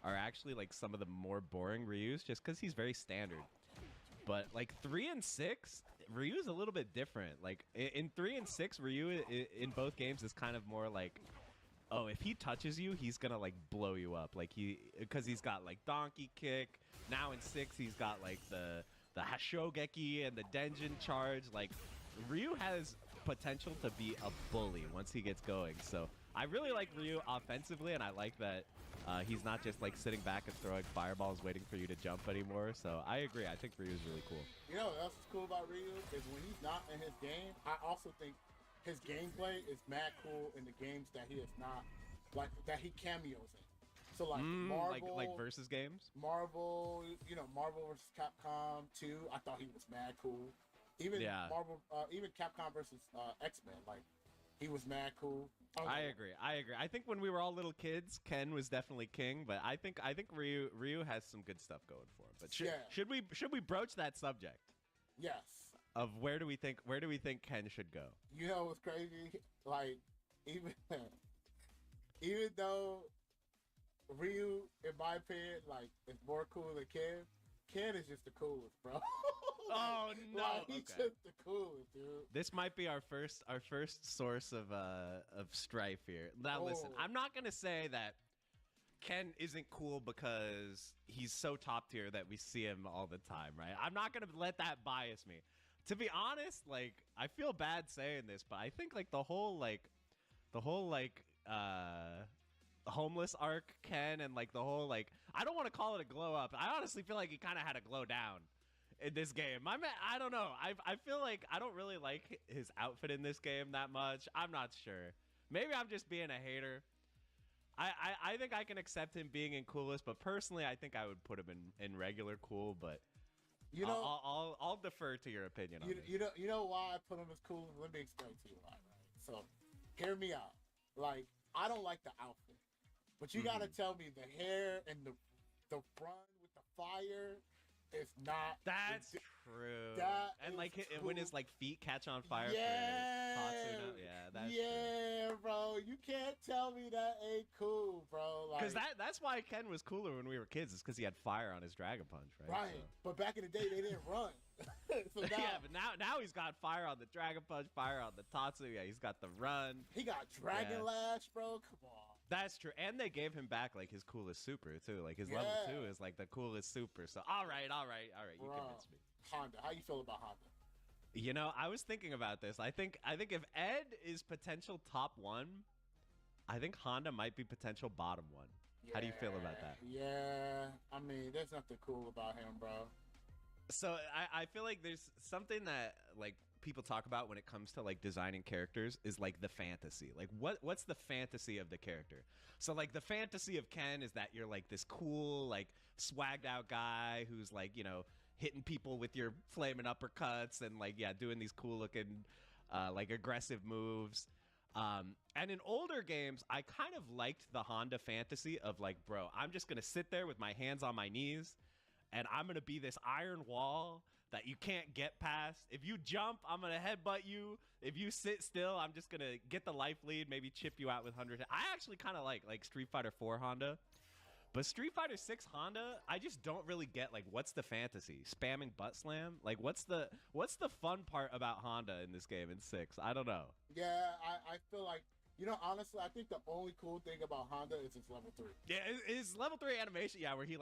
are actually like some of the more boring Ryus just because he's very standard. But like 3 and 6, Ryu is a little bit different. Like in 3 and 6, Ryu in both games is kind of more like, oh, if he touches you, he's gonna like blow you up. Like because he's got like Donkey Kick. Now in 6, he's got like the Hashogeki and the Denjin charge. Like Ryu has potential to be a bully once he gets going. So I really like Ryu offensively, and I like that he's not just like sitting back and throwing fireballs waiting for you to jump anymore. So I agree. I think Ryu is really cool. You know what's cool about Ryu is when he's not in his game, I also think his gameplay is mad cool in the games that he is not, like that he cameos in. So like Marvel, like versus games. Marvel vs. Capcom 2, I thought he was mad cool. Even Marvel, even Capcom versus X-Men, like he was mad cool. I agree. I think when we were all little kids, Ken was definitely king, but I think Ryu has some good stuff going for him. But should we broach that subject? Yes. Of where do we think Ken should go? You know what's crazy? Like even though Ryu, in my opinion, like is more cool than Ken is just the coolest, bro. Oh no! Like, he's just the coolest, dude. This might be our first source of strife here. Now listen, I'm not gonna say that Ken isn't cool because he's so top tier that we see him all the time, right? I'm not gonna let that bias me. To be honest, like I feel bad saying this, but I think like the whole homeless arc Ken and like the whole like I don't want to call it a glow up. I honestly feel like he kind of had a glow down in this game. I don't know. I feel like I don't really like his outfit in this game that much. I'm not sure. Maybe I'm just being a hater. I think I can accept him being in coolest, but personally I think I would put him in regular cool, but I'll defer to your opinion on this. You know why I put him as cool? Let me explain to you why, right? So hear me out. Like I don't like the outfit, but you gotta tell me the hair and the run with the fire is not. That's true. And like cool. when his like feet catch on fire. Yeah, that's true. Bro. You can't tell me that ain't cool, bro. Because that's why Ken was cooler when we were kids. Is because he had fire on his Dragon Punch, right? Right. So. But back in the day, they didn't run. So now, yeah, but now he's got fire on the Dragon Punch, fire on the Tatsu. Yeah, he's got the run. He got Dragon Lash, bro. Come on. That's true, and they gave him back like his coolest super too. Like his level 2 is like the coolest super. So all right. You convinced me. Honda, how you feel about Honda? You know, I was thinking about this. I think if Ed is potential top 1, I think Honda might be potential bottom 1. Yeah, how do you feel about that? Yeah, I mean, there's nothing cool about him, bro. So I feel like there's something that like people talk about when it comes to like designing characters is like the fantasy. Like what's the fantasy of the character? So like the fantasy of Ken is that you're like this cool, like swagged out guy who's like, hitting people with your flaming uppercuts and like, doing these cool looking, like aggressive moves. And in older games, I kind of liked the Honda fantasy of like, bro, I'm just going to sit there with my hands on my knees and I'm gonna be this iron wall that you can't get past. If you jump, I'm gonna headbutt you. If you sit still, I'm just gonna get the life lead, maybe chip you out with 100. I actually kind of like Street Fighter 4 Honda. But Street Fighter 6 Honda, I just don't really get, like, what's the fantasy? Spamming butt slam? Like, what's the fun part about Honda in this game in 6? I don't know. Yeah, I feel like, you know, honestly, I think the only cool thing about Honda is its level 3. Yeah, his level 3 animation, yeah, where he